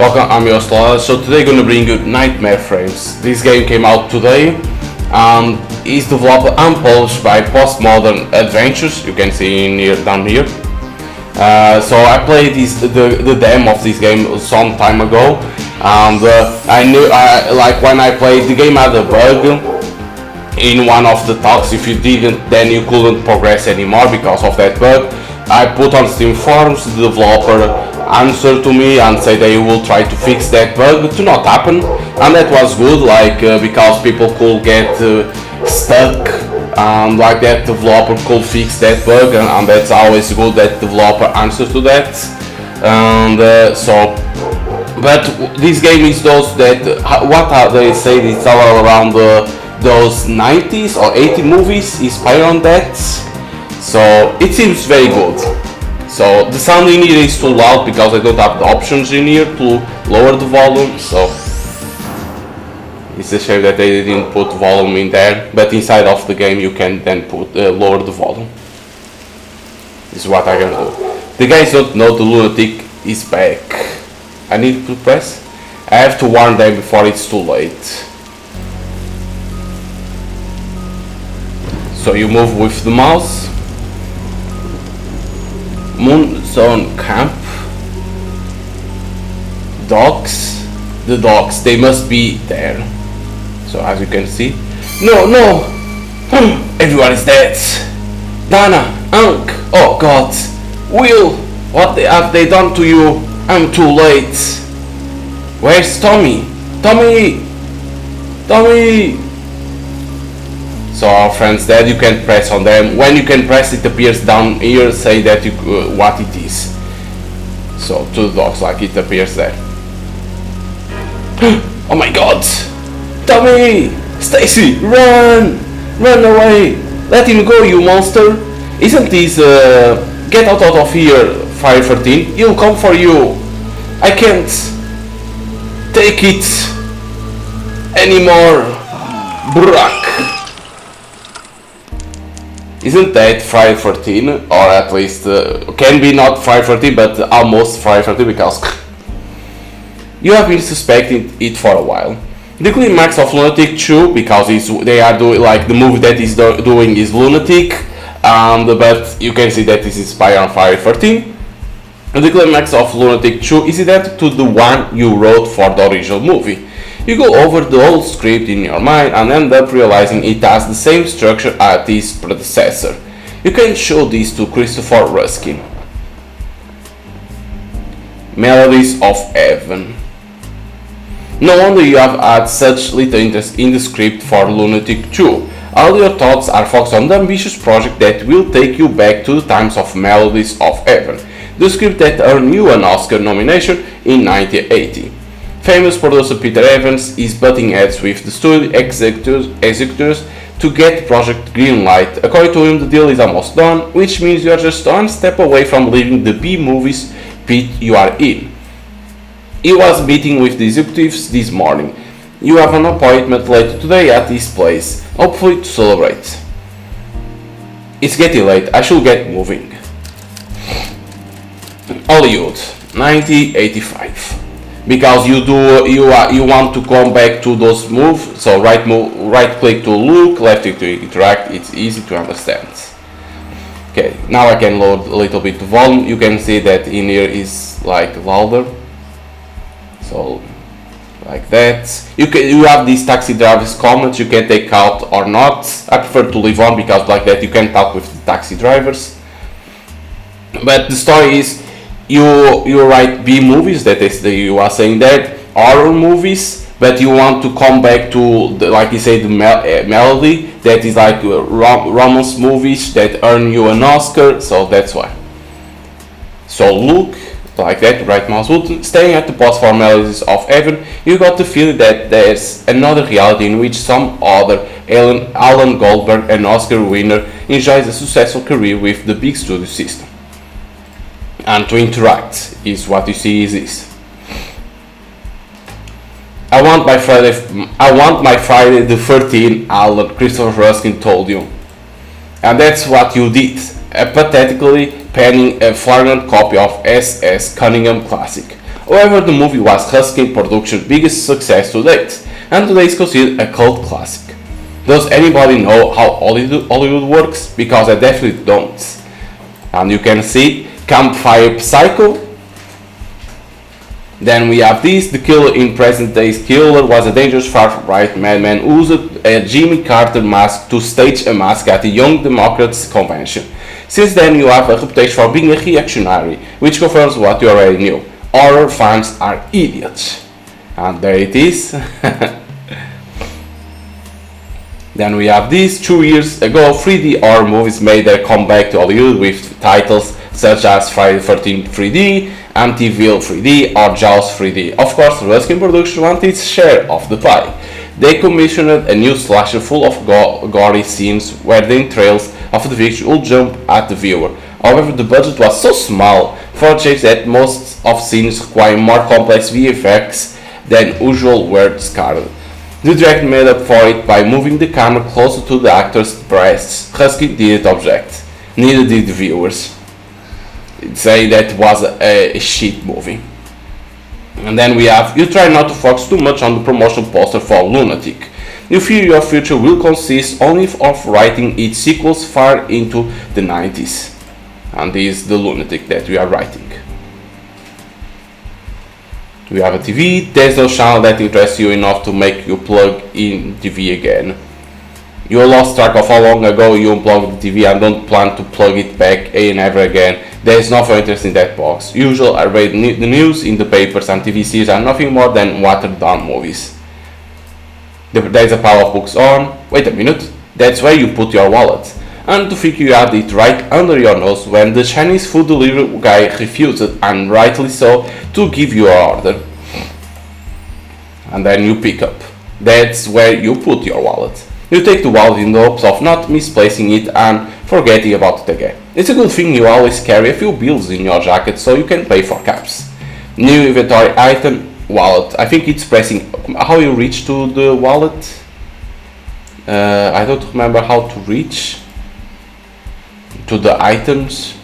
Welcome, I'm your theloladass. So today gonna bring you Nightmare Frames. This game came out today and is developed and published by Postmodern Adventures. You can see in here, down here. So I played the demo of this game some time ago, and I knew like when I played the game had a bug in one of the talks. If you didn't, then you couldn't progress anymore because of that bug. I put on Steam forums, the developer answered to me and said they will try to fix that bug to not happen, and that was good, like because people could get stuck, and like that developer could fix that bug, and that's always good that developer answers to that. And but this game is those that what are they say it's all around those 90s or 80 movies inspired on that. So it seems very good. So the sound in here is too loud because I don't have the options in here to lower the volume, so it's a shame that they didn't put volume in there, but inside of the game you can then put lower the volume. This is what I can do. The guys don't know the lunatic is back. I need to press? I have to warn them before it's too late. So you move with the mouse. Moonzone Camp. Dogs. The dogs, they must be there. So as you can see. No! Everyone is dead. Dana, Hank, oh god. Will, what have they done to you? I'm too late. Where's Tommy? Tommy! So our friends dead, you can press on them. When you can press, it appears down here, say that you what it is. So to the dogs, like it appears there. Oh my god! Tommy! Stacy! Run! Run away! Let him go, you monster! Isn't this get out of here, Fire 13? He'll come for you! I can't take it anymore! Bruck! Isn't that Friday 14, or at least can be not Friday 14, but almost Friday 13 because you have been suspecting it for a while. The climax of Lunatic 2, because they are doing like the movie that is doing is Lunatic, but you can see that this is inspired on Friday 13. The climax of Lunatic 2 is adapted to the one you wrote for the original movie. You go over the whole script in your mind and end up realizing it has the same structure as its predecessor. You can show this to Christopher Ruskin. Melodies of Heaven. No wonder you have had such little interest in the script for Lunatic 2. All your thoughts are focused on the ambitious project that will take you back to the times of Melodies of Heaven, the script that earned you an Oscar nomination in 1980. Famous producer Peter Evans is butting heads with the studio executives to get project green light. According to him, the deal is almost done, which means you are just one step away from leaving the B-movies pit you are in. He was meeting with the executives this morning. You have an appointment later today at this place, hopefully to celebrate. It's getting late, I should get moving. Hollywood, 1985. Because you want to come back to those moves, so right click to look, left click to interact. It's easy to understand. Okay, now I can load a little bit of volume. You can see that in here is like louder, so like that. You have these taxi drivers comments you can take out or not. I prefer to leave on because like that you can talk with the taxi drivers. But the story is, you write B movies, that is you are saying that horror movies, but you want to come back to the, like you say, the melody that is like romance movies that earn you an Oscar, so that's why. So look like that, right mouse button, staying at the pause for Melodies of Heaven. You got the feeling that there's another reality in which some other Alan Goldberg, an Oscar winner, enjoys a successful career with the big studio system. And to interact is what you see is this. I want my Friday the 13th, Alan Christopher Ruskin told you. And that's what you did, pathetically penning a flagrant copy of S.S. Cunningham classic. However, the movie was Husky Productions' biggest success to date, and today is considered a cult classic. Does anybody know how Hollywood works? Because I definitely don't. And you can see Campfire Psycho. Then we have this, the killer in present day's killer was a dangerous far-right madman who used a Jimmy Carter mask to stage a mask at the Young Democrats convention. Since then you have a reputation for being a reactionary, which confirms what you already knew. Horror fans are idiots. And there it is. Then we have this, 2 years ago 3D horror movies made their comeback to Hollywood with titles such as Friday the 13th 3D, Amityville 3D or Jaws 3D. Of course, Ruskin Productions wanted its share of the pie. They commissioned a new slasher full of gory scenes where the entrails of the victim would jump at the viewer. However, the budget was so small for a change that most of scenes require more complex VFX than usual were discarded. The director made up for it by moving the camera closer to the actor's breasts. Husky didn't object, neither did the viewers. Say that was a shit movie. And then we have, you try not to focus too much on the promotional poster for Lunatic. You fear your future will consist only of writing its sequels far into the 90s. And this is the Lunatic that we are writing. We have a TV, there's no channel that interests you enough to make you plug in TV again. You lost track of how long ago you unplugged the TV and don't plan to plug it back and ever again. There is nothing interesting in that box. Usually I read the news in the papers and TV series are nothing more than watered down movies. There's a pile of books on. Wait a minute, that's where you put your wallet. And to think you had it right under your nose when the Chinese food delivery guy refused, and rightly so, to give you your order. And then you pick up. That's where you put your wallet. You take the wallet in the hopes of not misplacing it and forgetting about it again. It's a good thing you always carry a few bills in your jacket so you can pay for cabs. New inventory item, wallet. I think it's pressing how you reach to the wallet. I don't remember how to reach to the items.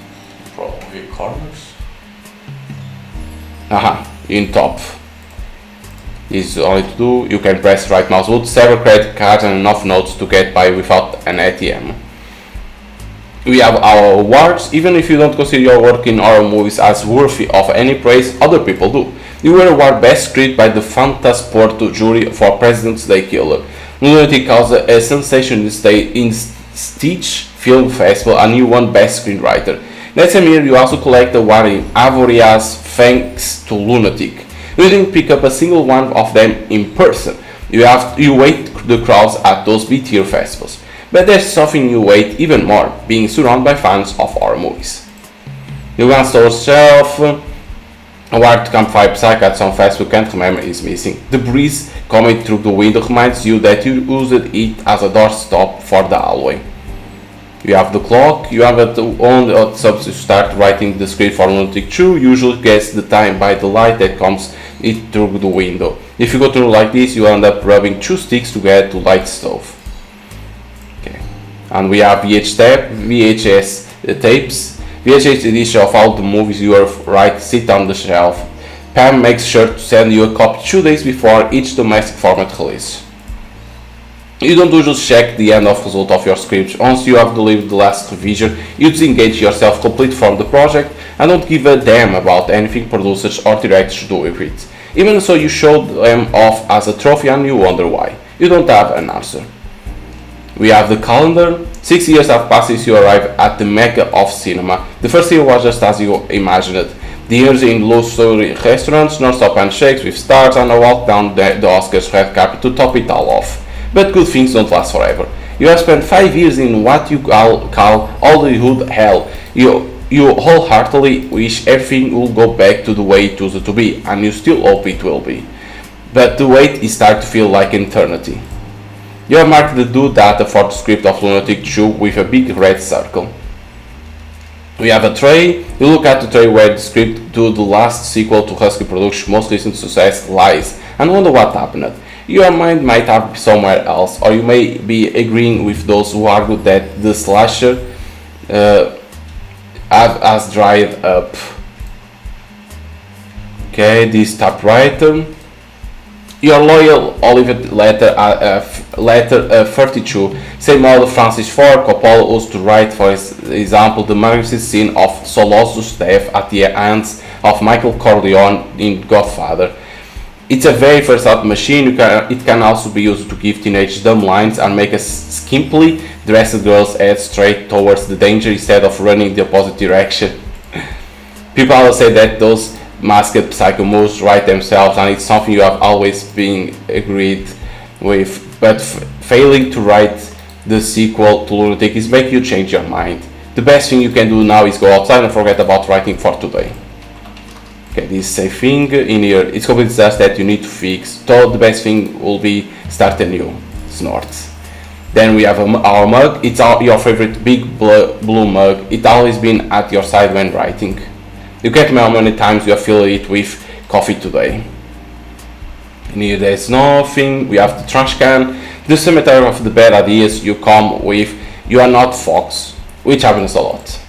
Probably corners. In top. Is only to do. You can press right mouse button, several credit cards and enough notes to get by without an ATM. We have our awards. Even if you don't consider your work in horror movies as worthy of any praise, other people do. You were awarded Best Script by the Fantasport jury for President's Day Killer. Lunatic caused a sensation in Stitch Film Festival and you won Best Screenwriter. That same year you also collect a award in Avoriaz thanks to Lunatic. You didn't pick up a single one of them in person. You wait the crowds at those B-tier festivals. But there's something you wait even more, being surrounded by fans of horror movies. You glance towards shelf. Award to Campfire Psycho at some festival you can't remember is missing. The breeze coming through the window reminds you that you used it as a doorstop for the hallway. You have the clock. You have it on the subject to start writing the script for Lunatic 2. Usually guess the time by the light that comes it through the window. If you go through like this, you end up rubbing two sticks together to light stove. Okay, and we have VHS tapes. VHS edition of all the movies you have right sit on the shelf. Pam makes sure to send you a copy 2 days before each domestic format release. You don't usually check the end of result of your script. Once you have delivered the last revision, you disengage yourself completely from the project and don't give a damn about anything producers or directors do with it. Even so, you show them off as a trophy and you wonder why. You don't have an answer. We have the calendar. 6 years have passed since you arrived at the mecca of cinema. The first year was just as you imagined it. The years in luxury restaurants, non-stop handshakes with stars and a walk down the Oscars red carpet to top it all off. But good things don't last forever. You have spent 5 years in what you call Hollywood hell. You wholeheartedly wish everything will go back to the way it used to be, and you still hope it will be. But the wait is starting to feel like eternity. You have marked the due data for the script of Lunatic 2 with a big red circle. We have a tray. You look at the tray where the script to the last sequel to Husky Productions' most recent success lies, and wonder what happened. Your mind might have somewhere else, or you may be agreeing with those who argue that the slasher has dried up. Okay, this typewriter. Your loyal Olivet letter 32. Same model Francis Ford Coppola used to write, for example, the magnificent scene of Solos's death at the hands of Michael Corleone in Godfather. It's a very versatile machine. It can also be used to give teenagers dumb lines and make a skimpily dressed girl's head straight towards the danger instead of running the opposite direction. People always say that those masked psycho moves write themselves, and it's something you have always been agreed with, but failing to write the sequel to Lunatic is make you change your mind. The best thing you can do now is go outside and forget about writing for today. Okay, this safe thing in here, it's completely just that you need to fix. So the best thing will be start anew. Snorts. Then we have our mug. It's your favorite big blue mug. It's always been at your side when writing. You can't remember how many times you have filled it with coffee today. In here there's nothing. We have the trash can. The cemetery of the bad ideas you come with. You are not Fox, which happens a lot.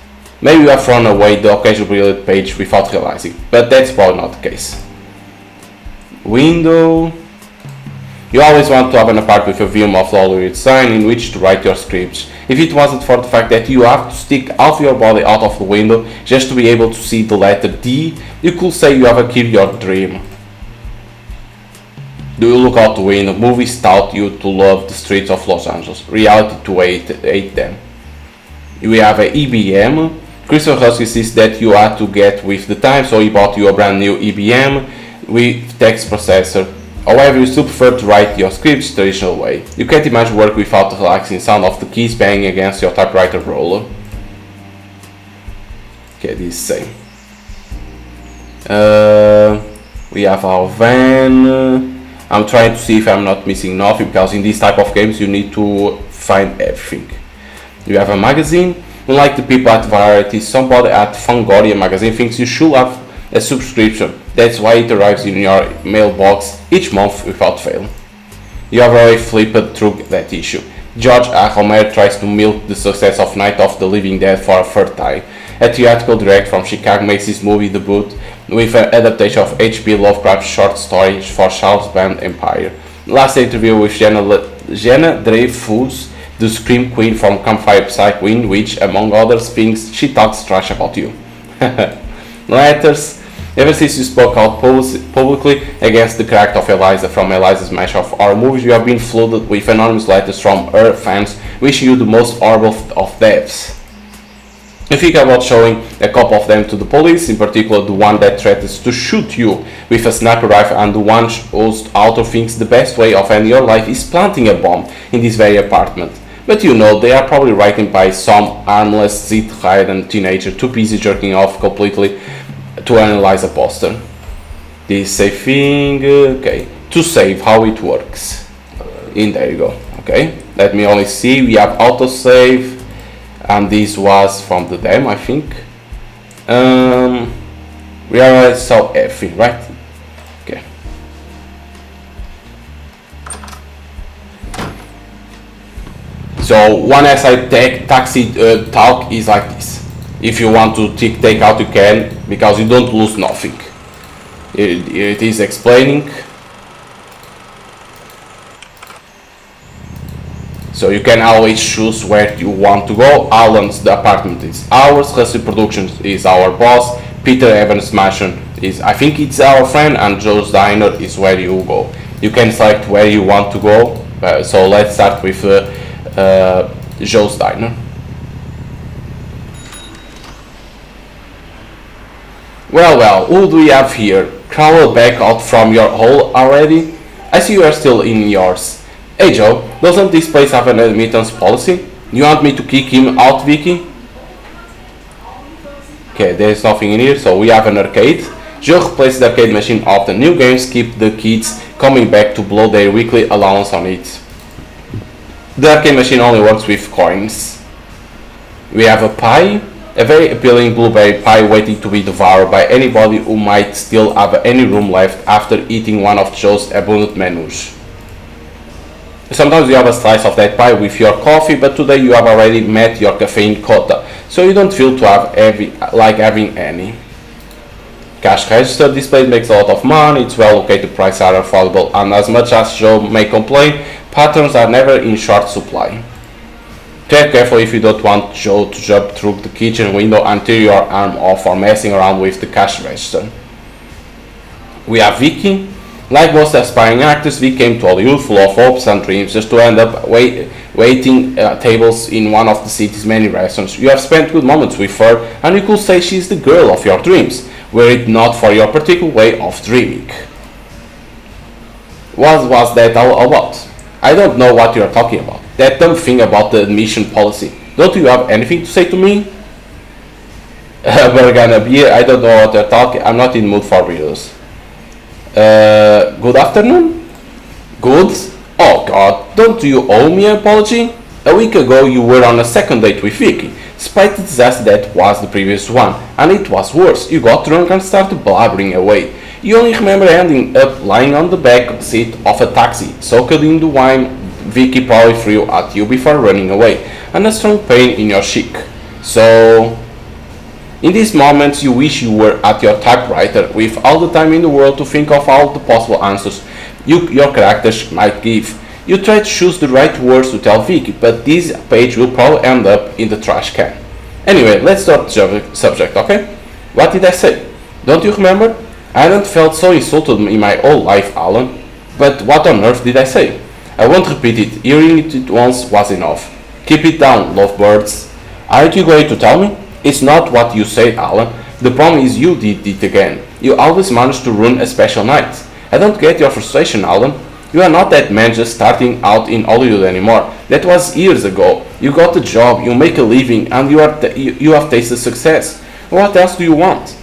Maybe you have thrown away the occasional brilliant page without realizing, but that's probably not the case. Window. You always want to have an apartment with a view of the Hollywood sign in which to write your scripts. If it wasn't for the fact that you have to stick half your body out of the window just to be able to see the letter D, you could say you have achieved your dream. Do you look out the window? Movies taught you to love the streets of Los Angeles. Reality to hate them. We have a EBM. Christopher Husky says that you had to get with the time, so he bought you a brand new EBM with text processor. However, you still prefer to write your scripts the traditional way. You can't imagine work without the relaxing sound of the keys banging against your typewriter roller. Okay, this same. We have our van. I'm trying to see if I'm not missing nothing, because in these type of games you need to find everything. You have a magazine. Unlike the people at Variety, somebody at Fangoria magazine thinks you should have a subscription. That's why it arrives in your mailbox each month without fail. You have already flipped through that issue. George A. Romero tries to milk the success of Night of the Living Dead for a third time. A theatrical director from Chicago makes his movie debut with an adaptation of H.P. Lovecraft's short story for Charles Band Empire. Last interview with Jenna Dreyfus, the Scream Queen from Campfire Psycho, in which, among other things, she talks trash about you. Letters. Ever since you spoke out publicly against the character of Eliza from Eliza's match of horror movies, you have been flooded with anonymous letters from her fans wishing you the most horrible of deaths. You think about showing a couple of them to the police, in particular the one that threatens to shoot you with a sniper rifle, and the one whose author thinks the best way of ending your life is planting a bomb in this very apartment. But you know, they are probably writing by some harmless zit-ridden teenager too busy jerking off completely to analyze a poster. This save thing, okay, to save, how it works. In there you go, okay. Let me only see, we have autosave, and this was from the demo, I think. We already saw everything, right? Okay. So one SI taxi talk is like this. If you want to take out, you can, because you don't lose nothing. It is explaining. So you can always choose where you want to go. Alan's the apartment is ours. Hustle Productions is our boss. Peter Evans Mansion is, I think it's our friend, and Joe's Diner is where you go. You can select where you want to go. So let's start with Joe's Diner. Well, who do we have here? Crawl back out from your hole already? I see you are still in yours. Hey Joe, doesn't this place have an admittance policy? You want me to kick him out, Vicky? Okay, there's nothing in here, so we have an arcade. Joe replaces the arcade machine of the new games, keep the kids coming back to blow their weekly allowance on it. The arcade machine only works with coins. We have a pie. A very appealing blueberry pie waiting to be devoured by anybody who might still have any room left after eating one of Joe's abundant menus. Sometimes you have a slice of that pie with your coffee, but today you have already met your caffeine quota, so you don't feel to have like having any. Cash register display makes a lot of money, it's well located, prices are affordable, and as much as Joe may complain, patterns are never in short supply. Tread carefully if you don't want Joe to jump through the kitchen window and tear your arm off for messing around with the cash register. We have Vicky. Like most aspiring actors, we came to Hollywood full of hopes and dreams just to end up waiting tables in one of the city's many restaurants. You have spent good moments with her, and you could say she's the girl of your dreams, were it not for your particular way of dreaming. What was that all about? I don't know what you're talking about. That dumb thing about the admission policy. Don't you have anything to say to me? We're gonna be here. I don't know what you're talking. I'm not in the mood for videos. Good afternoon? Good? Oh god, don't you owe me an apology? A week ago you were on a second date with Vicky, despite the disaster that was the previous one, and it was worse. You got drunk and started blabbering away. You only remember ending up lying on the back seat of a taxi, soaked in the wine Vicky probably threw at you before running away, and a strong pain in your cheek. So, in these moments you wish you were at your typewriter with all the time in the world to think of all the possible answers your characters might give. You try to choose the right words to tell Vicky, but this page will probably end up in the trash can. Anyway, let's start the subject, okay? What did I say? Don't you remember? I hadn't felt so insulted in my whole life, Alan. But what on earth did I say? I won't repeat it. Hearing it once was enough. Keep it down, lovebirds. Aren't you going to tell me? It's not what you said, Alan. The problem is you did it again. You always manage to ruin a special night. I don't get your frustration, Alan. You are not that man just starting out in Hollywood anymore. That was years ago. You got a job, you make a living, and you have tasted success. What else do you want?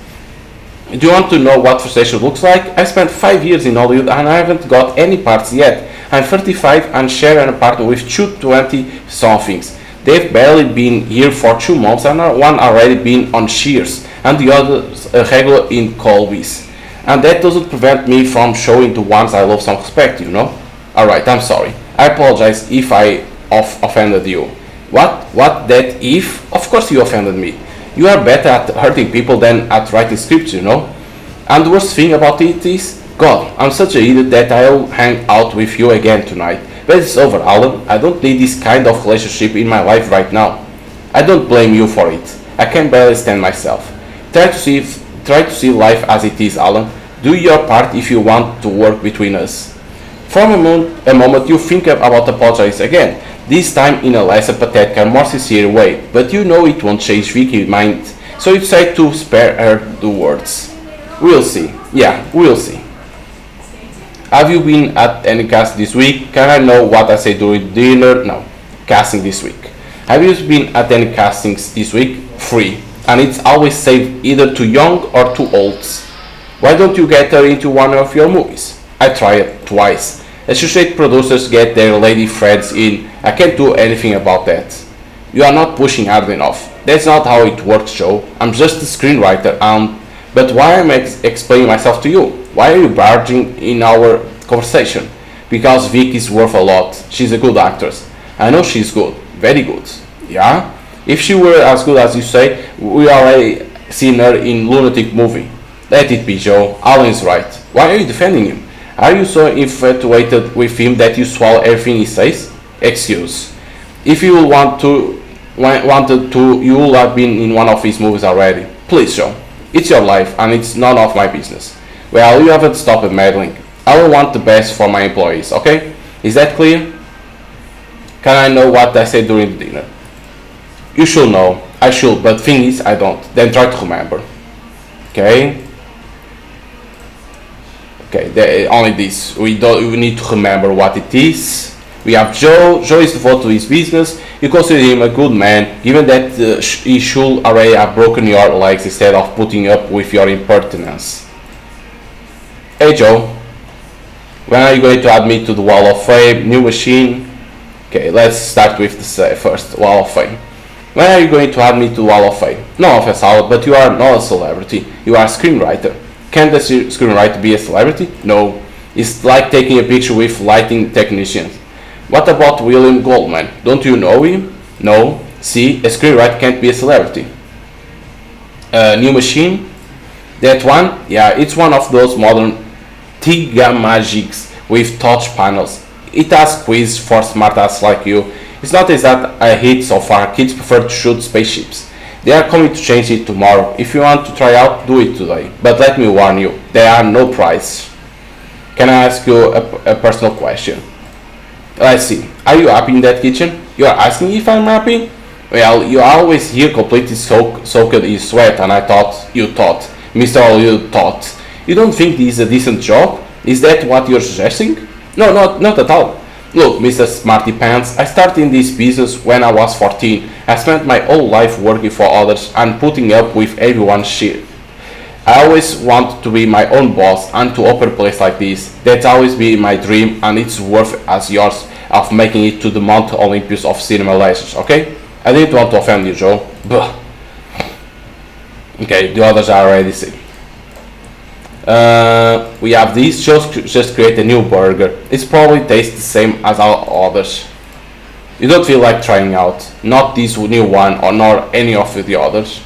Do you want to know what frustration looks like? I spent 5 years in Hollywood and I haven't got any parts yet. I'm 35 and share an apartment with two 20-somethings. They've barely been here for 2 months and one already been on Cheers and the other's a regular in Colby's. And that doesn't prevent me from showing the ones I love some respect, you know? Alright, I'm sorry. I apologize if I offended you. What that if? Of course you offended me. You are better at hurting people than at writing scripts, you know? And the worst thing about it is, God, I'm such an idiot that I'll hang out with you again tonight. But it's over, Alan. I don't need this kind of relationship in my life right now. I don't blame you for it. I can barely stand myself. Try to see life as it is, Alan. Do your part if you want to work between us. For a moment you think about apologizing again, this time in a less pathetic and more sincere way, but you know it won't change Vicky's mind, so you decide to spare her the words. We'll see. Yeah, we'll see. Have you been at any cast this week? Can I know what I say during dinner? No, casting this week. Have you been at any castings this week? 3. And it's always saved either too young or too old. Why don't you get her into one of your movies? I tried twice. Associate producers get their lady friends in. I can't do anything about that. You are not pushing hard enough. That's not how it works, Joe. I'm just a screenwriter, but why am I explaining myself to you? Why are you barging in our conversation? Because Vicky's worth a lot. She's a good actress. I know she's good. Very good. Yeah? If she were as good as you say, we already seen her in Lunatic movie. Let it be, Joe. Alan's right. Why are you defending him? Are you so infatuated with him that you swallow everything he says? Excuse. If you wanted to, you would have been in one of his movies already. Please, Joe. It's your life, and it's none of my business. Well, you haven't stopped meddling. I will want the best for my employees, okay? Is that clear? Can I know what I said during the dinner? You should know. I should, but thing is, I don't. Then try to remember. Okay? Okay, only this. We need to remember what it is. We have Joe. Joe is devoted to his business. You consider him a good man, given that he should already have broken your legs instead of putting up with your impertinence. Hey Joe, when are you going to add me to the Wall of Fame? New machine? Okay, let's start with the first Wall of Fame. When are you going to add me to the Wall of Fame? No offense, Al, but you are not a celebrity. You are a screenwriter. Can the screenwriter be a celebrity? No. It's like taking a picture with lighting technicians. What about William Goldman? Don't you know him? No. See, a screenwriter can't be a celebrity. New machine? That one, yeah, it's one of those modern Magics with touch panels. It has quiz for smartass like you. It's not exact a hit so far. Kids prefer to shoot spaceships. They are coming to change it tomorrow. If you want to try out, do it today. But let me warn you, there are no prizes. Can I ask you a personal question? Let's see. Are you happy in that kitchen? You are asking if I'm happy? Well, you are always here completely soaked in sweat, and I thought you thought. Mr. You thought. You don't think this is a decent job? Is that what you're suggesting? No, not at all. Look, Mr. Smarty Pants, I started in this business when I was 14. I spent my whole life working for others and putting up with everyone's shit. I always wanted to be my own boss and to open a place like this. That's always been my dream, and it's worth as yours of making it to the Mount Olympus of cinema lasers, okay? I didn't want to offend you, Joe. But okay, the others are already seen. We have these. Just create a new burger. It's probably tastes the same as all others. You don't feel like trying out. Not this new one or nor any of the others.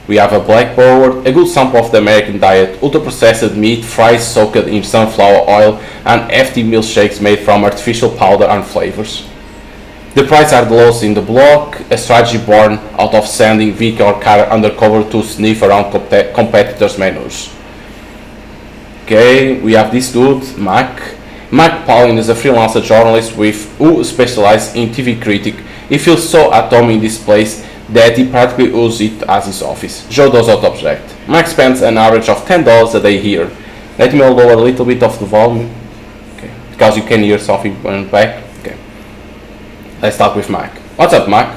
We have a black board, a good sample of the American diet, ultra-processed meat, fries soaked in sunflower oil, and hefty milkshakes made from artificial powder and flavors. The prices are the lowest in the block, a strategy born out of sending Vicky or Kara undercover to sniff around competitors' menus. Okay, we have this dude, Mac. Mac Paulin is a freelancer journalist who specializes in TV critic. He feels so at home in this place that he practically uses it as his office. Joe does not object. Mac spends an average of $10 a day here. Let me lower a little bit of the volume, okay, because you can hear something going back. Okay. Let's start with Mac. What's up, Mac?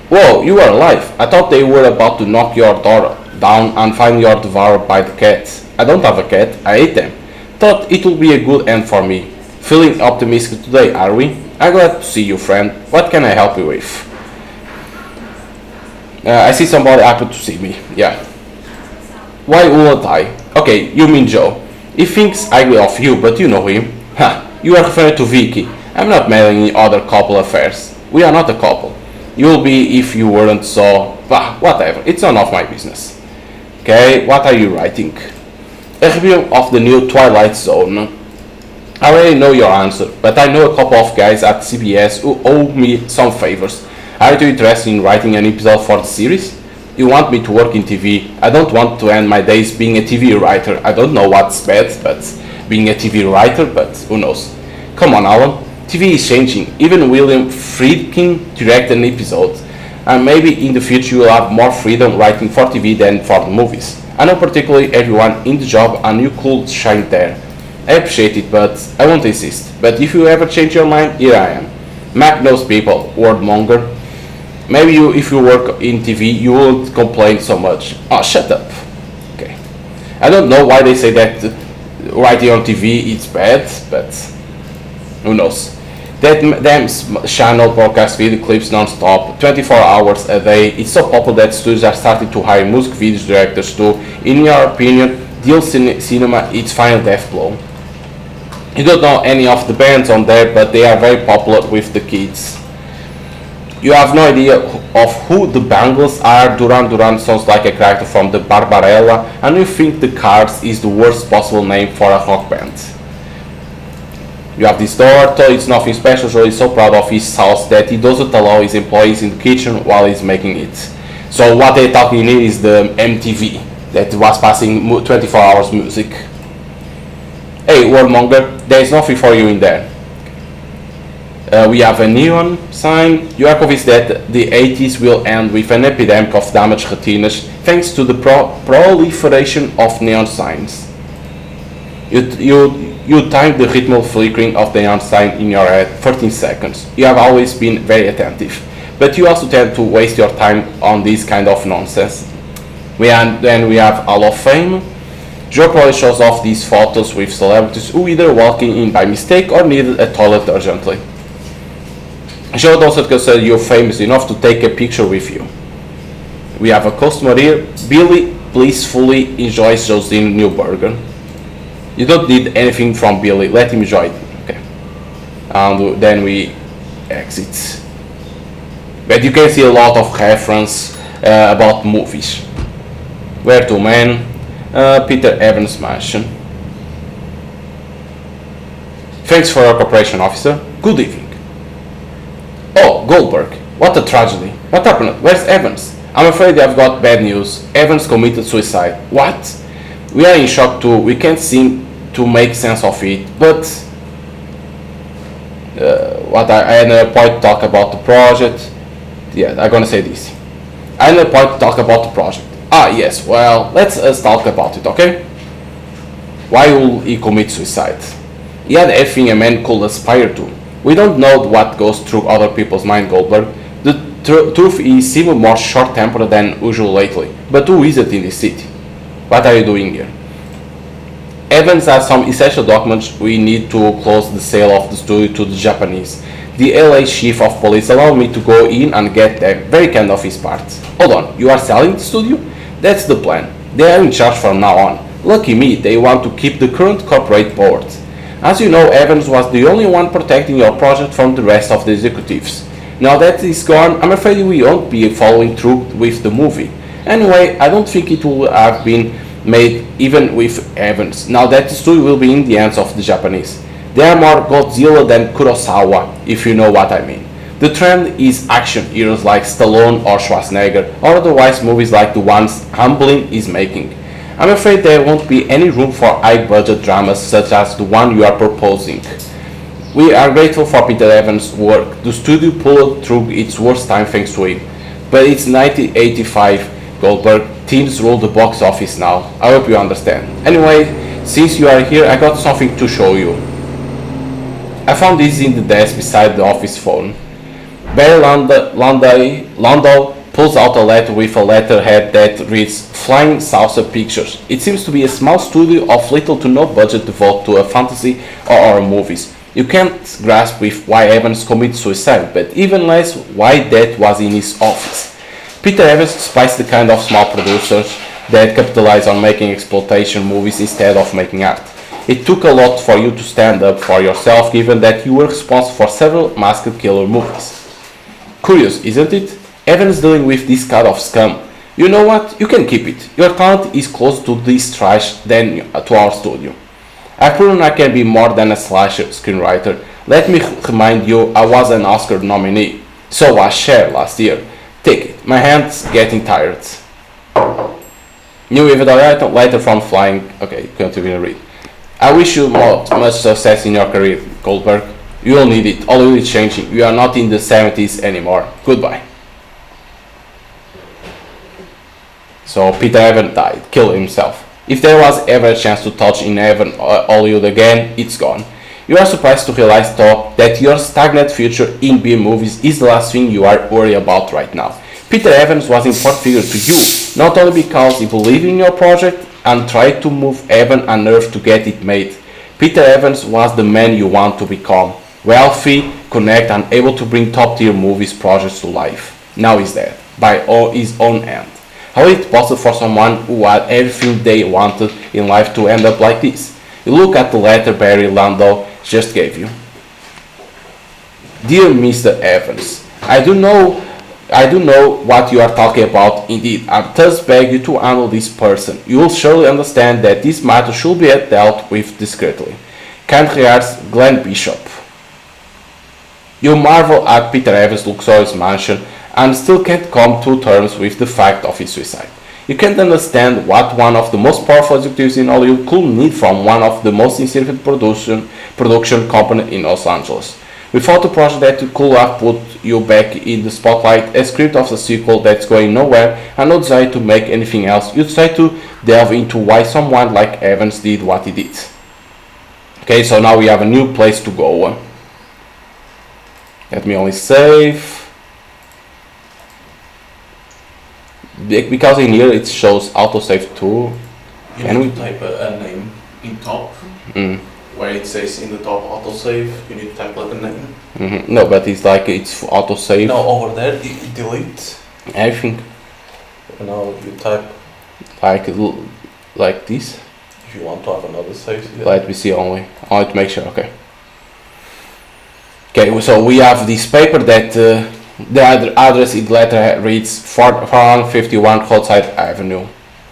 Whoa, you are alive. I thought they were about to knock your door down and find you devoured by the cats. I don't have a cat, I ate them. Thought it would be a good end for me. Feeling optimistic today, are we? I'm glad to see you, friend. What can I help you with? I see somebody happy to see me. Yeah. Why wouldn't I? Okay, you mean Joe. He thinks highly of you, but you know him. Ha, you are referring to Vicky. I'm not meddling in other couple affairs. We are not a couple. You'll be if you weren't, so... Bah, whatever. It's none of my business. Okay, what are you writing? A review of the new Twilight Zone. I already know your answer, but I know a couple of guys at CBS who owe me some favors. Are you interested in writing an episode for the series? You want me to work in TV. I don't want to end my days being a TV writer. I don't know what's bad, but being a TV writer, but who knows. Come on, Alan. TV is changing. Even William Friedkin directed an episode. And maybe in the future you'll have more freedom writing for TV than for the movies. I know particularly everyone in the job and you could shine there. I appreciate it, but I won't insist. But if you ever change your mind, here I am. Mac knows people, wordmonger. Maybe if you work in TV, you won't complain so much. Oh, shut up. Okay. I don't know why they say that writing on TV is bad, but who knows. That damn channel broadcasts video clips non-stop, 24 hours a day. It's so popular that studios are starting to hire music video directors too. In your opinion, deal cinema its final death blow. You don't know any of the bands on there, but they are very popular with the kids. You have no idea of who the Bangles are. Duran Duran sounds like a character from the Barbarella, and you think the Cards is the worst possible name for a rock band. You have this door, though it's nothing special, so he's so proud of his house that he doesn't allow his employees in the kitchen while he's making it. So what they're talking here is the MTV that was passing 24 hours music. Hey, wordmonger, there is nothing for you in there. We have a neon sign. You are convinced that the 80s will end with an epidemic of damaged retinas thanks to the proliferation of neon signs. You time the rhythmical flickering of the neon sign in your head 13 seconds. You have always been very attentive, but you also tend to waste your time on this kind of nonsense. Then we have Hall of Fame. Joe probably shows off these photos with celebrities who either walking in by mistake or needed a toilet urgently. Joe doesn't consider you famous enough to take a picture with you. We have a customer here. Billy blissfully enjoys Joe's new burger. You don't need anything from Billy, let him enjoy it. Okay. And then we exit. But you can see a lot of reference about movies. Where to, man? Peter Evans Mansion. Thanks for your cooperation, officer. Good evening. Oh, Goldberg. What a tragedy. What happened? Where's Evans? I'm afraid I've got bad news. Evans committed suicide. What? We are in shock too. We can't seem to make sense of it. But I had a point to talk about the project. Yeah, I'm gonna say this. I had a point to talk about the project. Ah, yes. Well, let's talk about it, okay? Why will he commit suicide? He had everything a man could aspire to. We don't know what goes through other people's mind, Goldberg. The truth is, he seems more short-tempered than usual lately. But who is it in this city? What are you doing here? Evans has some essential documents. We need to close the sale of the studio to the Japanese. The LA chief of police allowed me to go in and get them. Very kind of his part. Hold on, you are selling the studio? That's the plan. They are in charge from now on. Lucky me, they want to keep the current corporate board. As you know, Evans was the only one protecting your project from the rest of the executives. Now that he's gone, I'm afraid we won't be following through with the movie. Anyway, I don't think it will have been made even with Evans, now that the studio will be in the hands of the Japanese. They are more Godzilla than Kurosawa, if you know what I mean. The trend is action heroes like Stallone or Schwarzenegger, or otherwise movies like the ones Hamblin is making. I'm afraid there won't be any room for high-budget dramas such as the one you are proposing. We are grateful for Peter Evans' work. The studio pulled through its worst time thanks to him. But it's 1985, Goldberg. Teams rule the box office now. I hope you understand. Anyway, since you are here, I got something to show you. I found this in the desk beside the office phone. Barry Landau pulls out a letter with a letterhead that reads Flying Saucer Pictures. It seems to be a small studio of little to no budget devoted to a fantasy or horror movies. You can't grasp with why Evans committed suicide, but even less why that was in his office. Peter Evans despises the kind of small producers that capitalize on making exploitation movies instead of making art. It took a lot for you to stand up for yourself, given that you were responsible for several masked killer movies. Curious, isn't it? Evans dealing with this kind of scum. You know what? You can keep it. Your talent is closer to this trash than to our studio. I've proven I can be more than a slasher screenwriter. Let me remind you, I was an Oscar nominee. So was Cher last year. Take it. My hand's getting tired. New evidence letter from Flying. Okay, can't even read. I wish you much success in your career, Goldberg. You will need it. All is changing. We are not in the 70s anymore. Goodbye. So Peter Evans died, killed himself. If there was ever a chance to touch in heaven Hollywood again, it's gone. You are surprised to realize though that your stagnant future in B movies is the last thing you are worried about right now. Peter Evans was an important figure to you, not only because he believed in your project and tried to move heaven and earth to get it made. Peter Evans was the man you want to become. Wealthy, connect and able to bring top tier movies projects to life. Now he's dead, by his own hand. How is it possible for someone who had everything they wanted in life to end up like this? You look at the letter Barry Landau just gave you. Dear Mr. Evans, I do know what you are talking about indeed, and thus beg you to handle this person. You will surely understand that this matter should be dealt with discreetly. Kind regards, Glenn Bishop. You marvel at Peter Evans' luxurious mansion and still can't come to terms with the fact of his suicide. You can't understand what one of the most powerful executives in Hollywood could need from one of the most insignificant production company in Los Angeles. Without a project that could have put you back in the spotlight, a script of a sequel that's going nowhere, and no desire to make anything else, you decide to delve into why someone like Evans did what he did. Okay, so now we have a new place to go. Let me only save. Because in here it shows autosave too. Can we type a name in top? Where it says in the top autosave, you need to type like a name. No, but it's like it's autosave. No, over there, delete. Everything. Now you type like this. If you want to have another save. Yeah. Let me see only to make sure. Okay. Okay, so we have this paper that the address in the letter reads 451 Roadside Avenue.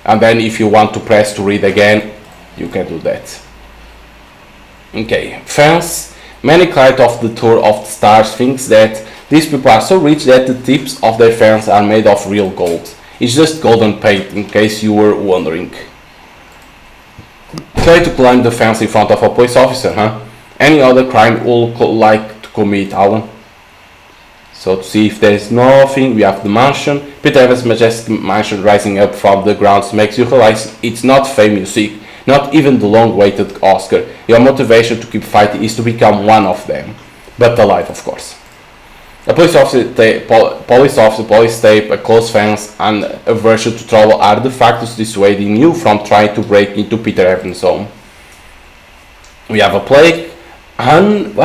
And then if you want to press to read again, you can do that. Okay, fans. Many clients of the Tour of the Stars thinks that these people are so rich that the tips of their fans are made of real gold. It's just golden paint, in case you were wondering. Try to climb the fence in front of a police officer, huh? Any other crime would like to commit, Alan? So to see if there is nothing, we have the mansion. Peter Evans' majestic mansion rising up from the ground makes you realize it's not fame you seek, not even the long-awaited Oscar. Your motivation to keep fighting is to become one of them, but alive, of course. A police tape, a close fence, and aversion to trouble are the factors dissuading you from trying to break into Peter Evans' home. We have a plague, and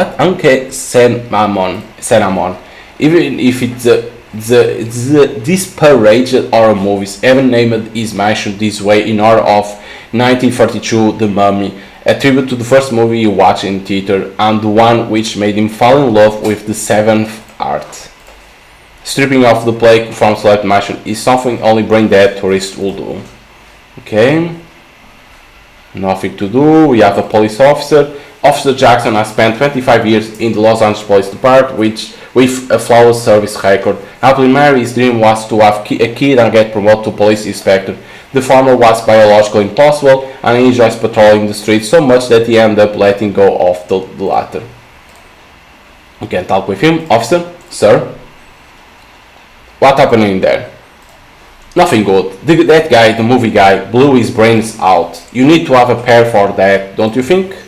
cinnamon. Even if it's disparaged horror movies, Evan named his mansion this way in honor of 1932 The Mummy, a tribute to the first movie he watched in theater and the one which made him fall in love with the seventh art. Stripping off the plague from select mansion is something only brain dead tourists will do. Okay. Nothing to do. We have a police officer. Officer Jackson has spent 25 years in the Los Angeles Police Department, with a flawless service record. Happily married, his dream was to have a kid and get promoted to police inspector. The former was biologically impossible, and he enjoys patrolling the streets so much that he ended up letting go of the latter. You can talk with him. Officer, sir, what happened in there? Nothing good. That guy, the movie guy, blew his brains out. You need to have a pair for that, don't you think?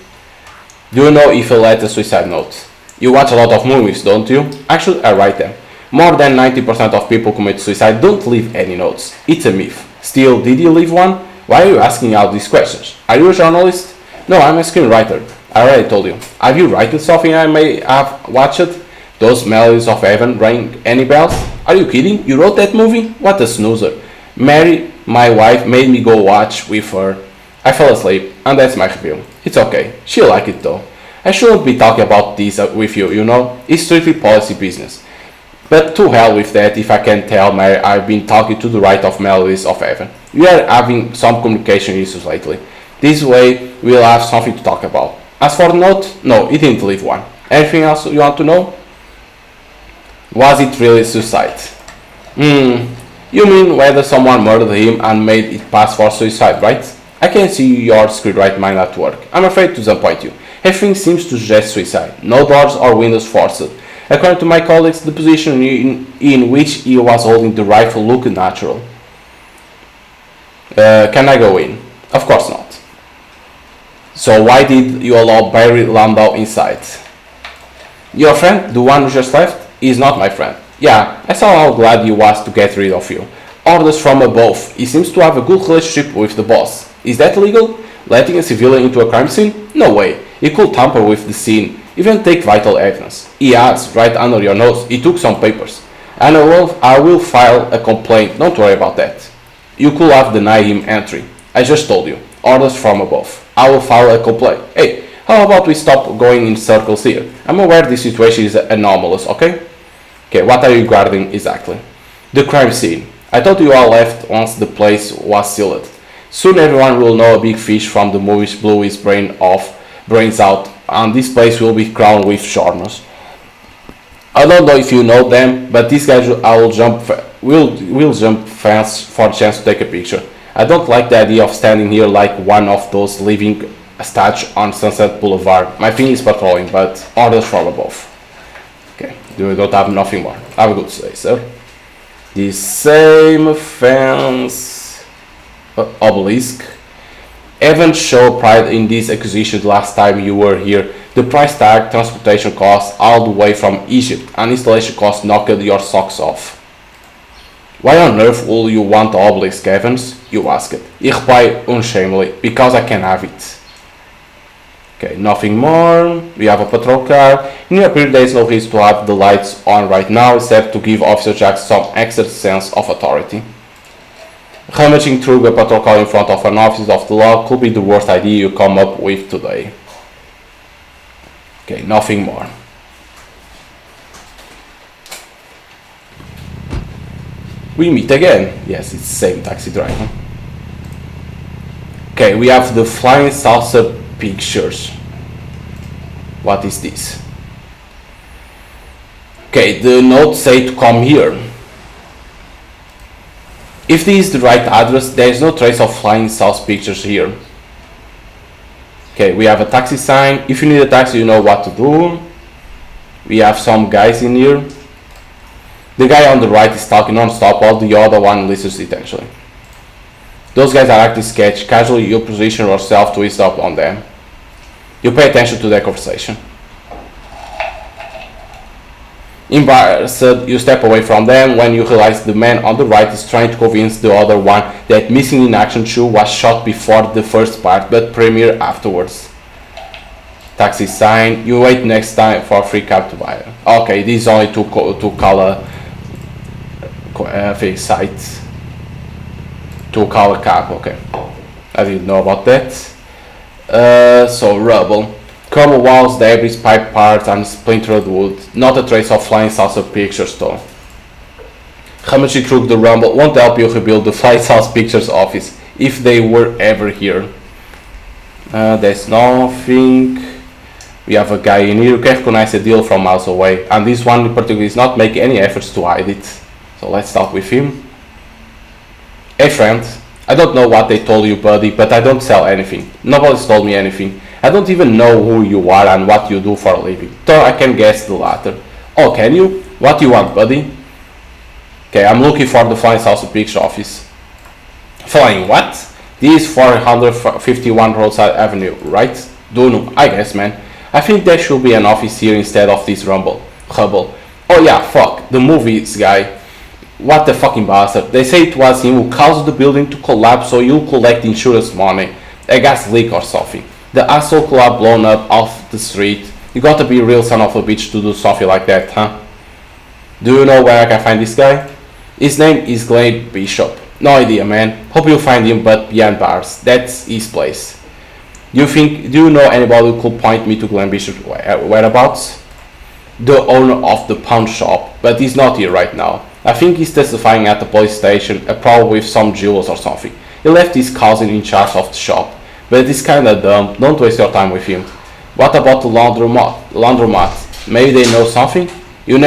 Do you know if he left a suicide note? You watch a lot of movies, don't you? Actually, I write them. More than 90% of people commit suicide don't leave any notes. It's a myth. Still, did you leave one? Why are you asking out these questions? Are you a journalist? No, I'm a screenwriter. I already told you. Have you written something I may have watched? Those Melodies of Heaven ring any bells? Are you kidding? You wrote that movie? What a snoozer. Mary, my wife, made me go watch with her. I fell asleep, and that's my review. It's okay. She'll like it though. I shouldn't be talking about this with you, you know? It's strictly policy business. But to hell with that if I can tell Mary I've been talking to the right of Melodies of Heaven. We are having some communication issues lately. This way we'll have something to talk about. As for the note, no, he didn't leave one. Anything else you want to know? Was it really suicide? You mean whether someone murdered him and made it pass for suicide, right? I can see your screenwriting mind at work. I'm afraid to disappoint you. Everything seems to suggest suicide. No doors or windows forced. According to my colleagues, the position in which he was holding the rifle looked natural. Can I go in? Of course not. So why did you allow Barry Landau inside? Your friend, the one who just left, is not my friend. Yeah, I saw how glad he was to get rid of you. Orders from above. He seems to have a good relationship with the boss. Is that illegal? Letting a civilian into a crime scene? No way. He could tamper with the scene, even take vital evidence. He has, right under your nose, he took some papers. And I will file a complaint, don't worry about that. You could have denied him entry. I just told you. Orders from above. I will file a complaint. Hey, how about we stop going in circles here? I'm aware this situation is anomalous, okay? Okay, what are you guarding exactly? The crime scene. I thought you all left once the place was sealed. Soon everyone will know a big fish from the movies blew his brains out, and this place will be crowned with shortness. I don't know if you know them, but these guys will jump fence for a chance to take a picture. I don't like the idea of standing here like one of those living statue on Sunset Boulevard. My thing is patrolling, but orders from above. Okay, we don't have nothing more. Have a good day, sir. The same fence obelisk. Evans showed pride in this acquisition the last time you were here. The price tag, transportation costs all the way from Egypt, and installation costs knocked your socks off. Why on earth will you want the obelisk, Evans? You asked. He replied unshamefully, because I can have it. Okay, nothing more. We have a patrol car. In your period, there is no reason to have the lights on right now, except to give Officer Jackson some extra sense of authority. Rummaging through a patrol car in front of an office of the law could be the worst idea you come up with today. Okay, nothing more. We meet again. Yes, it's the same taxi driver. Okay, we have the flying saucer pictures. What is this? Okay, the notes say to come here. If this is the right address, there is no trace of flying saucer pictures here. Okay, we have a taxi sign. If you need a taxi, you know what to do. We have some guys in here. The guy on the right is talking non-stop while the other one listens intently. Those guys are acting sketch. Casually, you position yourself to eavesdrop on them. You pay attention to their conversation. Embarrassed, you step away from them when you realize the man on the right is trying to convince the other one that Missing in Action 2 was shot before the first part but premiered afterwards. Taxi sign. You wait next time for a free cab to buy. Okay, these only two color sites. Two color cab. Okay, I didn't know about that. So rubble. Cobble walls, debris, pipe parts, and splintered wood. Not a trace of flying saucer pictures though. Rummaging through the rumble won't help you rebuild the flying saucer pictures office, if they were ever here. There's nothing. We have a guy in here who can recognize a deal from miles away, and this one in particular is not making any efforts to hide it. So let's talk with him. Hey friend, I don't know what they told you, buddy, but I don't sell anything. Nobody's told me anything. I don't even know who you are and what you do for a living. Though I can guess the latter. Oh, can you? What do you want, buddy? Okay, I'm looking for the flying saucer picture office. Flying what? This is 451 Roadside Avenue, right? Don't know, I guess, man. I think there should be an office here instead of this hubble. Oh yeah, fuck, the movies guy. What the fucking bastard. They say it was him who caused the building to collapse so you'll collect insurance money. A gas leak or something. The asshole could have blown up off the street. You gotta be a real son of a bitch to do something like that, huh? Do you know where I can find this guy? His name is Glenn Bishop. No idea, man. Hope you'll find him, but behind bars. That's his place. Do you know anybody who could point me to Glenn Bishop's whereabouts? The owner of the pawn shop, but he's not here right now. I think he's testifying at the police station, probably with some jewels or something. He left his cousin in charge of the shop. But it's kinda dumb, don't waste your time with him. What about the laundromat? Maybe they know something? You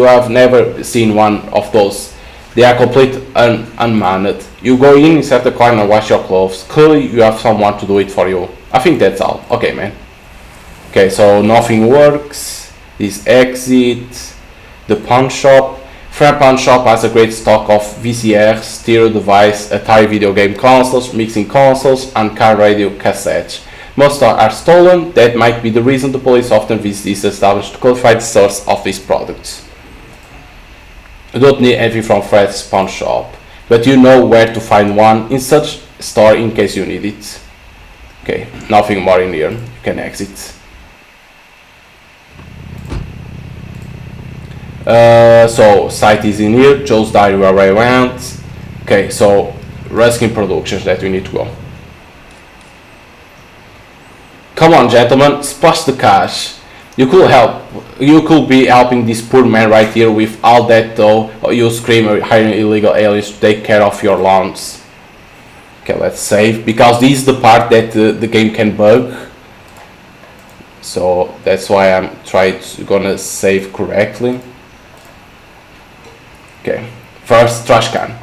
have never seen one of those. They are complete unmanned. You go in, insert the coin and wash your clothes. Clearly you have someone to do it for you. I think that's all. Okay, man. Okay, so nothing works. This exit. The pawn shop. Fair Pawn Shop has a great stock of VCRs, stereo device, Atari video game consoles, mixing consoles, and car radio cassettes. Most are stolen. That might be the reason the police often visit this establishment to qualify the source of these products. You don't need anything from Fred's Pawn Shop, but you know where to find one in such store in case you need it. Okay, nothing more in here. You can exit. So site is in here. Joe's diary where I went. Okay, so Ruskin Productions that we need to go. Come on, gentlemen, splash the cash. You could be helping this poor man right here with all that though. You scream hiring illegal aliens to take care of your lawns. Okay, let's save because this is the part that the game can bug. So that's why I'm gonna save correctly. Okay, first trash can.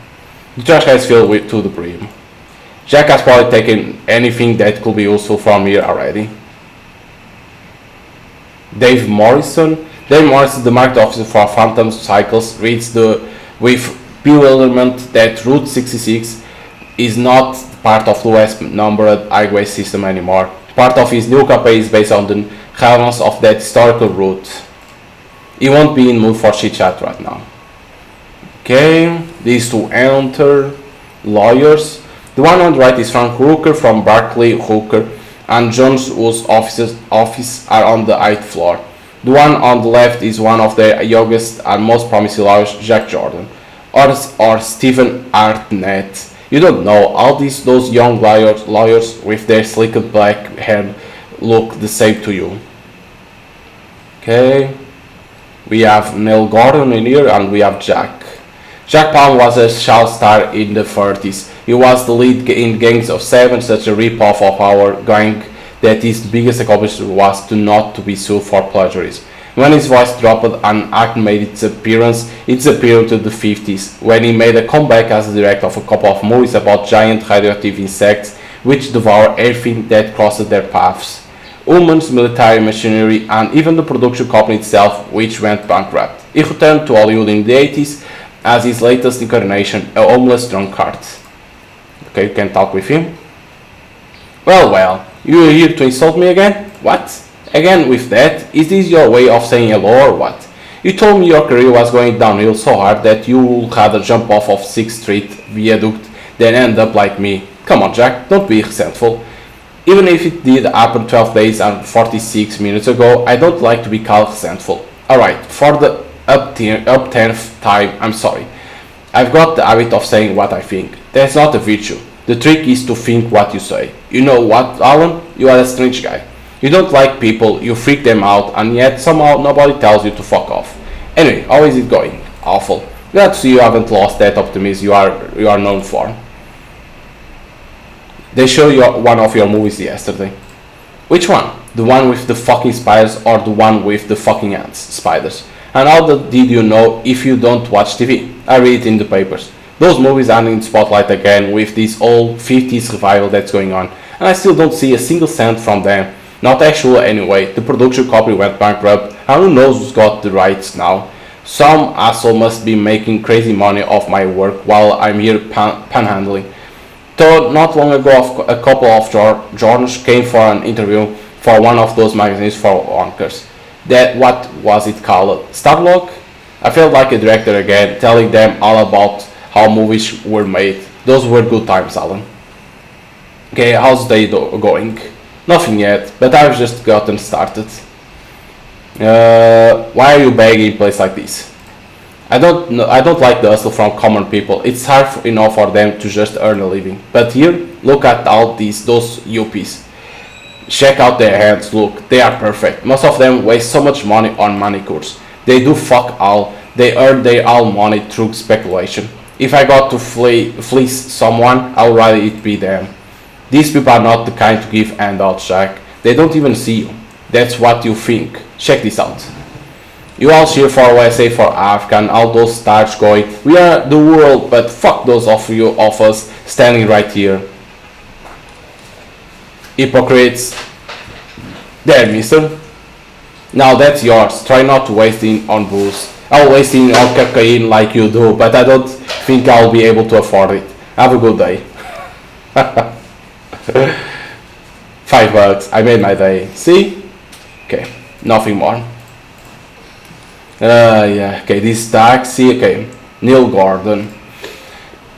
The trash can is filled to the brim. Jack has probably taken anything that could be useful from here already. Dave Morrison, the market officer for Phantom Cycles, reads with bewilderment that Route 66 is not part of the West numbered highway system anymore. Part of his new campaign is based on the relevance of that historical route. He won't be in mood for chit chat right now. Okay, these two enter lawyers. The one on the right is Frank Hooker from Barclay Hooker and Jones, whose office are on the 8th floor. The one on the left is one of the youngest and most promising lawyers, Jack Jordan, or Stephen Hartnett. You don't know, all those young lawyers with their slicked black hair look the same to you. Okay, we have Neil Gordon in here and we have Jack. Jack Palm was a child star in the 30s. He was the lead in Gangs of Seven, such a rip-off of our gang that his biggest accomplishment was to not to be sued for plagiarism. When his voice dropped and act made its appearance, it disappeared to the 50s, when he made a comeback as the director of a couple of movies about giant radioactive insects which devour everything that crosses their paths. Humans, military machinery, and even the production company itself, which went bankrupt. He returned to Hollywood in the 80s as his latest incarnation, a homeless drunkard. Okay, you can talk with him. Well, you are here to insult me again? What? Again with that? Is this your way of saying hello or what? You told me your career was going downhill so hard that you would rather jump off of 6th Street viaduct than end up like me. Come on, Jack, don't be resentful. Even if it did happen 12 days and 46 minutes ago, I don't like to be called resentful. Alright, for the up 10th time, I'm sorry. I've got the habit of saying what I think. That's not a virtue. The trick is to think what you say. You know what, Alan? You are a strange guy. You don't like people, you freak them out, and yet somehow nobody tells you to fuck off. Anyway, how is it going? Awful. Glad to see you haven't lost that optimism you are known for. They showed you one of your movies yesterday. Which one? The one with the fucking spiders or the one with the fucking ants? Spiders. And how did you know if you don't watch TV? I read it in the papers. Those movies are in spotlight again with this old 50s revival that's going on, and I still don't see a single cent from them. Not actual anyway. The production company went bankrupt, and who knows who's got the rights now. Some asshole must be making crazy money off my work while I'm here panhandling. Though not long ago a couple of journalists came for an interview for one of those magazines for anchors. That, what was it called? Starlog? I felt like a director again, telling them all about how movies were made. Those were good times, Alan. Okay, how's the day going? Nothing yet, but I've just gotten started. Why are you begging in a place like this? I don't like the hustle from common people. It's hard enough for them to just earn a living. But here, look at all those yuppies. Check out their hands, look, they are perfect. Most of them waste so much money on manicures. They do fuck all. They earn their all money through speculation. If I got to fleece someone, I'll rather it be them. These people are not the kind to give handouts, Jack. They don't even see you. That's what you think. Check this out. You all cheer for USA, for Africa, and all those stars going, we are the world, but fuck those of us standing right here. Hypocrites. There, mister. Now that's yours. Try not to waste it on booze. I'll waste it on cocaine like you do, but I don't think I'll be able to afford it. Have a good day. $5. I made my day. See? Okay, nothing more. Yeah, okay, this taxi, okay. Neil Gordon.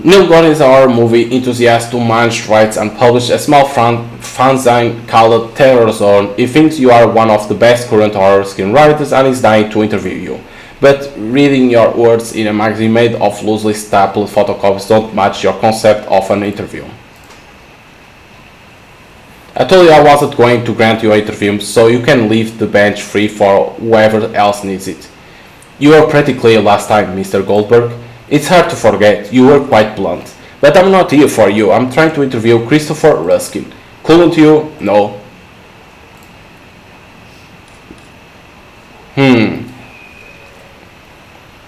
Neil Gordon is our movie enthusiast who managed rights and published a small fanzine called Terror Zone. He thinks you are one of the best current horror screenwriters and is dying to interview you. But reading your words in a magazine made of loosely stapled photocopies don't match your concept of an interview. I told you I wasn't going to grant you an interview, so you can leave the bench free for whoever else needs it. You were pretty clear last time, Mr. Goldberg. It's hard to forget, you were quite blunt. But I'm not here for you, I'm trying to interview Christopher Ruskin. Couldn't you? No.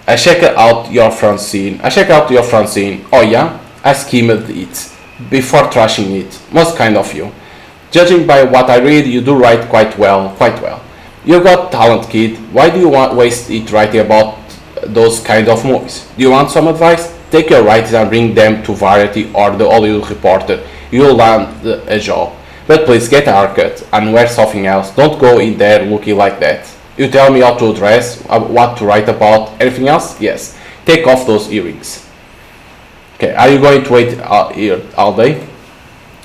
I checked out your front scene. Oh yeah? I skimmed it before trashing it. Most kind of you. Judging by what I read, you do write quite well. You got talent, kid. Why do you waste it writing about those kind of movies? Do you want some advice? Take your writings and bring them to Variety or the Hollywood Reporter. You'll land a job. But please get a haircut and wear something else. Don't go in there looking like that. You tell me how to dress, what to write about, anything else? Yes. Take off those earrings. Okay, are you going to wait here all day?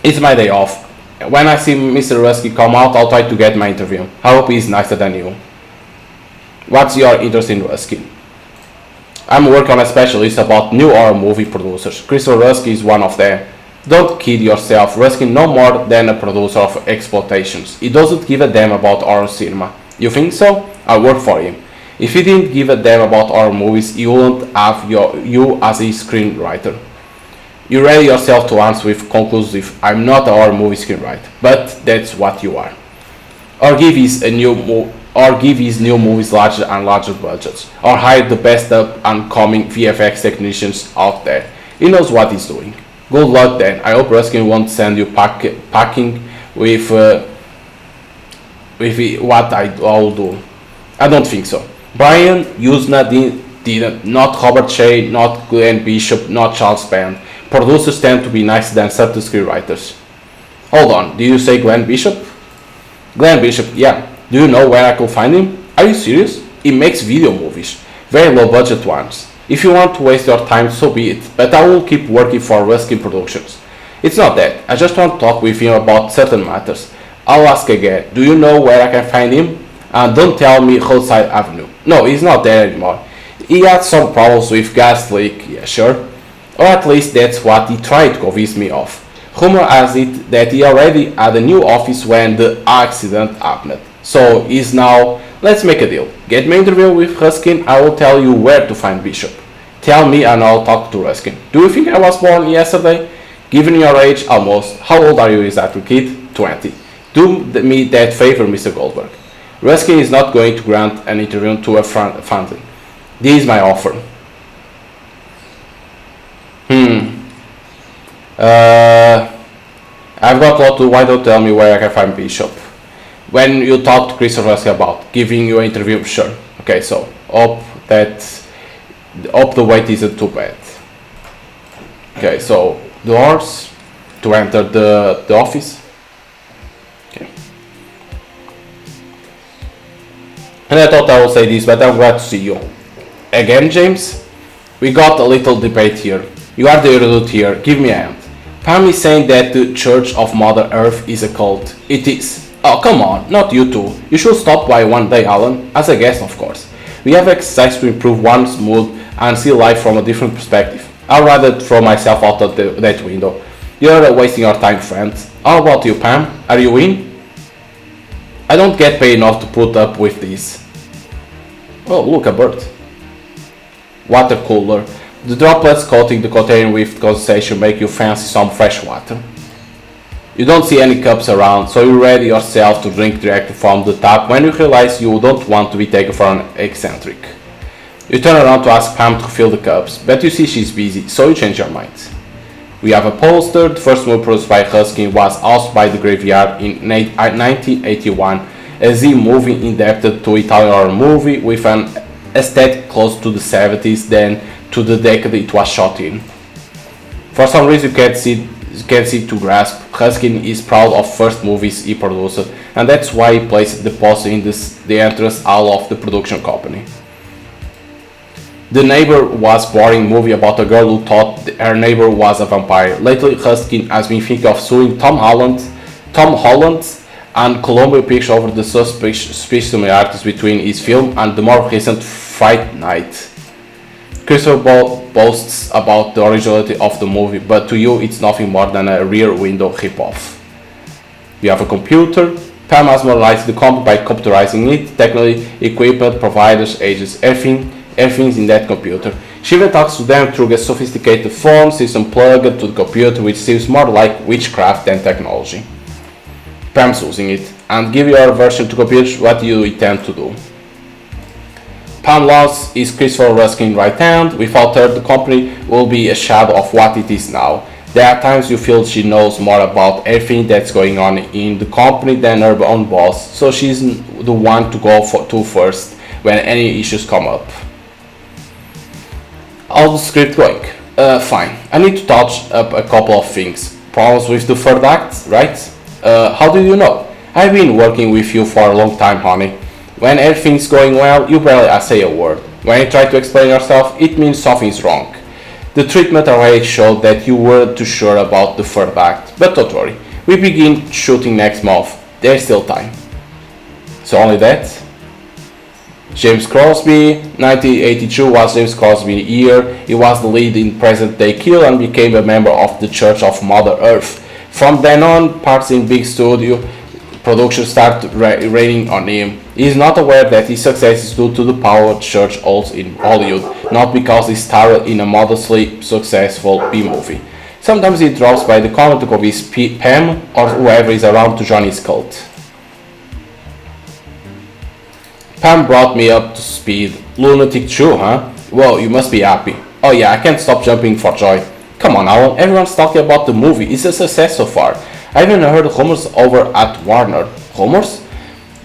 It's my day off. When I see Mr. Ruskin come out, I'll try to get my interview. I hope he's nicer than you. What's your interest in Ruskin? I'm working on a specialist about new horror movie producers. Christopher Ruskin is one of them. Don't kid yourself, Ruskin no more than a producer of exploitations. He doesn't give a damn about horror cinema. You think so? I work for him. If he didn't give a damn about horror movies, he wouldn't have you as a screenwriter. You ready yourself to answer with conclusive, I'm not a horror movie screenwriter, but that's what you are. Or give his new movies larger and larger budgets, or hire the best up and coming VFX technicians out there. He knows what he's doing. Good luck then. I hope Ruskin won't send you packing with what I'll do. I don't think so. Brian Usna didn't, not Robert Shea, not Glenn Bishop, not Charles Band. Producers tend to be nicer than certain screenwriters. Hold on, did you say Glenn Bishop? Glenn Bishop, yeah. Do you know where I could find him? Are you serious? He makes video movies, very low budget ones. If you want to waste your time, so be it, but I will keep working for Ruskin Productions. It's not that, I just want to talk with him about certain matters. I'll ask again, do you know where I can find him? And don't tell me Roadside Avenue. No, he's not there anymore. He had some problems with gas leak, yeah sure. Or at least that's what he tried to convince me of. Rumor has it that he already had a new office when the accident happened. So he's now, let's make a deal. Get me an interview with Ruskin, I will tell you where to find Bishop. Tell me and I'll talk to Ruskin. Do you think I was born yesterday? Given your age, almost. How old are you exactly, kid? 20. Do me that favor, Mr. Goldberg. Ruskin is not going to grant an interview to a foundling. This is my offer. I've got a lot to, why don't tell me where I can find Bishop? When you talk to Christopher Ruskin about giving you an interview, sure. Okay, so hope the wait isn't too bad. Okay, so doors to enter the office. Okay. And I thought I would say this, but I'm glad to see you. Again, James? We got a little debate here. You are the erudite here, give me a hand. Pam is saying that the Church of Mother Earth is a cult. It is. Oh, come on, not you two. You should stop by one day, Alan, as a guest, of course. We have exercise to improve one's mood and see life from a different perspective. I'd rather throw myself out of that window. You're wasting your time, friend. How about you, Pam? Are you in? I don't get paid enough to put up with this. Oh, look, a bird. Water cooler. The droplets coating the container with condensation make you fancy some fresh water. You don't see any cups around, so you ready yourself to drink directly from the tap when you realize you don't want to be taken for an eccentric. You turn around to ask Pam to fill the cups, but you see she's busy, so you change your mind. We have a poster. The first movie produced by Ruskin was House by the Graveyard in 1981, a Z movie indebted to Italian horror movie with an aesthetic close to the 70s than to the decade it was shot in. For some reason you can't see to grasp, Ruskin is proud of first movies he produced, and that's why he placed the poster in the entrance hall of the production company. The Neighbor was a boring movie about a girl who thought her neighbor was a vampire. Lately, Ruskin has been thinking of suing Tom Holland, and Columbia Pictures over the suspicious similarities between his film and the more recent Fright Night. Christopher boasts about the originality of the movie, but to you it's nothing more than a rear window ripoff. You have a computer. Pam has modernized the computer by computerizing it, technically equipment, providers, ages, everything's in that computer. She even talks to them through a sophisticated phone system plugged to the computer, which seems more like witchcraft than technology. Pam's using it, and give your version to computers what you intend to do. Pam Laws is Christopher Ruskin's right hand. Without her, the company will be a shadow of what it is now. There are times you feel she knows more about everything that's going on in the company than her own boss, so she's the one to go to first when any issues come up. How's the script going? Fine. I need to touch up a couple of things. Problems with the third act, right? How do you know? I've been working with you for a long time, honey. When everything's going well, you barely say a word. When you try to explain yourself, it means something's wrong. The treatment already showed that you weren't too sure about the third act, but don't worry. We begin shooting next month. There's still time. So only that? James Crosby, 1982 was James Crosby's year. He was the lead in Present Day Kill and became a member of the Church of Mother Earth. From then on, parts in big studio production started raining on him. He is not aware that his success is due to the power church holds in Hollywood, not because he starred in a modestly successful B-movie. Sometimes he drops by the comment of his Pam or whoever is around to join his cult. Pam brought me up to speed. Lunatic true, huh? Well, you must be happy. Oh yeah, I can't stop jumping for joy. Come on, Alan, everyone's talking about the movie. It's a success so far. I even heard rumors over at Warner. Rumors?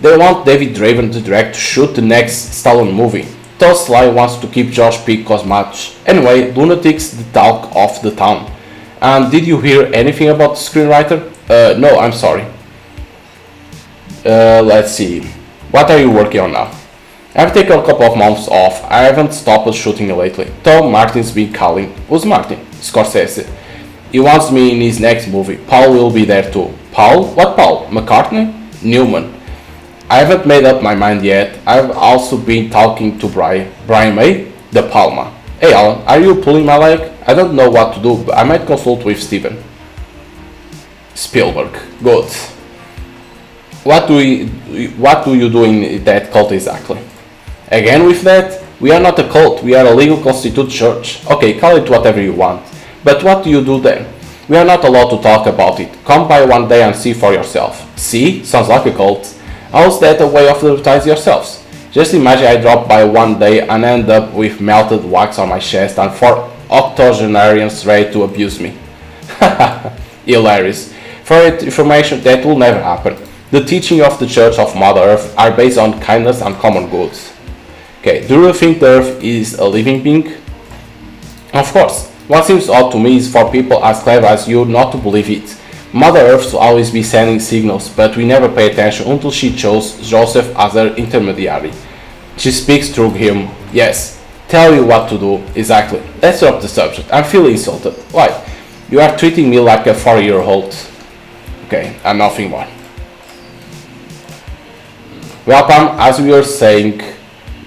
They want David Draven to direct to shoot the next Stallone movie. Thus Sly wants to keep George P. Cosmach. Anyway, Lunatic's the talk of the town. And did you hear anything about the screenwriter? No, I'm sorry. Let's see. What are you working on now? I've taken a couple of months off. I haven't stopped shooting lately. Tom Martin's been calling. Who's Martin? Scorsese. He wants me in his next movie. Paul will be there too. Paul? What Paul? McCartney? Newman. I haven't made up my mind yet. I've also been talking to Brian May, De Palma. Hey Alan, are you pulling my leg? I don't know what to do, but I might consult with Steven. Spielberg. Good. What do you do in that cult exactly? Again with that? We are not a cult, we are a legal constituted church. Okay, call it whatever you want. But what do you do then? We are not allowed to talk about it. Come by one day and see for yourself. See? Sounds like a cult. How's that a way of advertising yourselves? Just imagine I drop by one day and end up with melted wax on my chest and 4 octogenarians ready to abuse me. Hilarious. For information, that will never happen. The teaching of the Church of Mother Earth are based on kindness and common good. Okay, do you think the Earth is a living being? Of course. What seems odd to me is for people as clever as you not to believe it. Mother Earth will always be sending signals, but we never pay attention until she chose Joseph as her intermediary. She speaks through him. Yes, tell you what to do. Exactly. Let's drop the subject. I'm feeling insulted. Why? You are treating me like a 4-year-old. Okay, and nothing more. Well, Pam, as we were saying,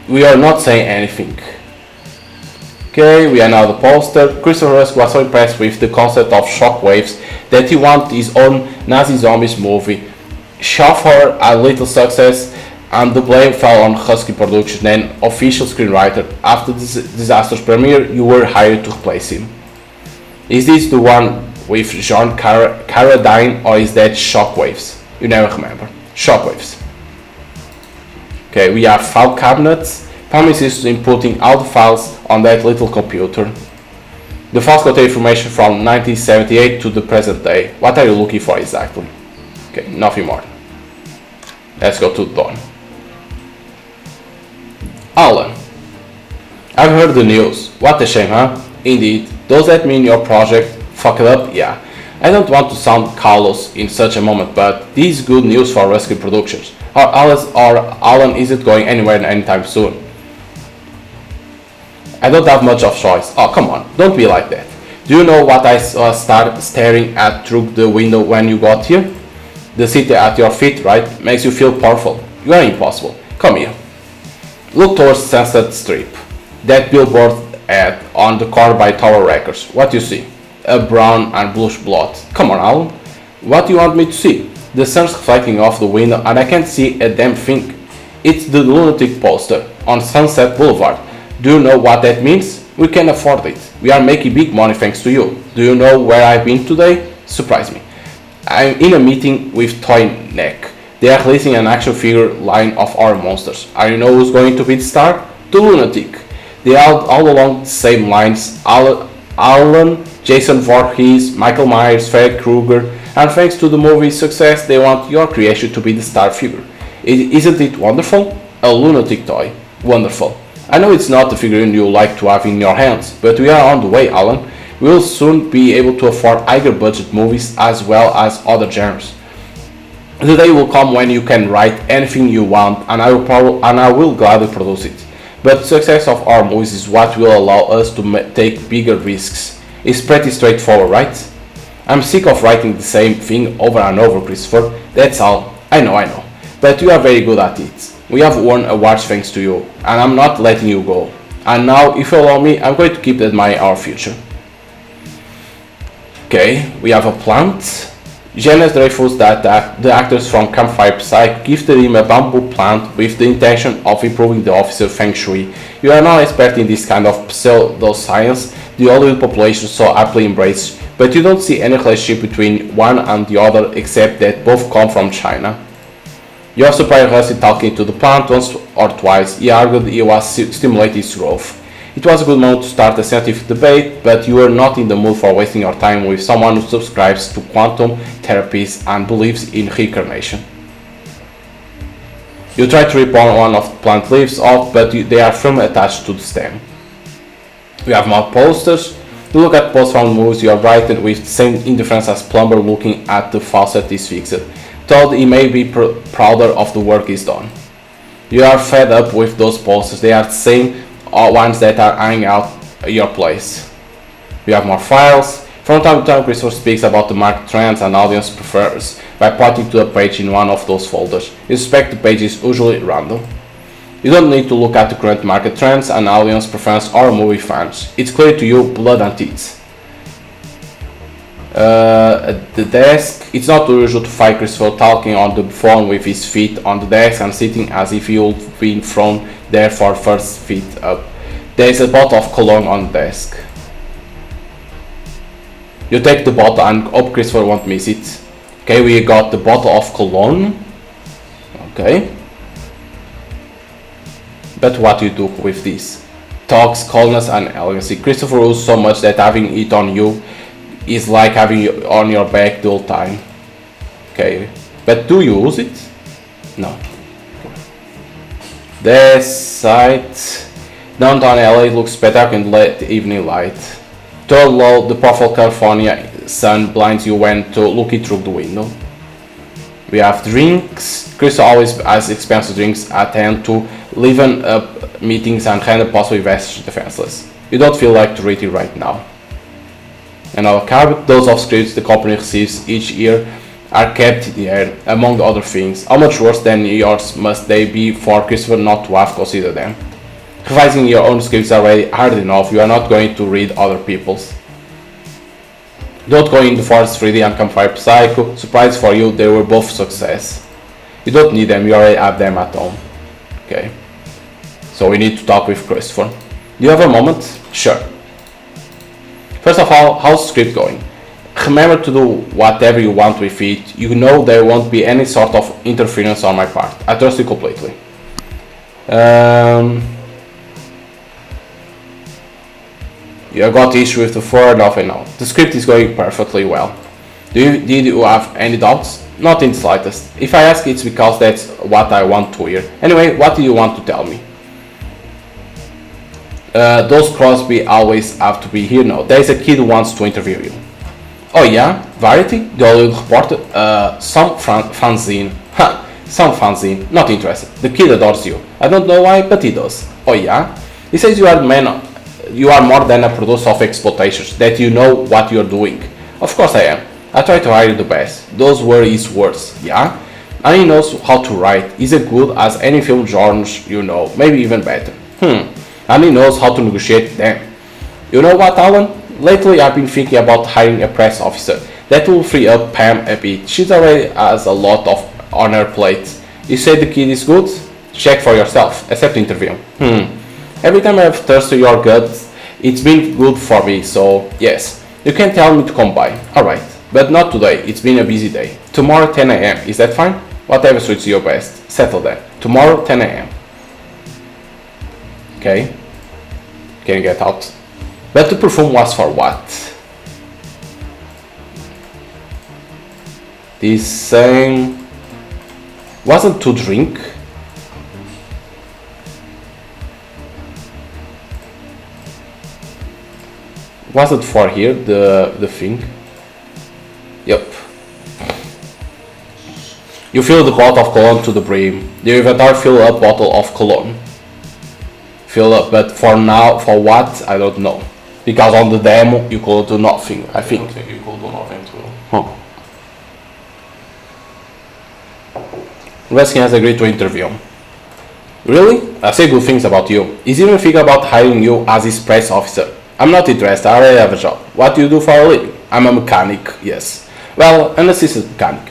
we are not saying anything. Okay, we are now the poster. Christopher Rusk was so impressed with the concept of shockwaves that he wanted his own Nazi Zombies movie. Schaffer had little success, and the blame fell on Husky Productions, then official screenwriter. After the disaster's premiere, you were hired to replace him. Is this the one with John Carradine, or is that Shockwaves? You never remember. Shockwaves. Okay, we have file cabinets. Pam is inputting all the files on that little computer. The files contain information from 1978 to the present day. What are you looking for exactly? Okay, nothing more. Let's go to Dawn. Alan. I've heard the news. What a shame, huh? Indeed. Does that mean your project fucked up? Yeah. I don't want to sound callous in such a moment, but this is good news for Rescue Productions. Or Alan isn't going anywhere anytime soon. I don't have much of choice. Oh, come on, don't be like that. Do you know what I started staring at through the window when you got here? The city at your feet, right? Makes you feel powerful. You are impossible. Come here. Look towards Sunset Strip. That billboard ad on the car by Tower Records. What do you see? A brown and bluish blot. Come on, Alan. What do you want me to see? The sun's reflecting off the window and I can't see a damn thing. It's the lunatic poster on Sunset Boulevard. Do you know what that means? We can afford it. We are making big money thanks to you. Do you know where I've been today? Surprise me. I'm in a meeting with Toy Neck. They are releasing an action figure line of our monsters. Are you know who's going to be the star? The Lunatic. They are all along the same lines. Alan, Jason Voorhees, Michael Myers, Freddy Krueger, and thanks to the movie's success, they want your creation to be the star figure. Isn't it wonderful? A lunatic toy. Wonderful. I know it's not the figurine you like to have in your hands, but we are on the way, Alan. We will soon be able to afford higher budget movies as well as other genres. The day will come when you can write anything you want, and I will gladly produce it. But the success of our movies is what will allow us to take bigger risks. It's pretty straightforward, right? I'm sick of writing the same thing over and over, Christopher. That's all. I know. But you are very good at it. We have won awards thanks to you, and I'm not letting you go. And now, if you allow me, I'm going to keep admiring our future. Okay, we have a plant. Janus Dreyfus, the actors from Campfire Psych, gifted him a bamboo plant with the intention of improving the officer's feng shui. You are not expert in this kind of pseudoscience. The Hollywood population so aptly embraces but you don't see any relationship between one and the other except that both come from China. You have surprised us in talking to the plant once or twice. He argued he was stimulating its growth. It was a good moment to start a scientific debate, but you are not in the mood for wasting your time with someone who subscribes to quantum therapies and believes in reincarnation. You try to rip one of the plant leaves off, but they are firmly attached to the stem. We have more posters. You look at post-found moves, you are brightened with the same indifference as plumber looking at the faucet is fixed, told he may be prouder of the work he's done. You are fed up with those posters, they are the same ones that are hanging out your place. We have more files. From time to time, Christopher speaks about the market trends and audience prefers by pointing to a page in one of those folders. You suspect the page is usually random. You don't need to look at the current market trends and audience preference or movie fans. It's clear to you, blood and teeth. At the desk, it's not usual to find Christopher talking on the phone with his feet on the desk and sitting as if he would be thrown there for first feet up. There is a bottle of cologne on the desk. You take the bottle and hope Christopher won't miss it. Okay, we got the bottle of cologne. Okay. But what do you do with this? Talks, coldness and elegancy. Christopher rules so much that having it on you is like having it on your back the whole time. Okay, but do you use it? No. The site downtown LA looks spectacular in late evening light. Too low, the powerful California sun blinds you when to look it through the window. We have drinks. Chris always has expensive drinks at hand to liven up meetings and render possibly vast defenseless. You don't feel like to read it right now. And our carpet, those of scripts the company receives each year are kept here, among other things. How much worse than yours must they be for Christopher not to have considered them? Revising your own scripts are already hard enough, you are not going to read other people's. Don't Go in the Forest 3D and Campfire Psycho, surprise for you, they were both success. You don't need them, you already have them at home. Okay. So we need to talk with Christopher. Do you have a moment? Sure. First of all, how's the script going? Remember to do whatever you want with it. You know there won't be any sort of interference on my part. I trust you completely. You have got issue with the forward nothing now. The script is going perfectly well. Did you have any doubts? Not in the slightest. If I ask, it's because that's what I want to hear. Anyway, what do you want to tell me? Those Crosby always have to be here now. There is a kid who wants to interview you. Oh yeah? Variety? The Hollywood Reporter? Some fanzine. Ha! Some fanzine. Not interested. The kid adores you. I don't know why, but he does. Oh yeah? He says you are more than a producer of exploitations, that you know what you're doing. Of course I am. I try to hire the best. Those were his words, yeah? And he knows how to write. He's as good as any film genres you know, maybe even better. And he knows how to negotiate them. You know what, Alan? Lately I've been thinking about hiring a press officer. That will free up Pam a bit. She already has a lot on her plate. You say the kid is good? Check for yourself, except interview. Every time I have thirst to your guts, it's been good for me, so yes. You can tell me to come by. Alright, but not today, it's been a busy day. Tomorrow 10 AM, is that fine? Whatever suits you best. Settle that. Tomorrow 10 AM. Okay. Can you get out? But the perfume was for what? This same... wasn't to drink? Was it for here, the thing? Yep. You fill the bottle of cologne to the brim. The inventor fill up bottle of cologne. Fill up, but for now, for what? I don't know. Because on the demo, you could do nothing, I think. I think you could do nothing too. Huh. Reskin has agreed to interview. Really? I say good things about you. He's even thinking about hiring you as his press officer. I'm not interested, I already have a job. What do you do for a living? I'm a mechanic, yes. Well, an assistant mechanic.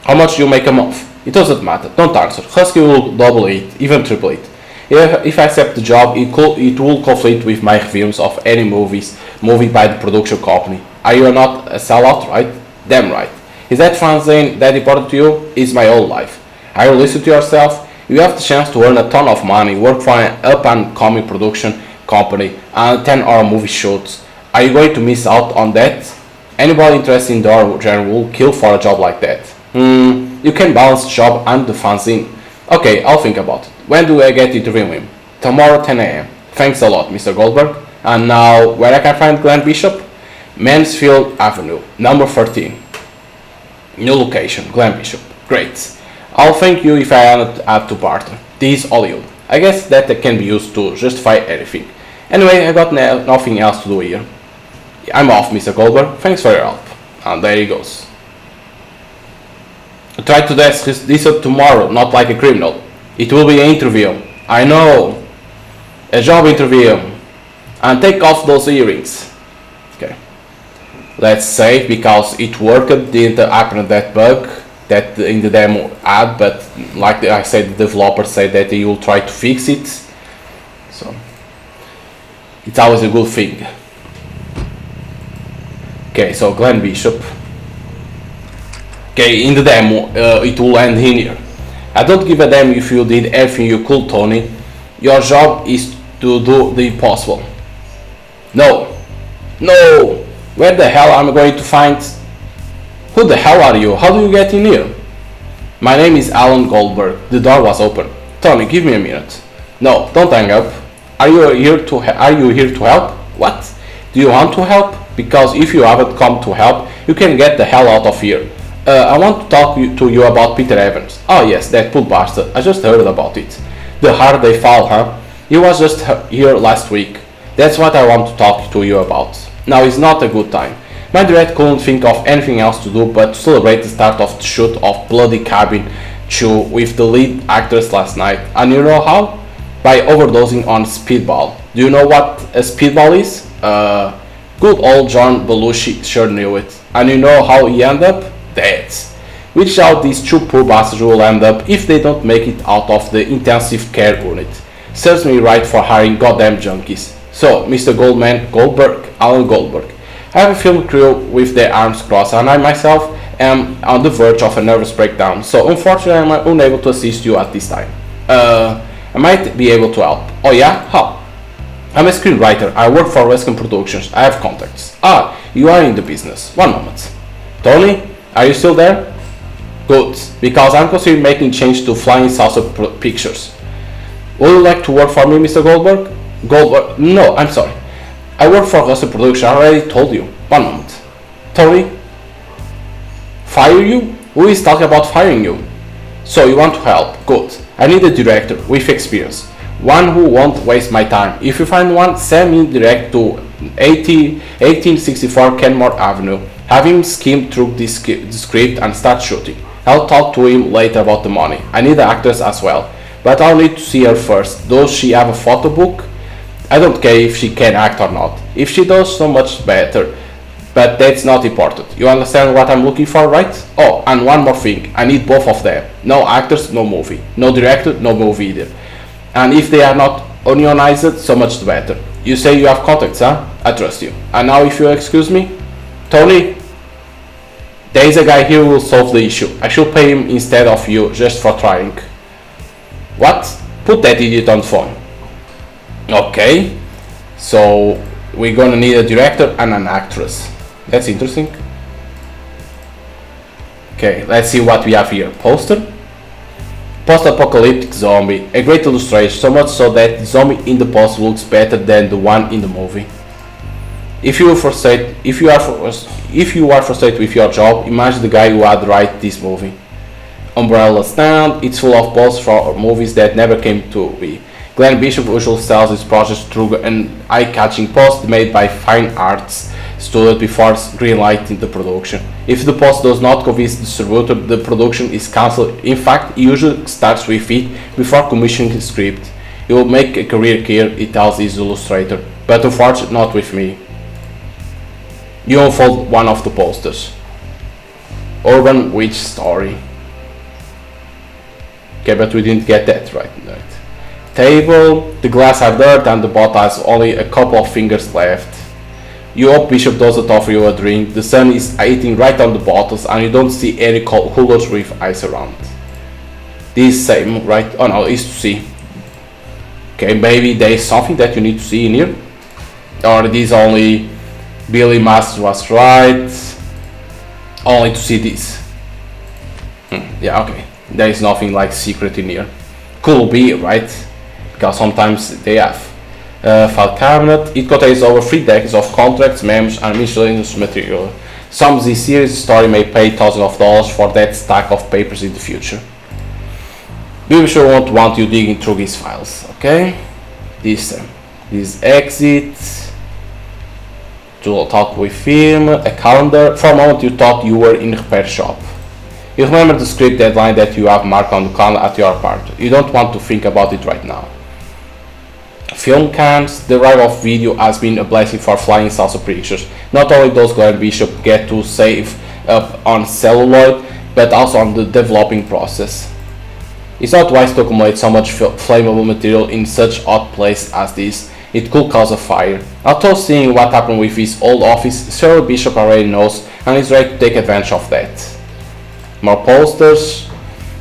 How much do you make a month? It doesn't matter, don't answer. Husky will double it, even triple it. If I accept the job, it will conflict with my reviews of any movie by the production company. Are you not a sellout, right? Damn right. Is that fanzine that important to you? It's my whole life. Are you listening to yourself? You have the chance to earn a ton of money, work for an up-and-coming production company, and 10-hour movie shoots. Are you going to miss out on that? Anybody interested in the genre will kill for a job like that. You can balance the job and the fanzine. Okay, I'll think about it. When do I get to interview him? Tomorrow 10 a.m. Thanks a lot, Mr. Goldberg. And now, where I can find Glenn Bishop? Mansfield Avenue, number 13. New location, Glenn Bishop. Great. I'll thank you if I add to barter. This is Hollywood. I guess that can be used to justify everything. Anyway, I got nothing else to do here. I'm off, Mr. Goldberg. Thanks for your help. And there he goes. Try to desk this up tomorrow, not like a criminal. It will be an interview. I know. A job interview. And take off those earrings. Okay. Let's save because it worked. Didn't happen that bug that in the demo ad, but like I said, the developer said that he will try to fix it. So it's always a good thing. Okay, so Glenn Bishop. Okay, in the demo, it will end in here. I don't give a damn if you did everything you could, Tony. Your job is to do the impossible. No. No! Where the hell am I going to find... Who the hell are you? How do you get in here? My name is Alan Goldberg. The door was open. Tony, give me a minute. No, don't hang up. Are you here to help? What? Do you want to help? Because if you haven't come to help, you can get the hell out of here. I want to talk to you about Peter Evans. Oh yes, that poor bastard. I just heard about it. The hard they fall, huh? He was just here last week. That's what I want to talk to you about. Now is not a good time. My director couldn't think of anything else to do but to celebrate the start of the shoot of Bloody Cabin 2 with the lead actress last night. And you know how? By overdosing on speedball. Do you know what a speedball is? Good old John Belushi sure knew it. And you know how he ended up? Dead. Which how these two poor bastards will end up if they don't make it out of the intensive care unit. Serves me right for hiring goddamn junkies. So, Mr. Alan Goldberg. I have a film crew with their arms crossed and I myself am on the verge of a nervous breakdown, so unfortunately I am unable to assist you at this time. I might be able to help. Oh yeah? How? I'm a screenwriter. I work for Western Productions. I have contacts. Ah, you are in the business. One moment. Tony, are you still there? Good, because I'm considering making change to Flying Salsa Pictures. Would you like to work for me, Mr. Goldberg? Goldberg? No, I'm sorry. I work for Western Productions. I already told you. One moment. Tony? Fire you? Who is talking about firing you? So you want to help? Good. I need a director with experience. One who won't waste my time. If you find one, send me direct to 1864 Kenmore Avenue. Have him skim through the script and start shooting. I'll talk to him later about the money. I need the actress as well, but I'll need to see her first. Does she have a photo book? I don't care if she can act or not. If she does, so much better. But that's not important. You understand what I'm looking for, right? Oh, and one more thing. I need both of them. No actors, no movie. No director, no movie either. And if they are not unionized, so much the better. You say you have contacts, huh? I trust you. And now if you excuse me, Tony, there is a guy here who will solve the issue. I should pay him instead of you, just for trying. What? Put that idiot on the phone. Okay. So, we're gonna need a director and an actress. That's interesting. Okay, let's see what we have here. Poster. Post-apocalyptic zombie. A great illustration, so much so that the zombie in the poster looks better than the one in the movie. If you are frustrated with your job, imagine the guy who had write this movie. Umbrella Stand, it's full of posters for movies that never came to be. Glenn Bishop usually sells his projects through an eye-catching post made by fine arts student before greenlighting the production. If the post does not convince the distributor, the production is cancelled. In fact, he usually starts with it before commissioning his script. He will make a career here, he tells his illustrator, but unfortunately not with me. You unfold one of the posters. Urban Witch Story. Okay, but we didn't get that right. Table, the glass are dirt and the bottle has only a couple of fingers left. You hope Bishop doesn't offer you a drink, the sun is hitting right on the bottles and you don't see any coolers with ice around. This same, right? Oh no, is to see. Okay, maybe there is something that you need to see in here. Or this only Billy Masters was right. Only to see this. Yeah, okay. There is nothing like secret in here. Could be, right? Because sometimes they have. File cabinet. It contains over 3 decades of contracts, memos, and miscellaneous material. Some of this series story may pay thousands of dollars for that stack of papers in the future. We sure won't want you digging through these files, okay? This exit. To talk with him, a calendar. For a moment you thought you were in a repair shop. You remember the script deadline that you have marked on the calendar at your apartment. You don't want to think about it right now. Film cans. The arrival of video has been a blessing for Flying Salsa Pictures. Not only does Glenn Bishop get to save up on celluloid, but also on the developing process. It's not wise to accumulate so much flammable material in such odd place as this. It could cause a fire. Although seeing what happened with his old office, Sir Bishop already knows and is ready to take advantage of that. More posters.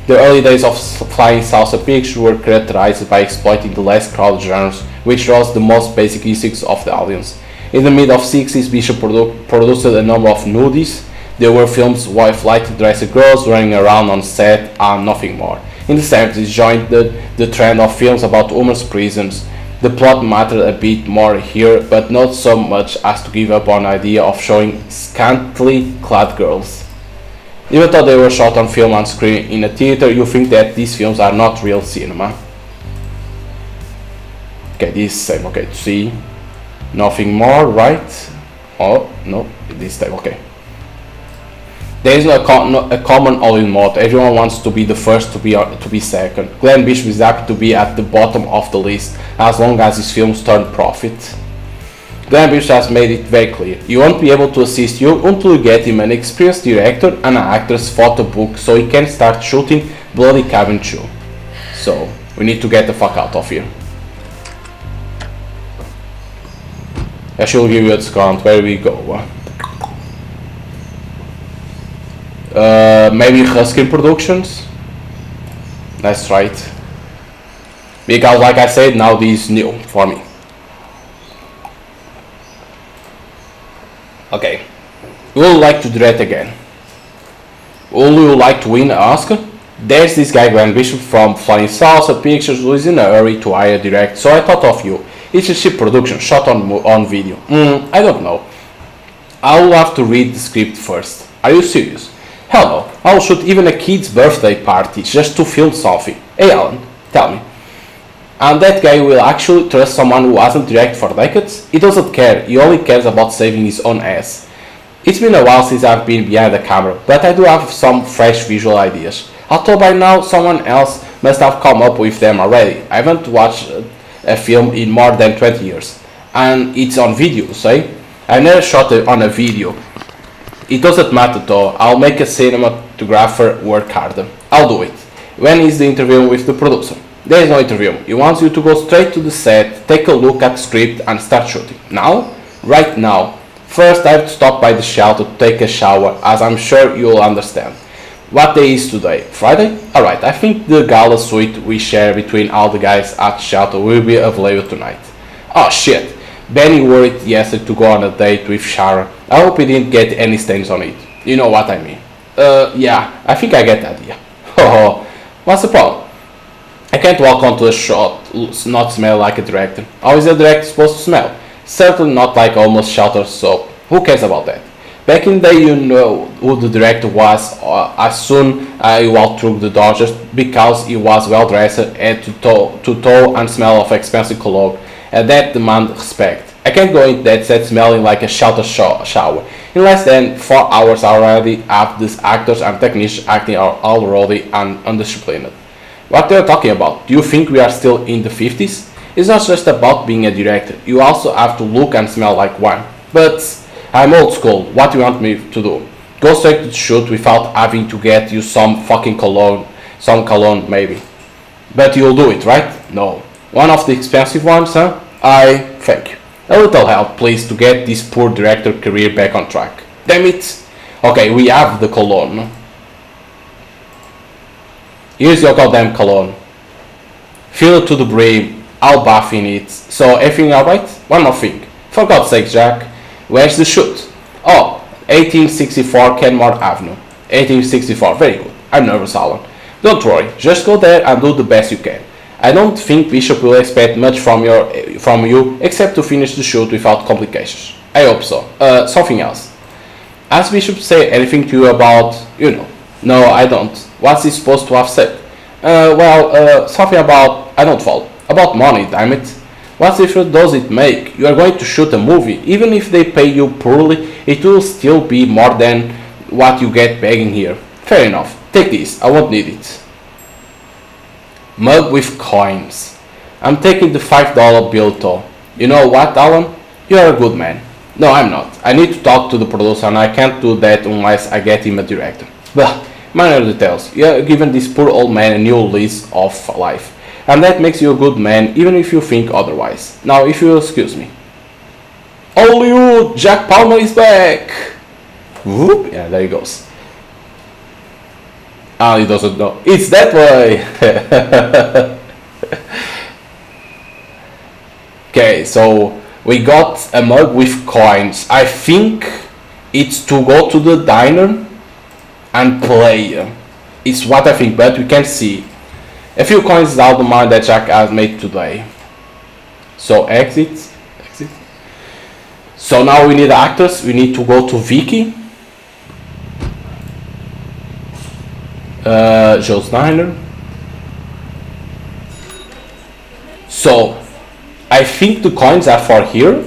The early days of Flying Salsa Pictures were characterized by exploiting the less crowded genres, which draws the most basic instincts of the audience. In the mid-60s, Bishop produced a number of nudies. There were films with lightly dressed girls running around on set and nothing more. In the 70s, joined the trend of films about women's prisons. The plot mattered a bit more here, but not so much as to give up on the idea of showing scantily clad girls. Even though they were shot on film and screen in a theater, you think that these films are not real cinema. Okay, this same, okay, see, nothing more, right? Oh, no, this time, okay. There is a common all-in mode. Everyone wants to be the first to be second. Glenn Bishop is happy to be at the bottom of the list as long as his films turn profit. Glenn Bishop has made it very clear. He won't be able to assist you until you get him an experienced director and an actor's photo book so he can start shooting Bloody Cabin 2. So, we need to get the fuck out of here. I should give you a discount. Where we go? Maybe Husky Productions. That's right. Because like I said, now this is new for me. Okay. Would you like to direct again? Would you like to win an Oscar? There's this guy Glenn Bishop from Flying Salsa Pictures who is in a hurry to hire direct, so I thought of you. It's a cheap production, shot on video. I don't know. I'll have to read the script first. Are you serious? Hell no, I'll shoot even a kid's birthday party just to film something. Hey Alan, tell me. And that guy will actually trust someone who hasn't directed for decades? He doesn't care, he only cares about saving his own ass. It's been a while since I've been behind the camera, but I do have some fresh visual ideas. Although by now someone else must have come up with them already. I haven't watched a film in more than 20 years. And it's on video, say? I never shot it on a video. It doesn't matter though, I'll make a cinematographer work harder. I'll do it. When is the interview with the producer? There is no interview. He wants you to go straight to the set, take a look at the script and start shooting. Now? Right now. First I have to stop by the shelter to take a shower, as I'm sure you'll understand. What day is today? Friday? Alright, I think the gala suite we share between all the guys at the shelter will be available tonight. Oh shit. Benny wore it yesterday to go on a date with Sharon. I hope he didn't get any stains on it. You know what I mean. Yeah, I think I get the idea. Oh, what's the problem? I can't walk onto a shot not smell like a director. How is a director supposed to smell? Certainly not like almost shelter soap. Who cares about that? Back in the day, you know who the director was as soon as he walked through the door, just because he was well dressed, had to toe and smell of expensive cologne. And that demand respect. I can't go into that set smelling like a shelter shower. In less than 4 hours I already have these actors and technicians acting all rowdy and undisciplined. What they're talking about? Do you think we are still in the 50s? It's not just about being a director. You also have to look and smell like one. But I'm old school. What do you want me to do? Go straight to the shoot without having to get you some fucking cologne. Some cologne maybe. But you'll do it, right? No. One of the expensive ones, huh? Thank you. A little help, please, to get this poor director career back on track. Damn it! Okay, we have the cologne. Here's your goddamn cologne. Fill it to the brim. I'll bath in it. So, everything alright? One more thing. For God's sake, Jack. Where's the shoot? Oh, 1864 Kenmore Avenue. 1864, very good. I'm nervous, Alan. Don't worry, just go there and do the best you can. I don't think Bishop will expect much from you except to finish the shoot without complications. I hope so. Something else. Has Bishop say anything to you about, No, I don't. What's he supposed to have said? Something about, I don't follow. About money, damn it. What difference does it make? You are going to shoot a movie. Even if they pay you poorly, it will still be more than what you get begging here. Fair enough. Take this. I won't need it. Mug with coins. I'm taking the $5 bill though. You know what, Alan? You are a good man. No, I'm not. I need to talk to the producer and I can't do that unless I get him a director. Well, minor details. You are giving this poor old man a new lease of life. And that makes you a good man even if you think otherwise. Now, if you'll excuse me. Hollywood! Jack Palmer is back! Whoop! Yeah, there he goes. Ah, he doesn't know. It's that way! Okay, so we got a mug with coins. I think it's to go to the diner and play. It's what I think, but we can see. A few coins out the money that Jack has made today. So exit. So now we need actors. We need to go to Vicky. Joe's Diner. So I think the coins are for here.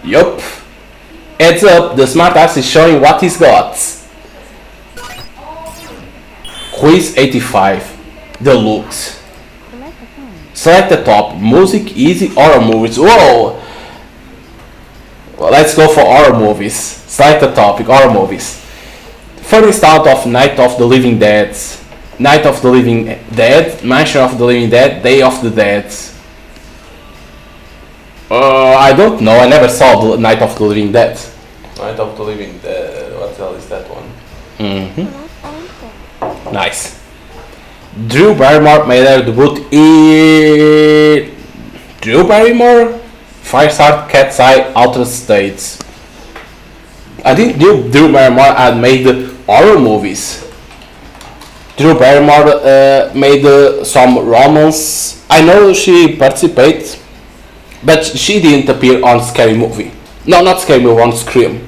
Yup. Heads up, the smartass is showing what he's got. Quiz 85. The looks. Select the top. Music, easy, horror movies. Whoa! Well, let's go for horror movies. Select the topic, horror movies. First out of Night of the Living Dead. Night of the Living Dead, Mansion of the Living Dead, Day of the Dead. I don't know, I never saw the Night of the Living Dead. Night of the Living Dead, what the hell is that one? Nice. Drew Barrymore made her debut in... Drew Barrymore? Firestarter, Cat's Eye, Altered States. I didn't know Drew Barrymore had made horror movies. Drew Barrymore made some romance. I know she participated, but she didn't appear on Scary Movie. No, not Scary Movie, on Scream.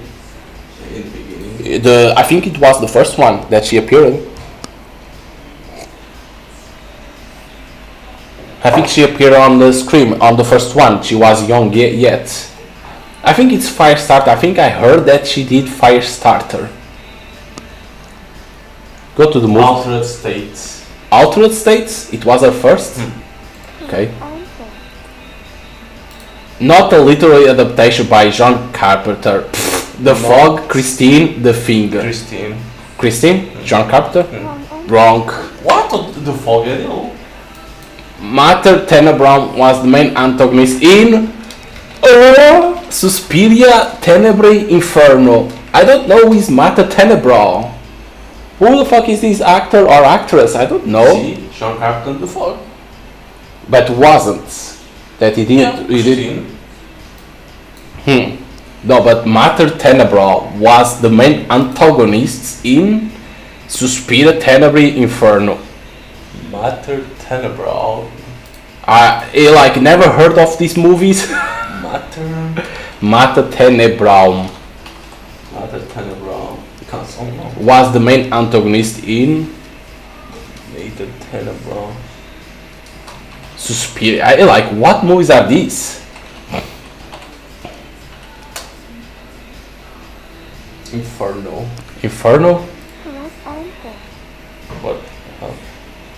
In the beginning? I think it was the first one that she appeared. I think she appeared on the Scream, on the first one. She was young yet. I think it's Firestarter. I think I heard that she did Firestarter. Go to the movie. Altered States. Altered States? It was her first? Okay. Not a literary adaptation by John Carpenter. The Fog, Christine, The Thing. Christine? John Carpenter? Wrong. What? The Fog? I know. Mater Tenebrum was the main antagonist in Suspiria Tenebrae Inferno. I don't know who is Mater Tenebrum. Who the fuck is this actor or actress? I don't know. See, John Carpenter, The Fog. But wasn't. That he did. Yeah, he did. No, but Mater Tenebra was the main antagonist in Suspiria Tenebrae Inferno. Mater Tenebra. I never heard of these movies. Mater Tenebra. Mater Tenebra. Was the main antagonist in Mater Tenebra. Suspiria. What movies are these? Inferno? What?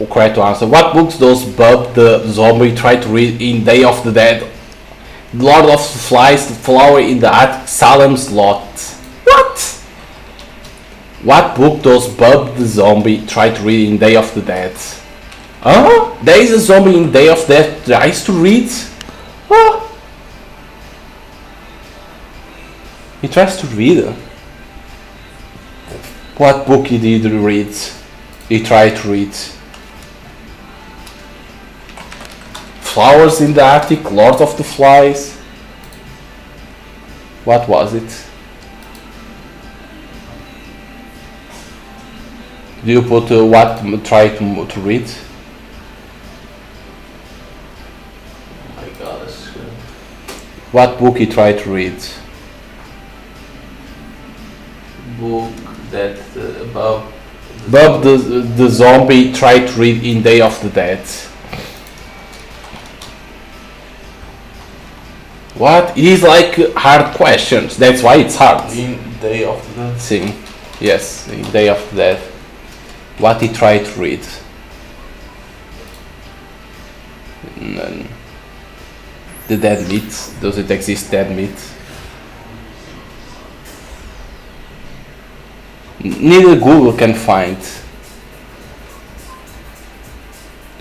Correct to answer. What books does Bob the Zombie try to read in Day of the Dead? Lord of the Flies, The Flower in the Attic, Salem's Lot. What? What book does Bob the Zombie try to read in Day of the Dead? There is a zombie in Day of the Dead tries to read? Huh? He tries to read. What book he did read? He tried to read. Flowers in the Attic, Lord of the Flies. What was it? Do you put what try to read? Oh my god, that's good. What book he tried to read? Book that about Bob the zombie tried to read in Day of the Dead. What? It is like hard questions. That's why it's hard. in Day of the Dead. See, yes, in Day of the Dead. What he tried to read. None. The dead meat. Does it exist? Dead meat. Neither Google can find.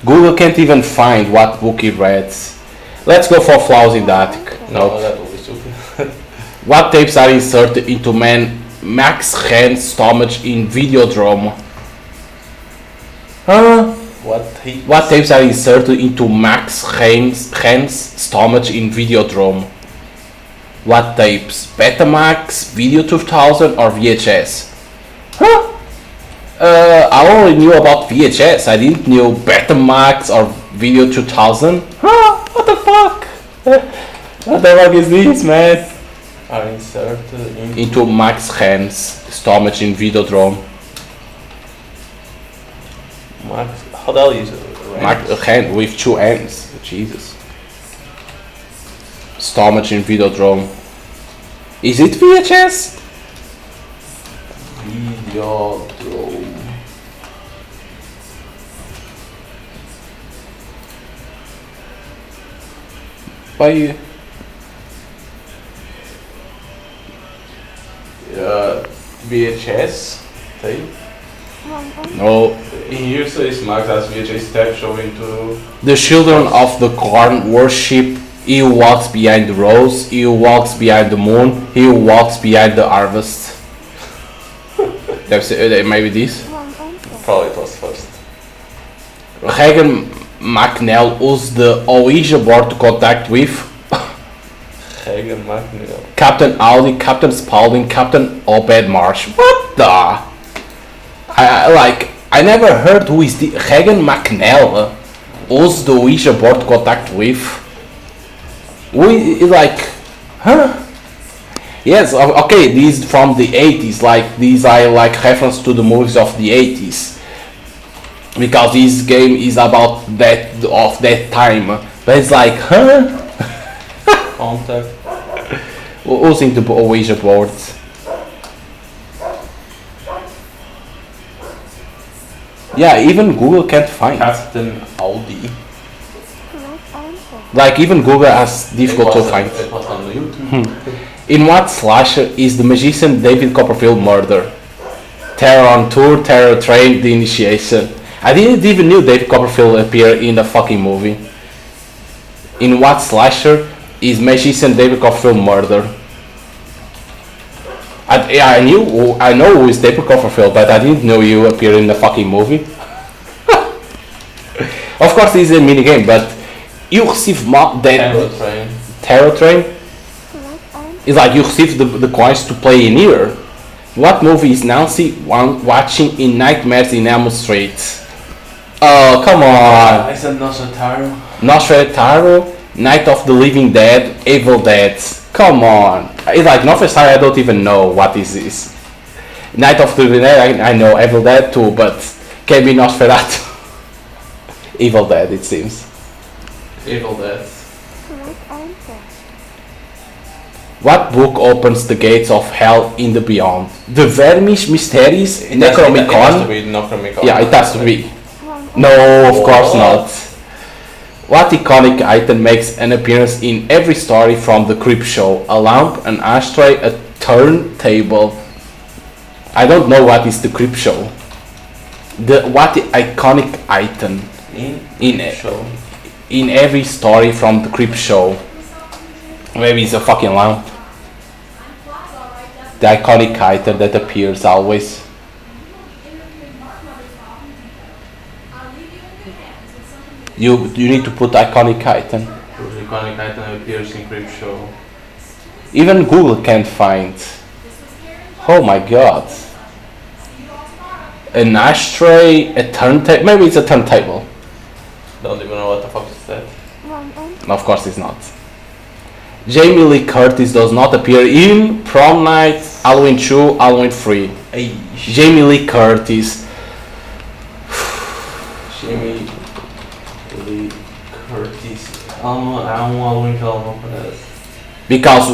Google can't even find what book he read. Let's go for Flowers in the Attic. No, that would be stupid. What tapes are inserted into Max Hand's stomach in Videodrome? Huh? What tapes are inserted into Max Hand's stomach in Videodrome? What tapes? Betamax, Video 2000 or VHS? Huh? I only knew about VHS. I didn't know Betamax or Video 2000. Huh? What the fuck? What the fuck is this, man? Are inserted Into Max Hand's stomach in Videodrome. Max. How the hell is it? Max Hand with two ends. Jesus. Stomach in Videodrome. Is it VHS? Videodrome. Why? VHS tape. No. Here says Max has VHS tape showing to. The children of the corn worship. He who walks behind the rose. He who walks behind the moon. He who walks behind the harvest. That's maybe this. Probably it was first. Regan McNell used the Ouija board to contact with Hagen McNeil. Captain Audi, Captain Spaulding, Captain Obed Marsh. What the? I never heard who is the Regan McNell used the Ouija board to contact with. We like, huh? Yes, okay. These from the 80s. Like these are like reference to the movies of the 80s. Because this game is about that of that time, but it's like, huh? Contact. Who's into Ouija boards? Yeah, even Google can't find. Captain Audi. Like even Google has difficult to find. It was on the YouTube. In what slasher is the magician David Copperfield murdered? Terror on Tour, Terror Train, The Initiation. I didn't even knew David Copperfield appeared in the fucking movie. In what slasher is magician David Copperfield murdered? I know who is David Copperfield, but I didn't know you appeared in the fucking movie. Of course, this is a mini game, but you receive Terror Train. Terror Train? It's like you receive the coins to play in here. What movie is Nancy watching in Nightmares in Elm Street? Oh, come on. I said Nosotaro. Nosferatu, Night of the Living Dead, Evil Dead. Come on. It's like Nosferatu, I don't even know what is this. Night of the Living Dead, I know Evil Dead too, but can be Nosferatu. Evil Dead, it seems. Evil Dead. What book opens the gates of hell in the beyond? The Vermis Mysteries, It has Necronomicon. to be Necronomicon. Yeah, it has to be. No, of course not. What iconic item makes an appearance in every story from the Creep Show? A lamp, an ashtray, a turntable. I don't know what is the Creep Show. What iconic item In in show. in every story from the Creep Show? Maybe it's a fucking lamp. The iconic item that appears always. You need to put iconic item. The iconic item appears in Creep Show. Even Google can't find. Oh my god. An ashtray, a turntable. Maybe it's a turntable. Don't even know what the fuck is that. Of course it's not. Jamie Lee Curtis does not appear in Prom Night, Halloween 2, Halloween 3. Hey. Jamie Lee Curtis. Jamie Lee Curtis. I'm Halloween Halloween for that. Because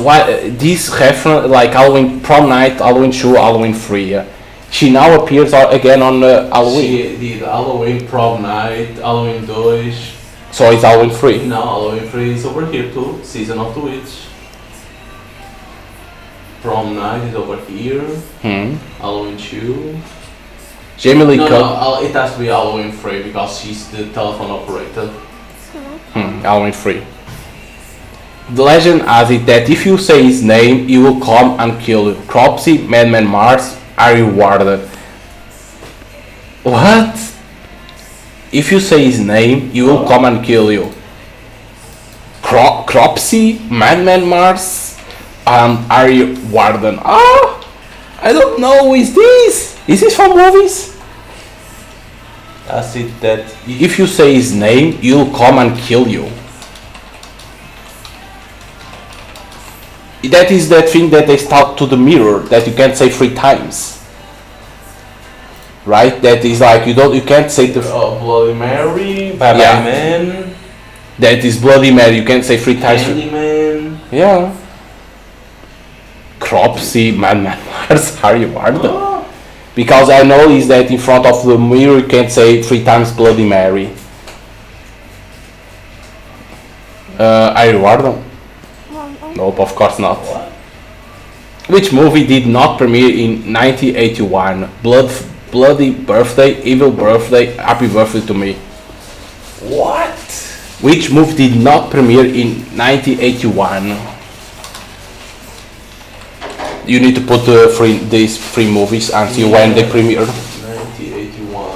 this reference, like Halloween Prom Night, Halloween 2, Halloween 3. She now appears again on Halloween. She did Halloween Prom Night, Halloween 2. So it's Halloween 3. No, Halloween 3 is over here too. Season of the Witch. Prom Night is over here. Halloween 2. Jamie Lee Curtis. No, it has to be Halloween 3 because she's the telephone operator. Halloween 3. The legend has it that if you say his name, he will come and kill you. Cropsy, Madman Mars are rewarded. What? If you say his name, he will come and kill you. Cropsy, Madman Mars, and Ari Warden. I don't know who is this. Is this from movies? That's it. That if you say his name, he will come and kill you. That is that thing that they stuck to the mirror that you can't say 3 times. Right? That is like you can't say the Bloody Mary, Bye Bye Man. That is Bloody Mary, you can't say 3 times. Candyman. Yeah. Cropsy, Madman Mars, Harry Warden. Because I know is that in front of the mirror you can't say 3 times Bloody Mary. Harry Warden? Nope, of course not. What? Which movie did not premiere in 1981? Bloody Birthday, Evil Birthday, Happy Birthday to Me. What? Which movie did not premiere in 1981? You need to put these 3 movies and see when they premiered. 1981.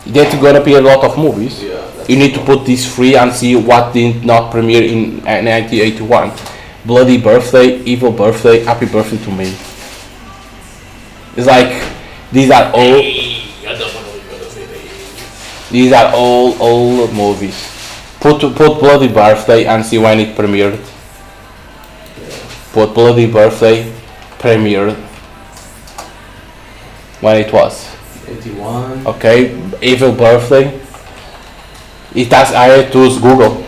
There's gonna be a lot of movies. Yeah. You need to put these 3 and see what did not premiere in 1981. Bloody Birthday, Evil Birthday, Happy Birthday to Me. It's like these are all. These are all movies. Put Bloody Birthday and see when it premiered. Put Bloody Birthday premiered. When it was. 81. Okay, Evil Birthday. It has I had to use Google.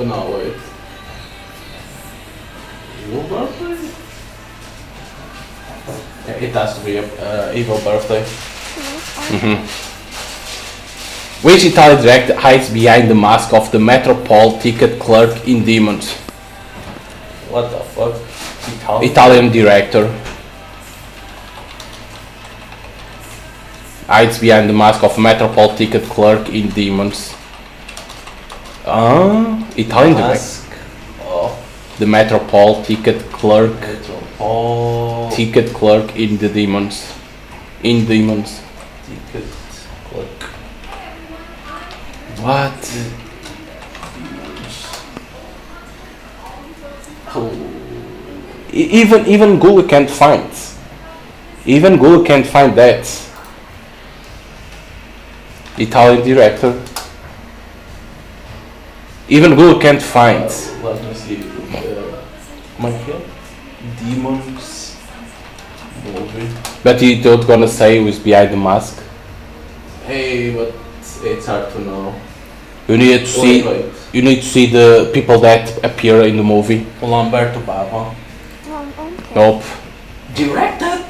No, wait. Evil Birthday? Yeah, it has to be Evil Birthday. Which Italian director hides behind the mask of the Metropole ticket clerk in Demons? What the fuck? Italian director hides behind the mask of Metropole ticket clerk in Demons. Italian director. Oh. The Metropole ticket clerk. Metropole. Ticket clerk in the Demons. In Demons. Ticket clerk. What? Even Google can't find. Even Google can't find that. Italian director. Even Google can't find. Let me see. My God. Demons movie. But you're not gonna say who's behind the mask. Hey, but it's hard to know. You need to see. Wait. You need to see the people that appear in the movie. Lamberto Bava. Nope. Directed?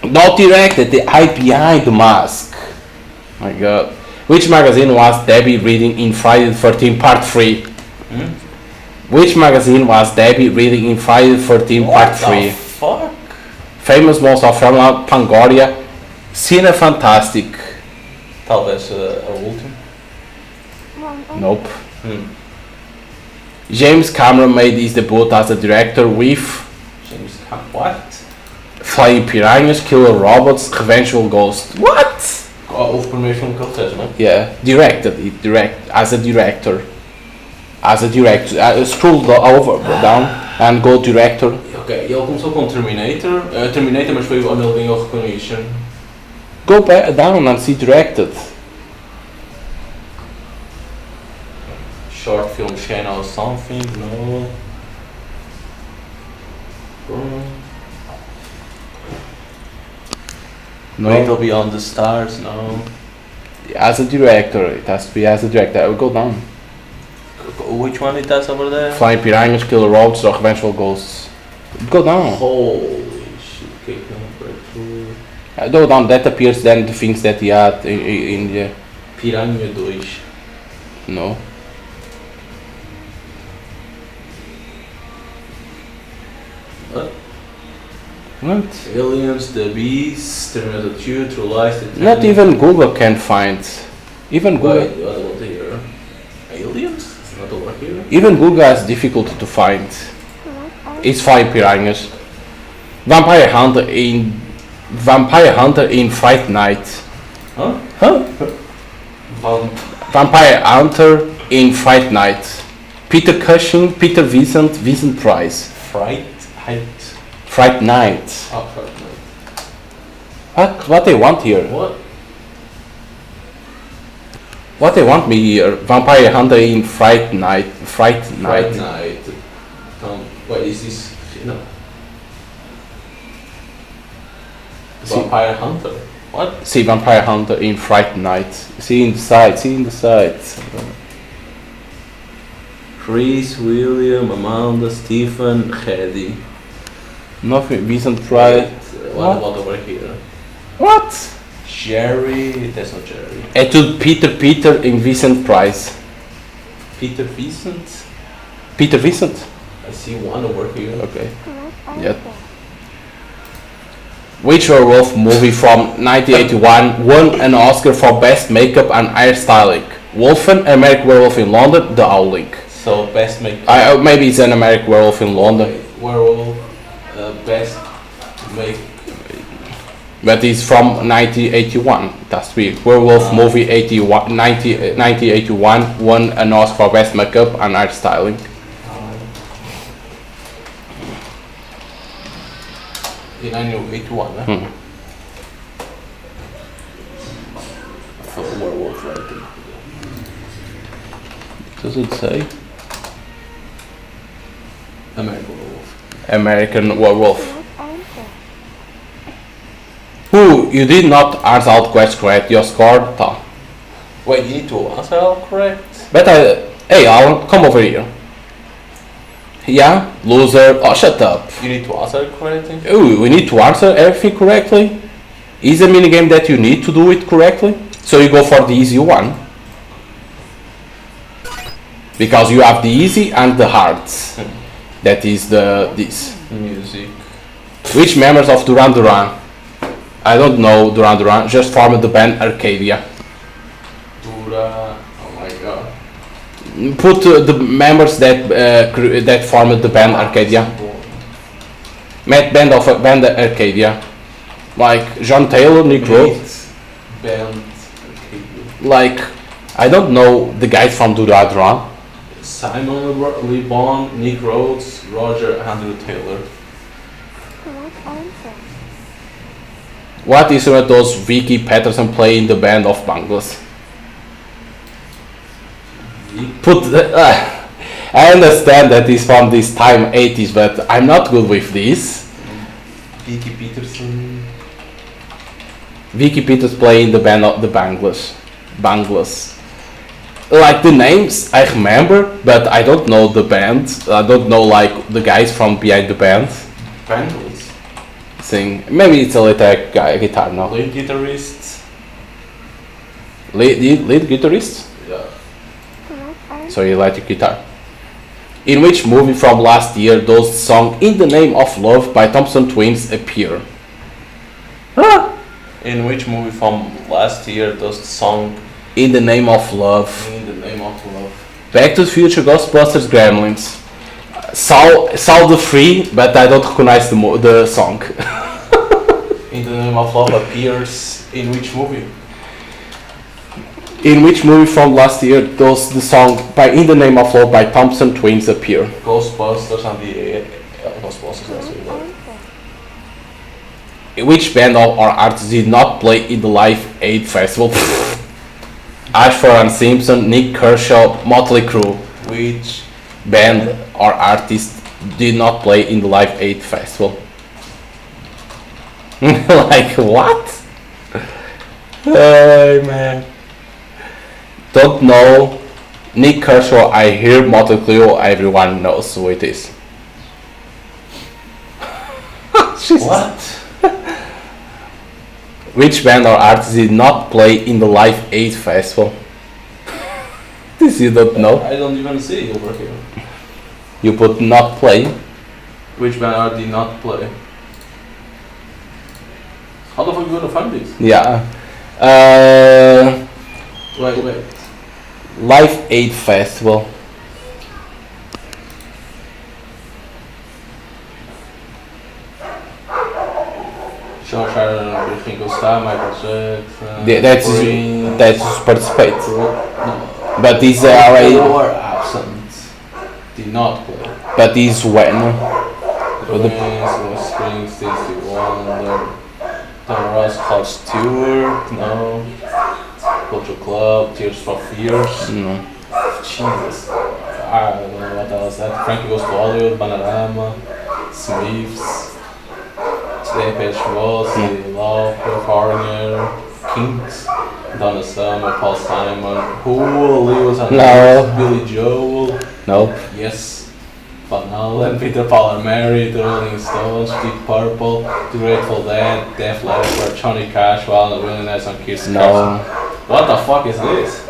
Not directed. The eye behind the mask. My God. Which magazine was Debbie reading in Friday the 13th Part 3? Which magazine was Debbie reading in Friday the 13th Part 3? What the fuck? Famous most of Fangoria, Cine Fantastic. Talvez a última. Nope. James Cameron made his debut as a director with James Cameron. What? Flying Piranhas, Killer Robots, Revengeful Ghost. What? O primeiro filme que ele fez, não é? Yeah, directed it as a director. Scroll down and go director. Ok, ele começou com Terminator, mas foi onde ele ganhou recognition. Go back down and see directed. Short film channel or something, no. Little Beyond the Stars, no. As a director, it has to be as a director. I will go down. Which one it does over there? Flying Piranhas, Killer Robots, or Revengeful Ghosts. Go down. Holy shit, kick number 2. Go down, that appears then the things that he had in the... Piranha 2. No. What? Aliens, The Beast, Terminator 2, True Lies, Not even Google can find. Even Google. Wait, what about here? Aliens? It's not over here. Even Google has difficulty to find. It's Flying Piranhas. Vampire Hunter in Fright Night. Huh? Vampire Hunter in Fright Night. Peter Cushing, Peter Vincent Price. Fright Night. Oh, Fright Night. What they want here? What? What they want me here? Vampire Hunter in Fright Night. Fright Night. What is this? No. Vampire Hunter. What? See Vampire Hunter in Fright Night. See in the side. Chris, William, Amanda, Stephen, Hedy. Nothing. Vincent Price. What about over here? What? Jerry. That's not Jerry. I took Peter in Vincent Price. Peter Vincent. Peter Vincent. I see one over here. Okay. Yeah. Which werewolf movie from 1981 won an Oscar for Best Makeup and Hairstyling? Wolfen, American Werewolf in London, The Howling. So best makeup. Maybe it's an American Werewolf in London. Werewolf. Best make. But it's from 1981. That's weird. Werewolf movie 1981 won an Oscar for Best Makeup and Hairstyling. In 1981, eh? For werewolf writing. Does it say? American Werewolf. American Werewolf. Who? You did not answer all questions correct. Your score, ta. Wait, you need to answer all correct? But hey, Alan, come over here. Yeah, loser. Oh, shut up. You need to answer correctly? Ooh, we need to answer everything correctly. Is a minigame that you need to do it correctly. So you go for the easy one. Because you have the easy and the hard. That is this. Music. Which members of Duran Duran? I don't know Duran Duran, just formed the band Arcadia. Dura. Oh my god. Put the members that formed the band Arcadia. Band Arcadia. Like John Taylor, Nick Rhodes. Band Arcadia. Like, I don't know the guys from Duran Duran. Simon Le Bon, Nick Rhodes, Roger Andrew Taylor. What instrument does Vicky Patterson play in the band of Bangles? I understand that it's from this time 80s, but I'm not good with this. Vicky Peterson. Vicky Peters play in the band of the Bangles. Like the names I remember, but I don't know the band. I don't know like the guys from behind the band. Bangles. Sing. Maybe it's a later guitar now. Lead guitarist. Lead guitarist? Yeah. So electric guitar. In which movie from last year does the song "In the Name of Love" by Thompson Twins appear? In which movie from last year does the song In the Name of Love. In the Name of Love? Back to the Future, Ghostbusters, Gremlins. Saw the three, but I don't recognize the song. In the Name of Love appears in which movie? In which movie from last year does the song by In the Name of Love by Thompson Twins appear? Ghostbusters and the Ghostbusters last year. Which band or artist did not play in the Live Aid Festival? Ashford and Simpson, Nick Kershaw, Motley Crue. Which band or artist did not play in the Live Aid Festival? Like what? Hey man. Don't know. Nick Kershaw, I hear Motley Crue, everyone knows who it is. What? Which band or artist did not play in the Live Aid Festival? This you don't know. I don't even see it over here. You put not play. Which band or did not play? How the fuck are you gonna find this? Yeah. Wait. Live Aid Festival. Sean Sharon, everything goes down, Michael Jackson. That's participate. No. But these They are were absent. Did not play. but these when The Wings, Springsteen, Stevie Wonder, the Ross Hodge Stewart, no. Culture Club, Tears for Fears. no. Jesus. I don't know what else that. Frankie Goes to Hollywood, Panorama, Smiths, Depeche Mode, City Lauper, Foreigner, Kings, Donna Summer, Paul Simon, who Lewis and No. Billy Joel, No. yes, Van Halen, Peter Paul and Mary, The Rolling Stones, Deep Purple, The Grateful Dead, Def Leppard, Johnny Cash, Wild and Willie Nelson, Kirsten No. Carson. What the fuck is this?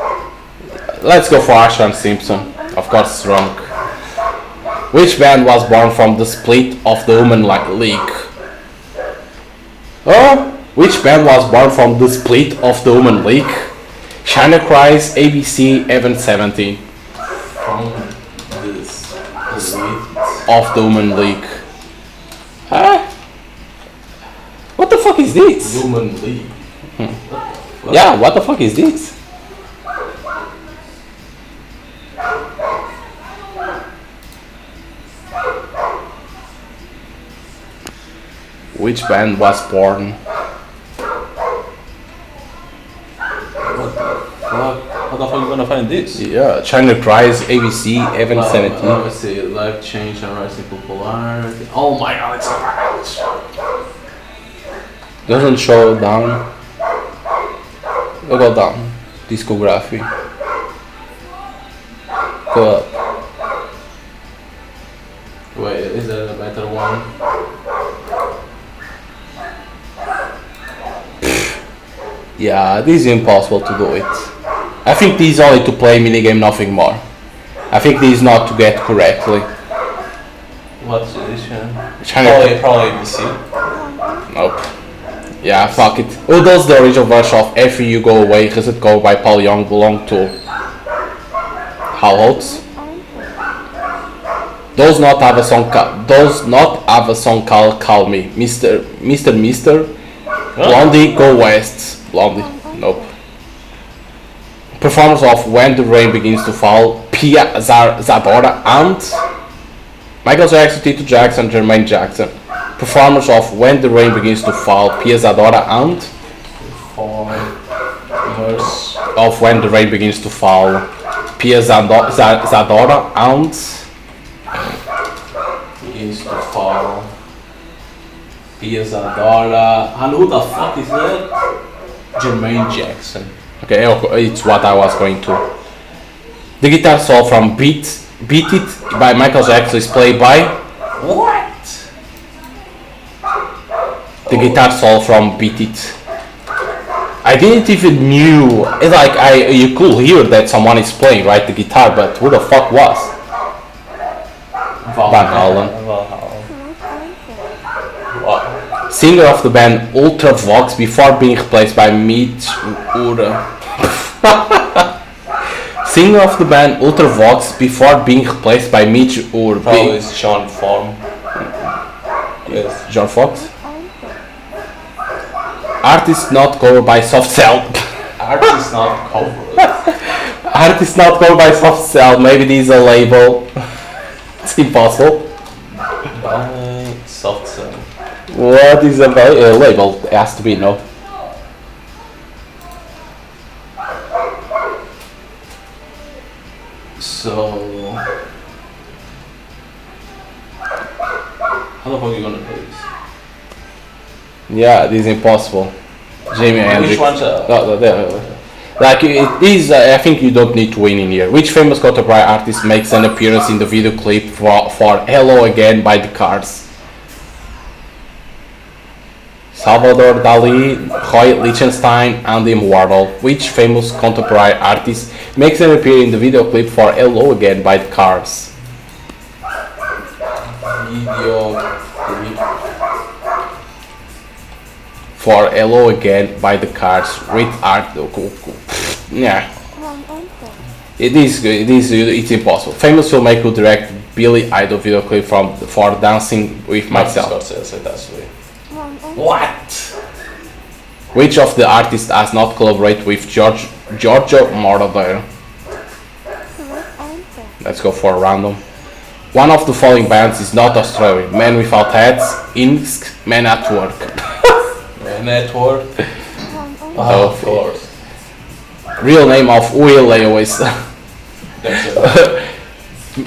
Let's go for Ashford and Simpson. Of course it's wrong. Which band was born from the split of the Women League? Oh, which band was born from the split of the Women League? China Cries, ABC, Event 17. From this elite. Of the Women League. Huh? What the fuck is this? Human League. Yeah, what the fuck is this? Which band was born? How the fuck are you gonna find this? Yeah, China Cries, ABC, Event 17. Let me see, life change and rising popularity. Oh my god, it's so hard. Doesn't show down. Go down. Discography. Go up. Wait, is there a better one? Yeah, this is impossible to do it. I think this is only to play minigame, nothing more. I think this is not to get correctly. What's edition? China. Probably ABC. Nope. Yeah, fuck it. Who does the original version of After You Go Away, Does It Go by Paul Young belong to? How old? Does not have a song called Call Me. Mr. Blondie, Go West. Blondie. Nope. Performers of When the Rain Begins to Fall, Pia Zadora and Michael Jackson, Tito Jackson, Jermaine Jackson. Performers of When the Rain Begins to Fall, Pia Zadora and Performers of When the Rain Begins to Fall, Pia Zadora and begins to fall. Pia Zadora. And who the fuck is that? Jermaine Jackson. okay, it's what I was going to. The guitar solo from Beat It by Michael Jackson is played by What? the guitar solo from Beat It. I didn't even knew. It's like you could hear that someone is playing, right, the guitar, but who the fuck was? Van Halen. Wow. Singer of the band Ultravox before being replaced by Mitch Ura. Singer of the band Ultravox before being replaced by Mitch Ura. Probably it's John Form. Yes. John Fox. Artist not covered by Soft Cell. Artist not covered. Artist not covered by Soft Cell. Maybe this is a label. It's impossible. By Soft Cell. What is a label? It has to be, no? So, how the fuck are you gonna do this? Yeah, this is impossible. Jimi Hendrix. Which one's Like it is, I think you don't need to win in here. Which famous contemporary artist makes an appearance in the video clip for "Hello Again" by the Cars? Salvador Dali, Roy Lichtenstein, Andy Warhol. Which famous contemporary artist makes an appearance in the video clip for "Hello Again" by the Cars? video clip? For "Hello Again" by the Cars. With art. Yeah. It's impossible. Famous filmmaker who directed Billy Idol video clip for "Dancing with Myself." What? Which of the artists has not collaborated with Giorgio Moroder? Let's go for a random. One of the following bands is not Australian. Men Without Heads, Insk, Men at Work. Network. Oh, Of course. Real name of Will Lewis. That's it.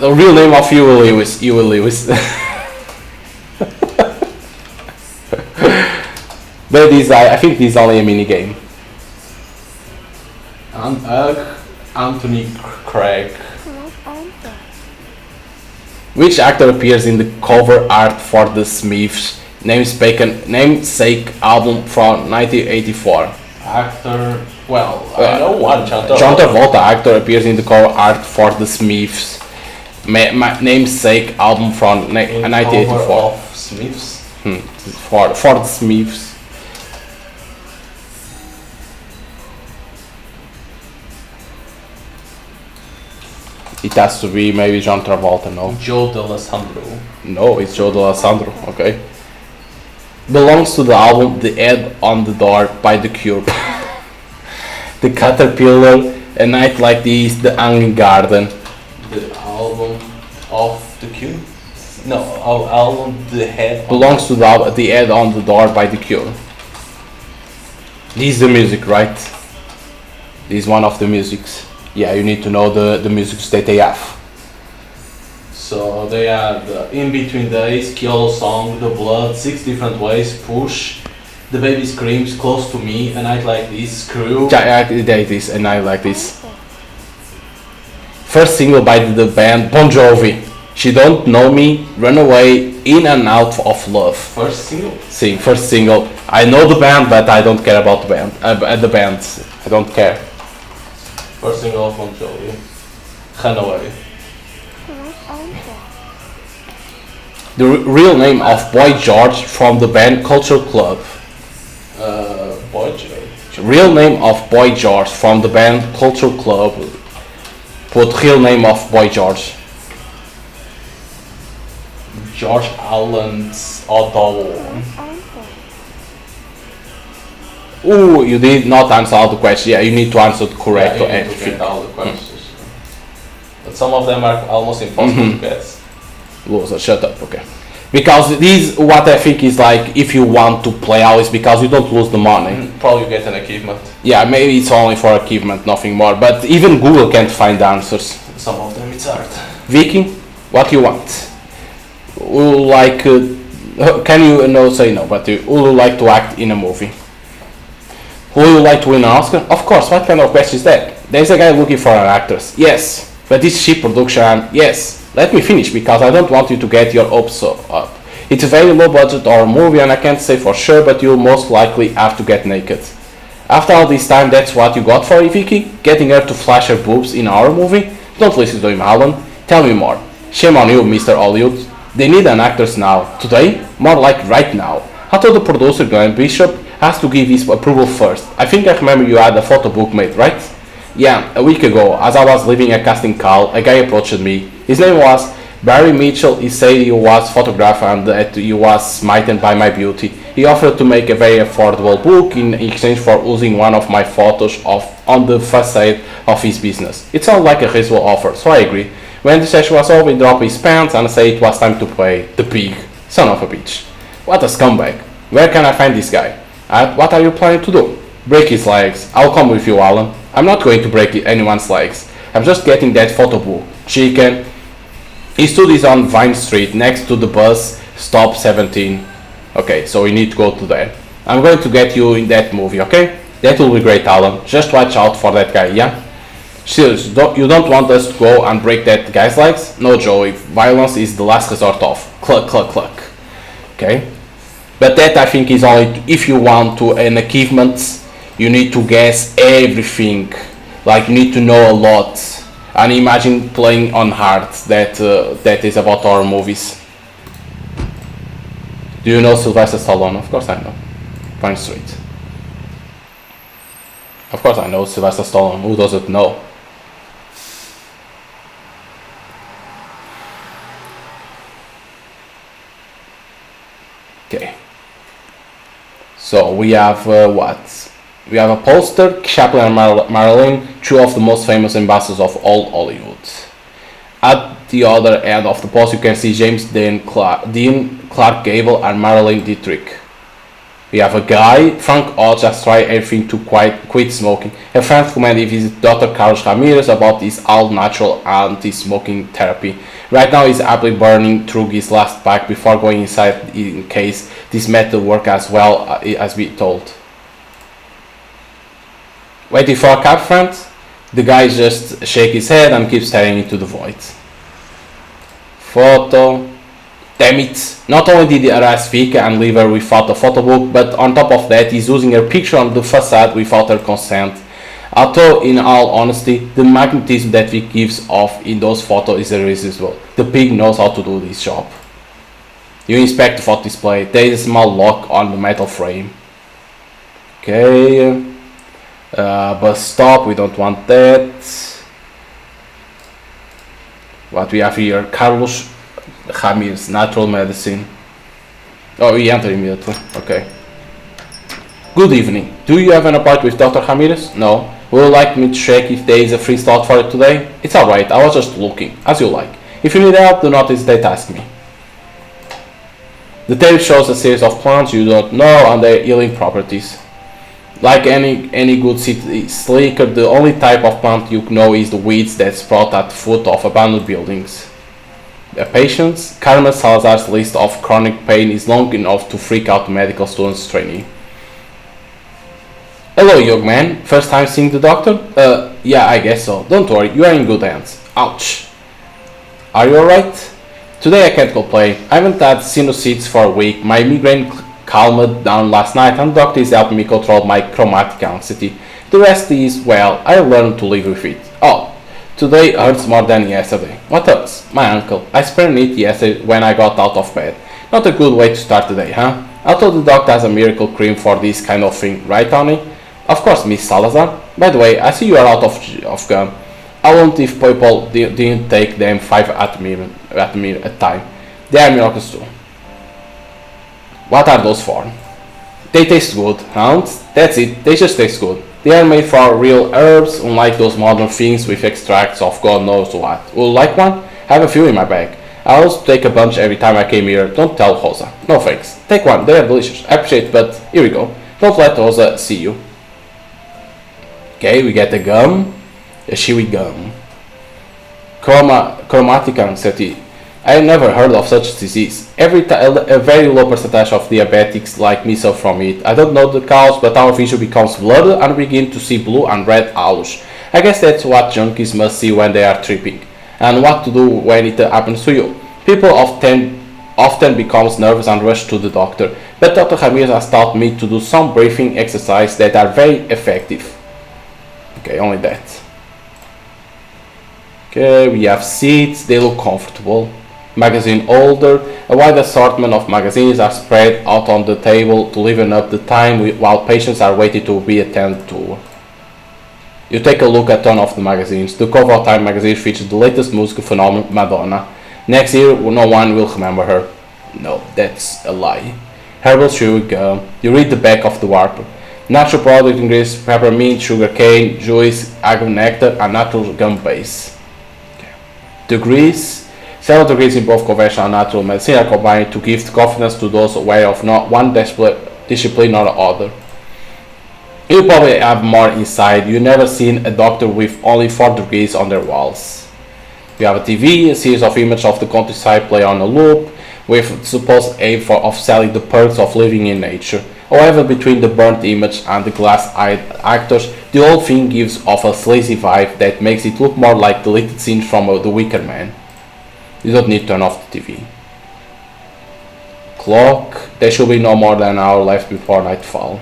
The real name of Huey Lewis. Huey Lewis. But this, I think this is only a mini game. Anthony Craig. Which actor appears in the cover art for the Smiths' namesake album from 1984? Actor. Well, I know one. John John Travolta actor appears in the cover art for the Smiths' namesake album from 1984. Of Smiths. For the Smiths. It has to be maybe John Travolta, no? Joe D'Alessandro. No, it's Joe D'Alessandro, okay. Belongs to the album The Head on the Door by The Cure. The Caterpillar, A Night Like This, The Hanging Garden. The album of the Cure? No, our album The Head. Belongs to the Head on the Door by The Cure. This is the music, right? This is one of the musics. Yeah, you need to know the musics that they have. So they have the In Between Days, Kyolo Song, The Blood, 6 Different Ways, Push, The Baby Screams, Close to Me, A Night Like This, Screw. Yeah, there it is, A Night Like This. First single by the band Bon Jovi. She Don't Know Me, Runaway, In and Out of Love. First single? First single. I know the band, but I don't care about the band. The band. I don't care. First single of Bon Jovi. Runaway. The real name of Boy George from the band Culture Club. Boy George. Real name of Boy George from the band Culture Club. Put real name of Boy George. George Allen's O'Dowd. Ooh, you did not answer all the questions. Yeah, you need to answer correct or everything. All the questions. But some of them are almost impossible to guess. Loser, shut up, okay. Because this, what I think is like, if you want to play always, because you don't lose the money. Probably you get an achievement. Yeah, maybe it's only for achievement, nothing more. But even Google can't find the answers. Some of them it's hard. Vicky, what you want? Like, can you no say no? But would you like to act in a movie? Would you like to win an Oscar? Of course. What kind of question is that? There's a guy looking for an actress. Yes, but it's cheap production. Yes. Let me finish because I don't want you to get your hopes up. It's a very low budget horror movie and I can't say for sure, but you'll most likely have to get naked. After all this time, that's what you got for Vicky? Getting her to flash her boobs in a horror movie? Don't listen to him, Alan. Tell me more. Shame on you, Mr. Hollywood. They need an actress now. Today? More like right now. I told the producer Glenn Bishop has to give his approval first. I think I remember you had a photo book made, right? Yeah, a week ago, as I was leaving a casting call, a guy approached me. His name was Barry Mitchell. He said he was photographer and that he was smitten by my beauty. He offered to make a very affordable book in exchange for using one of my photos on the facade of his business. It sounded like a reasonable offer, so I agreed. When the session was over, he dropped his pants and said it was time to play the pig. Son of a bitch. What a scumbag. Where can I find this guy? What are you planning to do? Break his legs. I'll come with you, Alan. I'm not going to break anyone's legs. I'm just getting that photo book. Chicken. His studio is on Vine Street, next to the bus stop 17. Okay, so we need to go to there. I'm going to get you in that movie, okay? That will be great, Alan. Just watch out for that guy, yeah? Seriously, you don't want us to go and break that guy's legs? No, Joey. Violence is the last resort of. Cluck, cluck, cluck. Okay? But that I think is only if you want to an achievement. You need to guess everything. Like you need to know a lot. And imagine playing on hard. That is about horror movies. Do you know Sylvester Stallone? Of course I know. Vine Street. Of course I know Sylvester Stallone. Who doesn't know? Okay. So we have what? We have a poster, Chaplin and Marilyn, two of the most famous ambassadors of all Hollywood. At the other end of the poster you can see James Dean Clark Gable and Marilyn Dietrich. We have a guy, Frank Oz, has tried everything to quit smoking. A friend recommended he visit Dr. Carlos Ramirez about his all-natural anti-smoking therapy. Right now he's happily burning through his last pack before going inside in case this method works as well as we told. Waiting for a cab, friend? The guy just shakes his head and keeps staring into the void. Photo. Damn it. Not only did he arrest Vika and leave her without a photo book, but on top of that he's using her picture on the facade without her consent. Although in all honesty, the magnetism that Vic gives off in those photos is irresistible. The pig knows how to do this job. You inspect the photo display. There is a small lock on the metal frame. Okay. Bus stop, we don't want that. What we have here, Carlos Ramirez, natural medicine. Oh, we enter immediately, okay. Good evening, do you have an appointment with Dr. Ramirez? No. Would you like me to check if there is a free slot for it today? It's alright, I was just looking, as you like. If you need help, do not hesitate to ask me. The tape shows a series of plants you don't know and their healing properties. Like any good city slicker, the only type of plant you know is the weeds that sprout at the foot of abandoned buildings. Patients, Carmen Salazar's list of chronic pain is long enough to freak out medical students training. Hello, young man. First time seeing the doctor? Yeah, I guess so. Don't worry, you are in good hands. Ouch. Are you alright? Today I can't complain. I haven't had sinusitis for a week. My migraine calmed down last night and the doctor is helping me control my chromatic anxiety. The rest is, well, I learned to live with it. Oh, today hurts more than yesterday. What else? My ankle. I sprained it yesterday when I got out of bed. Not a good way to start the day, huh? I thought the doctor has a miracle cream for this kind of thing, right, Tony? Of course, Miss Salazar. By the way, I see you are out of gum. I won't if people didn't take them 5 at a time. They are miracles too. What are those for? They taste good, hounds. That's it, they just taste good. They are made for real herbs, unlike those modern things with extracts of God knows what. Would you like one? I have a few in my bag. I always take a bunch every time I came here. Don't tell Rosa. No thanks. Take one, they are delicious. I appreciate it, but here we go. Don't let Rosa see you. Okay, we get a gum. A chewy gum. Chromatic anxiety. I have never heard of such disease. A very low percentage of diabetics like me suffer from it. I don't know the cause, but our vision becomes blurred and we begin to see blue and red halos. I guess that's what junkies must see when they are tripping. And what to do when it happens to you. People often becomes nervous and rush to the doctor, but Dr. Ramirez has taught me to do some breathing exercises that are very effective. Okay, only that. Okay, we have seats, they look comfortable. magazine holder. A wide assortment of magazines are spread out on the table to liven up the time while patients are waiting to be attended to. You take a look at one of the magazines. The cover of Time magazine features the latest music phenomenon, Madonna. Next year, no one will remember her. No, that's a lie. Herbal chewing gum. You read the back of the wrapper. Natural product ingredients: peppermint, sugar cane, juice, agave nectar, and natural gum base. Degrees. Several degrees in both conventional and natural medicine are combined to give confidence to those aware of not one discipline or other. You probably have more inside. You've never seen a doctor with only 4 degrees on their walls. You have a TV, a series of images of the countryside play on a loop, with supposed aim of selling the perks of living in nature. However, between the burnt image and the glass-eyed actors, the whole thing gives off a sleazy vibe that makes it look more like deleted scenes from The Wicker Man. You don't need to turn off the TV. Clock. There should be no more than an hour left before nightfall.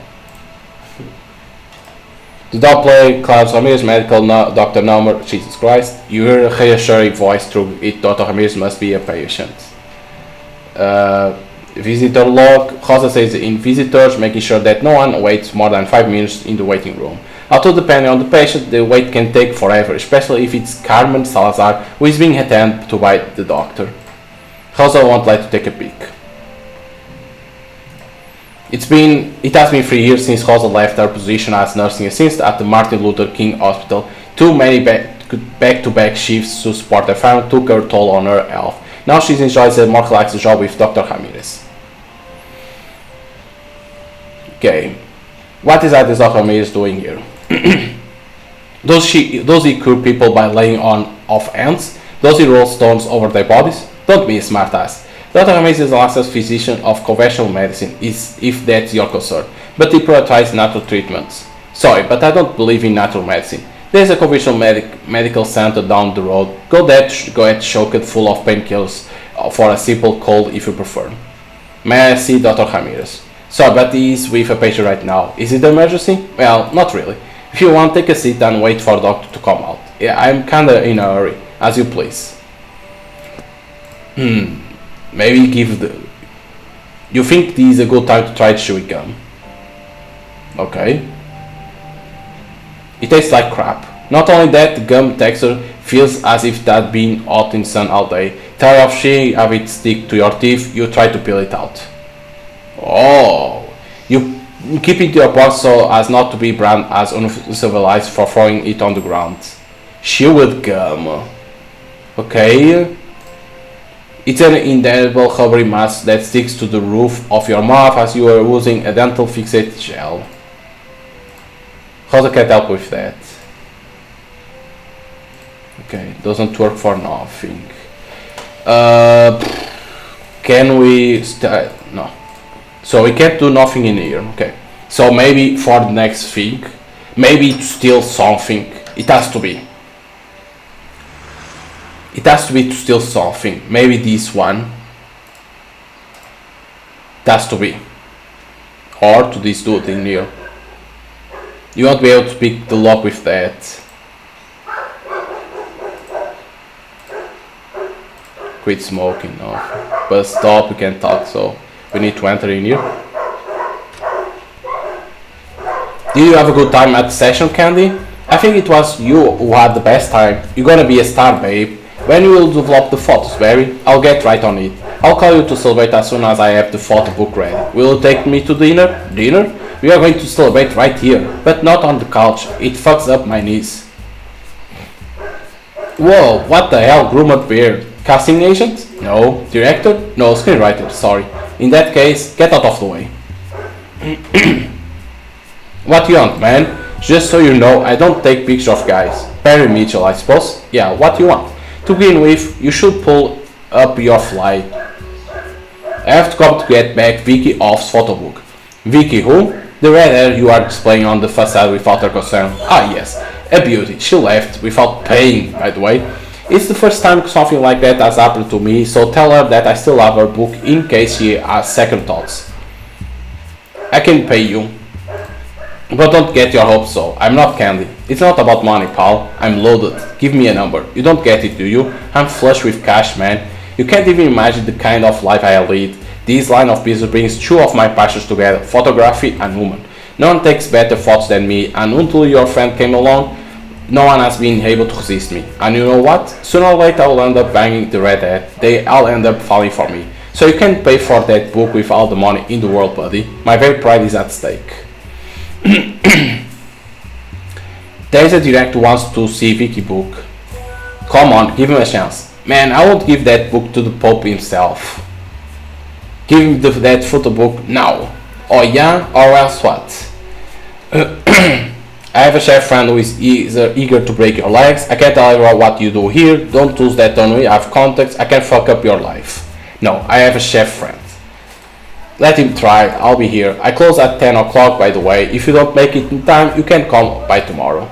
The dog play Klaus Ramirez, medical Dr. Number, Jesus Christ. You hear a reassuring voice through it. Dr. Ramirez must be a patient. Visitor log. Rosa says in visitors, making sure that no one waits more than 5 minutes in the waiting room. Although depending on the patient, the wait can take forever, especially if it's Carmen Salazar who is being attended to by the doctor. Rosa won't like to take a peek. It has been 3 years since Rosa left her position as nursing assistant at the Martin Luther King Hospital. Too many back-to-back shifts to support her family took her toll on her health. Now she enjoys a more relaxed job with Dr. Ramirez. Okay, what is that Dr. Ramirez doing here? Does he cure people by laying on of hands? Does he roll stones over their bodies? Don't be a smartass. Dr. Ramirez is a licensed physician of conventional medicine, if that's your concern, but he prioritizes natural treatments. Sorry, but I don't believe in natural medicine. There's a conventional medical center down the road. Go there to get choked full of painkillers for a simple cold if you prefer. May I see Dr. Ramirez? Sorry, but he is with a patient right now. Is it an emergency? Well, not really. If you want, take a seat and wait for the doctor to come out. Yeah, I'm kinda in a hurry. As you please. Maybe give the... You think this is a good time to try chewing gum? Okay. It tastes like crap. Not only that, the gum texture feels as if it had been out in the sun all day. Tired of seeing how it stick to your teeth, you try to peel it out. Oh, you keep it in your box so as not to be branded as uncivilized for throwing it on the ground. Chewed gum. Okay. It's an indelible rubbery mass that sticks to the roof of your mouth as you are using a dental fixate gel. How can I help with that? Okay, doesn't work for nothing. Can we start? No. So we can't do nothing in here. Okay. So maybe for the next thing, maybe to steal something. It has to be. It has to be to steal something. Maybe this one. It has to be. Or to this dude in here. You won't be able to pick the lock with that. Quit smoking. No. But stop, we can talk, so we need to enter in here. Did you have a good time at the session, Candy? I think it was you who had the best time. You're gonna be a star, babe. When you will develop the photos, Barry? I'll get right on it. I'll call you to celebrate as soon as I have the photo book ready. Will you take me to dinner? Dinner? We are going to celebrate right here, but not on the couch. It fucks up my knees. Whoa, what the hell, groomed beard? Casting agent? No. Director? No, screenwriter, sorry. In that case, get out of the way. What you want, man? Just so you know, I don't take pictures of guys. Perry Mitchell, I suppose? Yeah, what you want? To begin with, you should pull up your flight. I have to come to get back Vicky Off's photo book. Vicky who? The red hair you are displaying on the facade without her concern. Ah yes, a beauty. She left without paying, by the way. It's the first time something like that has happened to me, so tell her that I still have her book in case she has second thoughts. I can pay you. But don't get your hopes so. I'm not Candy. It's not about money, pal. I'm loaded. Give me a number. You don't get it, do you? I'm flush with cash, man. You can't even imagine the kind of life I lead. This line of business brings two of my passions together, photography and women. No one takes better photos than me, and until your friend came along, no one has been able to resist me. And you know what? Sooner or later I'll end up banging the red hat. They all end up falling for me. So you can't pay for that book with all the money in the world, buddy. My very pride is at stake. There's a director who wants to see Vicky book. Come on, give him a chance. Man, I won't give that book to the Pope himself. Give him that photo book now. Oh yeah, or else what? I have a chef friend who is eager to break your legs. I can't tell everyone what you do here. Don't use that on me. I have contacts. I can fuck up your life. No, I have a chef friend. Let him try. I'll be here. I close at 10 o'clock, by the way. If you don't make it in time, you can come by tomorrow.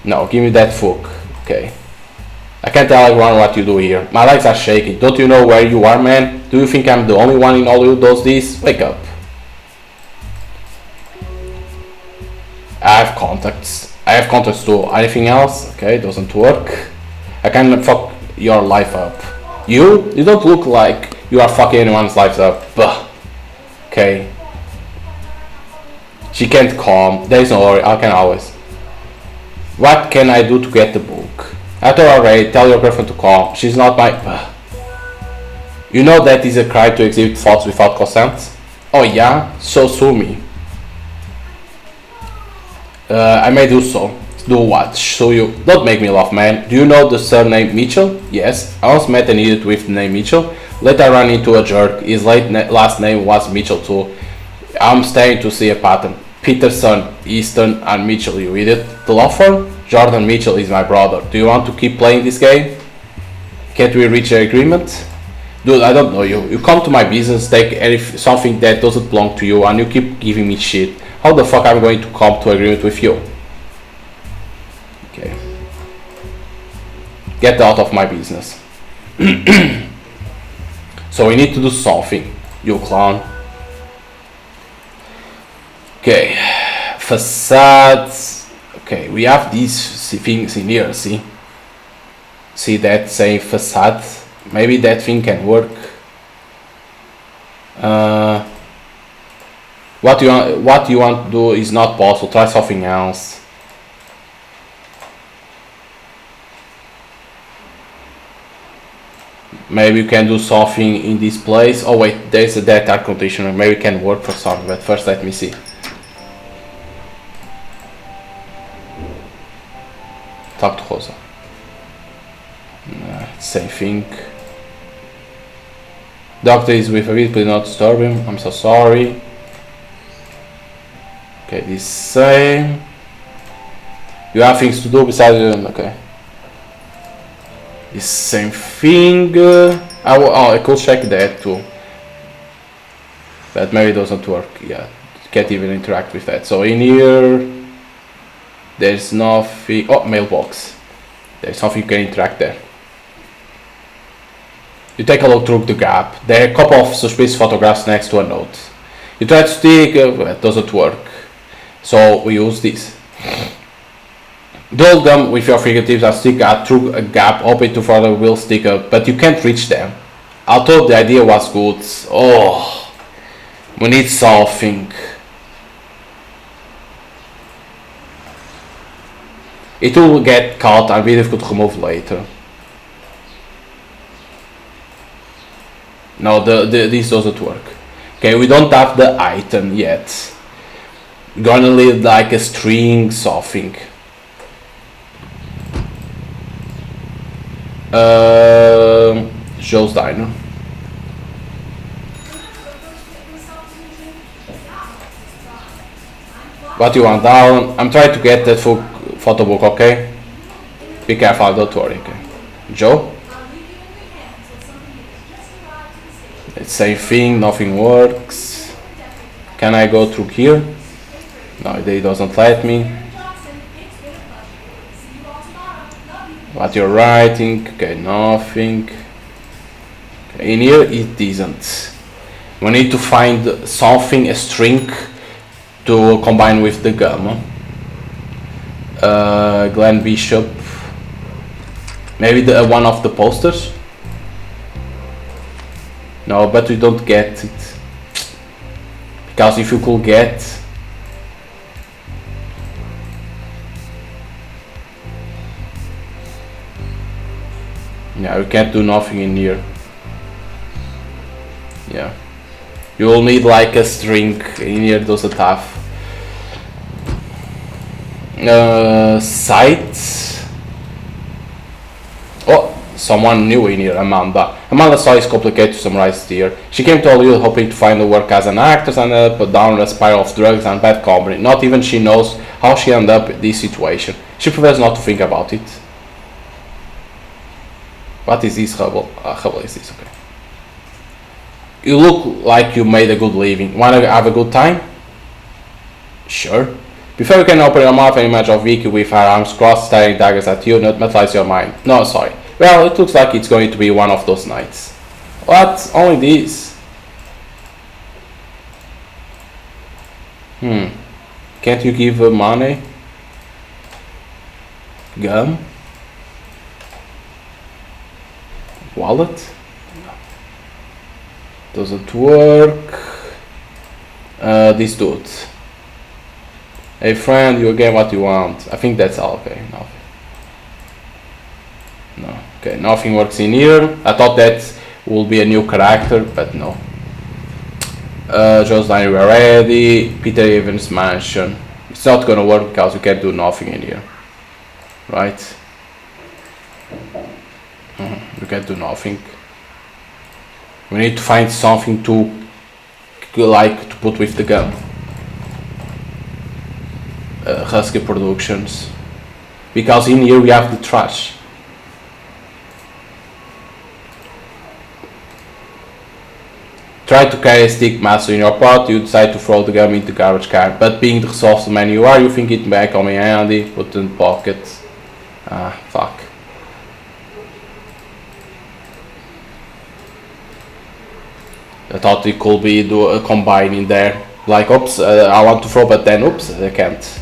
No, give me that book. Okay. I can't tell everyone what you do here. My legs are shaking. Don't you know where you are, man? Do you think I'm the only one in Hollywood who does this? Wake up. I have contacts. I have contacts too. Anything else? Okay, doesn't work. I can fuck your life up. You don't look like you are fucking anyone's life up. Bah. Okay. She can't come. There is no worry. I can always. What can I do to get the book? I told her already. Tell your girlfriend to come. She's not my. Bah. You know that is a crime to exhibit photos without consent? Oh yeah? So sue me. I may do so. Do what? Show you. Don't make me laugh, man. Do you know the surname Mitchell? Yes. I once met an idiot with the name Mitchell. Later I ran into a jerk. His last name was Mitchell too. I'm starting to see a pattern. Peterson, Easton, and Mitchell, you idiot. The law firm? Jordan Mitchell is my brother. Do you want to keep playing this game? Can't we reach an agreement? Dude, I don't know you. You come to my business, take something that doesn't belong to you, and you keep giving me shit. How the fuck am I going to come to agreement with you? Okay. Get out of my business. So we need to do something, you clown. Okay. Facades. Okay, we have these things in here, see? See that saying facade? Maybe that thing can work. What you want to do is not possible. Try something else. Maybe you can do something in this place. Oh wait, there's a dead air conditioner. Maybe it can work for something, but first let me see. Talk to Rosa. Same thing. Doctor is with a bit, please not disturb him. I'm so sorry. Okay, this same. You have things to do besides okay. This same thing. I could check that too. But maybe it doesn't work. Yeah, can't even interact with that. So in here, there's nothing. Oh, mailbox. There's something you can interact there. You take a look through the gap. There are a couple of suspicious photographs next to a note. You try to stick, it doesn't work. So we use this. Hold them with your fingertips and stick through a gap, open to further will stick up, but you can't reach them. I thought the idea was good. Oh, we need something. It will get caught and be difficult to remove later. No, this doesn't work. Okay, we don't have the item yet. We're gonna need like a string something. Joe's Diner. What you want down? I'm trying to get that photo book, okay? Be careful, don't worry, okay? Joe? It's same thing, nothing works. Can I go through here? No, it doesn't let me. What you're writing, okay, nothing. Okay, in here it isn't. We need to find something, a string, to combine with the gum. Glenn Bishop. Maybe one of the posters? No, but we don't get it. Because if you could get... Yeah, we can't do nothing in here. Yeah. You will need like a string in here, those are tough. Sites. Oh, someone new in here, Amanda. Amanda saw it's complicated to summarize here. She came to Hollywood hoping to find a work as an actress and put down a spiral of drugs and bad company. Not even she knows how she ended up in this situation. She prefers not to think about it. What is this, Hubble? Hubble is this, okay. You look like you made a good living. Wanna have a good time? Sure. Before you can open your mouth and image of Vicky with her arms crossed staring daggers at you, not materialize your mind. No, sorry. Well, it looks like it's going to be one of those nights. What? Only this? Can't you give her money? Gum? Wallet? Doesn't work. This dude. Hey friend, you get what you want. I think that's all. Okay, nothing. No. Okay, nothing works in here. I thought that will be a new character, but no. Joe's line, we're ready. Peter Evans mansion. It's not gonna work because you can't do nothing in here. Right? You can't do nothing. We need to find something to put with the gun. Husky Productions. Because in here we have the trash. Try to carry a stick master in your pot, you decide to throw the gun into the garbage can. But being the resourceful man you are, you think it may come in handy, put it in the pocket. Ah, fuck. I thought it could be a combine in there. Like, oops, I want to throw, but then, oops, I can't.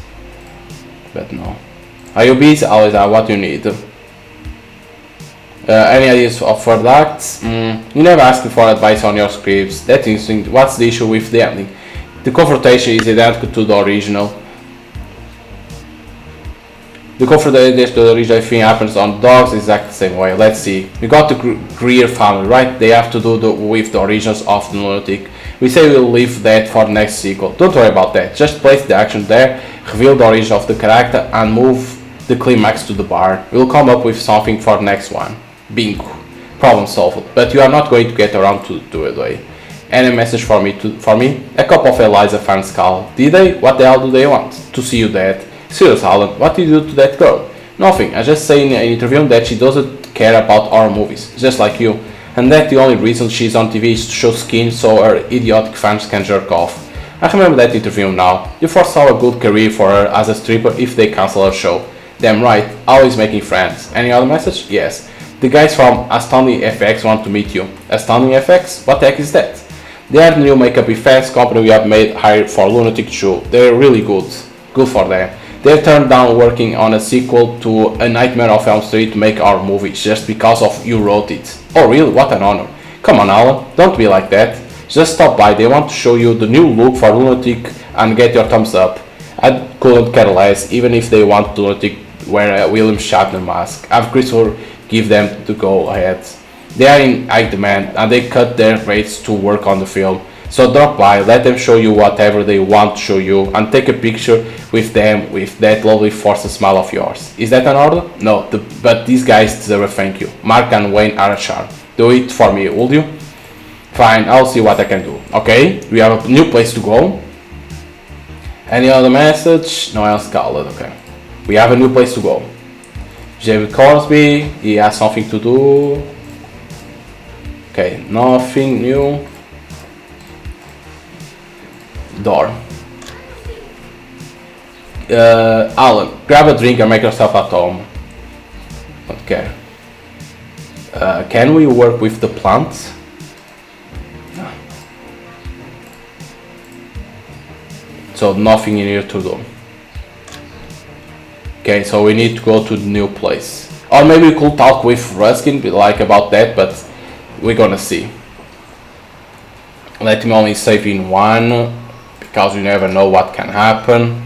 But no. Are you busy? Always what you need. Any ideas for that? You never ask me for advice on your scripts. That's interesting. What's the issue with the ending? The confrontation is identical to the original. The confrontation to the original thing happens on dogs exactly the same way. Let's see. We got the Greer family, right? They have to do with the origins of the lunatic. We say we'll leave that for the next sequel. Don't worry about that. Just place the action there, reveal the origin of the character, and move the climax to the bar. We'll come up with something for the next one. Bingo. Problem solved. But you are not going to get around to do it, way. Any message for me? A couple of Eliza fans call. Did they? What the hell do they want? To see you dead. Serious, Alan, what did you do to that girl? Nothing. I just say in an interview that she doesn't care about horror movies, just like you. And that the only reason she's on TV is to show skin so her idiotic fans can jerk off. I remember that interview now. You foresaw a good career for her as a stripper if they cancel her show. Damn right, always making friends. Any other message? Yes. The guys from Astounding FX want to meet you. Astounding FX? What the heck is that? They are the new makeup effects company we have made hired for Lunatic Show. They're really good. Good for them. They turned down working on a sequel to A Nightmare on Elm Street to make our movie just because of you wrote it. Oh really? What an honor. Come on Alan, don't be like that. Just stop by, they want to show you the new look for Lunatic and get your thumbs up. I couldn't care less, even if they want Lunatic wear a William Shatner mask. Have Christopher give them the go ahead. They are in high demand and they cut their rates to work on the film. So drop by, let them show you whatever they want to show you and take a picture with them with that lovely forced smile of yours. Is that an order? No, but these guys deserve a thank you. Mark and Wayne are a charm. Do it for me, would you? Fine, I'll see what I can do. Okay, we have a new place to go. Any other message? No else called, okay. We have a new place to go. David Crosby, he has something to do. Okay, nothing new. Door. Alan, grab a drink and make yourself at home. Okay. Can we work with the plants? No. So nothing in here to do. Okay, so we need to go to the new place. Or maybe we could talk with Ruskin like about that, but we're gonna see. Let me only save in one, because you never know what can happen.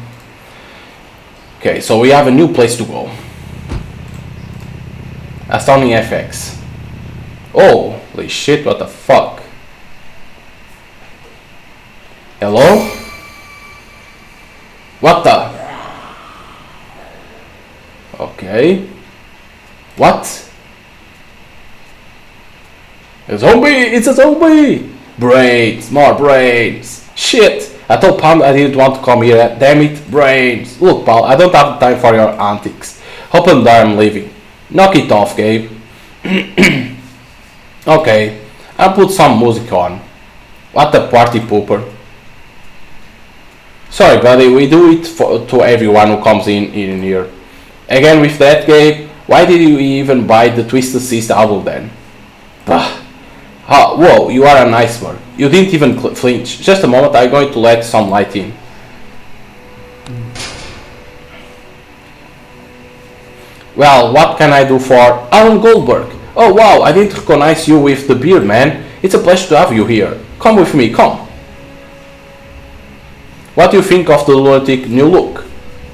Okay, so we have a new place to go. Astounding FX. Holy shit, what the fuck? Hello? What the? Okay. What? A zombie! It's a zombie! Brains! More brains! Shit! I told Pam I didn't want to come here. Damn it, brains! Look, pal, I don't have time for your antics. Open the door, I'm leaving. Knock it off, Gabe. Okay, I'll put some music on. What a party pooper. Sorry, buddy, we do it to everyone who comes in here. Again with that, Gabe, why did you even buy the Twisted Sister album then? Bah. Whoa, you are a nice one. You didn't even flinch. Just a moment, I'm going to let some light in. Well, what can I do for Alan Goldberg? Oh wow, I didn't recognize you with the beard, man. It's a pleasure to have you here. Come with me, come. What do you think of the lunatic new look?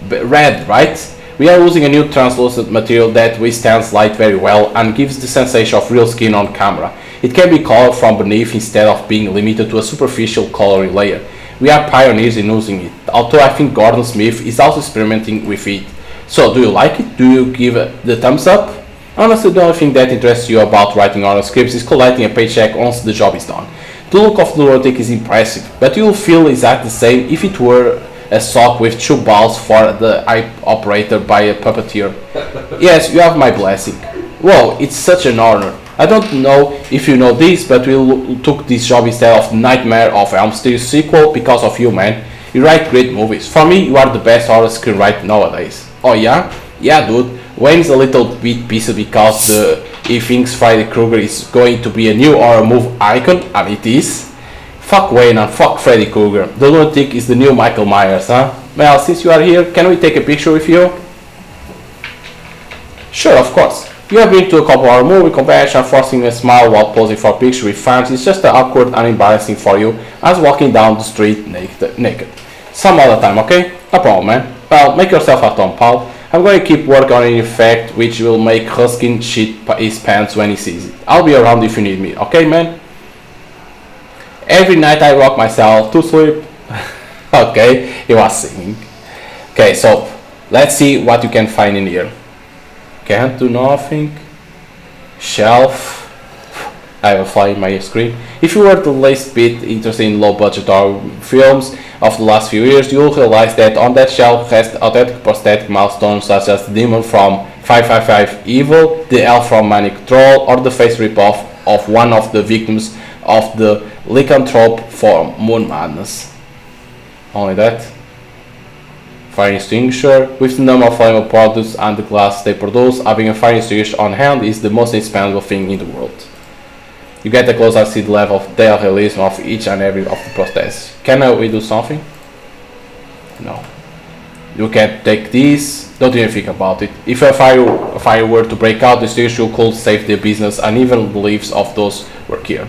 Red, right? We are using a new translucent material that withstands light very well and gives the sensation of real skin on camera. It can be colored from beneath instead of being limited to a superficial coloring layer. We are pioneers in using it, although I think Gordon Smith is also experimenting with it. So, do you like it? Do you give it the thumbs up? Honestly, the only thing that interests you about writing horror scripts is collecting a paycheck once the job is done. The look of the lunatic is impressive, but you'll feel exactly the same if it were a sock with 2 balls for the eye operator by a puppeteer. Yes, you have my blessing. Whoa, it's such an honor. I don't know if you know this, but we took this job instead of Nightmare of Elm Street sequel because of you, man. You write great movies. For me, you are the best horror screenwriter nowadays. Oh yeah? Yeah, dude. Wayne's a little bit pissed because he thinks Freddy Krueger is going to be a new horror movie icon, and it is. Fuck Wayne and fuck Freddy Krueger. The lunatic is the new Michael Myers, huh? Well, since you are here, can we take a picture with you? Sure, of course. You have been to a couple horror movie convention, forcing a smile while posing for a picture with fans is just awkward and embarrassing for you as walking down the street naked. Some other time, okay? No problem, man. Well, make yourself at home, pal. I'm going to keep working on an effect which will make Huskin shit his pants when he sees it. I'll be around if you need me, okay, man? Every night I rock myself to sleep. Okay, he was singing. Okay, so let's see what you can find in here. Can't do nothing. Shelf. I have a fly in my screen. If you were the least bit interested in low-budget horror films of the last few years, you'll realize that on that shelf has authentic prosthetic milestones such as the demon from 555 Evil, the elf from Manic Troll, or the face rip-off of one of the victims of the lycanthrope for Moon Madness. Only that. Fire extinguisher. With the number of flammable products and the glass they produce, having a fire extinguisher on hand is the most expendable thing in the world. You get a closer see the level of detail realism of each and every of the prosthetics. Can we do something? No. You can take this, don't even think about it. If a fire were to break out, the extinguisher could save the business and even the lives of those who work here.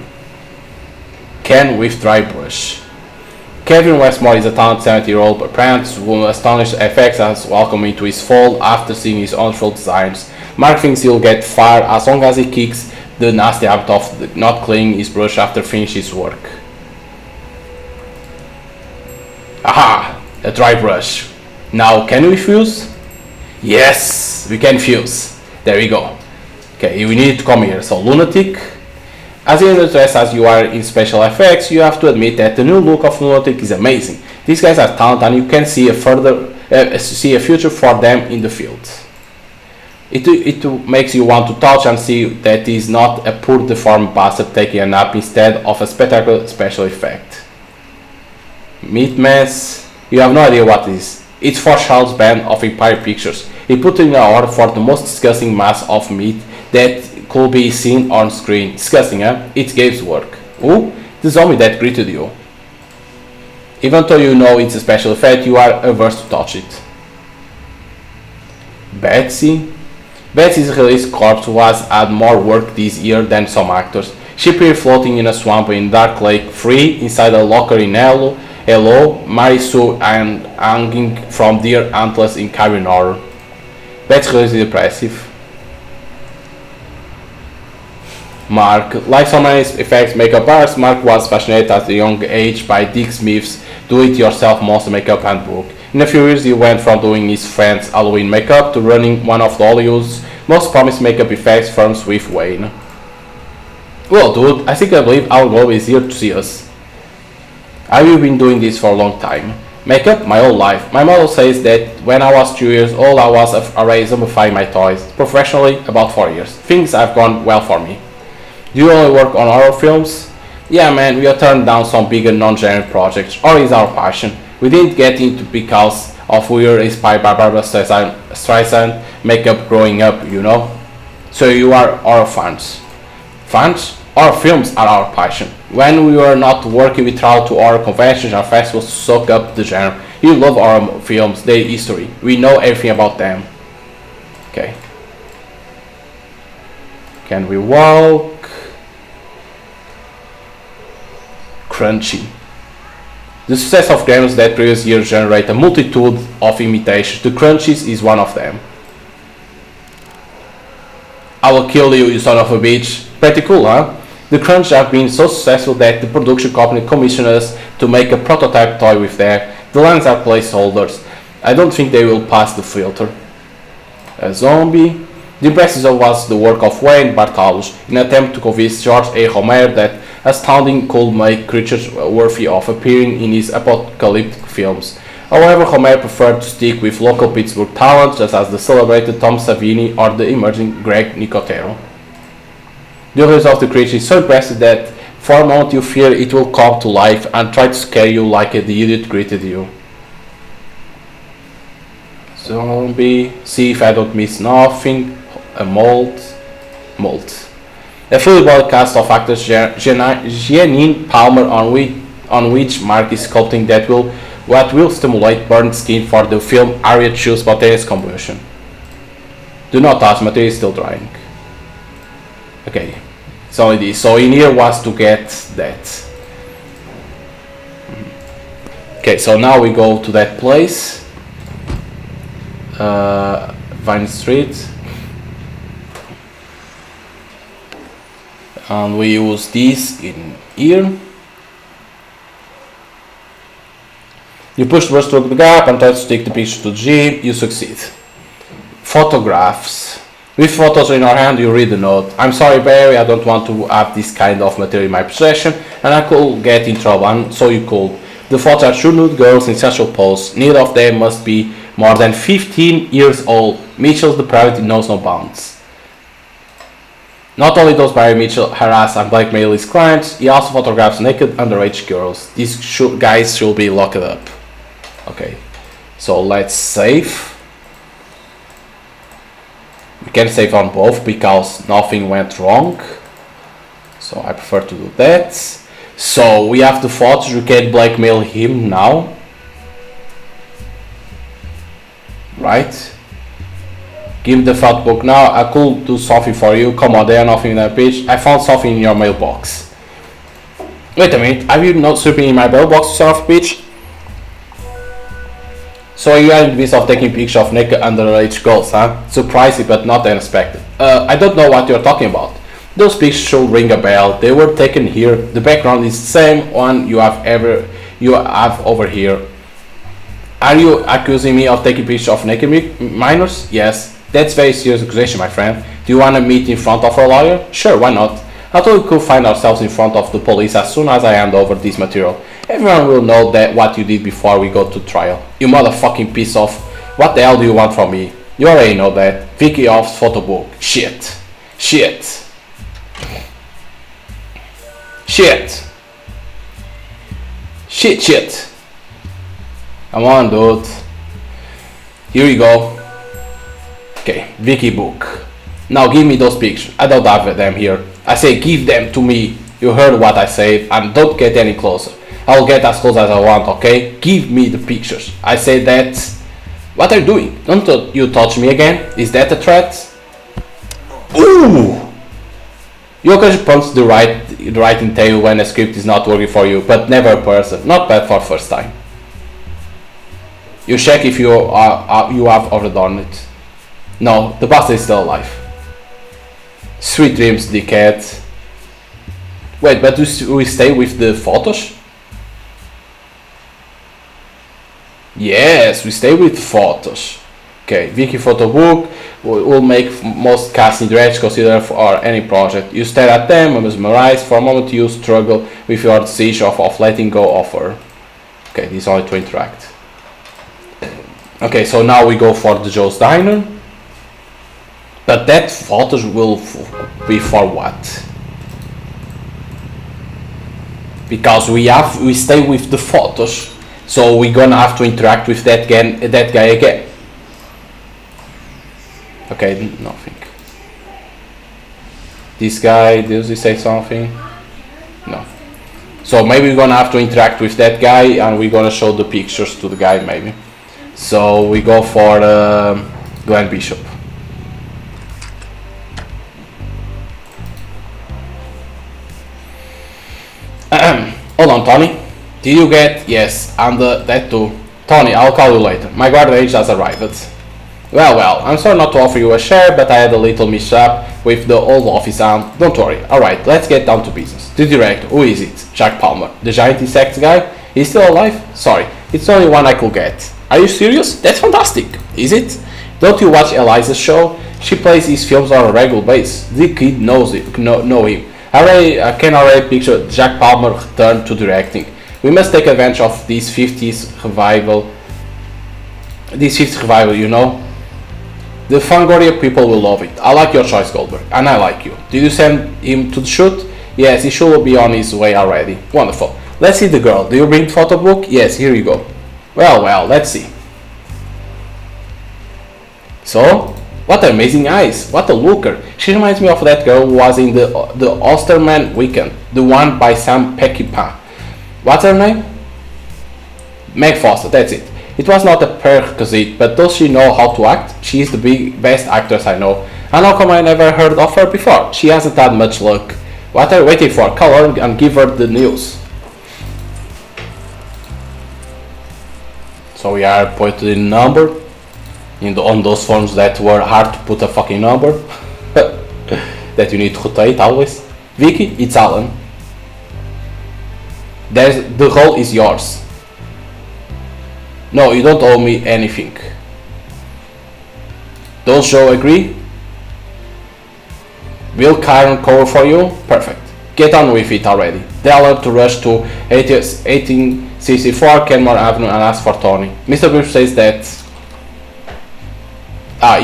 Can with dry brush. Kevin Westmore is a talented 70-year-old apprentice who astonished FX has welcomed into his fold after seeing his own full designs. Mark thinks he'll get fired as long as he kicks the nasty habit of not cleaning his brush after finishing his work. Aha! A dry brush. Now can we fuse? Yes, we can fuse. There we go. Okay, we need to come here. So Lunatic. As interested as you are in special effects, you have to admit that the new look of Lunatic is amazing. These guys are talented and you can see a future for them in the field. It makes you want to touch and see that he is not a poor deformed bastard taking a nap instead of a spectacular special effect. Meat Mess. You have no idea what it is. It's for Charles Band of Empire Pictures. He put in an order for the most disgusting mass of meat that could be seen on screen. Disgusting, huh? It's Gabe's work. Ooh, the zombie that greeted you. Even though you know it's a special effect, you are averse to touch it. Betsy. Betsy's released corpse who has had more work this year than some actors. She appeared floating in a swamp in Dark Lake, free inside a locker in Hello, Marisu, and hanging from deer antlers in Caribbean horror. That's really depressive. Mark. Like so many effects makeup artists, Mark was fascinated at a young age by Dick Smith's do-it-yourself monster makeup handbook. In a few years he went from doing his friend's Halloween makeup to running one of Hollywood's most promising makeup effects firms with Wayne. Well dude, I think I believe our goal is here to see us. I've been doing this for a long time. Makeup my whole life. My mother says that when I was 2 years old I was already zombifying my toys. Professionally, about 4 years. Things have gone well for me. Do you only work on horror films? Yeah man, we have turned down some bigger non-genre projects. Horror is our passion. We didn't get into because of we were inspired by Barbara Streisand makeup growing up, you know? So you are horror fans. Fans? Horror films are our passion. When we were not working we traveled to horror conventions and festivals to soak up the genre. You love horror films, their history. We know everything about them. Okay. Can we walk? Crunchy. The success of games that previous years generate a multitude of imitations. The Crunchies is one of them. I will kill you, you son of a bitch. Pretty cool, huh? The Crunchies have been so successful that the production company commissioned us to make a prototype toy with them. The lines are placeholders. I don't think they will pass the filter. A zombie. The impressive was the work of Wayne Bartolus in an attempt to convince George A. Romero that astounding could make creatures worthy of appearing in his apocalyptic films. However, Romero preferred to stick with local Pittsburgh talents such as the celebrated Tom Savini or the emerging Greg Nicotero. The result of the creature is so impressive that for a moment you fear it will come to life and try to scare you like the idiot greeted you. Zombie, see if I don't miss nothing. A mold. A fully body cast of actors Jeanine Palmer on which Mark is sculpting what will stimulate burnt skin for the film Harriet Choose Spontaneous Combustion. Do not touch, material is still drying. Okay, it's only this. So in here was to get that. Okay, so now we go to that place. Vine Street. And we use this in here. You push the brush through the gap and try to stick the picture to G, you succeed. Photographs. With photos in your hand you read the note. I'm sorry Barry, I don't want to have this kind of material in my possession and I could get in trouble, and so you could. The photos are two nude girls in sensual pose. Neither of them must be more than 15 years old. Mitchell's depravity knows no bounds. Not only does Barry Mitchell harass and blackmail his clients, he also photographs naked underage girls. These guys should be locked up. Okay, so let's save. We can save on both because nothing went wrong. So I prefer to do that. So we have the photos, you can blackmail him now. Right? Give me the fat book now. I could do something for you. Come on, there nothing in that page. I found something in your mailbox. Wait a minute, have you not something in my mailbox, you son of a bitch? So you are in the business of taking pictures of naked underage girls, huh? Surprising but not unexpected. I don't know what you're talking about. Those pictures should ring a bell. They were taken here. The background is the same one you have over here. Are you accusing me of taking pictures of naked minors? Yes. That's very serious accusation, my friend. Do you want to meet in front of a lawyer? Sure, why not? I thought we could find ourselves in front of the police as soon as I hand over this material. Everyone will know that what you did before we go to trial. You motherfucking piece of... What the hell do you want from me? You already know that. Vicky Off's photo book. Shit. Shit. Shit. Shit, shit. Come on, dude. Here you go. Okay, Vicky book. Now give me those pictures. I don't have them here. I say give them to me. You heard what I said, and don't get any closer. I'll get as close as I want, okay? Give me the pictures. I say that. What are you doing? Don't you touch me again? Is that a threat? Ooh! You occasionally punch the right in tail when a script is not working for you, but never a person. Not bad for first time. You check if you have overdone it. No, the bastard is still alive. Sweet dreams, dickhead. Wait, but we stay with the photos? Yes, we stay with photos. Okay, Wiki photo book will make most casting directs consider for any project. You stare at them and mesmerize. For a moment you struggle with your decision of letting go of her. Okay, this is only to interact. Okay, so now we go for the Joe's Diner. But that photos will be for what? Because we stay with the photos, so we're gonna have to interact with that guy again. Okay, nothing. This guy, does he say something? No. So maybe we're gonna have to interact with that guy, and we're gonna show the pictures to the guy maybe. So we go for Glenn Bishop. Hold on, Tony. Did you get? Yes, and that too. Tony, I'll call you later. My guard age has arrived. Well, I'm sorry not to offer you a share, but I had a little mishap with the old office and don't worry. Alright, let's get down to business. The director, who is it? Jack Palmer. The giant insect guy? He's still alive? Sorry, it's the only one I could get. Are you serious? That's fantastic. Is it? Don't you watch Eliza's show? She plays his films on a regular basis. The kid knows it, know him. I can already picture Jack Palmer return to directing. We must take advantage of this 50s revival. You know. The Fangoria people will love it. I like your choice, Goldberg, and I like you. Did you send him to the shoot? Yes, he should be on his way already. Wonderful. Let's see the girl. Do you bring the photo book? Yes, here you go. Well, let's see. So, what amazing eyes. What a looker. She reminds me of that girl who was in the Osterman Weekend. The one by Sam Peckinpah. What's her name? Meg Foster, that's it. It was not a prerequisite, but does she know how to act? She is the best actress I know. And how come I never heard of her before? She hasn't had much luck. What are you waiting for? Call her and give her the news. So we are putting a number on those forms that were hard to put a fucking number. That you need to rotate always. Vicky, it's Alan. The role is yours. No, you don't owe me anything. Does Joe agree? Will Karen cover for you? Perfect. Get on with it already. Tell her to rush to 1864 Kenmore Avenue and ask for Tony. Mr. Griff says that...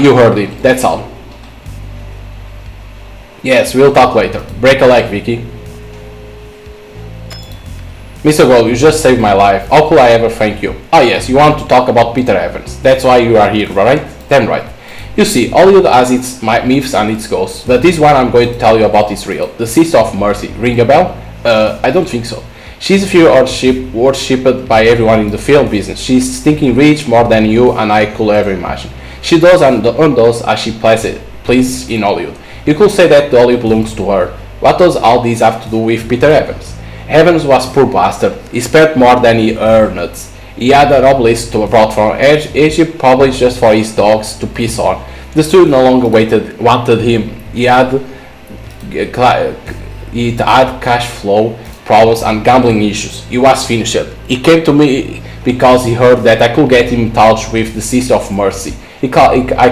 you heard him. That's all. Yes, we'll talk later. Break a leg, Vicky. Mr. Gold, you just saved my life. How could I ever thank you? Ah yes, you want to talk about Peter Evans. That's why you are here, right? Damn right. You see, Hollywood has its myths and its ghosts, but this one I'm going to tell you about is real. The Sister of Mercy. Ring a bell? I don't think so. She's a few worshipped by everyone in the film business. She's stinking rich more than you and I could ever imagine. She does and undoes as she pleases in Hollywood. You could say that the Hollywood belongs to her. What does all this have to do with Peter Evans? Evans was poor bastard. He spent more than he earned. He had an obelisk brought from Egypt, probably just for his dogs to piss on. The studio no longer wanted him. He had cash flow problems and gambling issues. He was finished. He came to me because he heard that I could get him in touch with the Sister of Mercy. I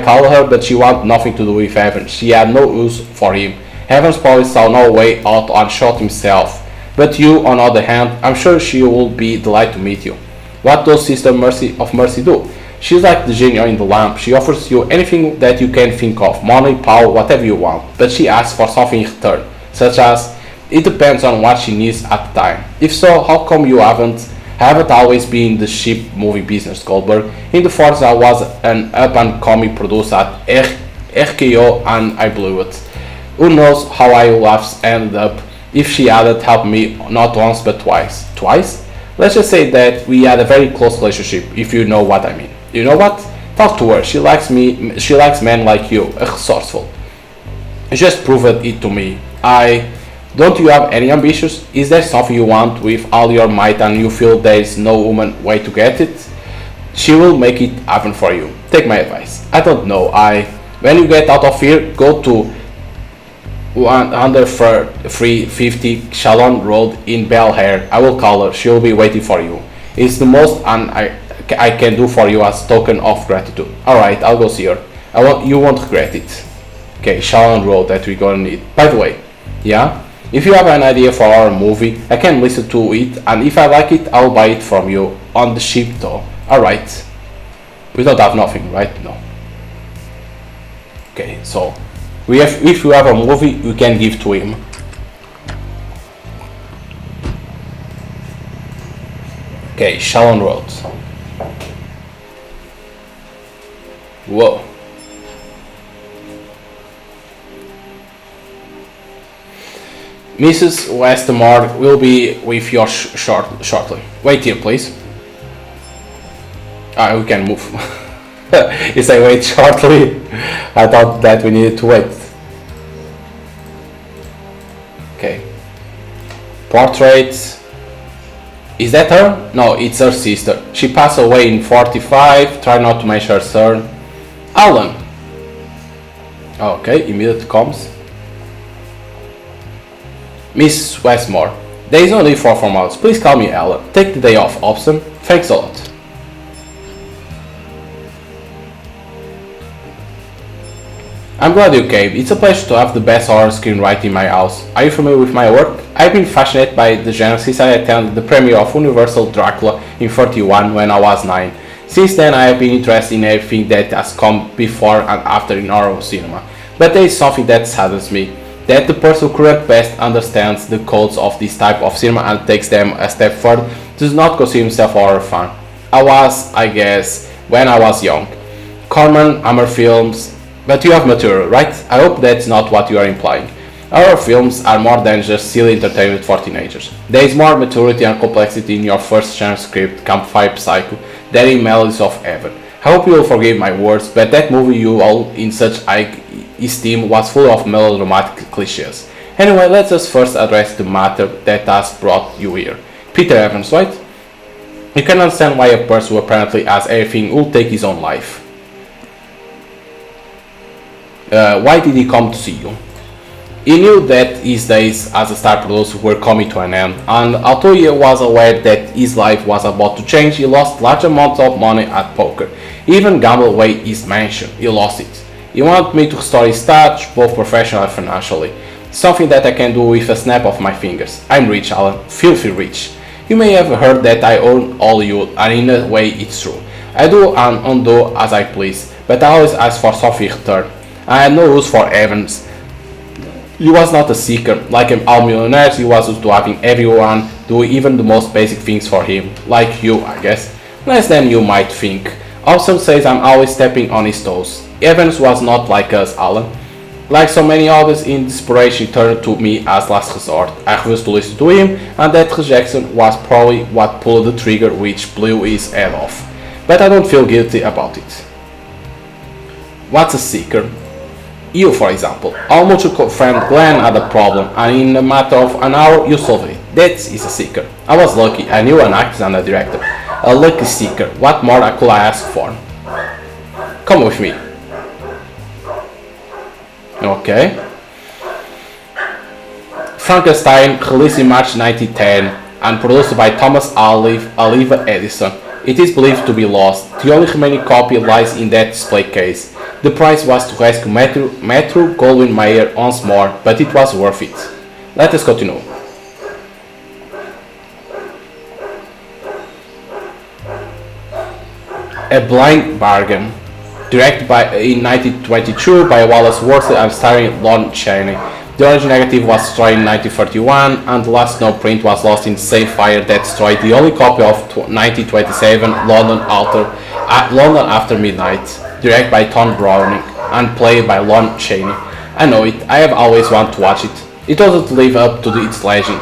called her, but she wanted nothing to do with Evans. She had no use for him. Evans probably saw no way out and shot himself. But you, on the other hand, I'm sure she will be delighted to meet you. What does Sister of Mercy do? She's like the genie in the lamp. She offers you anything that you can think of, money, power, whatever you want. But she asks for something in return, such as, it depends on what she needs at the time. If so, how come you haven't always been in the ship movie business, Goldberg? In the 40s I was an up-and-coming producer at RKO and I blew it. Who knows how I would have ended up if she hadn't helped me not once but twice. Twice? Let's just say that we had a very close relationship, if you know what I mean. You know what? Talk to her. She likes me. She likes men like you, resourceful. Just proved it to me. I don't you have any ambitions? Is there something you want with all your might and you feel there is no human way to get it? She will make it happen for you. Take my advice. I don't know. When you get out of here, go to 10350 Shalom Road in Bel Air. I will call her. She will be waiting for you. It's the most and I can do for you as token of gratitude. Alright, I'll go see her. You won't regret it. Okay, Shalom Road that we're gonna need. By the way, yeah? If you have an idea for our movie, I can listen to it, and if I like it, I'll buy it from you on the ship though. Alright. We don't have nothing, right? No. Okay, so if you have a movie, we can give to him. Okay, Shalom Road. Whoa. Mrs. Westmore will be with you shortly. Wait here, please. We can move. You say wait shortly. I thought that we needed to wait. Okay. Portrait. Is that her? No, it's her sister. She passed away in 45. Try not to mention her surname. Alan. Okay, immediate comes. Miss Westmore. There is no need for formalities. Please call me Alan. Take the day off, Hobson. Thanks a lot. I'm glad you came. It's a pleasure to have the best horror screenwriter in my house. Are you familiar with my work? I've been fascinated by the genre since I attended the premiere of Universal Dracula in 31 when I was 9. Since then I have been interested in everything that has come before and after in horror cinema. But there is something that saddens me. That the person who currently best understands the codes of this type of cinema and takes them a step further does not consider himself a horror fan. I guess, when I was young. Corman, Hammer films, but you have material, right? I hope that's not what you are implying. Horror films are more than just silly entertainment for teenagers. There is more maturity and complexity in your first genre script, Campfire Psycho, than in Melodies of Heaven. I hope you will forgive my words, but that movie you hold in such high esteem was full of melodramatic cliches. Anyway, let us first address the matter that has brought you here. Peter Evans, right? You can understand why a person who apparently has everything will take his own life. Why did he come to see you? He knew that his days as a star producer were coming to an end, and although he was aware that his life was about to change, he lost large amounts of money at poker. He even gambled away his mansion. He lost it. He wanted me to restore his status, both professionally and financially. Something that I can do with a snap of my fingers. I'm rich, Alan. Filthy rich. You may have heard that I own all you, and in a way it's true. I do and undo as I please, but I always ask for something in return. I had no use for Evans. He was not a seeker. Like all millionaires, he was used to having everyone do even the most basic things for him. Like you, I guess. Less than you might think. Hobson says I'm always stepping on his toes. Evans was not like us, Alan. Like so many others, in desperation he turned to me as last resort. I refused to listen to him, and that rejection was probably what pulled the trigger which blew his head off. But I don't feel guilty about it. What's a seeker? You, for example. Our mutual friend Glenn had a problem, and in a matter of an hour you solved it. That is a seeker. I was lucky. I knew an actor and a director. A lucky seeker. What more could I ask for? Come with me. Okay. Frankenstein, released in March 1910 and produced by Thomas Oliver Edison. It is believed to be lost. The only remaining copy lies in that display case. The price was to rescue Metro Goldwyn Mayer once more, but it was worth it. Let us continue. A Blind Bargain, directed in 1922 by Wallace Worsley and starring Lon Chaney. The original negative was destroyed in 1931, and the last known print was lost in the same fire that destroyed the only copy of 1927 London After Midnight, directed by Tom Browning and played by Lon Chaney. I know it, I have always wanted to watch it. It doesn't live up to its legend,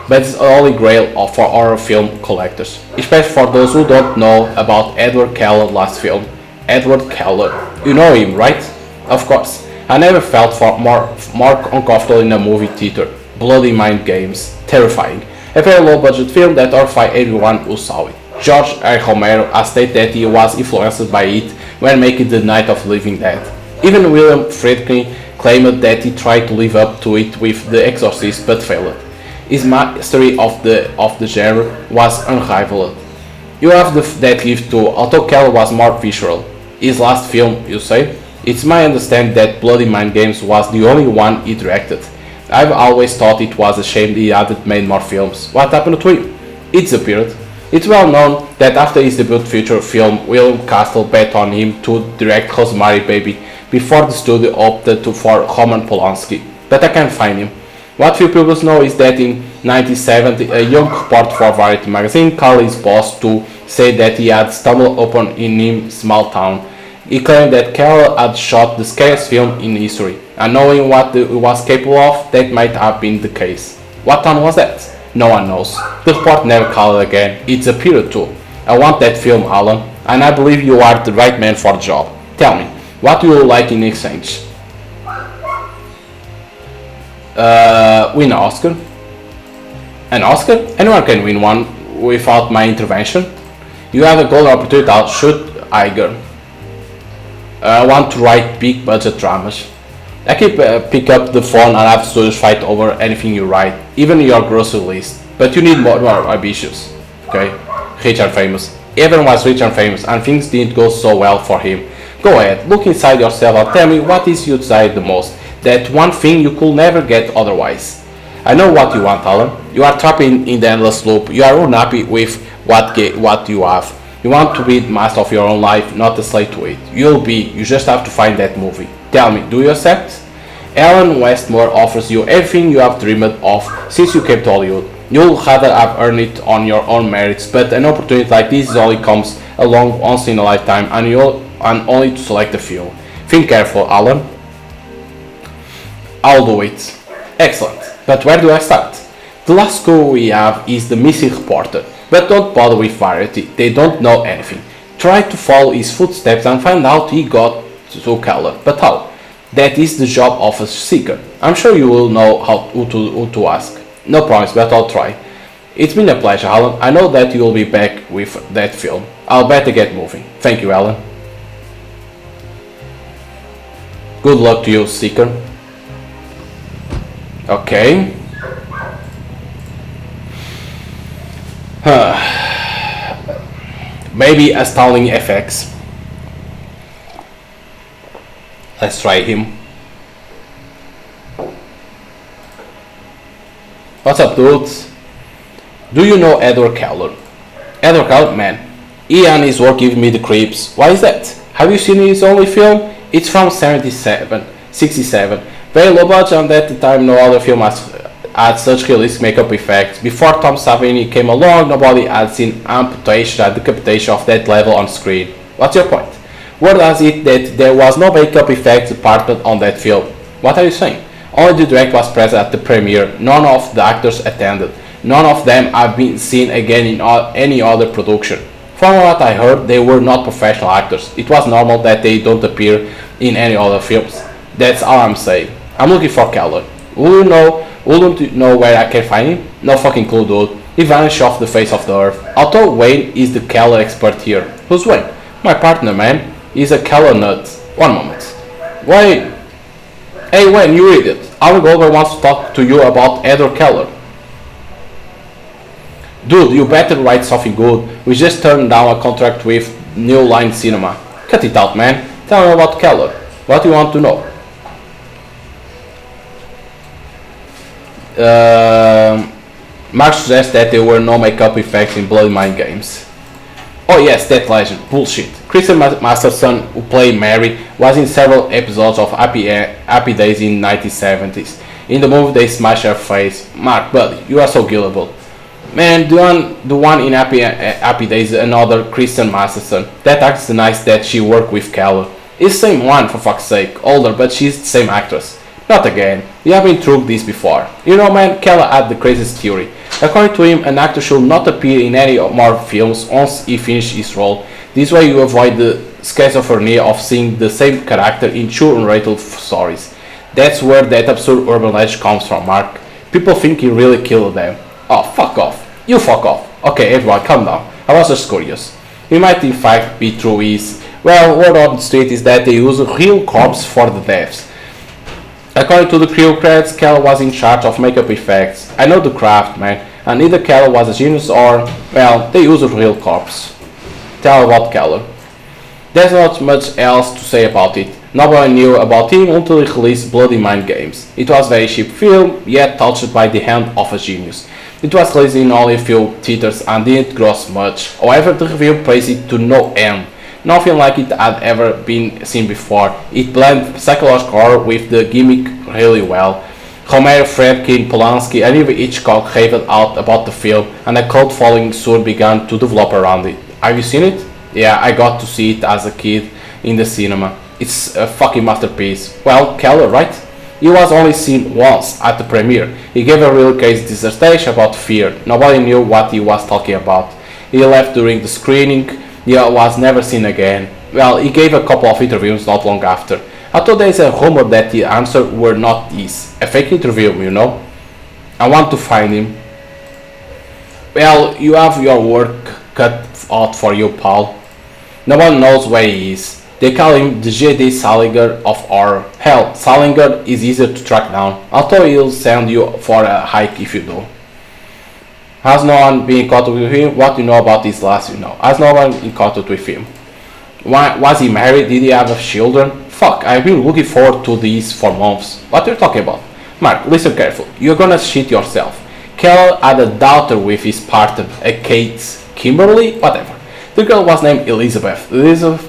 but it's a holy grail for horror film collectors, especially for those who don't know about Edward Keller's last film. Edward Keller, you know him, right? Of course. I never felt more uncomfortable in a movie theater. Bloody Mind Games. Terrifying. A very low budget film that horrified everyone who saw it. George R. Romero has stated that he was influenced by it when making The Night of the Living Dead. Even William Friedkin claimed that he tried to live up to it with The Exorcist but failed. His mastery of the genre was unrivaled. You have that gift too, although Keller was more visual. His last film, you say? It's my understanding that Bloody Mind Games was the only one he directed. I've always thought it was a shame he hadn't made more films. What happened to him? It disappeared. It's well known that after his debut feature film, William Castle bet on him to direct Rosemary Baby before the studio opted for Roman Polanski, but I can't find him. What few people know is that in 1970, a young reporter for Variety magazine called his boss to say that he had stumbled upon in him small town. He claimed that Keller had shot the scariest film in history, and knowing what he was capable of, that might have been the case. What town was that? No one knows. The report never called again. It's a period too. I want that film, Alan, and I believe you are the right man for the job. Tell me, what do you like in exchange? Win an Oscar? An Oscar? Anyone can win one without my intervention. You have a golden opportunity. I'll shoot Iger. I want to write big budget dramas. I can pick up the phone and have studios fight over anything you write, even your grocery list. But you need more ambitious. Okay? Rich and famous. Everyone was rich and famous and things didn't go so well for him. Go ahead, look inside yourself and tell me what is you desire the most. That one thing you could never get otherwise. I know what you want, Alan. You are trapped in the endless loop. You are unhappy with what you have. You want to be the master of your own life, not a slave to it. You'll be. You just have to find that movie. Tell me, do you accept? Alan Westmore offers you everything you have dreamed of since you came to Hollywood. You'll rather have earned it on your own merits, but an opportunity like this only comes along once in a lifetime, and only to select a few. Think careful, Alan. I'll do it. Excellent. But where do I start? The last clue we have is the missing reporter. But don't bother with Variety. They don't know anything. Try to follow his footsteps and find out he got to Keller. But how? That is the job of a seeker. I'm sure you will know who to ask. No promise, but I'll try. It's been a pleasure, Alan. I know that you will be back with that film. I'll better get moving. Thank you, Alan. Good luck to you, seeker. Okay. Maybe astounding FX. Let's try him. What's up, dudes? Do you know Edward Keller? Edward Keller, man. He and his work give me the creeps. Why is that? Have you seen his only film? It's from 67. Very low budget, and at the time no other film has had such realistic makeup effects. Before Tom Savini came along, nobody had seen amputation and decapitation of that level on screen. What's your point? Word has it that there was no makeup effects department on that film. What are you saying? Only the director was present at the premiere. None of the actors attended. None of them have been seen again in any other production. From what I heard, they were not professional actors. It was normal that they don't appear in any other films. That's all I'm saying. I'm looking for Keller. Wouldn't you know where I can find him? No fucking clue, dude. He vanished off the face of the earth. Although Wayne is the Keller expert here. Who's Wayne? My partner, man. He's a Keller nut. One moment. Wayne! Hey Wayne, you idiot. Alan Goldberg wants to talk to you about Edward Keller. Dude, you better write something good. We just turned down a contract with New Line Cinema. Cut it out, man. Tell me about Keller. What do you want to know? Mark suggests that there were no makeup effects in Bloody Mind Games. Oh yes, that legend. Bullshit. Kristen Masterson, who played Mary, was in several episodes of Happy Days in 1970s. In the movie, they smash her face. Mark, buddy, you are so gullible. Man, the one in Happy Days is another Kristen Masterson. That actress is nice that she worked with Keller. It's the same one, for fuck's sake. Older, but she's the same actress. Not again. We have been through this before. You know, man, Keller had the craziest theory. According to him, an actor should not appear in any more films once he finishes his role. This way you avoid the schizophrenia of seeing the same character in two unrelated stories. That's where that absurd urban legend comes from, Mark. People think he really killed them. Oh, fuck off. You fuck off. Okay, everyone, calm down. I was just curious. It might in fact be true is, well, word on the street is that they use real corpses for the deaths. According to the crew credits, Keller was in charge of makeup effects. I know the craft, man, and either Keller was a genius or, well, they used a real corpse. Tell about Keller. There's not much else to say about it. Nobody knew about him until he released Bloody Mind Games. It was a very cheap film, yet touched by the hand of a genius. It was released in only a few theaters and didn't gross much. However, the review praised it to no end. Nothing like it had ever been seen before. It blended psychological horror with the gimmick really well. Romero, Friedkin, Polanski, and even Hitchcock raved out about the film, and a cult following soon began to develop around it. Have you seen it? Yeah, I got to see it as a kid in the cinema. It's a fucking masterpiece. Well, Keller, right? He was only seen once at the premiere. He gave a real case dissertation about fear. Nobody knew what he was talking about. He left during the screening. He was never seen again. Well, he gave a couple of interviews not long after. I thought there is a rumor that the answer were not these. A fake interview, you know? I want to find him. Well, you have your work cut out for you, pal. No one knows where he is. They call him the J.D. Salinger of horror. Hell, Salinger is easier to track down. Although he'll send you for a hike if you do. Has no one been in contact with him? What do you know about this last you know? Has no one in contact with him? Why, was he married? Did he have children? Fuck, I've been looking forward to this for months. What are you talking about? Mark, listen carefully. You're gonna shit yourself. Keller had a daughter with his partner, a Kate, Kimberly, whatever. The girl was named Elizabeth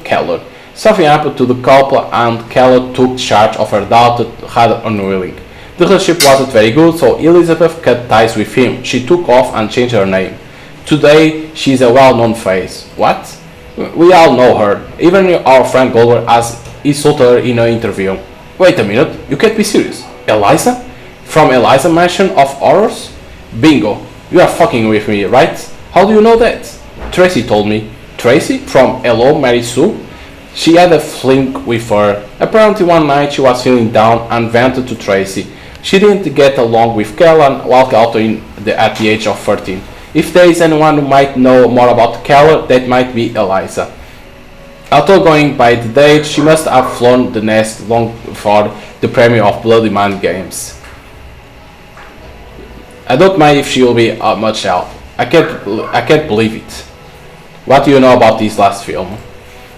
Keller. Something happened to the couple and Keller took charge of her daughter rather unwilling. The relationship wasn't very good, so Elizabeth cut ties with him. She took off and changed her name. Today, she's a well-known face. What? We all know her. Even our friend Goldberg has insulted her in an interview. Wait a minute, you can't be serious. Eliza? From Eliza Mansion of Horrors? Bingo. You are fucking with me, right? How do you know that? Tracy told me. Tracy? From Hello, Mary Sue? She had a fling with her. Apparently one night she was feeling down and vented to Tracy. She didn't get along with Keller and walked out at the age of 13. If there is anyone who might know more about Keller, that might be Eliza. Although going by the date, she must have flown the nest long before the premiere of Bloody Mind Games. I don't mind if she will be much help. I can't believe it. What do you know about this last film?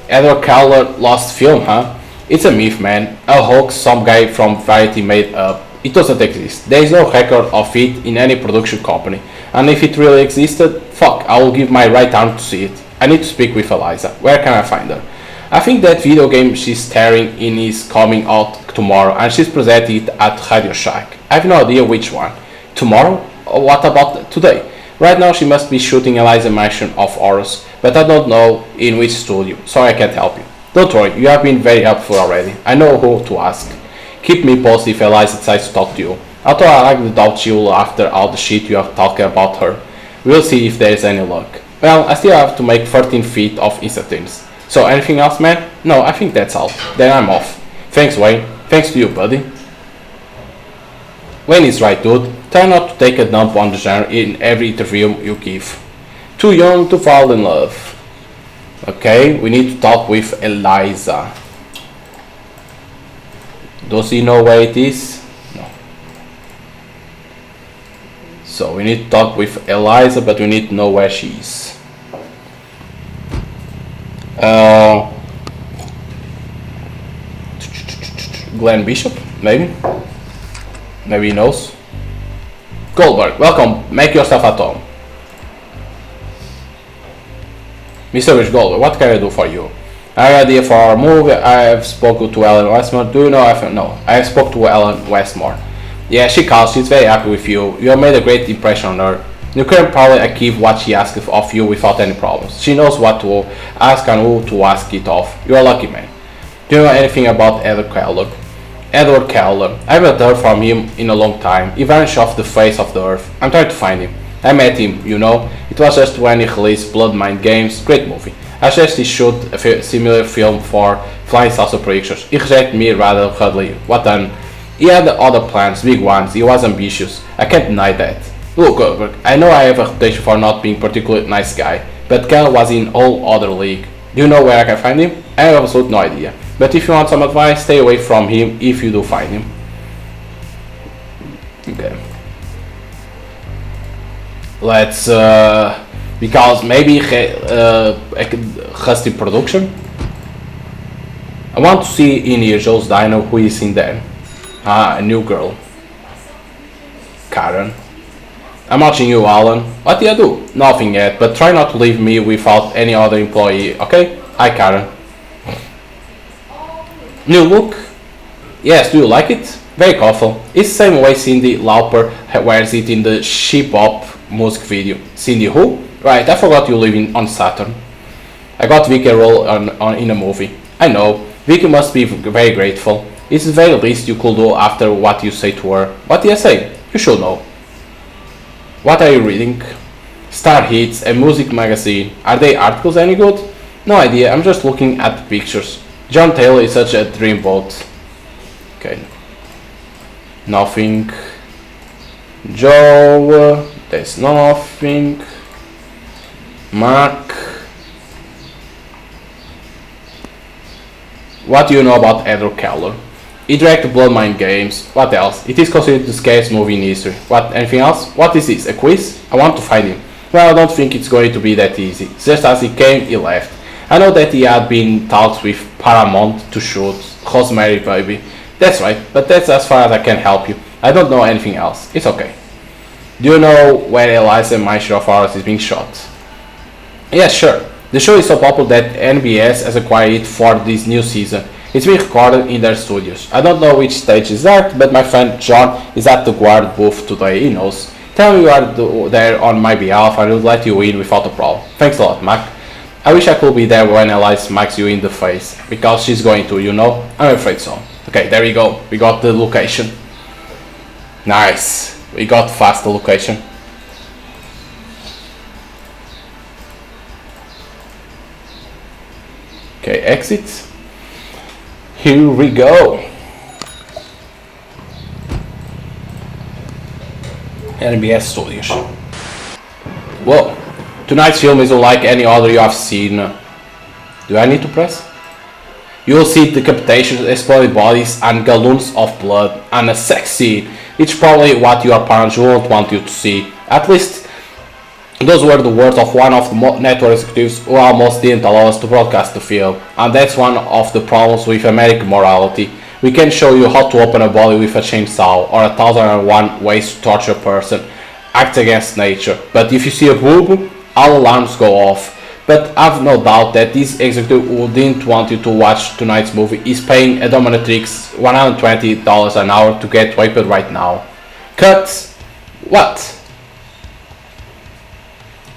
Edward Keller lost film, huh? It's a myth, man. A hoax some guy from Variety made up. It doesn't exist. There is no record of it in any production company. And if it really existed, fuck, I will give my right arm to see it. I need to speak with Eliza. Where can I find her? I think that video game she's starring in is coming out tomorrow and she's presenting it at Radio Shack. I have no idea which one. Tomorrow? Or what about today? Right now she must be shooting Eliza Mansion of Horrors, but I don't know in which studio, so I can't help you. Don't worry, you have been very helpful already. I know who to ask. Keep me posted if Eliza decides to talk to you. Although I like the doubt she will after all the shit you have talked about her. We'll see if there is any luck. Well, I still have to make 13 feet of Instantins. So anything else, man? No, I think that's all. Then I'm off. Thanks, Wayne. Thanks to you, buddy. Wayne is right, dude. Try not to take a dump on the genre in every interview you give. Too young to fall in love. Okay, we need to talk with Eliza. Does he know where it is? No. So we need to talk with Eliza, but we need to know where she is. Glenn Bishop, maybe? Maybe he knows. Goldberg, welcome. Make yourself at home. Mr. Rich Goldberg, what can I do for you? I have an idea for our movie. I have spoken to Ellen Westmore. Do you know if no? I have spoken to Ellen Westmore. Yeah, she calls. She's very happy with you. You have made a great impression on her. You can probably achieve what she asks of you without any problems. She knows what to ask and who to ask it of. You are lucky, man. Do you know anything about Edward Keller? Edward Keller. I haven't heard from him in a long time. He vanished off the face of the earth. I'm trying to find him. I met him, you know. It was just when he released Blood Mind Games. Great movie. I suggest he shoot a similar film for Flying Saucer Pictures. He rejected me rather hardly. What then? He had other plans, big ones. He was ambitious. I can't deny that. Look, Goldberg, I know I have a reputation for not being particularly nice guy, but Cal was in whole other league. Do you know where I can find him? I have absolutely no idea. But if you want some advice, stay away from him if you do find him. Okay. Let's because maybe Rusty production. I want to see in here Joe's Dino who is in there. Ah, a new girl. Karen. I'm watching you, Alan. What do you do? Nothing yet, but try not to leave me without any other employee, okay? Hi, Karen. New look? Yes, do you like it? Very colorful. It's the same way Cyndi Lauper wears it in the She Bop music video. Cyndi who? Right, I forgot you live on Saturn. I got Vicky a role in a movie. I know. Vicky must be very grateful. It's the very least you could do after what you say to her. What did I say? You should know. What are you reading? Star Hits, a music magazine. Are they articles any good? No idea, I'm just looking at the pictures. John Taylor is such a dreamboat. Okay. Nothing. Joe, there's nothing. Mark. What do you know about Edward Keller? He directed Blood Mind Games. What else? It is considered the scariest movie in history. What? Anything else? What is this? A quiz? I want to find him. Well, I don't think it's going to be that easy. Just as he came, he left. I know that he had been in talks with Paramount to shoot Rosemary Baby. That's right, but that's as far as I can help you. I don't know anything else. It's okay. Do you know where Eliza Meister of Ours is being shot? Yes, sure. The show is so popular that NBS has acquired it for this new season. It's being recorded in their studios. I don't know which stage is that, but my friend John is at the guard booth today. He knows. Tell me you are there on my behalf and I will let you in without a problem. Thanks a lot, Mac. I wish I could be there when Eliza smacks you in the face. Because she's going to, you know? I'm afraid so. Okay, there we go. We got the location. Nice. We got fast the location. Okay, exit. Here we go. NBS Studios. Whoa. Tonight's film is unlike any other you have seen. Do I need to press? You will see decapitations, exploded bodies, and gallons of blood, and a sex scene. It's probably what your parents won't want you to see. At least, those were the words of one of the network executives who almost didn't allow us to broadcast the film. And that's one of the problems with American morality. We can show you how to open a body with a chainsaw, or 1001 ways to torture a person. Act against nature. But if you see a boob, all alarms go off. But I've no doubt that this executive who didn't want you to watch tonight's movie is paying a dominatrix $120 an hour to get raped right now. Cut? What?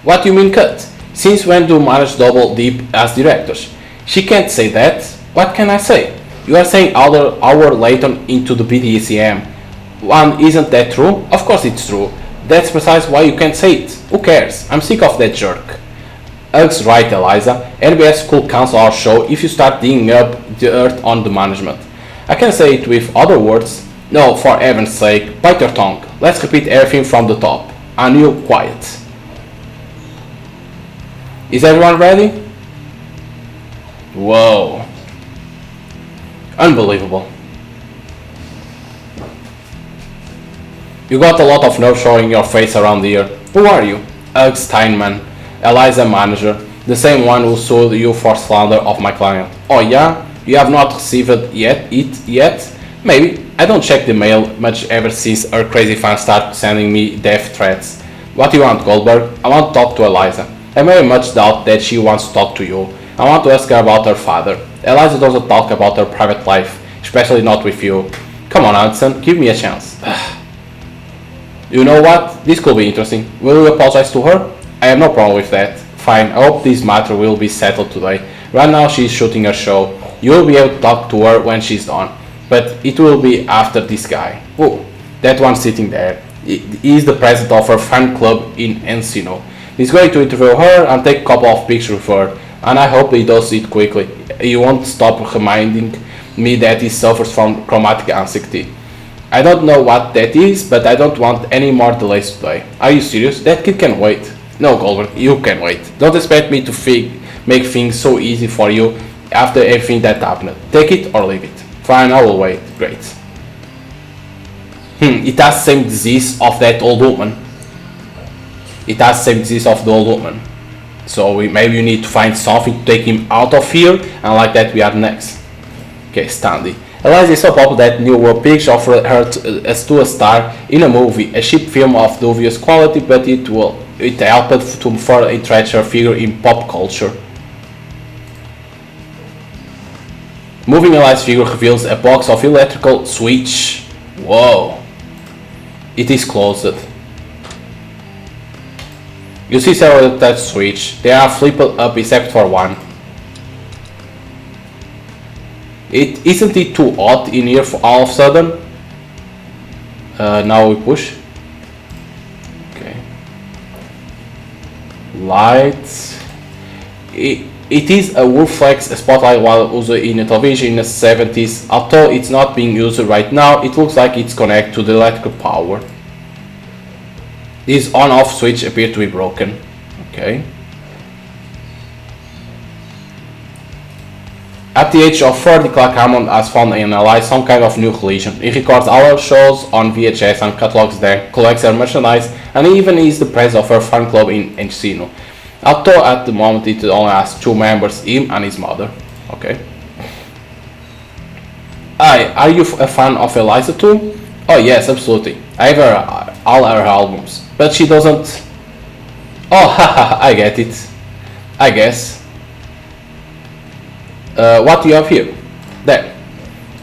What do you mean cut? Since when do managers double dip as directors? She can't say that. What can I say? You are saying hour later into the BDSM. One, isn't that true? Of course it's true. That's precisely why you can't say it. Who cares? I'm sick of that jerk. Hugs right, Eliza. NBS could cancel our show if you start digging up the earth on the management. I can say it with other words. No, for heaven's sake, bite your tongue. Let's repeat everything from the top. And you quiet. Is everyone ready? Whoa. Unbelievable. You got a lot of nerve showing your face around here. Who are you? Ugg Steinman, Eliza manager, the same one who sued you for slander of my client. Oh yeah? You have not received it yet? Maybe. I don't check the mail much ever since her crazy fans started sending me death threats. What do you want, Goldberg? I want to talk to Eliza. I very much doubt that she wants to talk to you. I want to ask her about her father. Eliza doesn't talk about her private life, especially not with you. Come on, Hudson, give me a chance. You know what? This could be interesting. Will you apologize to her? I have no problem with that. Fine, I hope this matter will be settled today. Right now she's shooting her show. You will be able to talk to her when she's done. But it will be after this guy. Oh, that one sitting there. He is the president of her fan club in Encino. He's going to interview her and take a couple of pictures with her. and I hope he does it quickly. He won't stop reminding me that he suffers from chromatic anxiety. I don't know what that is, but I don't want any more delays today. Are you serious? That kid can wait. No, Goldberg, you can wait. Don't expect me to make things so easy for you after everything that happened. Take it or leave it. Fine, I will wait. Great. It has the same disease of that old woman. It has the same disease of the old woman. So maybe you need to find something to take him out of here, and like that we are next. Okay, Stanley. Eliza is so popular that New World Pictures offered her as to a star in a movie, a cheap film of dubious quality, but it helped to further entrench her figure in pop culture. Moving Eliza's figure reveals a box of electrical switch. Whoa. It is closed. You see several touch switch. They are flipped up except for one. Isn't it too hot in here for all of a sudden? Now we push. Okay. Lights. It is a Wolflex spotlight while used in a television in the 70s. Although it's not being used right now, it looks like it's connected to the electrical power. This on-off switch appears to be broken. Okay. At the age of 30, Clark Hammond has found and analyzed some kind of new religion. He records all her shows on VHS and catalogs them, collects her merchandise, and even is the president of her fan club in Encino. Although at the moment it only has 2 members, him and his mother. Okay. Hi, are you a fan of Eliza too? Oh yes, absolutely. I have all her albums. But she doesn't... Oh, haha, I get it. I guess. What do you have here? There.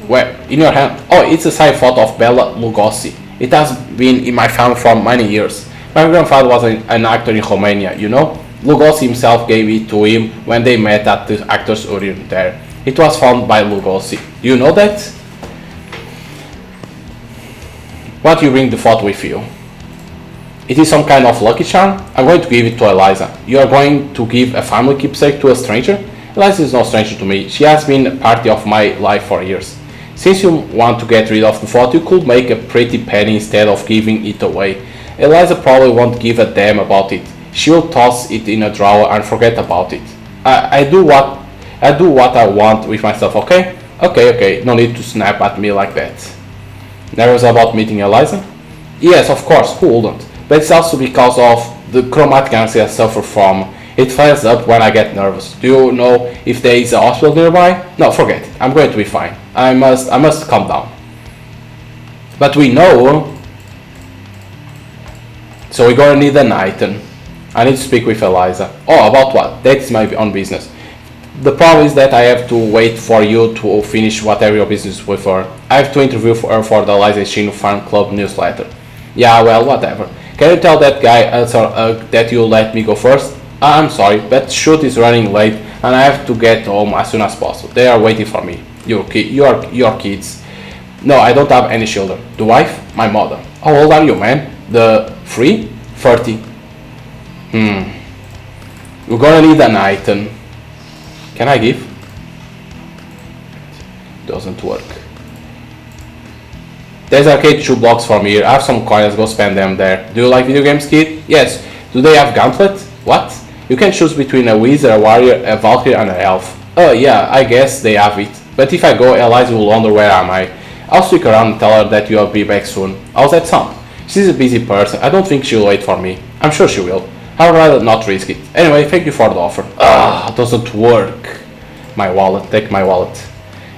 Where? In your hand? Oh, it's a side photo of Bela Lugosi. It has been in my family for many years. My grandfather was an actor in Romania, you know? Lugosi himself gave it to him when they met at the Actors Union there. It was found by Lugosi. Do you know that? Why do you bring the photo with you? It is some kind of lucky charm. I'm going to give it to Eliza. You are going to give a family keepsake to a stranger? Eliza is no stranger to me. She has been a part of my life for years. Since you want to get rid of the photo, you could make a pretty penny instead of giving it away. Eliza probably won't give a damn about it. She'll toss it in a drawer and forget about it. I do what I want with myself, okay? Okay, no need to snap at me like that. Nervous about meeting Eliza? Yes, of course, who wouldn't? But it's also because of the chromatic anxiety I suffer from. It flares up when I get nervous. Do you know if there is a hospital nearby? No, forget it. I'm going to be fine. I must calm down. But we know... So we're gonna need an item. I need to speak with Eliza. Oh, about what? That is my own business. The problem is that I have to wait for you to finish whatever your business with her. I have to interview her for the Eliza Chino Fan Club newsletter. Yeah, well, whatever. Can you tell that guy that you let me go first? I'm sorry, but shoot is running late and I have to get home as soon as possible. They are waiting for me. Your kids. No, I don't have any children. The wife? My mother. How old are you, man? The 30. We're gonna need an item. Can I give? Doesn't work. There's arcade 2 blocks from here. I have some coins, go spend them there. Do you like video games, kid? Yes. Do they have gauntlet? What? You can choose between a wizard, a warrior, a valkyrie and an elf. Oh yeah, I guess they have it. But if I go, Eliza will wonder where am I. I'll stick around and tell her that you'll be back soon. How's that sound? She's a busy person. I don't think she'll wait for me. I'm sure she will. I'd rather not risk it. Anyway, thank you for the offer. It doesn't work. My wallet. Take my wallet.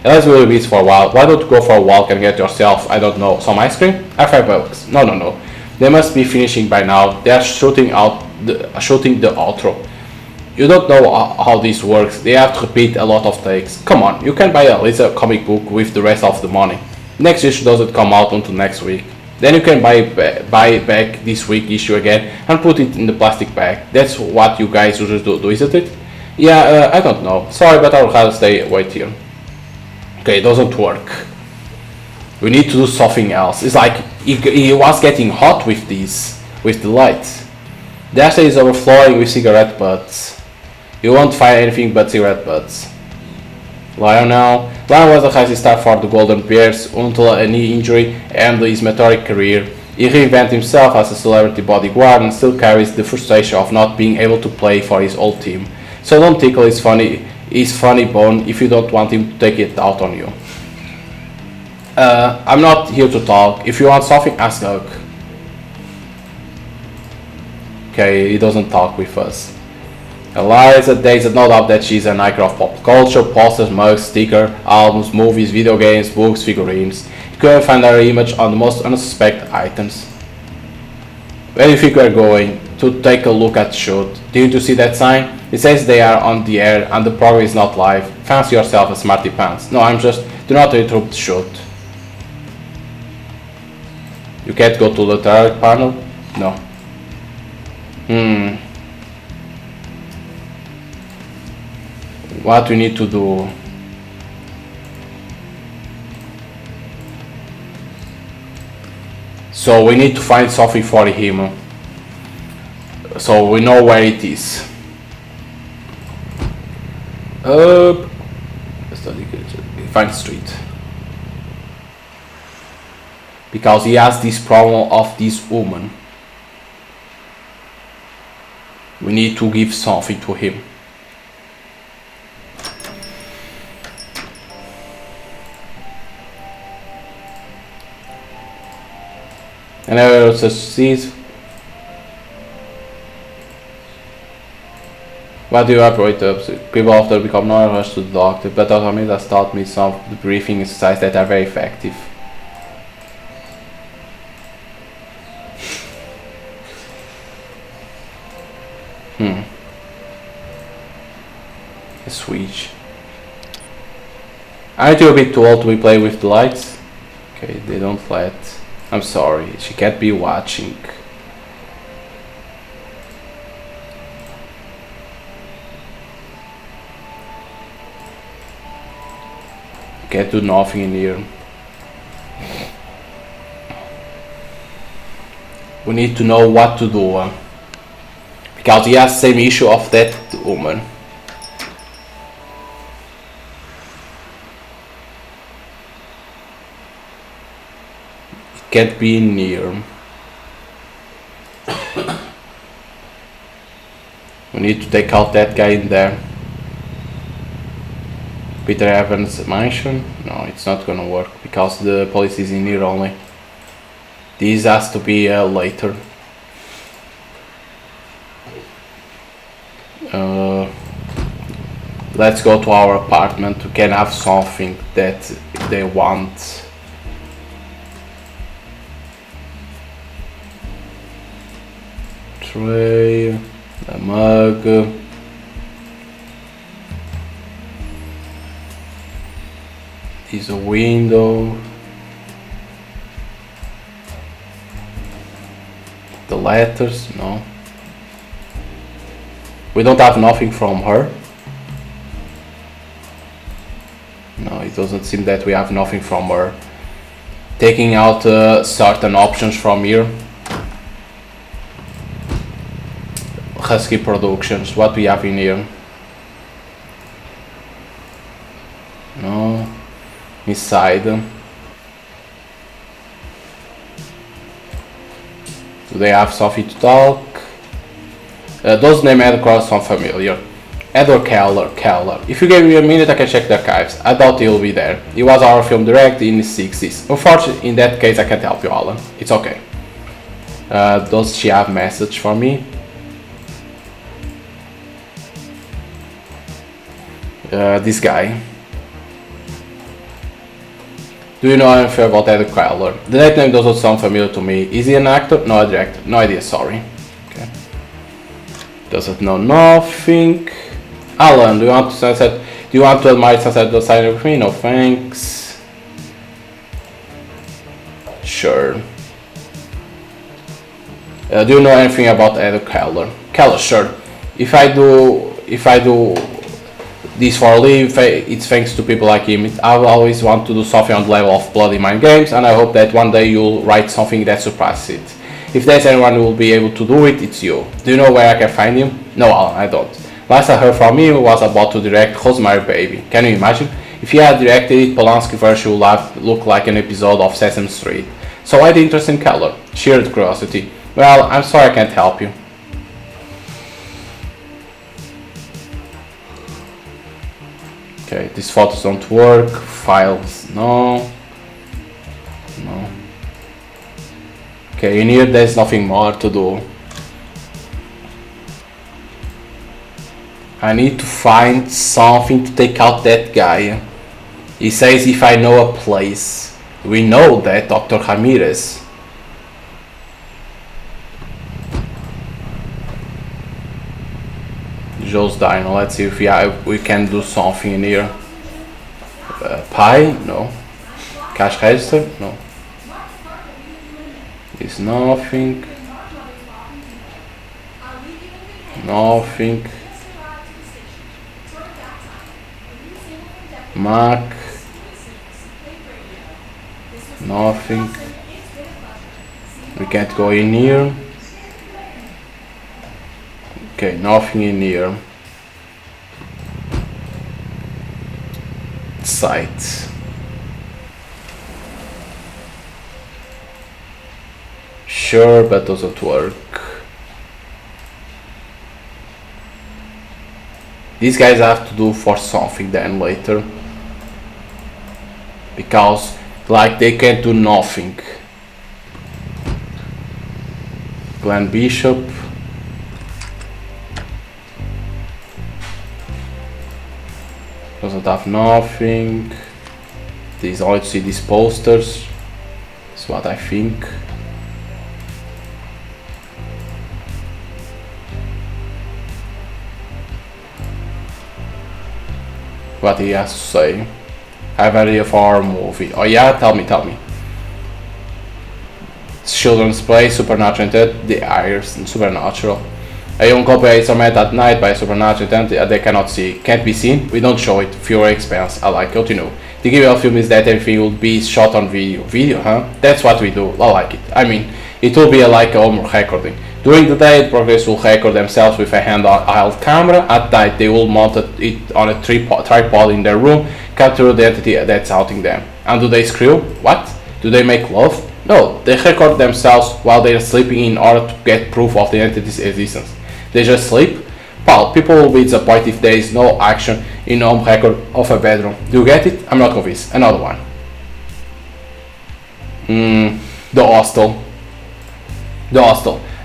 Eliza will be busy for a while. Why don't you go for a walk and get yourself, I don't know, some ice cream? I have $5. No. They must be finishing by now. They are shooting the outro. You don't know how this works. They have to repeat a lot of takes. Come on, you can buy Eliza a comic book with the rest of the money. Next issue doesn't come out until next week. Then you can buy back this week issue again and put it in the plastic bag. That's what you guys usually do, isn't it? Yeah, I don't know. Sorry, but I'll have to stay wait here. Okay, it doesn't work. We need to do something else. It's like he was getting hot with these, with the lights. The ashtray is overflowing with cigarette butts. You won't find anything but cigarette butts. Lionel was a rising star for the Golden Bears until a knee injury ended his meteoric career. He reinvented himself as a celebrity bodyguard and still carries the frustration of not being able to play for his old team. So don't tickle his funny bone if you don't want him to take it out on you. I'm not here to talk. If you want something, ask Doug. Okay, he doesn't talk with us. Eliza, there is no doubt that she's an icon of pop culture, posters, mugs, stickers, albums, movies, video games, books, figurines. You can find her image on the most unsuspected items. Where do you think we're going? To take a look at the shoot. Didn't you see that sign? It says they are on the air and the program is not live. Fancy yourself a smarty pants. No, I'm just... Do not interrupt the shoot. You can't go to the third panel? No. What we need to do? So we need to find something for him. So we know where it is. Find the street. Because he has this problem of this woman. We need to give something to him. And everyone succeeds. What do you operate up? People often become nervous to the doctor, but Automated has taught me some of the breathing exercises that are very effective. A switch. Aren't you a bit too old to be playing with the lights? Okay, they don't let. I'm sorry, she can't be watching. Can't do nothing in here. We need to know what to do. Because he has the same issue of that woman. It can't be near. We need to take out that guy in there. Peter Evans mansion? No, it's not gonna work because the police is in here only. This has to be later. Let's go to our apartment. We can have something that they want. Tray, a mug. Is a window. The letters, no. We don't have nothing from her. No, it doesn't seem that we have nothing from her. Taking out certain options from here. Husky Productions, what we have in here? No. Inside. Do they have something to talk? Those names Edward sound familiar. Edward Keller. If you give me a minute, I can check the archives. I doubt he'll be there. He was our film director in the 60s. Unfortunately, in that case, I can't help you, Alan. It's okay. Does she have a message for me? This guy. Do you know anything about Edward Keller? The name doesn't sound familiar to me. Is he an actor? No, a director. No idea, sorry. Okay. Doesn't know nothing. Alan, do you want to sunset? Do you want to admire sunset outside with me? No, thanks. Sure. Do you know anything about Edward Keller? Keller, sure. If I do this for a living, it's thanks to people like him. I always want to do something on the level of Bloody Mind Games, and I hope that one day you'll write something that surpasses it. If there's anyone who will be able to do it, it's you. Do you know where I can find him? No, Alan, I don't. Last I heard from him was about to direct Rosemary Baby. Can you imagine? If he had directed it, Polanski's version would have looked like an episode of Sesame Street. So why the interest in color? Sheer curiosity. Well, I'm sorry I can't help you. Okay, these photos don't work. Files, no. No. Okay, in here there's nothing more to do. I need to find something to take out that guy. He says if I know a place. We know that, Dr. Ramirez. Joe's Dino. Let's see if we can do something in here. Pie? No. Cash register? No. It's nothing. Nothing. Mac. Nothing. We can't go in here. Okay, nothing in here. Site. Sure, but doesn't work. These guys have to do for something then later. Because like they can't do nothing. Glenn Bishop. Doesn't have nothing. These only to see these posters. That's what I think. What he has to say. I have an idea for a movie. Oh yeah, tell me. Children's play, supernatural intent, the Irish and supernatural. A young couple are met at night by a supernatural entity they cannot see. Can't be seen? We don't show it. Fewer expense. I like it, you know. The given of film is that everything will be shot on video. Video, huh? That's what we do. I like it. I mean, it will be like a home recording. During the day, the progress will record themselves with a handheld camera. At night, they will mount it on a tripod in their room, capture the entity that's outing them. And do they screw? What? Do they make love? No, they record themselves while they are sleeping in order to get proof of the entity's existence. They just sleep? Pal, people will be disappointed if there is no action in home record of a bedroom. Do you get it? I'm not convinced. Another one. The Hostel.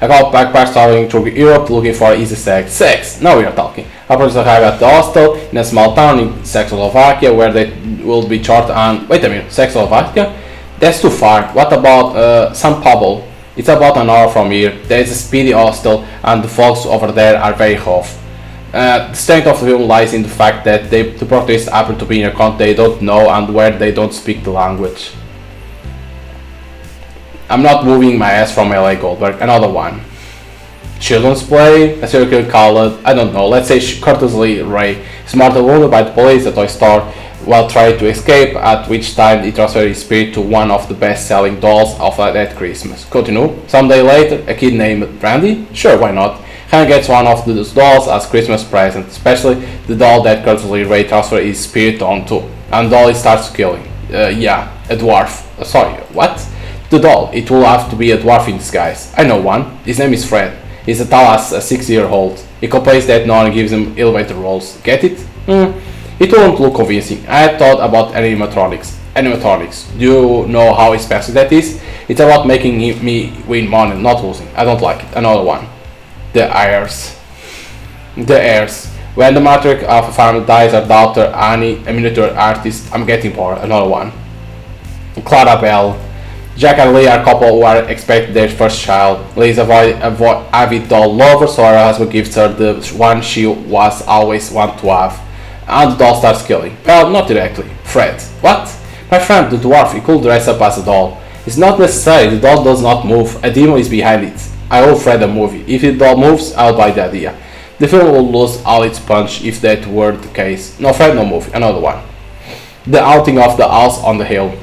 A couple backpacks traveling through Europe looking for easy sex. Sex! Now we are talking. Operators arrive at the hostel in a small town in Czechoslovakia where they will be charged on... Wait a minute, Czechoslovakia? That's too far. What about San Pablo? It's about an hour from here. There is a speedy hostel and the folks over there are very rough. The strength of the film lies in the fact that the protagonists happen to be in a country they don't know and where they don't speak the language. I'm not moving my ass from LA Goldberg. Another one. Children's play, a serial killer called, I don't know, let's say Curtis Ray is mortally wounded by the police at a toy store while trying to escape, at which time he transfers his spirit to one of the best-selling dolls of that Christmas. Continue. Some day later, a kid named Brandy? Sure, why not? Hannah gets one of those dolls as Christmas present, especially the doll that Curtis Ray transfers his spirit onto. And the doll starts killing. Yeah, a dwarf. Sorry, what? The doll. It will have to be a dwarf in disguise. I know one. His name is Fred. He's as tall as a 6-year-old. He complains that no one gives him elevator rolls. Get it? It won't look convincing. I had thought about animatronics. Do you know how expensive that is? It's about making me win money, not losing. I don't like it. Another one. The heirs. When the matriarch of a family dies, her daughter Annie, a miniature artist. I'm getting bored. Another one. Clara Bell. Jack and Lee are a couple who are expecting their first child. Lee is an avid doll lover, so her husband gives her the one she was always want to have. And the doll starts killing. Well, not directly. Fred. What? My friend, the dwarf, he could dress up as a doll. It's not necessary, the doll does not move. A demon is behind it. I owe Fred a movie. If the doll moves, I'll buy the idea. The film will lose all its punch if that were the case. No Fred, no movie. Another one. The outing of the house on the hill.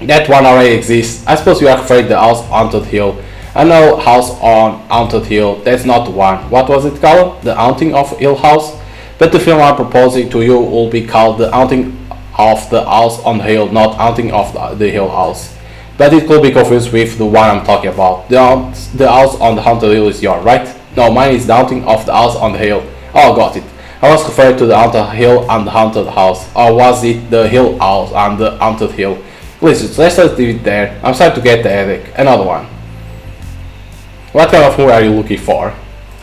That one already exists. I suppose you are afraid the house haunted hill. I know House on Haunted Hill, that's not the one. What was it called? The Haunting of Hill House? But the film I'm proposing to you will be called The Haunting of the House on the Hill, not Haunting of the Hill House. But it could be confused with the one I'm talking about. The house on the haunted hill is yours, right? No, mine is the haunting of the house on the hill. Oh, got it. I was referring to the haunted hill and the haunted house. Or was it the hill house and the haunted hill? Listen, let's just leave it there. I'm starting to get the headache. Another one. What kind of movie are you looking for?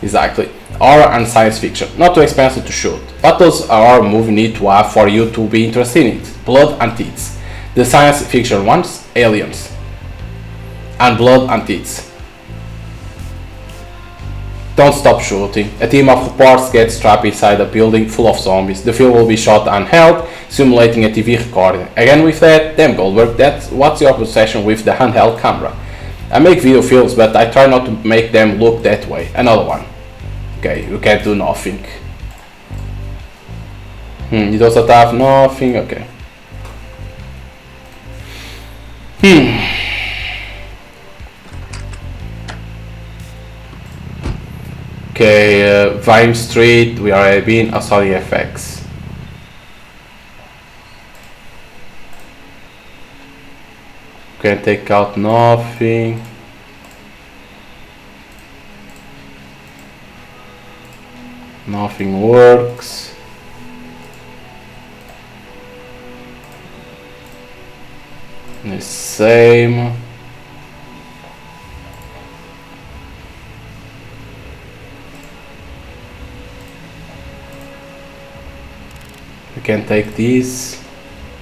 Exactly. Horror and science fiction. Not too expensive to shoot. What does a horror movie need to have for you to be interested in it? Blood and tits. The science fiction ones, aliens. And blood and tits. Don't stop shooting. A team of reporters gets trapped inside a building full of zombies. The film will be shot handheld, simulating a TV recording. Again with that, damn Goldberg, what's your obsession with the handheld camera? I make video films, but I try not to make them look that way. Another one. Okay, you can't do nothing. You doesn't have nothing, okay. Okay, Vine Street, we already been, Sorry FX. Can take out nothing. Nothing works. The same. You can take these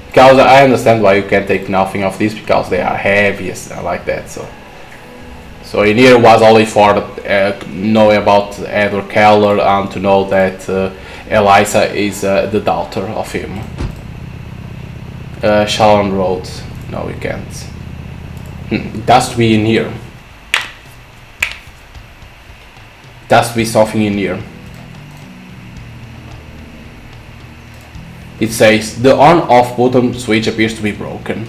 because I understand why you can take nothing of these because they are heavy and like that. So in here was only for knowing about Edward Keller and to know that Eliza is the daughter of him. Shalom Road. No, we can't. It has to be in here. It has to be something in here. It says the on-off button switch appears to be broken.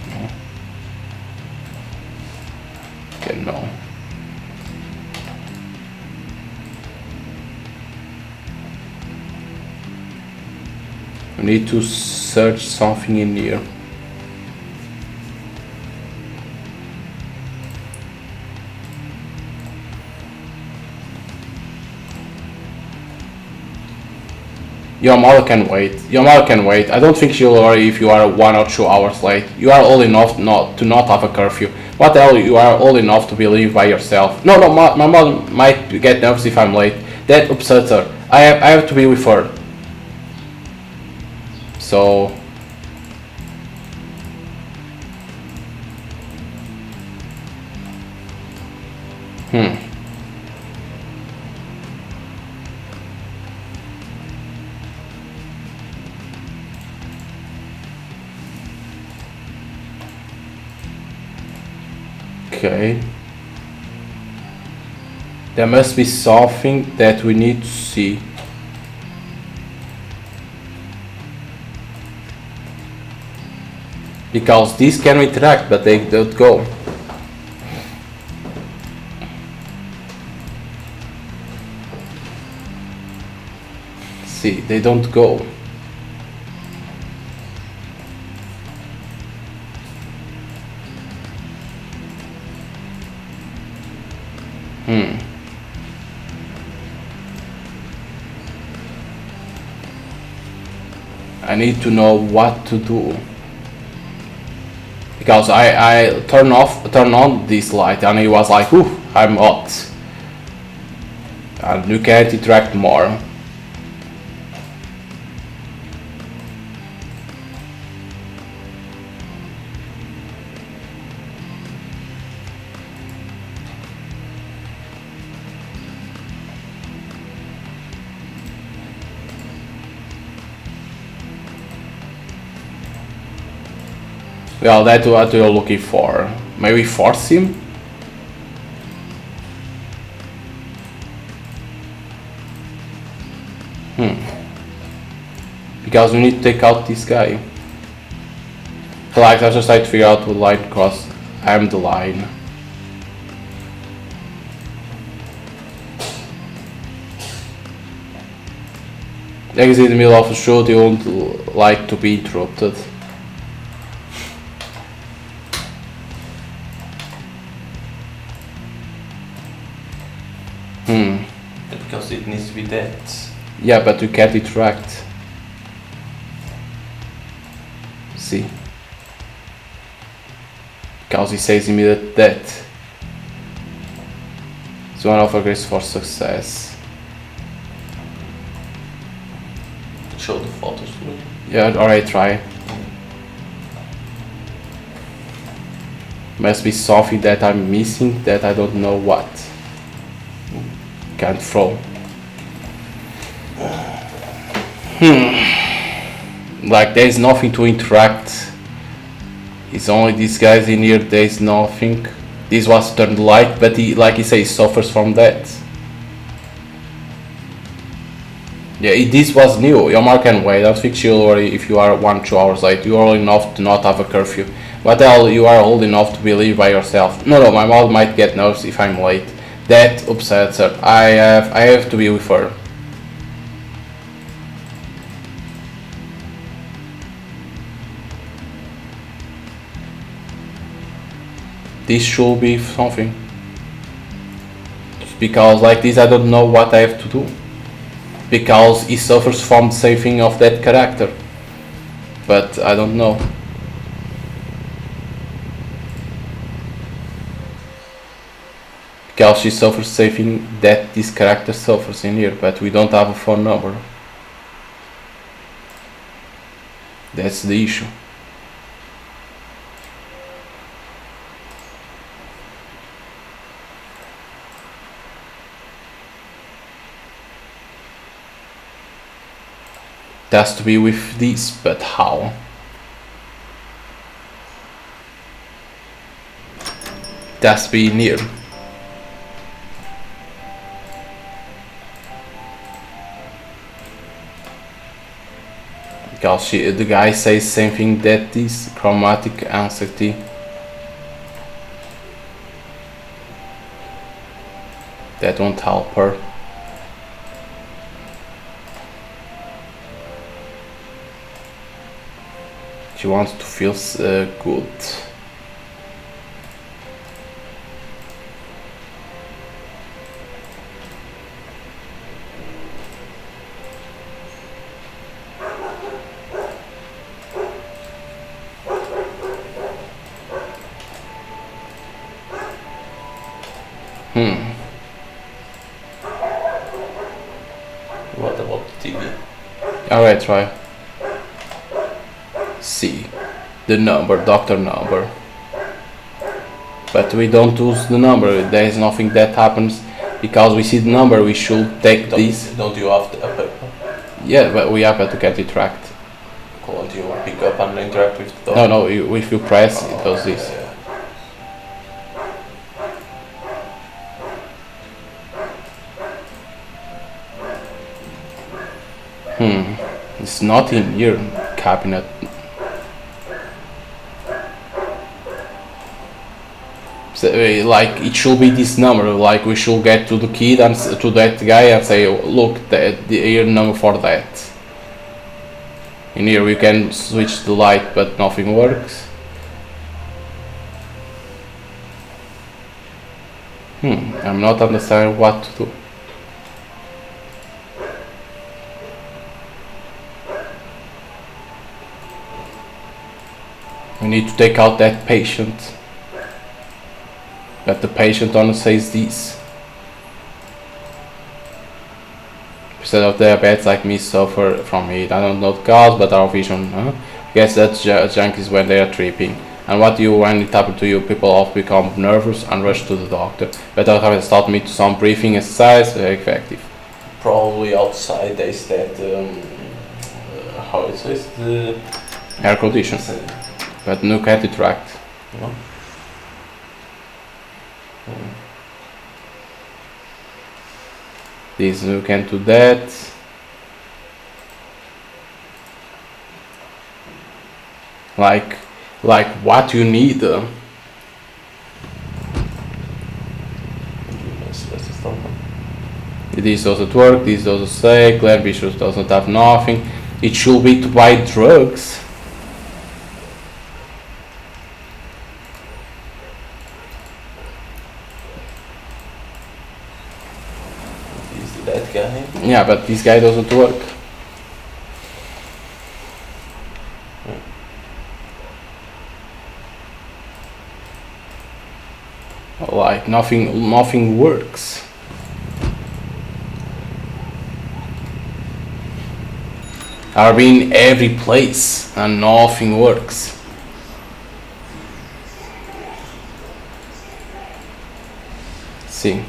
No. Okay, no. We need to search something in here. Your mother can wait. Your mother can wait. I don't think she'll worry if you are 1 or 2 hours late. You are old enough to not have a curfew. What the hell? You are old enough to be living by yourself. No, my mother might get nervous if I'm late. That upsets her. I have to be with her. So okay. There must be something that we need to see. Because these can interact, but they don't go. See, they don't go. I need to know what to do. Because I turn on this light and he was like, ooh, I'm hot. And you can't interact more. Well, that's what you're looking for. Maybe force him? Because we need to take out this guy. Like I just try to figure out what line because I'm the line. Exit in the middle of a shoot, you won't like to be interrupted. Because it needs to be that. Yeah, but you can't interact. See? Because he says immediate death. It's one of our grace for success. Show the photos to me. Yeah, alright, try. Must be something that I'm missing that I don't know what. Can't throw. Like there's nothing to interact. It's only these guys in here, there's nothing. This was turned light, but he, like he says, suffers from that. Yeah, this was new. Your mark can wait. Don't fix you'll worry if you are 1-2 hours late. You are old enough to not have a curfew. What the hell, you are old enough to believe by yourself. No, my mom might get nervous if I'm late. That upsets her. I have to be with her. This should be something. Because like this I don't know what I have to do. Because he suffers from the same thing of that character. But I don't know. Because she suffers the same thing that this character suffers in here, but we don't have a phone number. That's the issue. It has to be with this, but how? It has to be near. Because the guy says same thing that is chromatic anxiety. That won't help her. She wants to feel good. What about the TV? Alright, try. See the number, doctor number. But we don't use the number. There is nothing that happens because we see the number. We should take this. Don't you have a paper? Yeah, but we have to get interact. Can't you pick up and interact with the dog? No, if you press, it does this. Yeah. It's not in your cabinet. So, like it should be this number. Like we should get to the kid and to that guy and say, look, the ear number for that. In here we can switch the light, but nothing works. I'm not understanding what to do. We need to take out that patient. But the patient only says this. Instead of diabetes like me suffer from it. I don't know the cause, but our vision. I guess that's junkies when they are tripping. And what do when it happens to you? People often become nervous and rush to the doctor. But doctor has taught me to some breathing exercise, very effective. Probably outside there is that how it says the Air condition. But no can't interact. No. This you can do that. Like like what you need. This doesn't work, this doesn't say, Glenn Bishop doesn't have nothing. It should be to buy drugs. Is that guy? Yeah, but this guy doesn't work. Like nothing works. Are in every place and nothing works. See.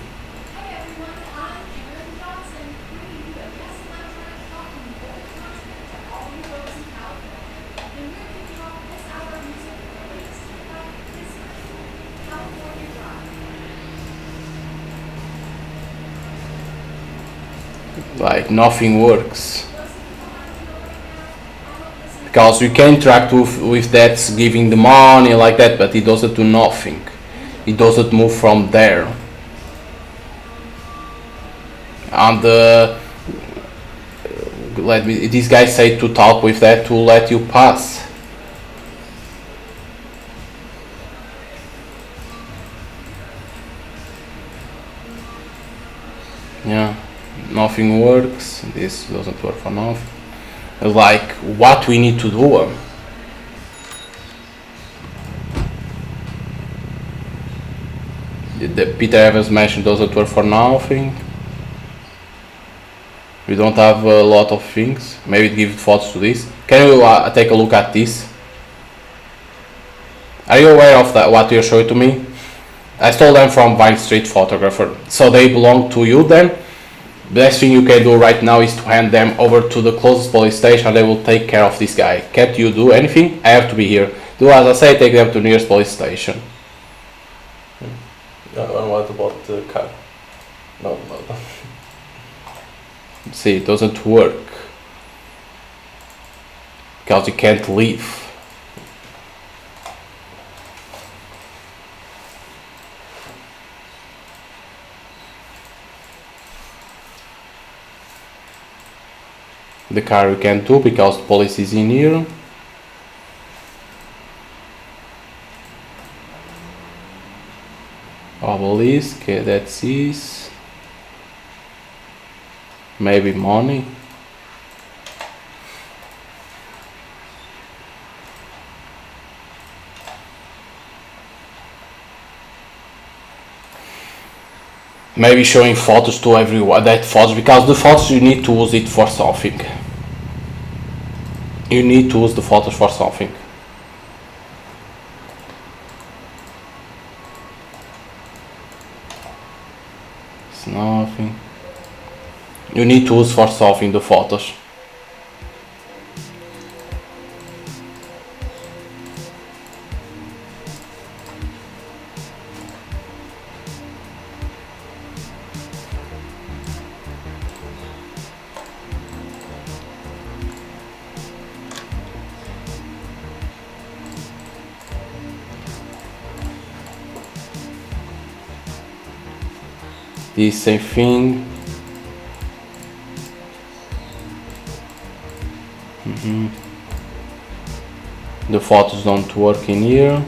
Like nothing works. Because you can interact with that giving the money like that, but it doesn't do nothing. It doesn't move from there. And this guy say to talk with that to let you pass. Yeah, nothing works. This doesn't work for nothing. Like what we need to do. The Peter Evans mansion doesn't work for nothing. We don't have a lot of things. Maybe give thoughts to this. Can you take a look at this? Are you aware of that? What you showed to me? I stole them from Vine Street Photographer, so they belong to you then. Best thing you can do right now is to hand them over to the closest police station. They will take care of this guy. Can't you do anything? I have to be here. Do as I say, take them to the nearest police station. And what about the car? No. See, it doesn't work. Because you can't leave. The car you can't do because the police is in here. Obelisk, okay, that's this. Maybe money. Maybe showing photos to everyone, that photos, because the photos you need to use it for something. You need to use the photos for something. It's nothing. You need to use for something the photos. This same thing. The photos don't work in here.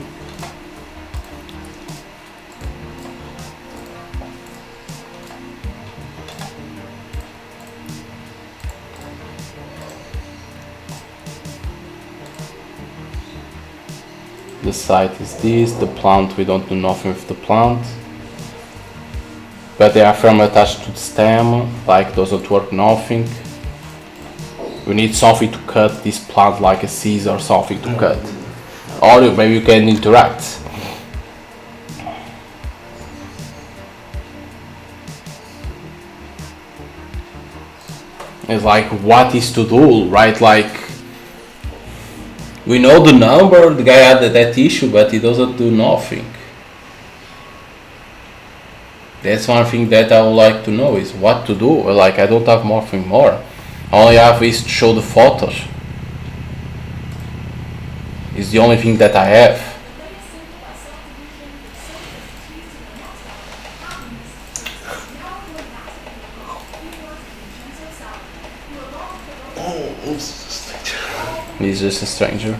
The site is this. The plant, we don't do nothing with the plant. But they are firmly attached to the stem, like doesn't work nothing. We need something to cut this plant, like a scissor or something to cut. Or maybe you can interact. It's like what is to do, right? Like we know the number, the guy had that issue, but he doesn't do nothing. That's one thing that I would like to know is what to do. Like I don't have nothing more. All I have is to show the photos. It's the only thing that I have. He's just a stranger.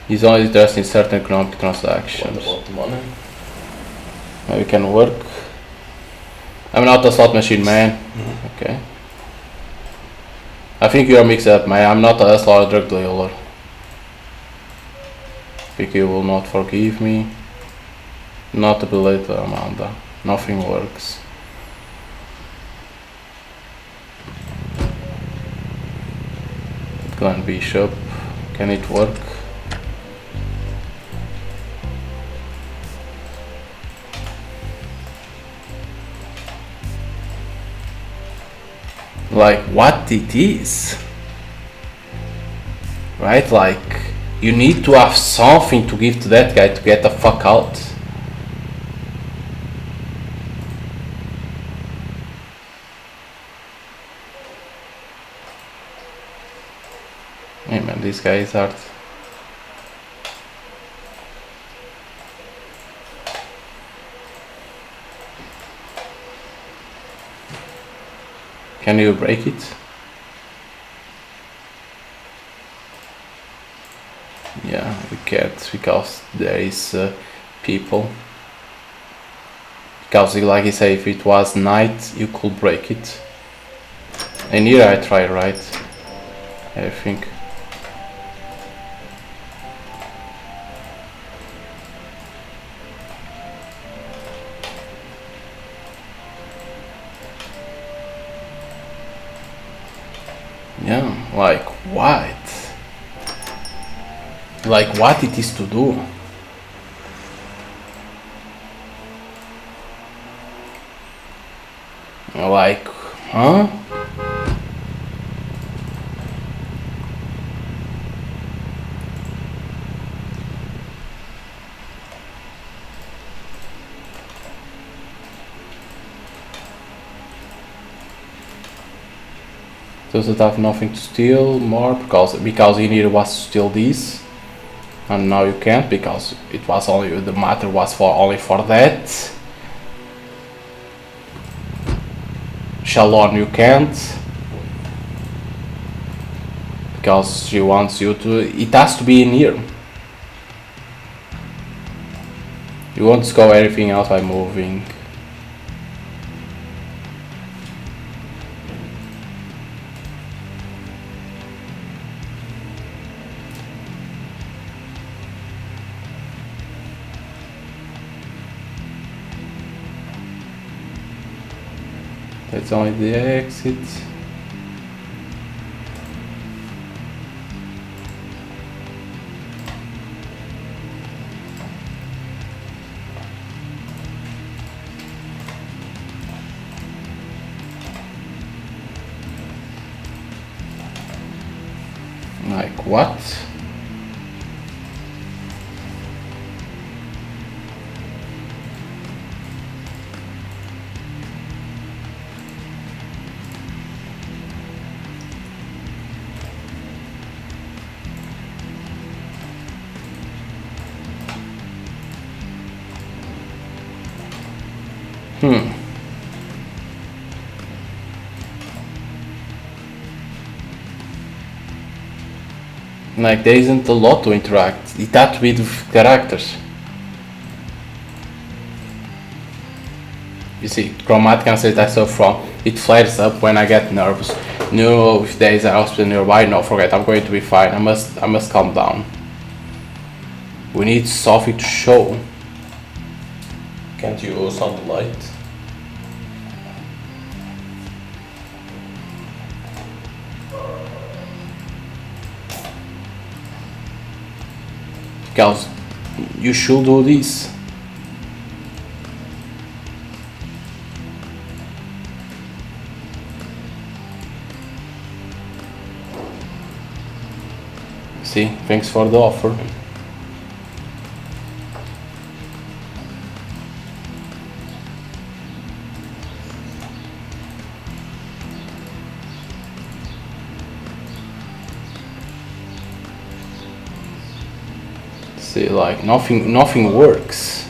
He's only interested in certain economic transactions. What about the money? Maybe can work. I'm not a slot machine man. Okay. I think you're mixed up, man. I'm not a hustler or drug dealer. I think you will not forgive me. Not a bit later, Amanda. Nothing works. Glen Bishop. Can it work? Like what it is, right? Like you need to have something to give to that guy to get the fuck out. Hey man, this guy is hard. Can you break it? Yeah, we can't because there is people. Because like I say, if it was night, you could break it. And here I try, right? I think. Yeah, like what? Like what it is to do? Like, huh? Does it have nothing to steal more? Because he needed was to steal this, and now you can't because it was only the matter was for only for that. Shalon you can't because she wants you to. It has to be in here. You won't score everything else by moving. That's only the exit. Like what? Like there isn't a lot to interact. It had to be with characters. You see, chromatic answers I suffer from. It flares up when I get nervous. No, if there is a hospital nearby, no, forget. I'm going to be fine. I must calm down. We need something to show. Can't you sound the light? Because you should do this. See, thanks for the offer. See, like nothing works.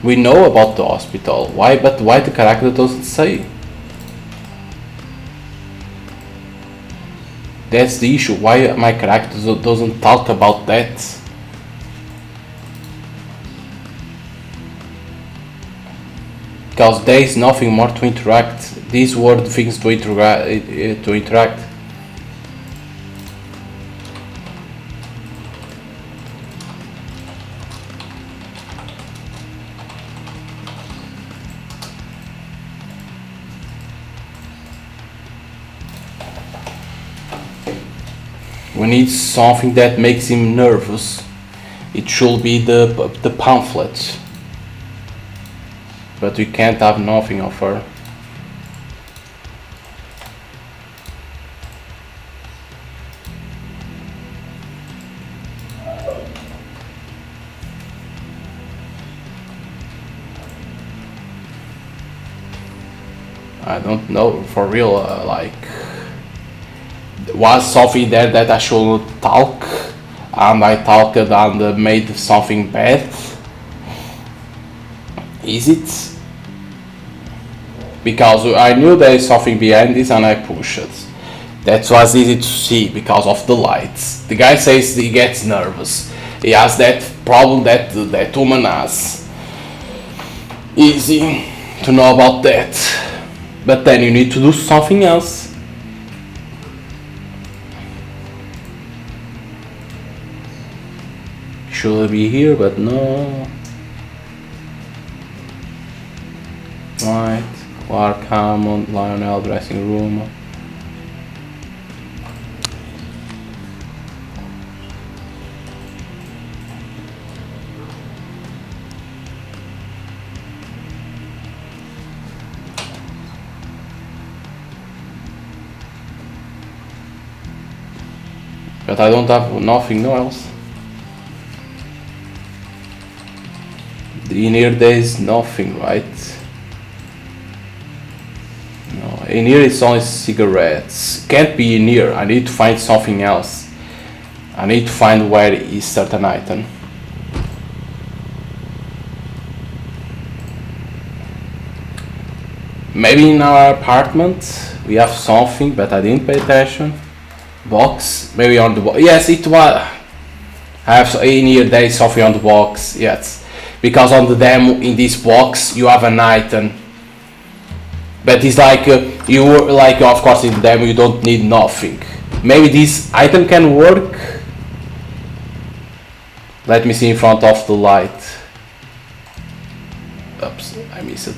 We know about the hospital. Why? But why the character doesn't say? That's the issue. Why my character doesn't talk about that? Because there is nothing more to interact. These were the things to interact. We need something that makes him nervous. It should be the pamphlet. But we can't have nothing of her. I don't know for real, like, was something there that I should talk and I talked and made something bad? Is it? Because I knew there is something behind this and I pushed it. That was easy to see because of the lights. The guy says he gets nervous. He has that problem that that woman has. Easy to know about that. But then you need to do something else. Should be here, but no. Right. Clark Hammond, Lionel dressing room. But I don't have nothing else. In here there is nothing, right? No, in here it's only cigarettes. Can't be in here. I need to find something else. I need to find where is certain item. Maybe in our apartment we have something, but I didn't pay attention. Box, maybe on the box. Yes, it was. I have in here there is something on the box. Yes, because on the demo in this box you have an item. But it's like you were like, of course, in the demo you don't need nothing. Maybe this item can work. Let me see in front of the light. Oops, I missed it.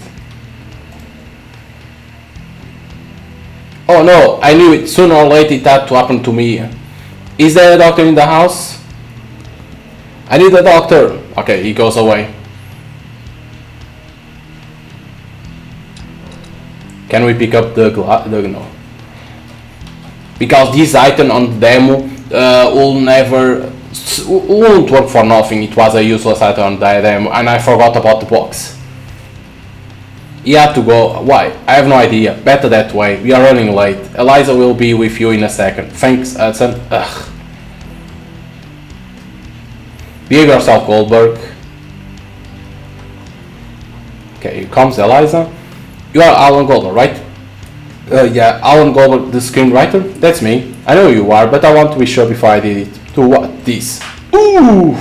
Oh no, I knew it. Sooner or later it had to happen to me. Is there a doctor in the house? I need a doctor. Okay, he goes away. Can we pick up the glass? No. Because this item on the demo won't work for nothing. It was a useless item on the demo and I forgot about the box. He had to go. Why? I have no idea. Better that way. We are running late. Eliza will be with you in a second. Thanks, Hudson. Ugh. Behave yourself, Goldberg. Okay, here comes Eliza. You are Alan Goldberg, right? Yeah, Alan Goldberg, the screenwriter? That's me. I know you are, but I want to be sure before I did it. To what? This. Ooh!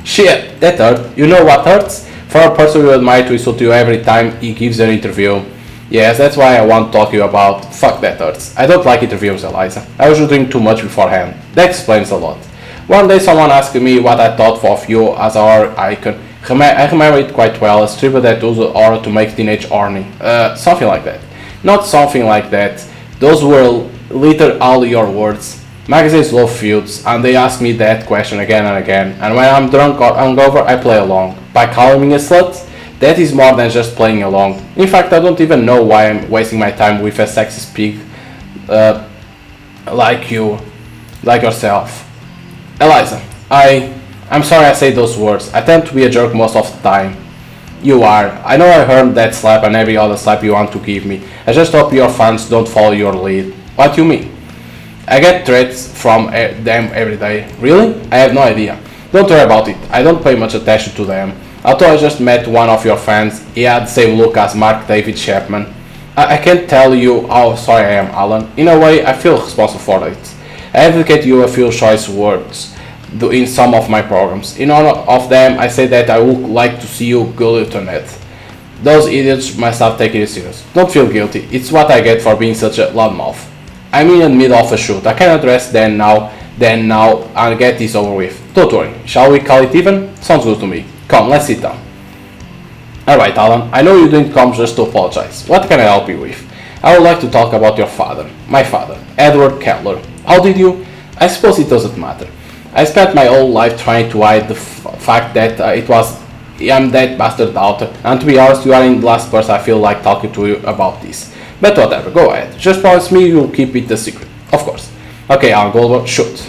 Shit, that hurt. You know what hurts? For a person you admire to insult you every time he gives an interview. Yes, that's why I want to talk to you about. Fuck, that hurts. I don't like interviews, Eliza. I usually drink too much beforehand. That explains a lot. One day someone asked me what I thought of you as our icon. I remember it quite well, a stripper that used aura to make teenage horny. Something like that. Not something like that. Those were literally your words. Magazines love feuds, and they ask me that question again and again, and when I'm drunk or hungover, I play along. By calling me a slut, that is more than just playing along. In fact, I don't even know why I'm wasting my time with a sexist pig like you, like yourself. Eliza, I'm sorry I say those words. I tend to be a jerk most of the time. You are. I know I earned that slap and every other slap you want to give me. I just hope your fans don't follow your lead. What you mean? I get threats from them every day. Really? I have no idea. Don't worry about it. I don't pay much attention to them. Although I just met one of your fans, he had the same look as Mark David Chapman. I can't tell you how sorry I am, Alan. In a way, I feel responsible for it. I advocate you a few choice words in some of my programs. In honor of them, I say that I would like to see you go to net. Those idiots must have taken it serious. Don't feel guilty. It's what I get for being such a loudmouth. I'm in the middle of a shoot. I can address then now, and get this over with. Don't worry. Shall we call it even? Sounds good to me. Come, let's sit down. Alright, Alan, I know you didn't come just to apologize. What can I help you with? I would like to talk about your father. My father, Edward Kettler. How did you? I suppose it doesn't matter. I spent my whole life trying to hide the fact that I'm that bastard daughter, and to be honest, you are the last person I feel like talking to you about this. But whatever, go ahead. Just promise me you'll keep it a secret. Of course. Okay, Alan Goldberg, shoot.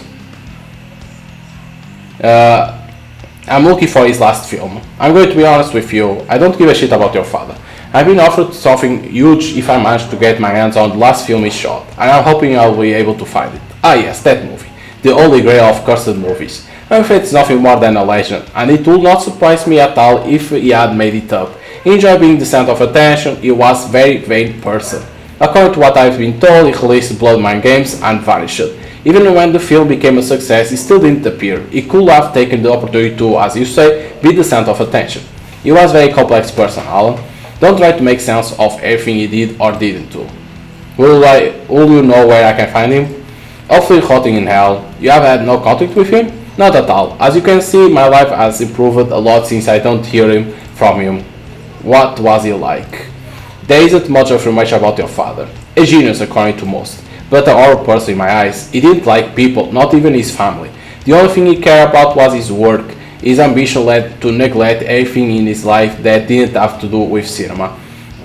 I'm looking for his last film. I'm going to be honest with you, I don't give a shit about your father. I've been offered something huge if I manage to get my hands on the last film he shot, and I'm hoping I'll be able to find it. Ah yes, that movie. The holy grail of cursed movies. I'm afraid it's nothing more than a legend, and it would not surprise me at all if he had made it up. He enjoyed being the center of attention, he was a very vain person. According to what I've been told, he released Blood Mind Games and vanished. Even when the film became a success, he still didn't appear. He could have taken the opportunity to, as you say, be the center of attention. He was a very complex person, Alan. Don't try to make sense of everything he did or didn't do. Will you know where I can find him? Hopefully rotting in hell. You have had no contact with him? Not at all. As you can see, my life has improved a lot since I don't hear from him. What was he like? There isn't much information about your father. A genius according to most, but a horrible person in my eyes. He didn't like people, not even his family. The only thing he cared about was his work. His ambition led to neglect everything in his life that didn't have to do with cinema.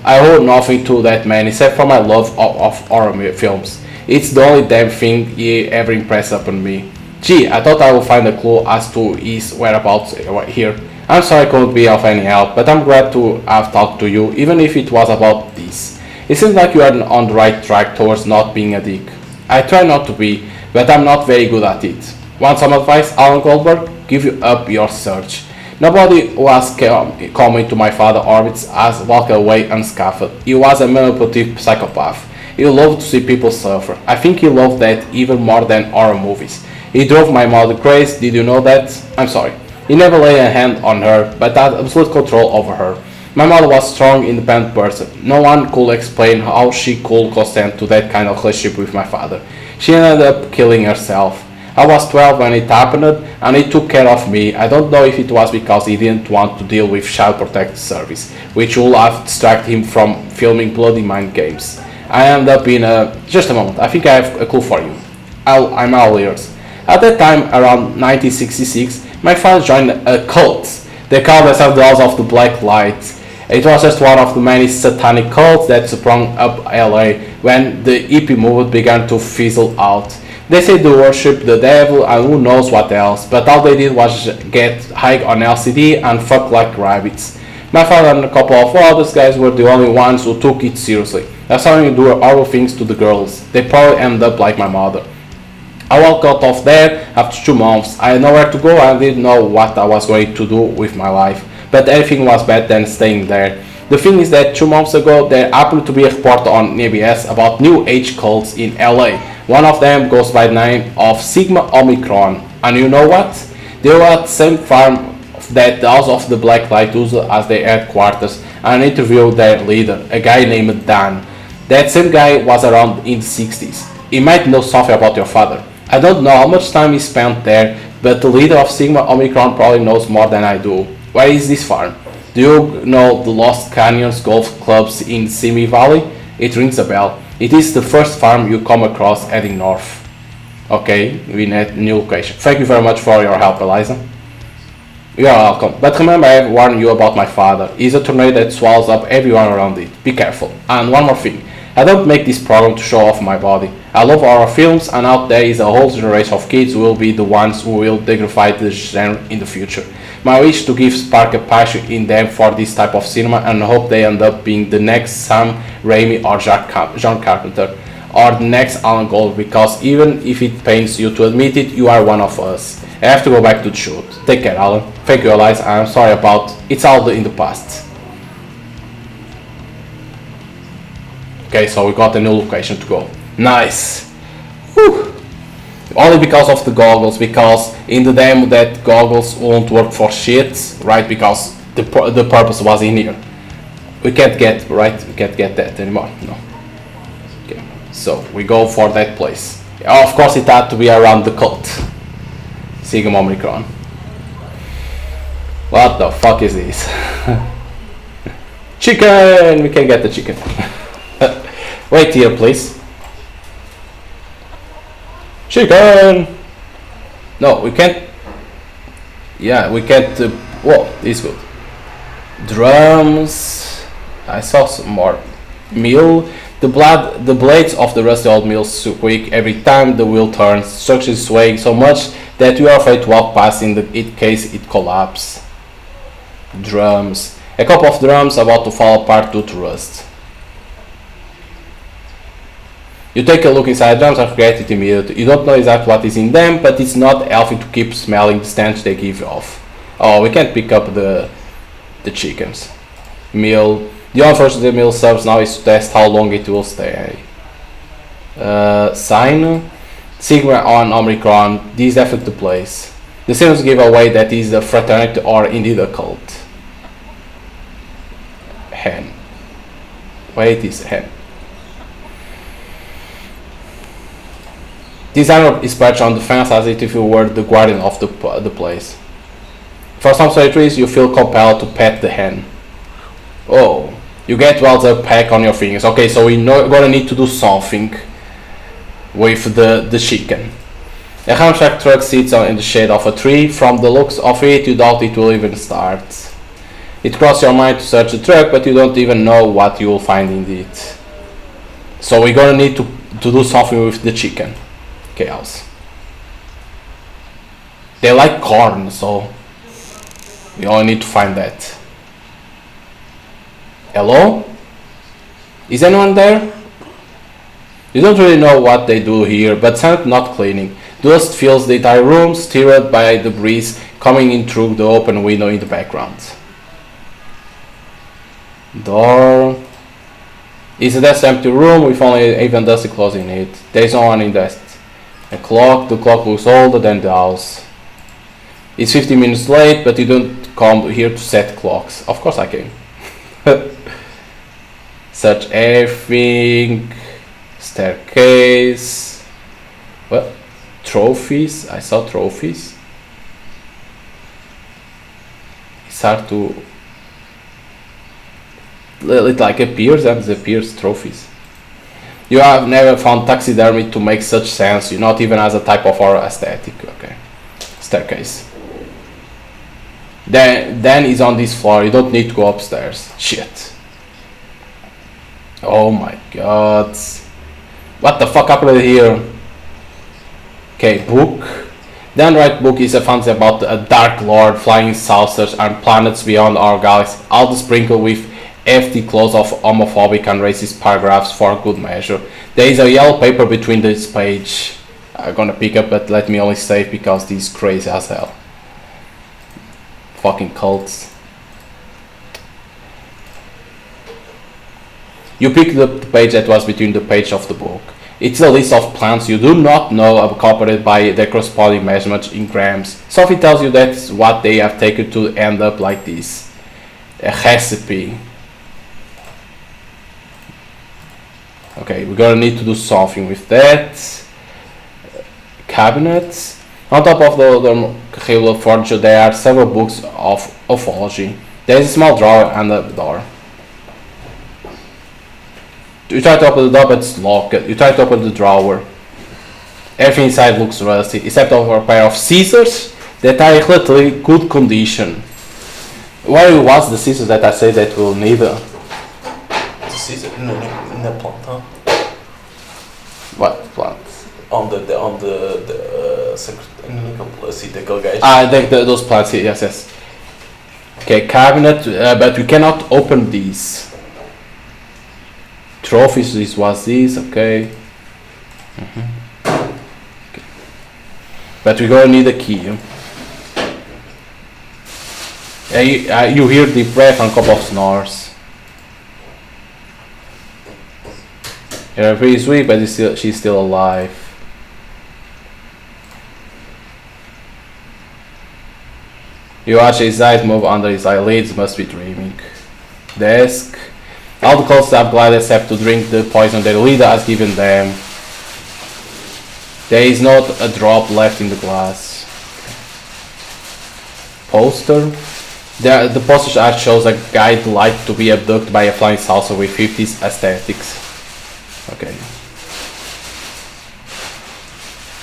I owe nothing to that man except for my love of horror films. It's the only damn thing he ever impressed upon me. Gee, I thought I would find a clue as to his whereabouts here. I'm sorry I couldn't be of any help, but I'm glad to have talked to you, even if it was about this. It seems like you are on the right track towards not being a dick. I try not to be, but I'm not very good at it. Want some advice, Alan Goldberg? Give up your search. Nobody who has come into my father's orbits has walked away unscathed. He was a manipulative psychopath. He loved to see people suffer. I think he loved that even more than horror movies. He drove my mother crazy, did you know that? I'm sorry. He never laid a hand on her, but had absolute control over her. My mother was a strong, independent person. No one could explain how she could consent to that kind of relationship with my father. She ended up killing herself. I was 12 when it happened, and he took care of me. I don't know if it was because he didn't want to deal with Child Protective Service, which would have distracted him from filming Bloody Mind Games. I ended up in a... Just a moment, I think I have a clue for you. I'm all ears. At that time, around 1966, my father joined a cult. They called themselves the House of the Black Light. It was just one of the many satanic cults that sprung up LA when the hippie movement began to fizzle out. They say they worship the devil and who knows what else, but all they did was get high on LCD and fuck like rabbits. My father and a couple of others guys were the only ones who took it seriously. I saw him do horrible things to the girls. They probably ended up like my mother. I walked out of there after 2 months. I had nowhere to go and didn't know what I was going to do with my life. But everything was better than staying there. The thing is that 2 months ago there happened to be a report on ABS about new age cults in LA. One of them goes by the name of Sigma Omicron. And you know what? They were at the same farm that the House of the Black Light used as their headquarters, and interviewed their leader, a guy named Dan. That same guy was around in the 60s. He might know something about your father. I don't know how much time he spent there, but the leader of Sigma Omicron probably knows more than I do. Where is this farm? Do you know the Lost Canyons Golf Clubs in Simi Valley? It rings a bell. It is the first farm you come across heading north. Okay, we need new location. Thank you very much for your help, Eliza. You are welcome. But remember, I have warned you about my father. He's a tornado that swallows up everyone around it. Be careful. And one more thing. I don't make this program to show off my body. I love horror films, and out there is a whole generation of kids who will be the ones who will dignify the genre in the future. My wish to give spark a passion in them for this type of cinema, and hope they end up being the next Sam Raimi or John Carpenter. or the next Alan Gold, because even if it pains you to admit it, you are one of us. I have to go back to the shoot. Take care, Alan. Thank you, Elias. I'm sorry about it's all in the past. Okay, so we got a new location to go. Nice. Whew. Only because of the goggles, because in the demo that goggles won't work for shit, right? Because the purpose was in here. We can't get, right? We can't get that anymore. No. Okay, so we go for that place. Of course, it had to be around the cult. Sigma Omicron. What the fuck is this? Chicken! We can get the chicken. Wait here, please. Chicken! No, we can't. Yeah, we can't. Whoa, this is good. Drums. I saw some more. Mill. The blades of the rusty old mill squeak every time the wheel turns. Structure is swaying so much that you are afraid to walk past in case it collapses. Drums. A couple of drums about to fall apart due to rust. You take a look inside drums and forget it immediately. You don't know exactly what is in them, but it's not healthy to keep smelling the stench they give off. Oh, we can't pick up the chickens. Mill. The only function the mill serves now is to test how long it will stay. Sign. Sigma on Omicron. This is definitely the place. The symbols give away that it is a fraternity or indeed a cult. Hen. Wait, is hen. This animal is perched on the fence as if you were the guardian of the place. For some reasons, you feel compelled to pet the hen. Oh, you get welder pack on your fingers. Okay, so we're gonna need to do something with the chicken. A hamshack truck sits in the shade of a tree. From the looks of it, you doubt it will even start. It crosses your mind to search the truck, but you don't even know what you will find in it. So we're gonna need to do something with the chicken. Chaos. They like corn, so we only need to find that. Hello? Is anyone there? You don't really know what they do here, but it's not cleaning. Dust fills the entire room, stirred by the breeze coming in through the open window in the background. Door. It's a desk empty room with only even dusty clothes in it. There's no one in the desk. A clock. The clock looks older than the house. It's 15 minutes late, but you don't come here to set clocks. Of course I came. Search everything. Staircase. What? Trophies. I saw trophies. It's hard to. It like appears and disappears trophies. You have never found taxidermy to make such sense. You're not even as a type of horror aesthetic. Okay. Staircase. Then is on this floor. You don't need to go upstairs. Shit. Oh my god. What the fuck happened here? Okay, book. The unread book is a fantasy about a dark lord, flying saucers and planets beyond our galaxy, all sprinkled with hefty clothes of homophobic and racist paragraphs for good measure. There is a yellow paper between this page. I'm gonna pick up, but let me only save because this is crazy as hell. Fucking cults. You pick up the page that was between the page of the book. It's a list of plants you do not know incorporated by their corresponding measurements in grams. Something tells you that's what they have taken to end up like this. A recipe. Okay, we're gonna need to do something with that. Cabinets. On top of the regular furniture, there are several books of ufology. There is a small drawer and a door. You try to open the door, but it's locked. You try to open the drawer. Everything inside looks rusty, except for a pair of scissors that are in relatively good condition. Where was the scissors that I said that we'll need? Scissors in the plant, huh? What plant? On the guys. Those plants here, yes. Okay, cabinet, but we cannot open these. Trophies, this was this, okay. But we're gonna need a key. You hear deep breath and a couple of snores. You're pretty sweet, but she's still alive. You watch his eyes move under his eyelids, must be dreaming. Desk. All the cold staff gliders have to drink the poison their leader has given them. There is not a drop left in the glass. Poster. The poster art shows a guy like to be abducted by a flying saucer with 50s aesthetics. Okay.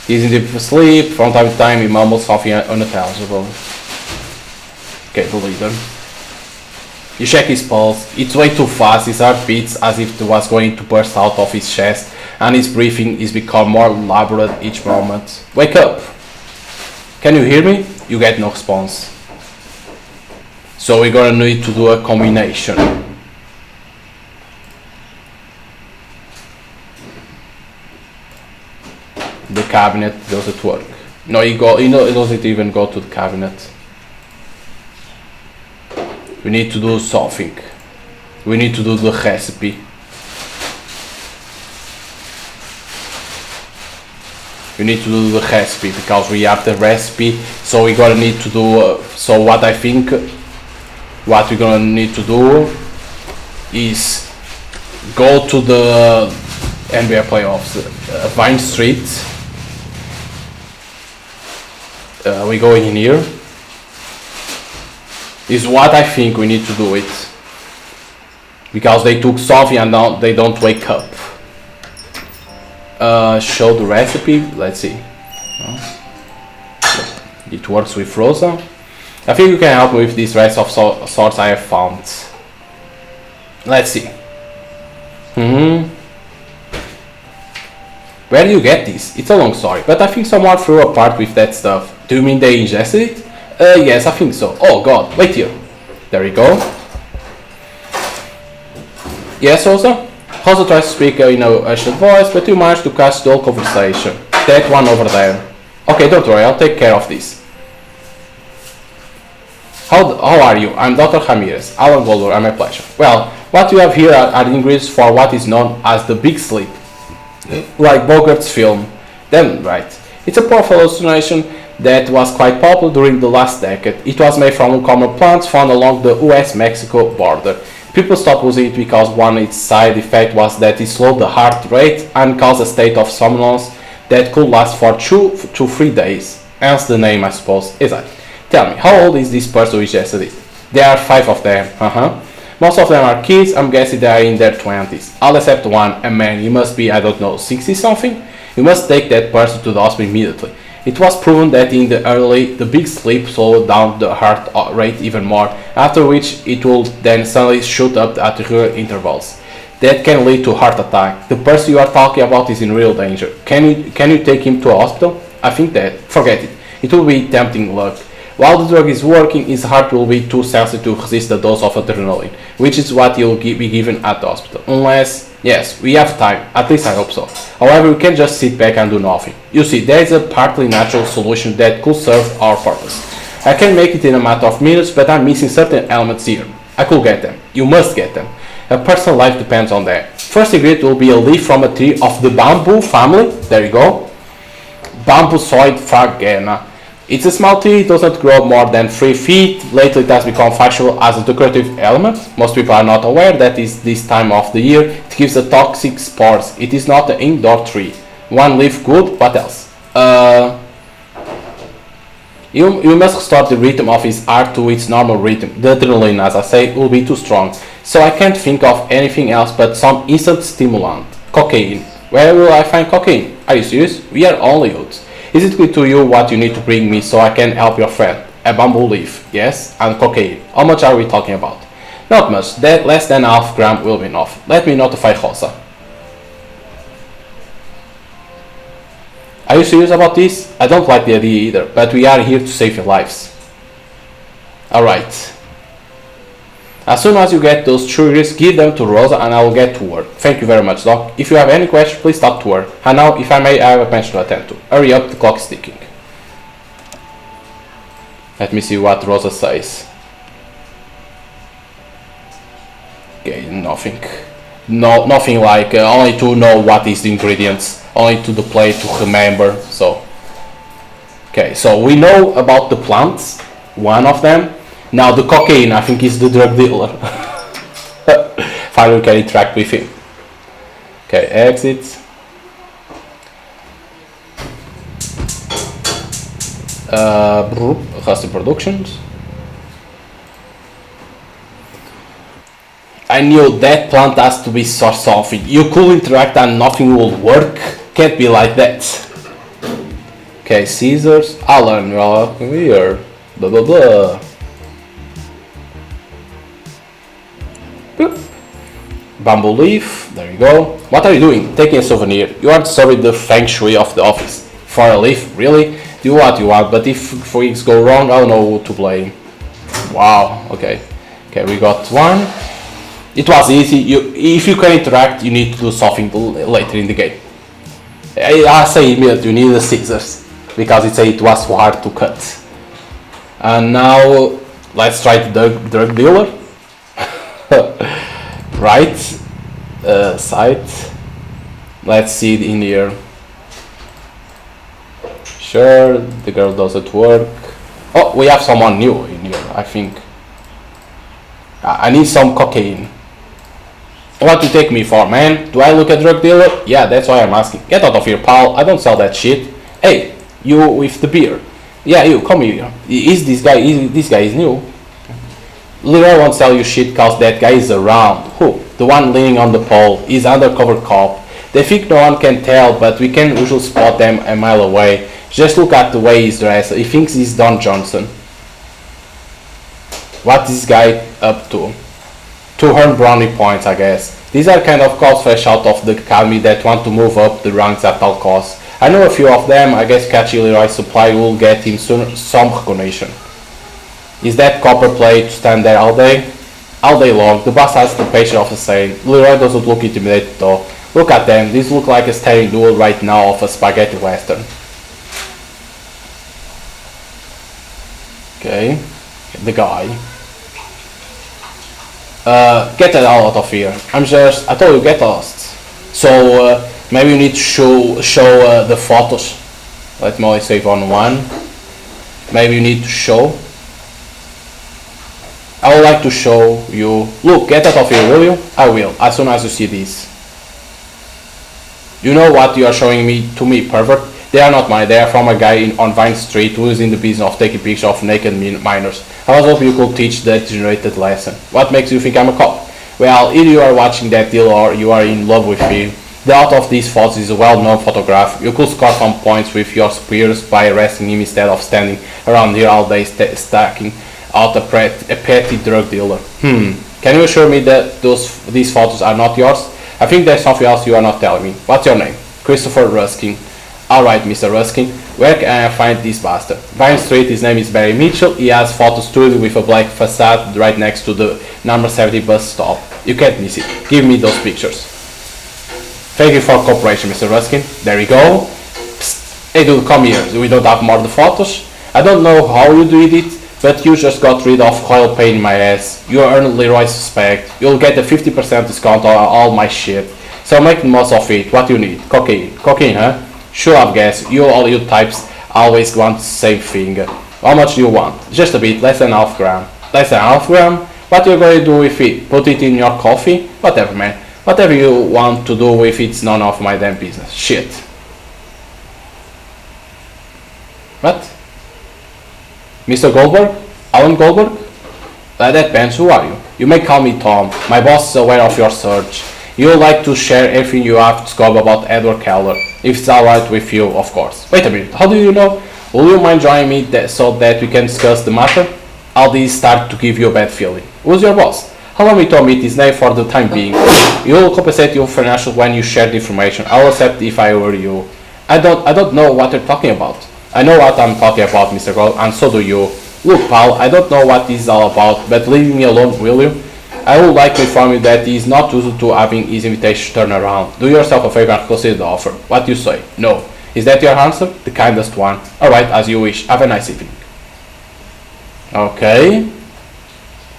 He's in deep sleep. From time to time he mumbles something unintelligible. Okay, the leader. You check his pulse. It's way too fast. His heart beats as if it was going to burst out of his chest, and his breathing is becoming more elaborate each moment. Wake up! Can you hear me? You get no response. So we're gonna need to do a combination. The cabinet doesn't work. No, it doesn't even go to the cabinet. We need to do something. We need to do the recipe. We need to do the recipe because we have the recipe. So we're gonna need to do. So what I think, what we're gonna need to do is go to the NBA playoffs, Vine Street. We go in here. Is what I think we need to do it because they took something and now they don't wake up. Show the recipe. Let's see. It works with Rosa. I think you can help me with this rest of sorts I have found. Let's see. Where do you get this? It's a long story, but I think someone threw a part with that stuff. Do you mean they ingested it? Yes, I think so. Oh god, wait here. There we go. Yes, Rosa? Rosa tries to speak in a hushed voice, but you manage to catch the whole conversation. That one over there. Okay, don't worry, I'll take care of this. How are you? I'm Dr. Ramirez. Alan Goldberg, and my pleasure. Well, what you have here are the ingredients for what is known as the Big Sleep. Like Bogart's film. Then, right. It's a powerful hallucination that was quite popular during the last decade. It was made from uncommon plants found along the US-Mexico border. People stopped using it because one its side effect was that it slowed the heart rate and caused a state of somnolence that could last for 2 to 3 days. Hence the name, I suppose. Exactly. Tell me, how old is this person who ingested it? There are 5 of them. Most of them are kids. I'm guessing they are in their 20s. All except one, a man. He must be, I don't know, 60 something. You must take that person to the hospital immediately. It was proven that in the the big sleep slowed down the heart rate even more, after which it will then suddenly shoot up at regular intervals. That can lead to heart attack. The person you are talking about is in real danger. Can you take him to a hospital? I think that. Forget it. It will be tempting luck. While the drug is working, his heart will be too sensitive to resist the dose of adrenaline, which is what he will be given at the hospital. Unless, yes, we have time, at least I hope so. However, we can't just sit back and do nothing. You see, there is a partly natural solution that could serve our purpose. I can make it in a matter of minutes, but I'm missing certain elements here. I could get them. You must get them. A person's life depends on that. First ingredient will be a leaf from a tree of the bamboo family. There you go. Bambusoid fragana. It's a small tree, it doesn't grow more than 3 feet. Lately it has become fashionable as a decorative element. Most people are not aware that is this time of the year it gives the toxic spores. It is not an indoor tree. One leaf good, what else? You must restore the rhythm of his heart to its normal rhythm. The adrenaline, as I say, will be too strong. So I can't think of anything else but some instant stimulant. Cocaine. Where will I find cocaine? Are you serious? We are only youths. Is it clear to you what you need to bring me so I can help your friend? A bamboo leaf, yes, and cocaine. How much are we talking about? Not much, that less than half gram will be enough. Let me notify Rosa. Are you serious about this? I don't like the idea either, but we are here to save your lives. Alright. As soon as you get those triggers, give them to Rosa and I will get to work. Thank you very much, Doc. If you have any questions, please talk to her. And now, if I may, I have a pension to attend to. Hurry up, the clock is ticking. Let me see what Rosa says. Okay, nothing. No, nothing like only to know what is the ingredients, only to the plate to remember. So, okay, so we know about the plants, one of them. Now the cocaine, I think, is the drug dealer. Finally, can interact with him. Okay, exit. Custom productions. I knew that plant has to be something. You could interact and nothing will work. Can't be like that. Okay, scissors. I'll learn here. Blah blah blah. Boop. Bamboo leaf. There you go. What are you doing? Taking a souvenir. You are disturbing the feng shui of the office. For a leaf, really? Do what you want, but if things go wrong, I'll know who to blame. Wow. Okay. Okay, we got one. It was easy. If you can interact, you need to do something later in the game. I say immediately you need the scissors because it was hard to cut. And now let's try the drug dealer. Right side. Let's see it in here. Sure, the girl doesn't work. Oh, we have someone new in here, I think. I need some cocaine. What do you take me for, man? Do I look a drug dealer? Yeah, that's why I'm asking. Get out of here, pal. I don't sell that shit. Hey, you with the beer. Yeah, you, come here. This guy is new. Leroy won't sell you shit cause that guy is around. Who? The one leaning on the pole. He's undercover cop. They think no one can tell, but we can usually spot them a mile away. Just look at the way he's dressed. He thinks he's Don Johnson. What is this guy up to? To earn brownie points, I guess. These are kind of cops fresh out of the academy that want to move up the ranks at all costs. I know a few of them. I guess catchy Leroy's supply will get him soon some recognition. Is that copper plate to stand there all day? All day long. The boss has the patience of a saint. Leroy doesn't look intimidated though. Look at them. These look like a staring duel right now of a spaghetti western. Okay. The guy. Get that all out of here. I told you, get lost. So, maybe you need to show the photos. Let me only save on one. Maybe you need to show. I would like to show you. Look, get out of here, will you? I will, as soon as you see this. You know what you are showing me to me, pervert? They are not mine. They are from a guy on Vine Street who is in the business of taking pictures of naked minors. I was hoping you could teach that degenerated lesson. What makes you think I'm a cop? Well, either you are watching that deal or you are in love with me. The author of these photos is a well-known photographer. You could score some points with your superiors by arresting him instead of standing around here all day stacking out a petty drug dealer. Can you assure me that these photos are not yours? I think there's something else you are not telling me. What's your name? Christopher Ruskin. Alright, Mr. Ruskin, where can I find this bastard? Vine Street, his name is Barry Mitchell. He has photo studio with a black facade right next to the number 70 bus stop. You can't miss it. Give me those pictures. Thank you for cooperation, Mr. Ruskin. There you go. Psst. Hey dude, come here. We don't have more the photos. I don't know how you did it, but you just got rid of royal pain in my ass. You earned Leroy's respect. You'll get a 50% discount on all my shit. So make the most of it. What do you need? Cocaine. Cocaine, huh? Sure, I guess. All you types always want the same thing. How much do you want? Just a bit, less than half gram. Less than half gram? What are you going to do with it? Put it in your coffee? Whatever, man. Whatever you want to do with it's none of my damn business. Shit. What? Mr. Goldberg? Alan Goldberg? That pants, who are you? You may call me Tom. My boss is aware of your search. You would like to share everything you have to discover about Edward Keller. If it's alright with you, of course. Wait a minute, how do you know? Will you mind joining me so that we can discuss the matter? All these start to give you a bad feeling. Who's your boss? Allow me to omit his name for the time being. You will compensate you financially when you share the information. I will accept if I were you. I don't know what you're talking about. I know what I'm talking about, Mr. Gold, and so do you. Look, pal, I don't know what this is all about, but leave me alone, will you? I would like to inform you that he is not used to having his invitation turned around. Do yourself a favor and consider the offer. What do you say? No. Is that your answer? The kindest one. Alright, as you wish. Have a nice evening. Okay.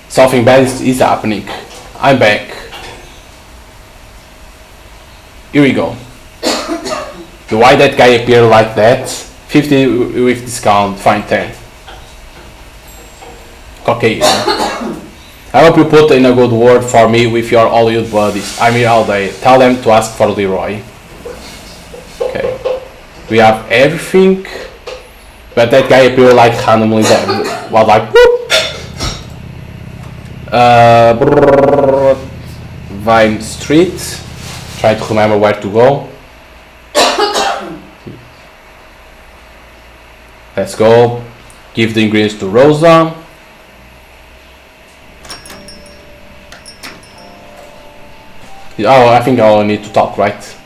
Something bad is happening. I'm back. Here we go. Why that guy appear like that? 50 with discount, fine 10. Okay. I hope you put in a good word for me with your Hollywood buddies. I'm here all day. Tell them to ask for Leroy. Okay. We have everything. But that guy appeared like randomly there. Was like whoop. Vine Street. Try to remember where to go. Let's go. Give the ingredients to Rosa. Oh, I think I only need to talk, right?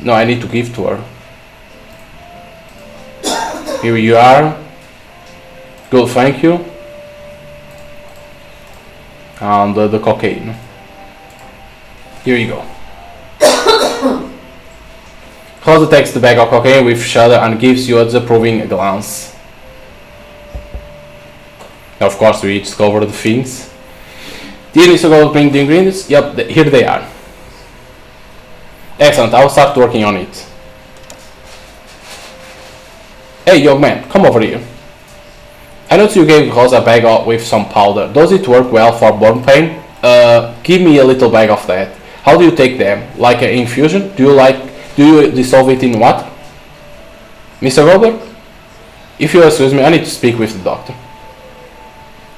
No, I need to give to her. Here you are. Good, thank you. And the cocaine. Here you go. Rosa takes the bag of cocaine with shudder and gives you a disapproving glance. Of course, we discover the things. Did Mr. Gold bring the ingredients? Yep, here they are. Excellent, I'll start working on it. Hey, young man, come over here. I noticed you gave Rosa a bag with some powder. Does it work well for burn pain? Give me a little bag of that. How do you take them? Like an infusion? Do you dissolve it in water? Mr. Goldberg? If you excuse me, I need to speak with the doctor.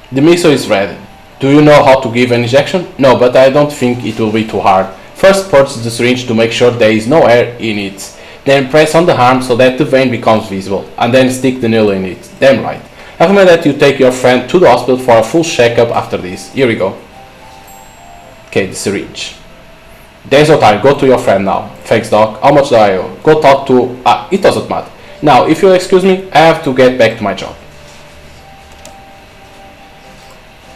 The mixture is ready. Do you know how to give an injection? No, but I don't think it will be too hard. First purge the syringe to make sure there is no air in it. Then press on the arm so that the vein becomes visible. And then stick the needle in it. Damn right. I recommend that you take your friend to the hospital for a full checkup after this. Here we go. Okay, the syringe. There's no time. Go to your friend now. Thanks, doc. How much do I owe? Go talk to... it doesn't matter. Now, if you'll excuse me, I have to get back to my job.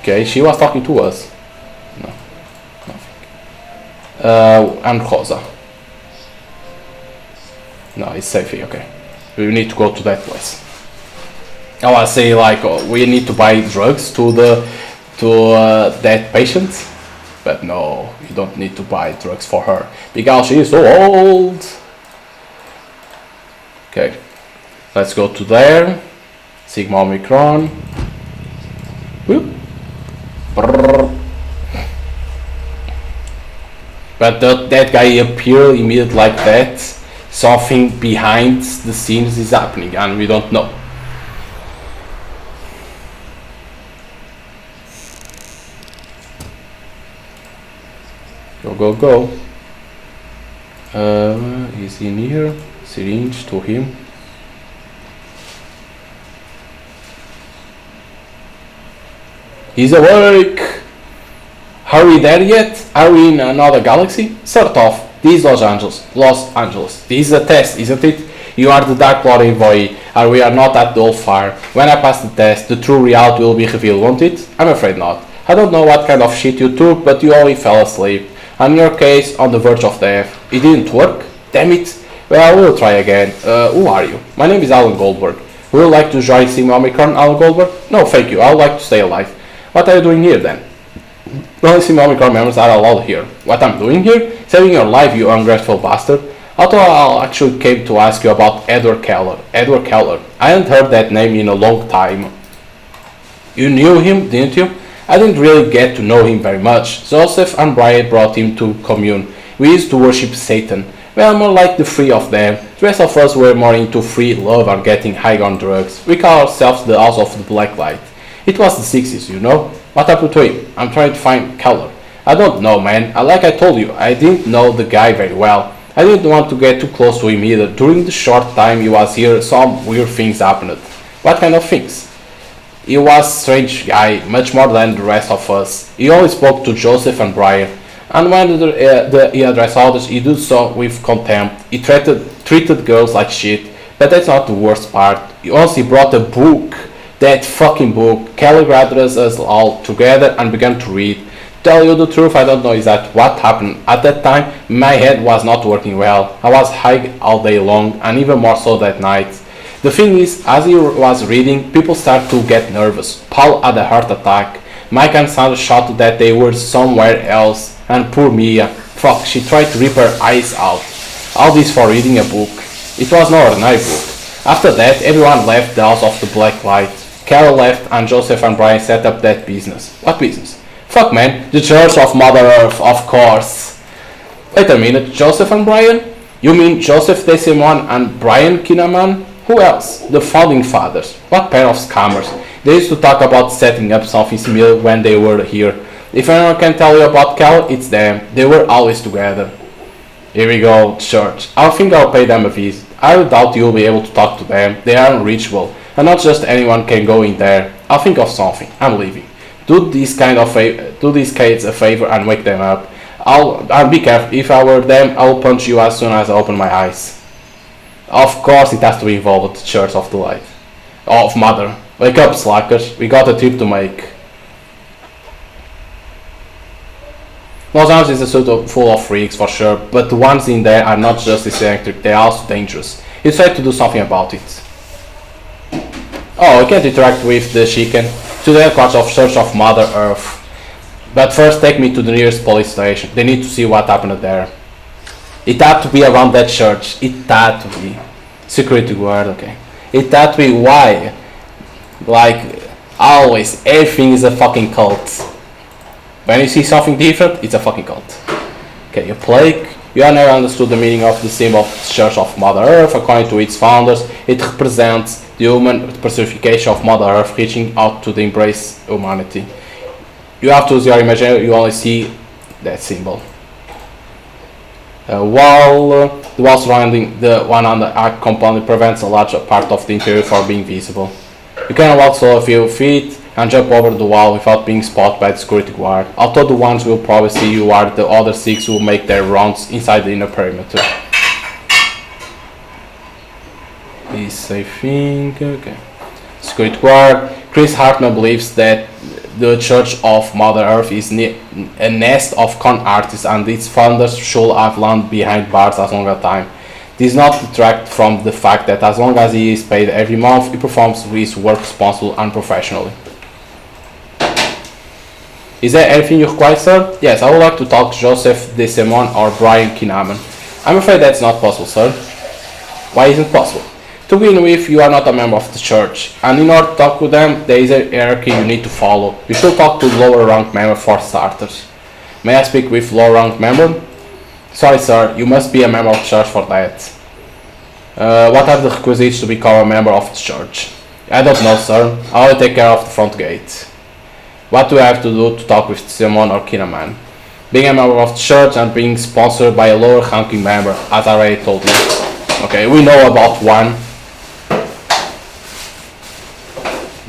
Okay, she was talking to us. No, nothing. And Rosa. No, it's safe here, okay. We need to go to that place. I was say like we need to buy drugs to that patient, but no, you don't need to buy drugs for her because she is so old. Okay, let's go to there. Sigma Omicron. Whoop. But that guy appeared immediately like that. Something behind the scenes is happening and we don't know. Go. He's in here. Syringe to him. He's awake! Are we there yet? Are we in another galaxy? Sort of. This is Los Angeles. This is a test, isn't it? You are the Dark Lord envoy, and we are not at the old fire. When I pass the test, the true reality will be revealed, won't it? I'm afraid not. I don't know what kind of shit you took, but you only fell asleep. And in your case, on the verge of death. It didn't work? Damn it. Well, we'll try again. Who are you? My name is Alan Goldberg. Would you like to join Sigma Omicron, Alan Goldberg? No, thank you. I would like to stay alive. What are you doing here then? Only Sigma Omicron members are allowed here. What I'm doing here? Saving your life, you ungrateful bastard. Although I actually came to ask you about Edward Keller. Edward Keller. I hadn't heard that name in a long time. You knew him, didn't you? I didn't really get to know him very much. Joseph and Brian brought him to commune. We used to worship Satan. Well, more like the three of them. The rest of us were more into free love or getting high on drugs. We call ourselves the House of the Black Light. It was the 60s, you know. What happened to him? I'm trying to find Keller. I don't know, man. Like I told you, I didn't know the guy very well. I didn't want to get too close to him either. During the short time he was here, some weird things happened. What kind of things? He was a strange guy, much more than the rest of us. He only spoke to Joseph and Brian, and when he addressed others, he did so with contempt. He treated girls like shit, but that's not the worst part. Once he brought a book That fucking book. Kelly gathered us all together and began to read. Tell you the truth, I don't know exactly what happened. At that time, my head was not working well. I was high all day long, and even more so that night. The thing is, as he was reading, people started to get nervous. Paul had a heart attack. Mike and Sandra shouted that they were somewhere else, and poor Mia, fuck, she tried to rip her eyes out. All this for reading a book. It was no ordinary book. After that, everyone left the house of the black light. Carol left, and Joseph and Brian set up that business. What business? Fuck man, the Church of Mother Earth, of course. Wait a minute, Joseph and Brian? You mean Joseph DeSimone and Brian Kinnaman? Who else? The founding fathers. What pair of scammers. They used to talk about setting up something similar when they were here. If anyone can tell you about Cal, it's them. They were always together. Here we go, church. I think I'll pay them a visit. I doubt you'll be able to talk to them. They are unreachable, and not just anyone can go in there. I'll think of something. I'm leaving. Do these kids a favor and wake them up. I'll be careful. If I were them, I'll punch you as soon as I open my eyes. Of course, it has to be involved with the Church of the Light. Of Mother. Wake up, slackers. We got a trip to make. Los Angeles is a city full of freaks for sure, but the ones in there are not just eccentric, they are also dangerous. It's time to do something about it. Oh, we can't interact with the chicken. To the headquarters of Church of Mother Earth. But first take me to the nearest police station. They need to see what happened there. It had to be around that church. It had to be. Security guard, okay. It had to be. Why? Like, always, everything is a fucking cult. When you see something different, it's a fucking cult. Okay, a plague. You have never understood the meaning of the symbol of the Church of Mother Earth. According to its founders, it represents the human personification of Mother Earth reaching out to the embrace humanity. You have to use your imagination, you only see that symbol. The wall surrounding the one on the arc compound prevents a large part of the interior from being visible. You can walk slowly a few feet and jump over the wall without being spotted by the security guard. Although the ones will probably see you are the other 6 who make their rounds inside the inner perimeter. This I think, okay. Security guard. Chris Hartman believes that the Church of Mother Earth is a nest of con artists and its founders should have landed behind bars as long as time. This does not detract from the fact that as long as he is paid every month, he performs his work responsibly and professionally. Is there anything you require, sir? Yes, I would like to talk to Joseph DeSimone or Brian Kinnaman. I'm afraid that's not possible, sir. Why isn't it possible? To begin with, you are not a member of the church, and in order to talk with them, there is a hierarchy you need to follow. You should talk to the lower ranked member for starters. May I speak with lower ranked member? Sorry, sir, you must be a member of the church for that. What are the requisites to become a member of the church? I don't know, sir. I'll take care of the front gate. What do I have to do to talk with Simon or Kinnaman? Being a member of the church and being sponsored by a lower ranking member, as I already told you. Okay, we know about one.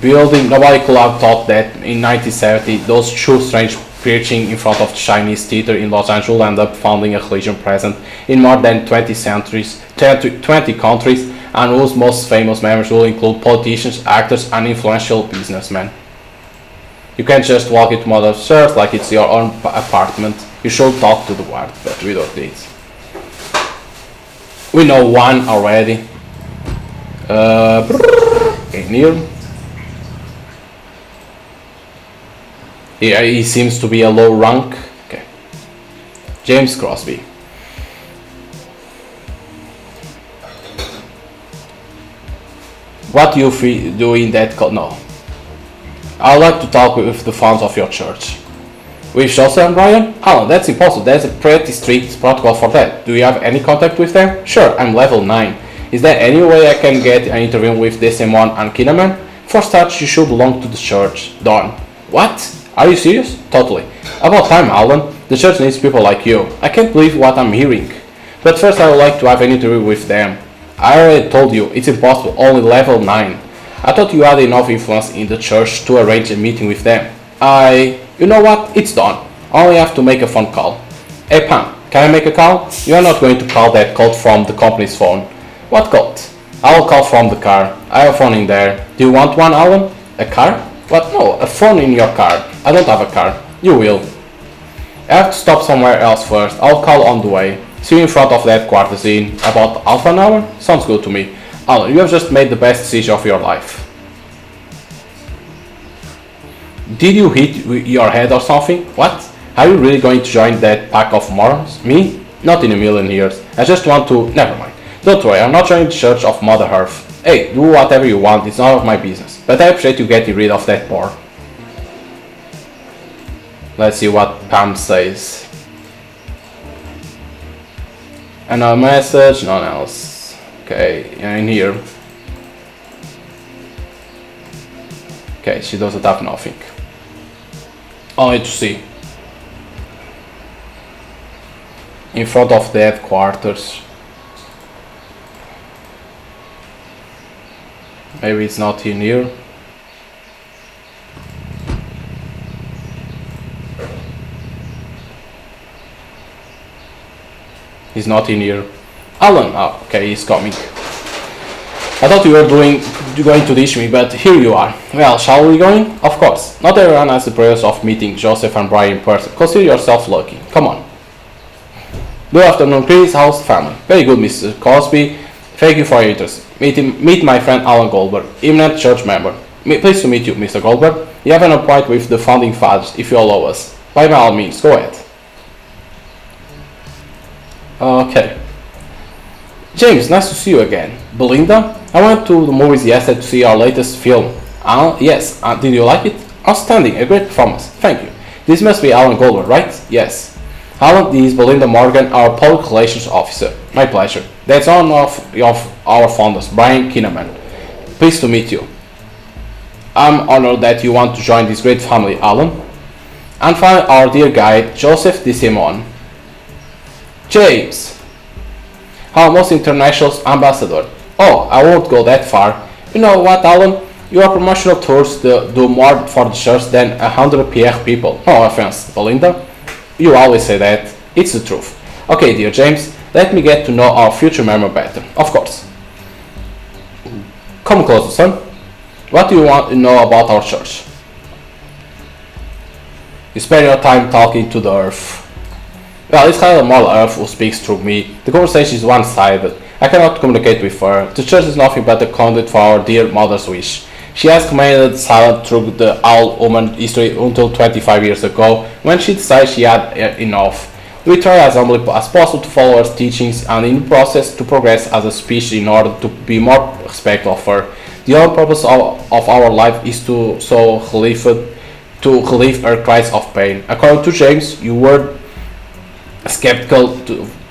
Building, nobody could have thought that in 1970 those two strange preaching in front of the Chinese theater in Los Angeles will end up founding a religion present in more than 20 countries, and whose most famous members will include politicians, actors, and influential businessmen. You can't just walk into Mother's Church like it's your own apartment. You should talk to the guard, but we don't need. We know one already. Okay, near. He seems to be a low rank. Okay. James Crosby. What do you do in that call? No. I'd like to talk with the founders of your church. With Joseph and Brian? Oh, that's impossible. There's a pretty strict protocol for that. Do you have any contact with them? Sure, I'm level 9. Is there any way I can get an interview with DeSimone and Kinnaman? For starters, you should belong to the church. Done. What? Are you serious? Totally. About time, Alan. The church needs people like you. I can't believe what I'm hearing. But first I would like to have an interview with them. I already told you, it's impossible, only level 9. I thought you had enough influence in the church to arrange a meeting with them. You know what? It's done. I only have to make a phone call. Hey Pam, can I make a call? You are not going to call that code from the company's phone. What code? I will call from the car. I have a phone in there. Do you want one, Alan? A car? What? No, a phone in your car. I don't have a car. You will. I have to stop somewhere else first. I'll call on the way. See you in front of that quarters in about half an hour? Sounds good to me. Alan, you have just made the best decision of your life. Did you hit your head or something? What? Are you really going to join that pack of morons? Me? Not in a million years. I just want to... Never mind. Don't worry, I'm not joining the Church of Mother Earth. Hey, do whatever you want, it's none of my business. But I appreciate you getting rid of that bore. Let's see what Pam says. Another message, none else. Okay, in here. Okay, she doesn't have nothing. Only to see. In front of the headquarters. Maybe it's not in here. He's not in here. Alan! Oh, okay, he's coming. I thought you were going to ditch me, but here you are. Well, shall we go in? Of course. Not everyone has the privilege of meeting Joseph and Brian in person. Consider yourself lucky. Come on. Good afternoon, Chris. How's the family? Very good, Mr. Cosby. Thank you for your interest. Meet my friend Alan Goldberg, eminent church member. Pleased to meet you, Mr. Goldberg. You have an appointment with the founding fathers, if you allow us. By all means, go ahead. Okay. James, nice to see you again. Belinda, I went to the movies yesterday to see our latest film. Yes, did you like it? Outstanding, a great performance. Thank you. This must be Alan Goldberg, right? Yes. Alan, this is Belinda Morgan, our public relations officer. My pleasure. That's one of our founders, Brian Kinnaman. Pleased to meet you. I'm honored that you want to join this great family, Alan. And finally, our dear guide, Joseph DeSimone. James, our most international ambassador. Oh, I won't go that far. You know what, Alan? Your promotional tours do more for the church than 100 PR people. No offense, Belinda. You always say that. It's the truth. Okay, dear James, let me get to know our future member better. Of course. Come closer, son. What do you want to know about our church? You spend your time talking to the earth. Well, it's kind of more earth who speaks through me. The conversation is one-sided. I cannot communicate with her. The church is nothing but a conduit for our dear mother's wish. She has remained silent through the all human history until 25 years ago, when she decided she had enough. We try as humbly as possible to follow her teachings and in the process to progress as a species in order to be more respectful of her. The whole purpose of our life is to relieve her cries of pain. According to James, you were skeptical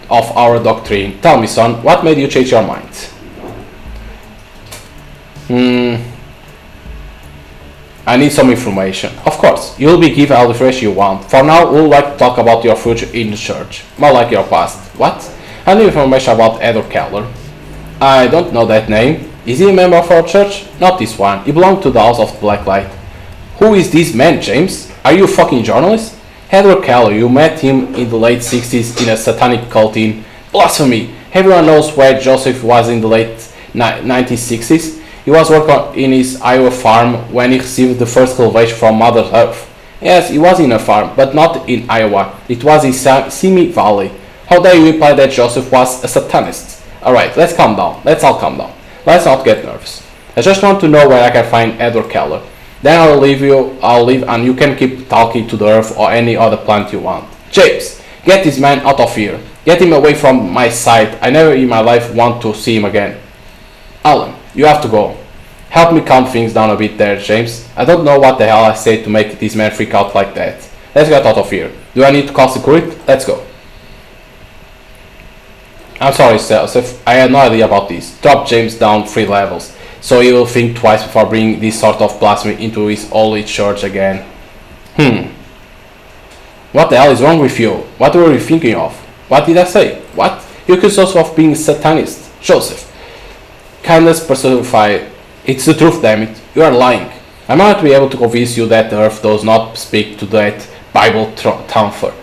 of our doctrine. Tell me, son, what made you change your mind? I need some information. Of course, you'll be given all the information you want. For now, we'd like to talk about your future in the church. More like your past. What? I need information about Edward Keller. I don't know that name. Is he a member of our church? Not this one. He belonged to the House of the Black Light. Who is this man, James? Are you a fucking journalist? Edward Keller, you met him in the late 60s in a satanic cult in... Blasphemy! Everyone knows where Joseph was in the late 1960s. He was working in his Iowa farm when he received the first salvation from Mother Earth. Yes, he was in a farm, but not in Iowa. It was in Simi Valley. How dare you imply that Joseph was a Satanist? Alright, let's calm down. Let's all calm down. Let's not get nervous. I just want to know where I can find Edward Keller. Then I'll leave and you can keep talking to the earth or any other plant you want. James, get this man out of here. Get him away from my sight. I never in my life want to see him again. Alan, you have to go. Help me calm things down a bit there, James. I don't know what the hell I said to make this man freak out like that. Let's get out of here. Do I need to call security? Let's go. I'm sorry, Joseph. I had no idea about this. Drop James down 3 levels, so he will think twice before bringing this sort of blasphemy into his holy church again. What the hell is wrong with you? What were you thinking of? What did I say? What? You accuse us of being a Satanist. Joseph. Kindness personified. It's the truth, damn it. You are lying. I might be able to convince you that the earth does not speak to that Bible thumper.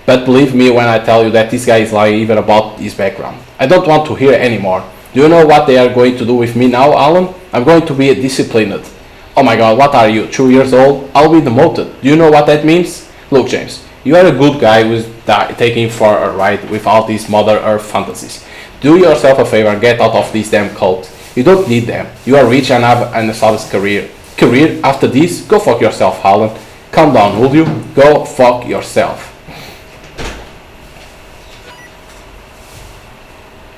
But believe me when I tell you that this guy is lying even about his background. I don't want to hear anymore. Do you know what they are going to do with me now, Alan? I'm going to be disciplined. Oh my god, what are you, 2 years old? I'll be demoted. Do you know what that means? Look, James, you are a good guy who's taking for a ride with all these Mother Earth fantasies. Do yourself a favor, get out of this damn cult. You don't need them. You are rich and have an established career. Career? After this? Go fuck yourself, Holland. Calm down, would you? Go fuck yourself.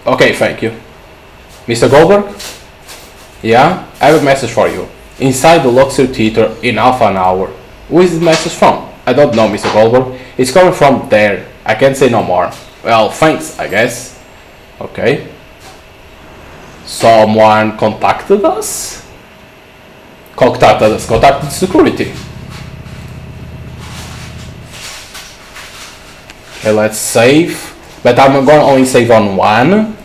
Okay, thank you. Mr. Goldberg? Yeah? I have a message for you. Inside the luxury theater in half an hour. Who is the message from? I don't know, Mr. Goldberg. It's coming from there. I can't say no more. Well, thanks, I guess. Okay. Someone contacted us? Contacted security. Okay, let's save. But I'm going to only save on one.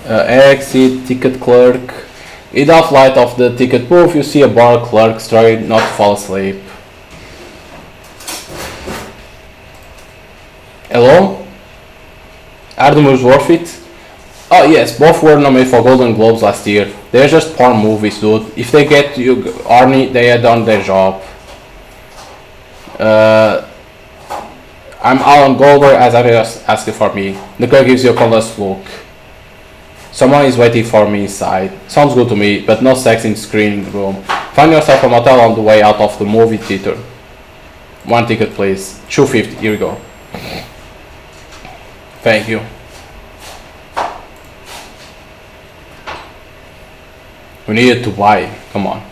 Exit, ticket clerk. In the light of the ticket booth, you see a bar clerk trying not to fall asleep. Hello? Are the movies worth it? Oh yes, both were nominated for Golden Globes last year. They're just porn movies, dude. If they get you horny, they have done their job. I'm Alan Goldberg, as I was asking for me. The clerk gives you a condensed look. Someone is waiting for me inside. Sounds good to me, but no sex in the screening room. Find yourself a motel on the way out of the movie theater. One ticket, please. $2.50. Here we go. Thank you. We needed to buy. Come on.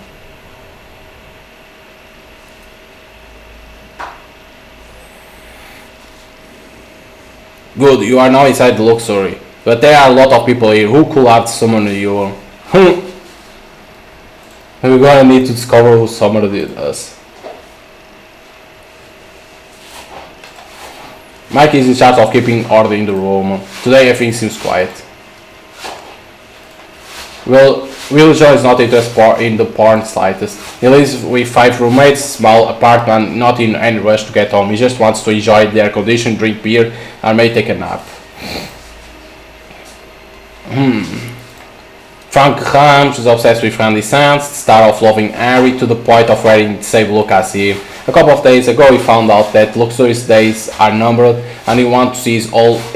Good, you are now inside the luxury. But there are a lot of people here who could have summoned you. We're gonna need to discover who summoned us. Mike is in charge of keeping order in the room. Today everything seems quiet. Well, Will Joe is not interested in the porn slightest. He lives with 5 roommates, small apartment, not in any rush to get home. He just wants to enjoy the air condition, drink beer, and may take a nap. Frank Rams is obsessed with Randy Sands, star of Loving Harry, to the point of wearing the same look as him. A couple of days ago he found out that luxurious days are numbered and he wants to see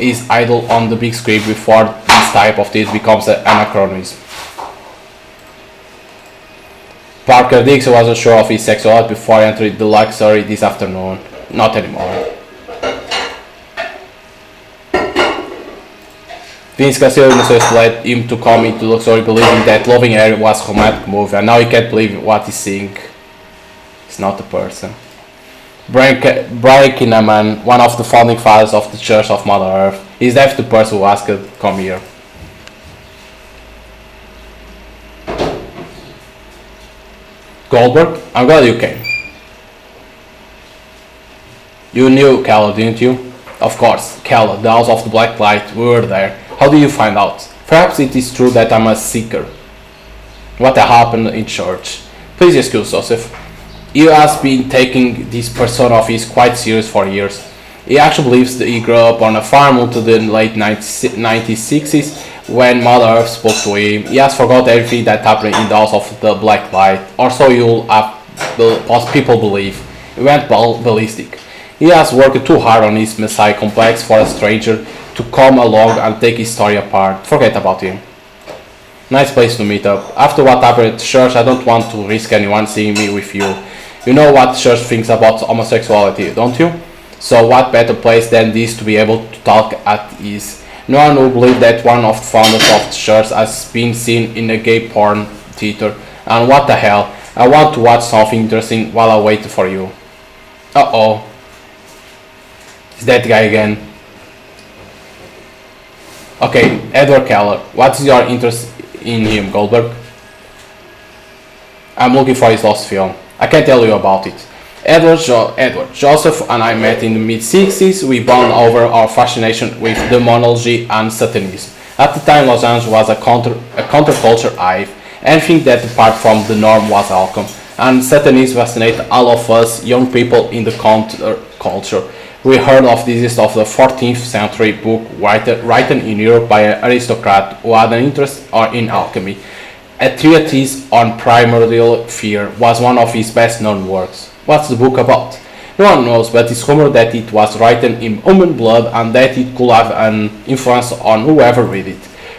his idol on the big screen before this type of deed becomes an anachronism. Parker Dix wasn't sure of his sexuality before entering the luxury this afternoon. Not anymore. Vince Cassell just let him to come into luxury believing that Loving Harry was a romantic movie, and now he can't believe what he's seeing. It's not a person. Brian Kinnaman, one of the founding fathers of the Church of Mother Earth, is definitely the person who asked to come here. Goldberg, I'm glad you came. You knew Keller, didn't you? Of course, Keller, the House of the Black Light, we were there. How do you find out? Perhaps it is true that I'm a seeker. What happened in church? Please excuse Joseph. He has been taking this persona of his quite serious for years. He actually believes that he grew up on a farm until the late 1960s when Mother Earth spoke to him. He has forgot everything that happened in the House of the Black Light, or so you'll have people believe. He went ballistic. He has worked too hard on his Messiah complex for a stranger to come along and take his story apart. Forget about him. Nice place to meet up. After what happened at church, I don't want to risk anyone seeing me with you. You know what church thinks about homosexuality, don't you? So what better place than this to be able to talk at ease? No one will believe that one of the founders of the church has been seen in a gay porn theater. And what the hell? I want to watch something interesting while I wait for you. Uh-oh. It's that guy again. Okay, Edward Keller. What's your interest in him, Goldberg? I'm looking for his lost film. I can't tell you about it. Edward Joseph and I met in the mid-60s. We bonded over our fascination with demonology and Satanism. At the time, Los Angeles was a counterculture hive. Anything that departed from the norm was welcome. And Satanism fascinated all of us young people in the counterculture. We heard of this of the 14th century book written in Europe by an aristocrat who had an interest in alchemy. A treatise on primordial fear was one of his best known works. What's the book about? No one knows, but it's rumored that it was written in human blood and that it could have an influence on whoever read it.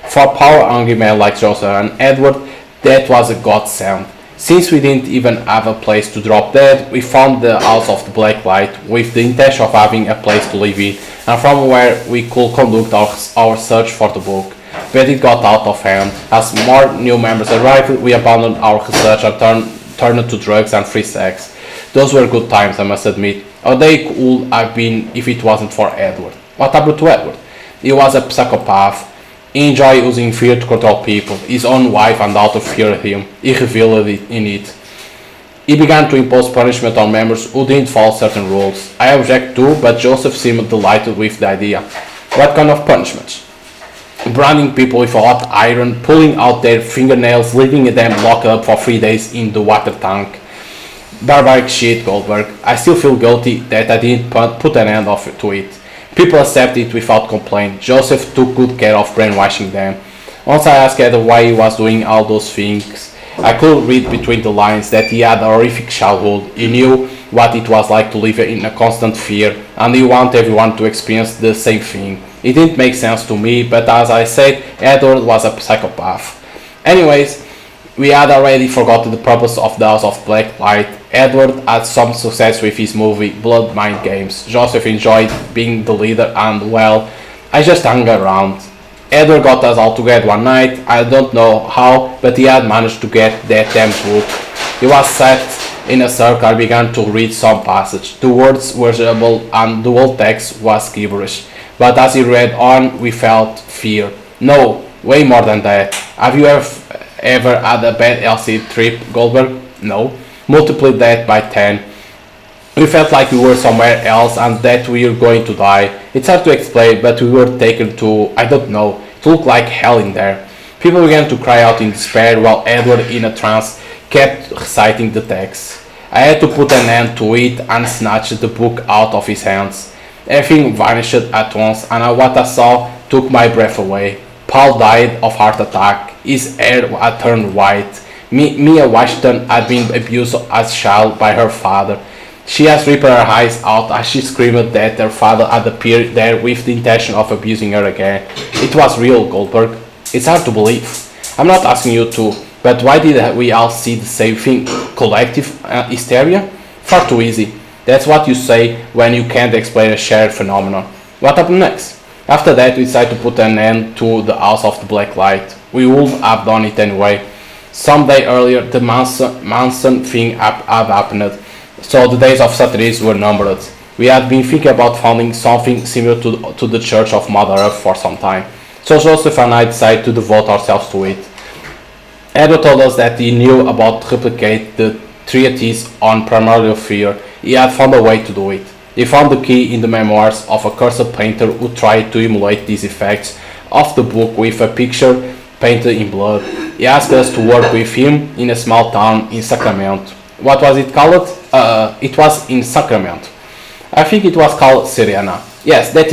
For power-hungry men like Joseph and Edward, that was a godsend. Since we didn't even have a place to drop dead, we found the House of the Black Light with the intention of having a place to live in, and from where we could conduct our search for the book. But it got out of hand. As more new members arrived, we abandoned our research and turned to drugs and free sex. Those were good times, I must admit. Or they would have been if it wasn't for Edward. What happened to Edward? He was a psychopath. He enjoyed using fear to control people. His own wife and daughter feared him. He revealed it in it. He began to impose punishment on members who didn't follow certain rules. I object too, but Joseph seemed delighted with the idea. What kind of punishments? Branding people with hot iron, pulling out their fingernails, leaving them locked up for 3 days in the water tank. Barbaric shit, Goldberg. I still feel guilty that I didn't put an end to it. People accept it without complaint. Joseph took good care of brainwashing them. Once I asked Ed why he was doing all those things, I could read between the lines that he had a horrific childhood. He knew what it was like to live in a constant fear, and he wanted everyone to experience the same thing. It didn't make sense to me, but as I said, Edward was a psychopath. Anyways, we had already forgotten the purpose of the House of Black Light. Edward had some success with his movie Blood Mind Games. Joseph enjoyed being the leader and, well, I just hung around. Edward got us all together one night. I don't know how, but he had managed to get that damn book. He was sat in a circle and began to read some passage. The words were jumbled and the whole text was gibberish. But as he read on, we felt fear. No, way more than that. Have you ever had a bad LC trip, Goldberg? No. Multiply that by 10. We felt like we were somewhere else and that we were going to die. It's hard to explain, but we were taken to, I don't know, it looked like hell in there. People began to cry out in despair while Edward, in a trance, kept reciting the text. I had to put an end to it and snatch the book out of his hands. Everything vanished at once, and what I saw took my breath away. Paul died of heart attack. His hair had turned white. Mia Washington had been abused as a child by her father. She has ripped her eyes out as she screamed that her father had appeared there with the intention of abusing her again. It was real, Goldberg. It's hard to believe. I'm not asking you to, but why did we all see the same thing? Collective hysteria? Far too easy. That's what you say when you can't explain a shared phenomenon. What happened next? After that, we decided to put an end to the House of the Black Light. We would have done it anyway. Some day earlier, the Manson thing had happened, so the days of Saturdays were numbered. We had been thinking about founding something similar to the Church of Mother Earth for some time, so Joseph and I decided to devote ourselves to it. Edward told us that he knew about replicate the treatise on primordial fear. He had found a way to do it. He found the key in the memoirs of a cursed painter who tried to emulate these effects of the book with a picture painted in blood. He asked us to work with him in a small town in Sacramento. What was it called? It was in Sacramento. I think it was called Serena. Yes, that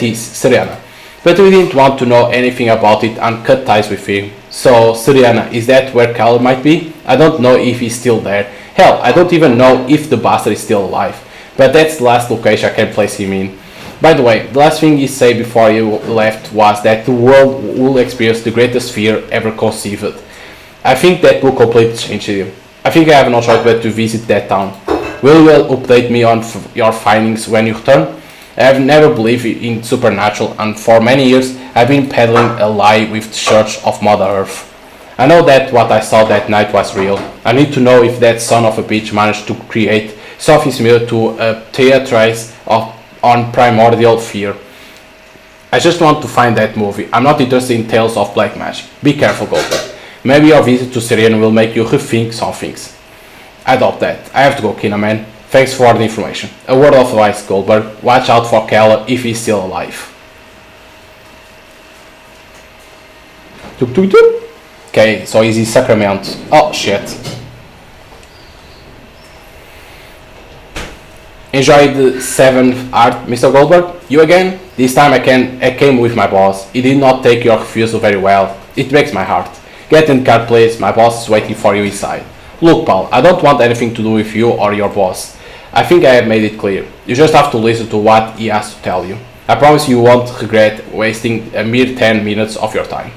is Serena. But we didn't want to know anything about it and cut ties with him. So, Serena, is that where Cal might be? I don't know if he's still there. Hell, I don't even know if the bastard is still alive. But that's the last location I can place him in. By the way, the last thing you said before you left was that the world will experience the greatest fear ever conceived. I think that will completely change you. I think I have no choice but to visit that town. Will you update me on your findings when you return? I have never believed in supernatural, and for many years I've been peddling a lie with the Church of Mother Earth. I know that what I saw that night was real. I need to know if that son of a bitch managed to create something similar to a theatrice on primordial fear. I just want to find that movie. I'm not interested in tales of black magic. Be careful, Goldberg. Maybe your visit to Syrian will make you rethink some things. I doubt that. I have to go, Kinaman. Thanks for the information. A word of advice, Goldberg. Watch out for Keller if he's still alive. Tuk tuk tuk. Okay, so he's in Sacramento. Oh shit. Enjoy the 7th art, Mr. Goldberg? You again? This time I came with my boss. He did not take your refusal very well. It breaks my heart. Get in the car please, my boss is waiting for you inside. Look pal, I don't want anything to do with you or your boss. I think I have made it clear. You just have to listen to what he has to tell you. I promise you won't regret wasting a mere 10 minutes of your time.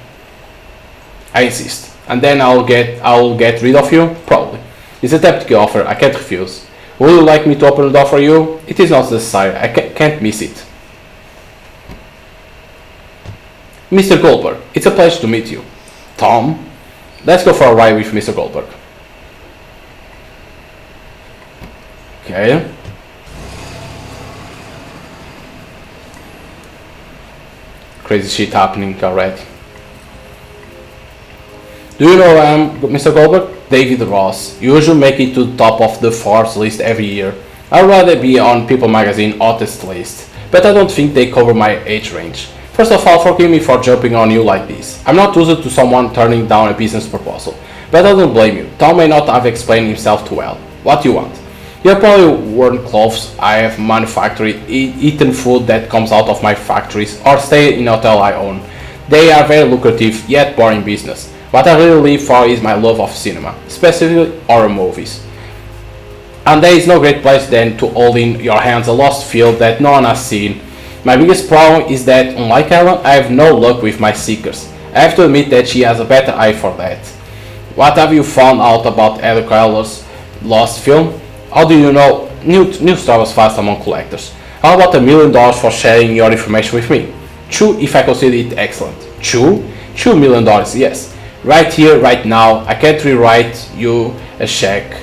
I insist. And then I'll get rid of you? Probably. It's a tempting offer, I can't refuse. Would you like me to open the door for you? It is not necessary, I can't miss it. Mr. Goldberg, it's a pleasure to meet you. Tom, let's go for a ride with Mr. Goldberg. Okay. Crazy shit happening already. Do you know Mr. Goldberg? David Ross. You usually make it to the top of the Forbes list every year. I'd rather be on People magazine hottest list, but I don't think they cover my age range. First of all, forgive me for jumping on you like this. I'm not used to someone turning down a business proposal, but I don't blame you. Tom may not have explained himself too well. What do you want? You have probably worn clothes I have manufactured, eaten food that comes out of my factories, or stayed in a hotel I own. They are very lucrative, yet boring business. What I really live for is my love of cinema, specifically horror movies. And there is no great place than to hold in your hands a lost field that no one has seen. My biggest problem is that, unlike Ellen, I have no luck with my seekers. I have to admit that she has a better eye for that. What have you found out about Heather Keller's lost film? How do you know news travels fast among collectors? How about $1 million for sharing your information with me? True, if I consider it excellent. True? $2 million, yes. Right here, right now, I can't rewrite you a check.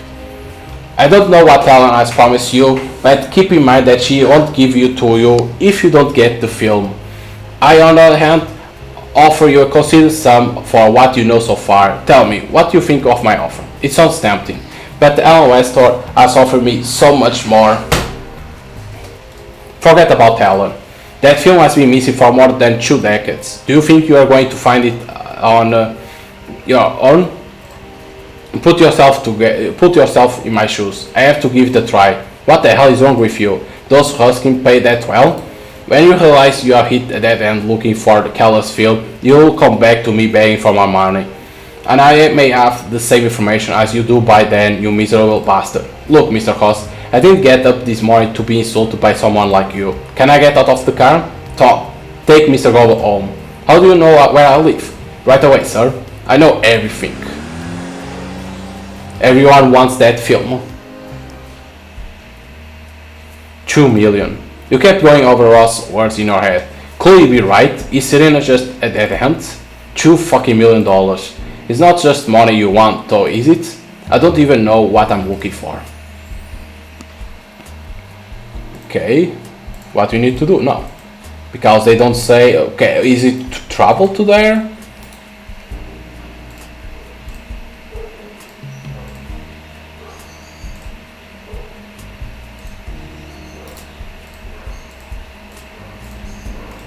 I don't know what Ellen has promised you, but keep in mind that she won't give it to you if you don't get the film. I, on the other hand, offer you a considerable sum for what you know so far. Tell me, what do you think of my offer? It sounds tempting, but Alan Westor has offered me so much more. Forget about Alan. That film has been missing for more than 2 decades. Do you think you are going to find it on your own? Put yourself in my shoes. I have to give it a try. What the hell is wrong with you? Those husking pay that well? When you realize you have hit a dead end looking for the Keller's field, you will come back to me begging for my money. And I may have the same information as you do by then, you miserable bastard. Look, Mr. Hoss, I didn't get up this morning to be insulted by someone like you. Can I get out of the car? Tom, take Mr. Goble home. How do you know where I live? Right away, sir. I know everything. Everyone wants that film. 2 million. You kept going over Ross' words in your head. Could you be right? Is Serena just a dead end? $2 million. It's not just money you want though, is it? I don't even know what I'm looking for. Okay. What we need to do? No. Because they don't say, okay, is it to travel to there?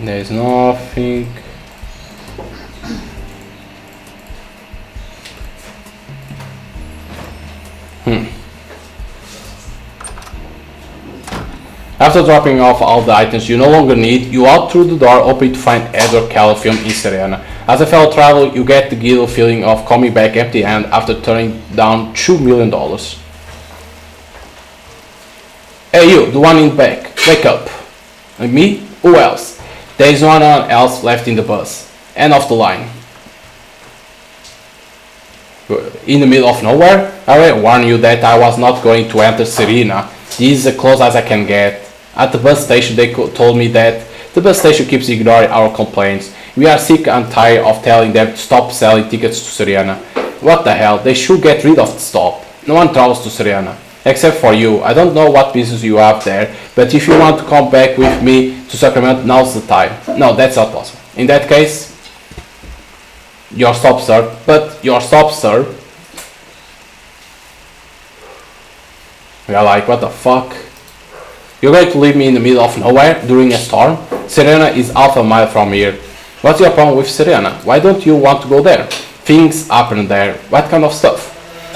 There's nothing. After dropping off all the items you no longer need, you walk through the door hoping to find Edward Keller film in Serena. As a fellow traveler, you get the guilt feeling of coming back empty-handed after turning down $2 million. Hey you, the one in the back, wake up. And me? Who else? There is no one else left in the bus. End of the line. In the middle of nowhere? I already warned you that I was not going to enter Serena. This is as close as I can get. At the bus station they told me that the bus station keeps ignoring our complaints. We are sick and tired of telling them to stop selling tickets to Serena. What the hell, they should get rid of the stop. No one travels to Serena. Except for you. I don't know what business you have there, but if you want to come back with me to Sacramento, now's the time. No, that's not possible. In that case, your stop, sir. But your stop, sir. We are like, what the fuck? You're going to leave me in the middle of nowhere during a storm? Serena is half a mile from here. What's your problem with Serena? Why don't you want to go there? Things happen there. What kind of stuff?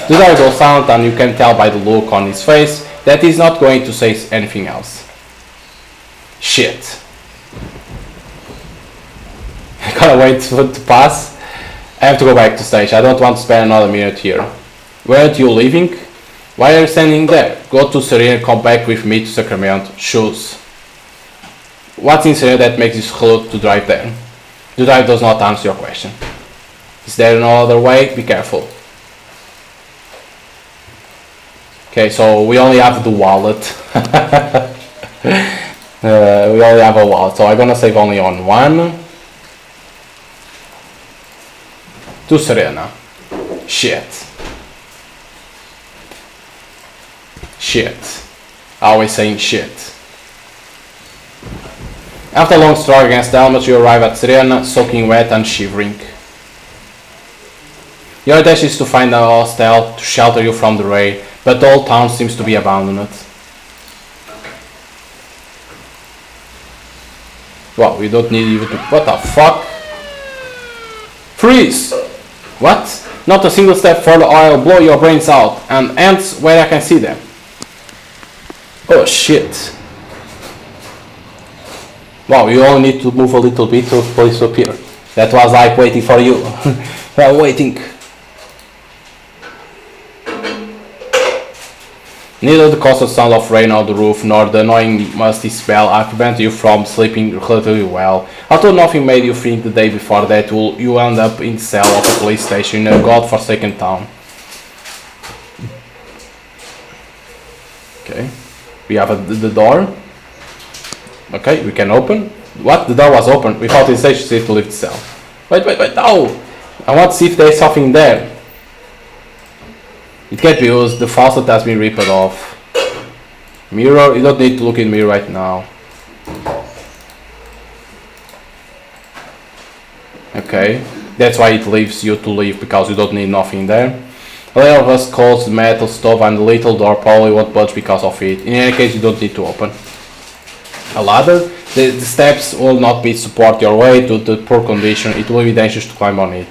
The guy goes silent and you can tell by the look on his face that he's not going to say anything else. Shit. I gotta wait for it to pass. I have to go back to stage. I don't want to spend another minute here. Where are you leaving? Why are you standing there? Go to Serena, come back with me to Sacramento. Choose. What's in Serena that makes you slow to drive there? The drive does not answer your question. Is there no other way? Be careful. Okay, so we only have the wallet. We only have a wallet, so I'm gonna save only on one. To Serena. Shit. Shit. Always saying shit. After a long struggle against the elements, you arrive at Serena, soaking wet and shivering. Your intention is to find a hostel to shelter you from the rain, but the whole town seems to be abandoned. Wow, we don't need even to... What the fuck? Freeze! What? Not a single step further or I'll blow your brains out, and ants where I can see them. Oh shit. Wow, you only need to move a little bit for police to appear. That was like waiting for you. Well, waiting. Neither the constant sound of rain on the roof nor the annoying musty smell have prevented you from sleeping relatively well. Although nothing made you think the day before that you end up in the cell of a police station in a god-forsaken town. Okay, we have the door. Okay, we can open. What? The door was open. We thought the station said to leave the cell. Wait, no! I want to see if there's something there. It can't be used. The faucet has been ripped off. Mirror. You don't need to look in the mirror right now. Okay. That's why it leaves you to leave, because you don't need nothing there. A layer of rust coats the metal stove and the little door probably won't budge because of it. In any case, you don't need to open. A ladder. The steps will not be support your way to the poor condition. It will be dangerous to climb on it.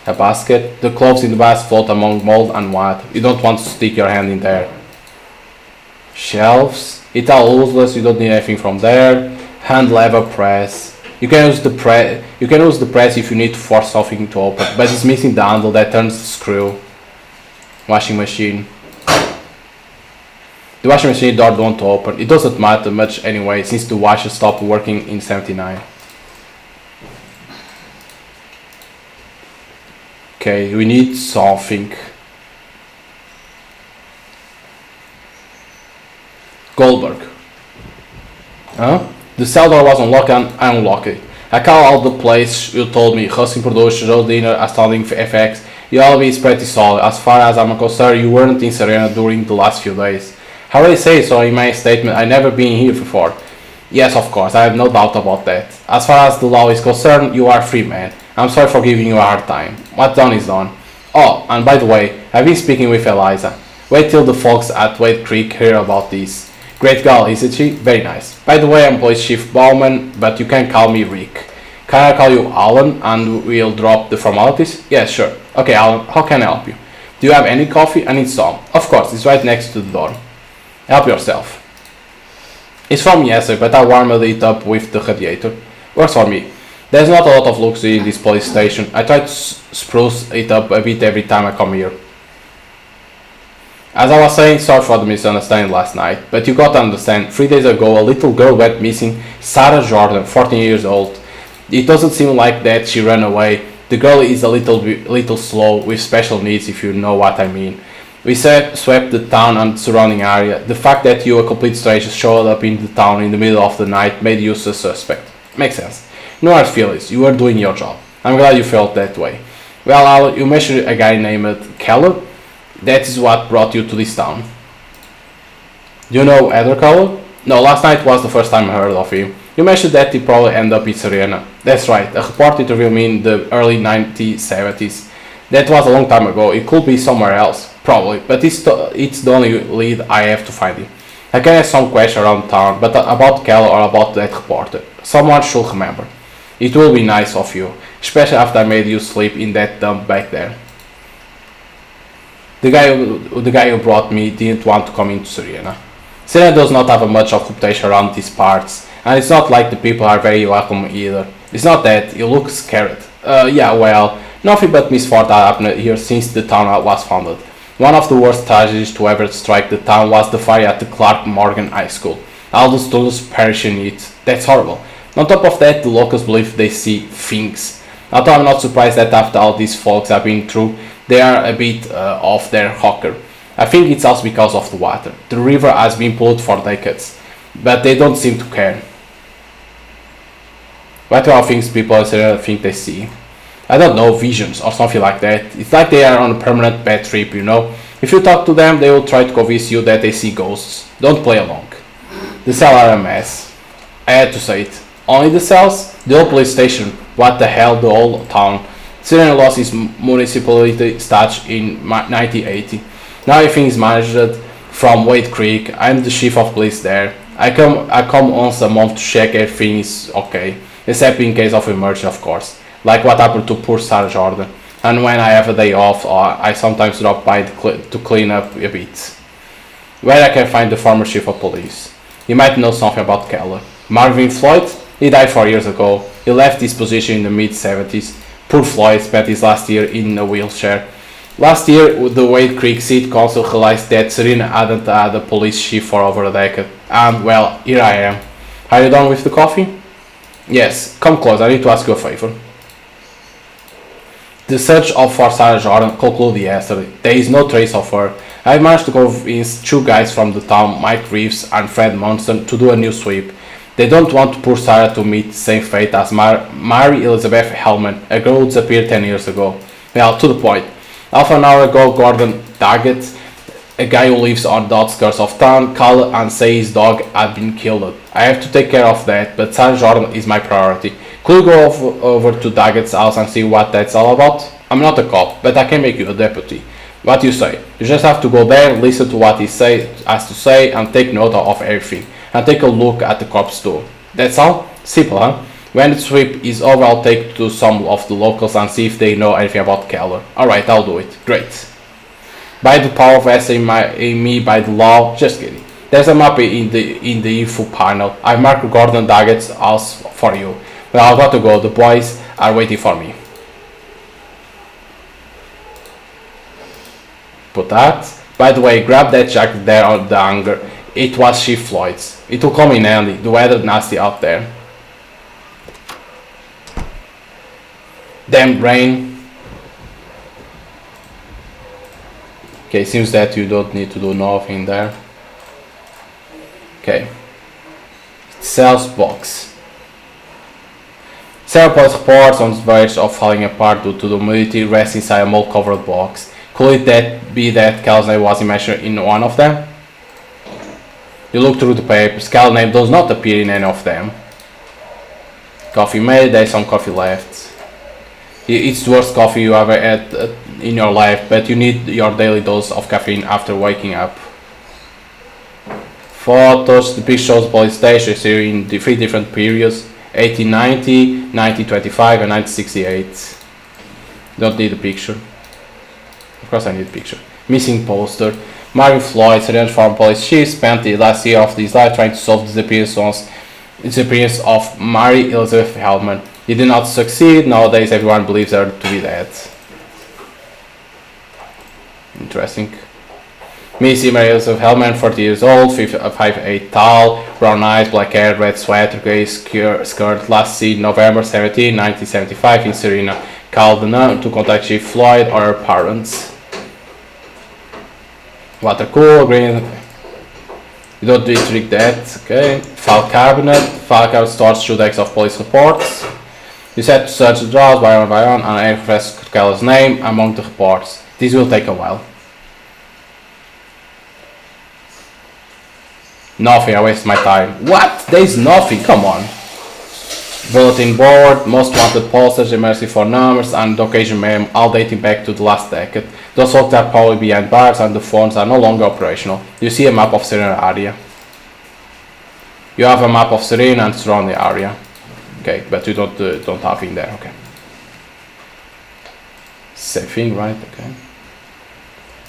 A basket. The clothes in the basket float among mold and mud. You don't want to stick your hand in there. Shelves. It's all useless. You don't need anything from there. Hand lever press. You can use the press. You can use the press if you need to force something to open, but it's missing the handle that turns the screw. Washing machine. The washing machine door don't open. It doesn't matter much anyway, since the washer stopped working in '79. Okay, we need something. Goldberg. Huh? The cell door was unlocked and I unlocked it. I called out the place you told me, hustling production, road dinner, astounding FX. Your alibi is pretty solid. As far as I'm concerned, you weren't in Serena during the last few days. I already say so in my statement. I've never been here before. Yes, of course, I have no doubt about that. As far as the law is concerned, you are free, man. I'm sorry for giving you a hard time. What's done is done. Oh, and by the way, I've been speaking with Eliza. Wait till the folks at Wade Creek hear about this. Great girl, isn't she? Very nice. By the way, I'm Police Chief Bowman, but you can call me Rick. Can I call you Alan and we'll drop the formalities? Yes, sure. Okay, Alan, how can I help you? Do you have any coffee? I need some. Of course, it's right next to the door. Help yourself. It's from yesterday, but I warmed it up with the radiator. Works for me. There's not a lot of luxury in this police station. I try to spruce it up a bit every time I come here. As I was saying, sorry for the misunderstanding last night, but you gotta understand, 3 days ago a little girl went missing, Sarah Jordan, 14 years old. It doesn't seem like that she ran away. The girl is a little slow, with special needs, if you know what I mean. We swept the town and surrounding area. The fact that you, a complete stranger, showed up in the town in the middle of the night made you a suspect. Makes sense. No hard feelings, you were doing your job. I'm glad you felt that way. Well, Al, you mentioned a guy named Keller. That is what brought you to this town. Do you know Edward Keller? No, last night was the first time I heard of him. You mentioned that he probably ended up in Serena. That's right, a report interviewed me in the early 1970s. That was a long time ago. It could be somewhere else, probably, but it's the only lead I have to find him. I can ask some questions around town, but about Keller or about that reporter. Someone should remember. It will be nice of you, especially after I made you sleep in that dump back there. The guy who brought me didn't want to come into Serena. Serena does not have much of reputation around these parts, and it's not like the people are very welcome either. It's not that, you look scared. Yeah, well, Nothing but misfortune happened here since the town was founded. One of the worst tragedies to ever strike the town was the fire at the Clark Morgan High School. All the students perished in it. That's horrible. On top of that, the locals believe they see things. Although I'm not surprised that after all these folks have been through, they are a bit off their rocker. I think it's also because of the water. The river has been polluted for decades, but they don't seem to care. What are things people think they see? I don't know, visions or something like that. It's like they are on a permanent bad trip, you know. If you talk to them, they will try to convince you that they see ghosts. Don't play along. The cells are a mess. I had to say it. Only the cells? The old police station. What the hell, the whole town. Serena lost its municipality status in 1980. Now everything is managed from Wade Creek. I'm the chief of police there. I come once a month to check everything is okay, except in case of emergency, of course, like what happened to poor Sarah Jordan. And when I have a day off, I sometimes drop by to clean up a bit. Where I can find the former chief of police. You might know something about Keller. Marvin Floyd? He died 4 years ago. He left his position in the mid-70s. Poor Floyd spent his last year in a wheelchair. Last year, the Wade Creek City Council realized that Serena hadn't had a police chief for over a decade. And, well, here I am. Are you done with the coffee? Yes, come close, I need to ask you a favor. The search for Sarah Jordan concluded yesterday. There is no trace of her. I managed to convince two guys from the town, Mike Reeves and Fred Munson, to do a new sweep. They don't want poor Sarah to meet the same fate as Mary Elizabeth Hellman, a girl who disappeared 10 years ago. Well, to the point. Half an hour ago, Gordon Daggett, a guy who lives on the outskirts of town, called and said his dog had been killed. I have to take care of that, but Sarah Jordan is my priority. Could you go over to Daggett's house and see what that's all about? I'm not a cop, but I can make you a deputy. What do you say? You just have to go there, listen to what he has to say, and take note of everything. And take a look at the corpse too. That's all? Simple, huh? When the trip is over, I'll take to some of the locals and see if they know anything about Keller. Alright, I'll do it. Great. By the power vested in me by the law, just kidding. There's a map in the info panel. I've marked Gordon Daggett's house for you. Well, I've got to go. The boys are waiting for me. Put that. By the way, grab that jacket there on the hanger. It was Chief Floyd's. It will come in handy. The weather nasty out there. Damn rain. Okay, seems that you don't need to do nothing there. Okay. Sales box. Several police reports on the verge of falling apart due to the humidity rest inside a mold covered box. Could it be that Cal's name was mentioned in one of them? You look through the papers. Cal's name does not appear in any of them. Coffee made, there is some coffee left. It's the worst coffee you ever had in your life, but you need your daily dose of caffeine after waking up. Photos, the picture shows the police station here in the 3 different periods: 1890, 1925 and 1968. Don't need a picture. Of course I need a picture. Missing poster. Marvin Floyd, Sergeant former police chief, spent the last year of his life trying to solve the disappearance of Mary Elizabeth Hellman. He did not succeed. Nowadays everyone believes her to be dead. Interesting. Missy Mary Elizabeth Hellman, 40 years old, 5'8" tall, brown eyes, black hair, red sweater, grey skirt, last seen November 17, 1975 in Serena. Called the nun to contact Chief Floyd or her parents. Water cooler, green. You don't need to read that, okay. File cabinet stores 2 decks of police reports. You set to search the drawers by one, and I request Keller's name among the reports. This will take a while. Nothing, I waste my time. What? There is nothing, come on. Bulletin board, most wanted posters, emergency phone numbers, and occasion memo, all dating back to the last decade. Those folks are probably behind bars and the phones are no longer operational. You see a map of Serena area. You have a map of Serena and surrounding area. Okay, but you don't have in there, okay. Same thing, right? Okay.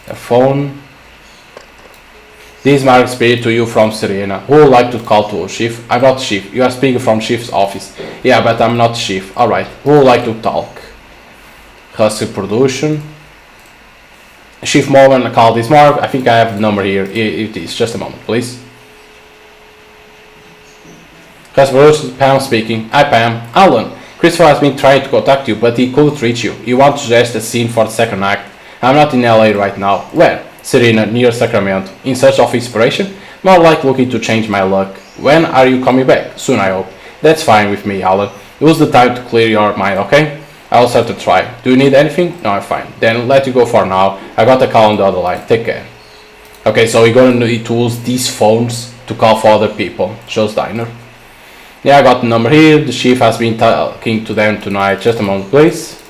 A phone. This marks spirit to you from Serena. Who would like to call to Chief? I'm not Chief. You are speaking from Chief's office. Yeah, but I'm not Chief. Alright. Who would like to talk? Husky Production. Chief Morgan called this mark. I think I have the number here. It is. Just a moment, please. Husky Production, Pam speaking. Hi Pam. Alan, Christopher has been trying to contact you, but he couldn't reach you. He wants to suggest a scene for the second act. I'm not in LA right now. Where? Serena, near Sacramento. In search of inspiration? More like looking to change my luck. When are you coming back? Soon, I hope. That's fine with me, Alan. Use the time to clear your mind, okay? I also have to try. Do you need anything? No, I'm fine. Then let you go for now. I got a call on the other line. Take care. Okay, so we're gonna need to use these phones to call for other people. Joe's Diner. Yeah, I got the number here. The chief has been talking to them tonight. Just a moment, please.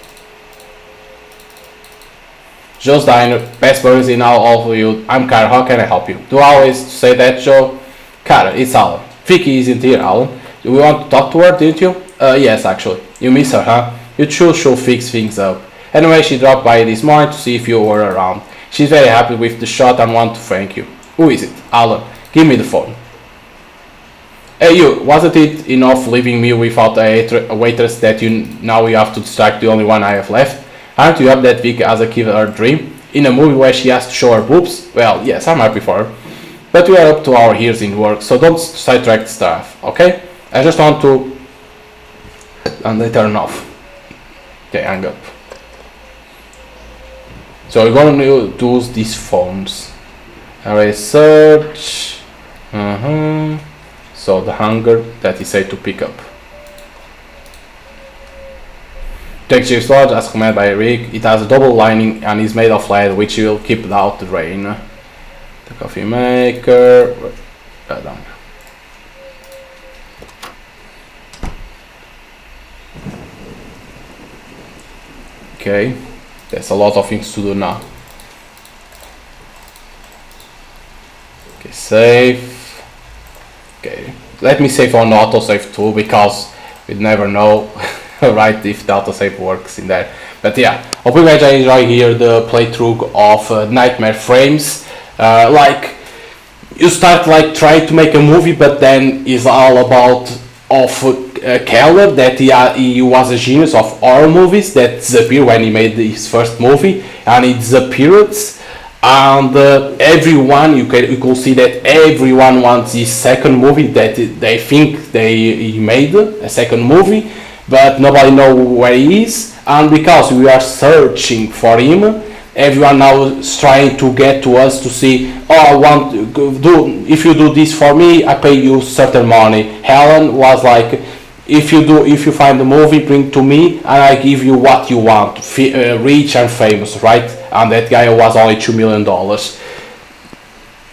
Joe's Diner, best burgers in all of you. I'm Kara, how can I help you? Do I always say that, Joe? Kara, it's Alan. Vicky isn't here, Alan. You want to talk to her, didn't you? Yes, actually. You miss her, huh? You should fix things up. Anyway, she dropped by this morning to see if you were around. She's very happy with the shot and want to thank you. Who is it? Alan. Give me the phone. Hey you, wasn't it enough leaving me without a waitress that now you have to distract the only one I have left? Aren't you up that Vicky as a kid her dream? In a movie where she has to show her boobs? Well, yes, I'm happy for her. But we are up to our ears in work, so don't sidetrack stuff, okay? I just want to... And they turn off. Okay, hang up. So we're going to use these phones. Array search. So the hunger that is said to pick up. Take chips large as commanded by Rick. It has a double lining and is made of lead, which will keep out the rain. The coffee maker. Down. Okay, there's a lot of things to do now. Okay, save. Okay, let me save on the autosave too, because we never know right if the autosave works in there. But yeah, hope you guys enjoy here the playthrough of Nightmare Frames. Like you start like trying to make a movie, but then it's all about Keller, that he was a genius of horror movies that disappeared when he made his first movie, and he disappeared. And everyone, you could see that everyone wants his second movie, that they think he made a second movie, but nobody knows where he is. And because we are searching for him, everyone now is trying to get to us to see, if you do this for me, I pay you certain money. Helen was like, if you find the movie, bring to me and I give you what you want, rich and famous, right? And that guy was only $2 million.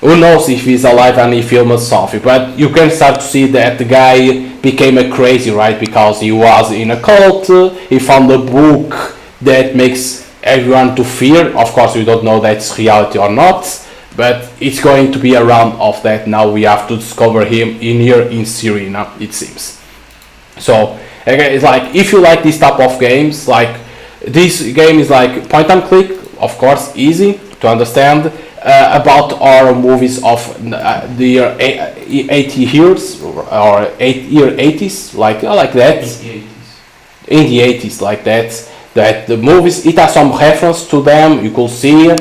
Who knows if he's alive and he filmed something, but you can start to see that the guy became a crazy, right? Because he was in a cult, he found a book that makes everyone to fear. Of course, we don't know that's reality or not, but it's going to be around of that. Now we have to discover him here in Serena, it seems. So again, it's like, if you like this type of games, like this game is like point and click, of course, easy to understand, about horror movies of the year 80 years or year 80s, like that. In the 80s, like that. That the movies, it has some reference to them, you could see,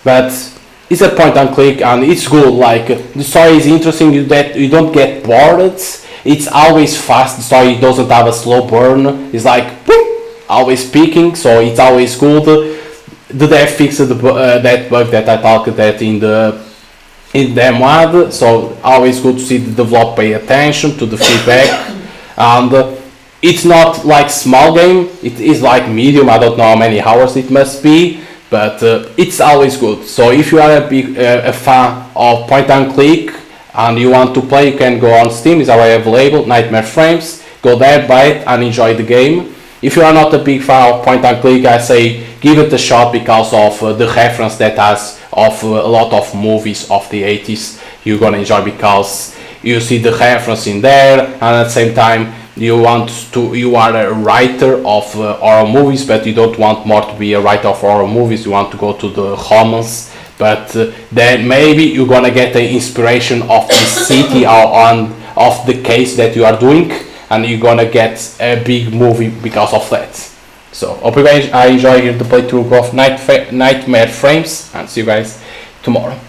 but it's a point and click and it's good. Like the story is interesting, that you don't get bored. It's always fast. The story doesn't have a slow burn. It's like boom, always peaking, so it's always good. The dev fixed that bug that I talked that in the mod, so always good to see the developer pay attention to the feedback. And it's not like small game, it is like medium. I don't know how many hours it must be, but it's always good. So if you are a fan of point and click and you want to play, you can go on Steam, it's already available, Nightmare Frames. Go there, buy it and enjoy the game. If you are not a big fan of point and click, I say give it a shot because of the reference that has of a lot of movies of the 80s. You're gonna enjoy because you see the reference in there, and at the same time you are a writer of horror movies, but you don't want more to be a writer of horror movies. You want to go to the romance, but then maybe you're gonna get the inspiration of the city or of the case that you are doing, and you're gonna get a big movie because of that. So hope you guys are enjoying the playthrough of Nightmare Frames, and see you guys tomorrow.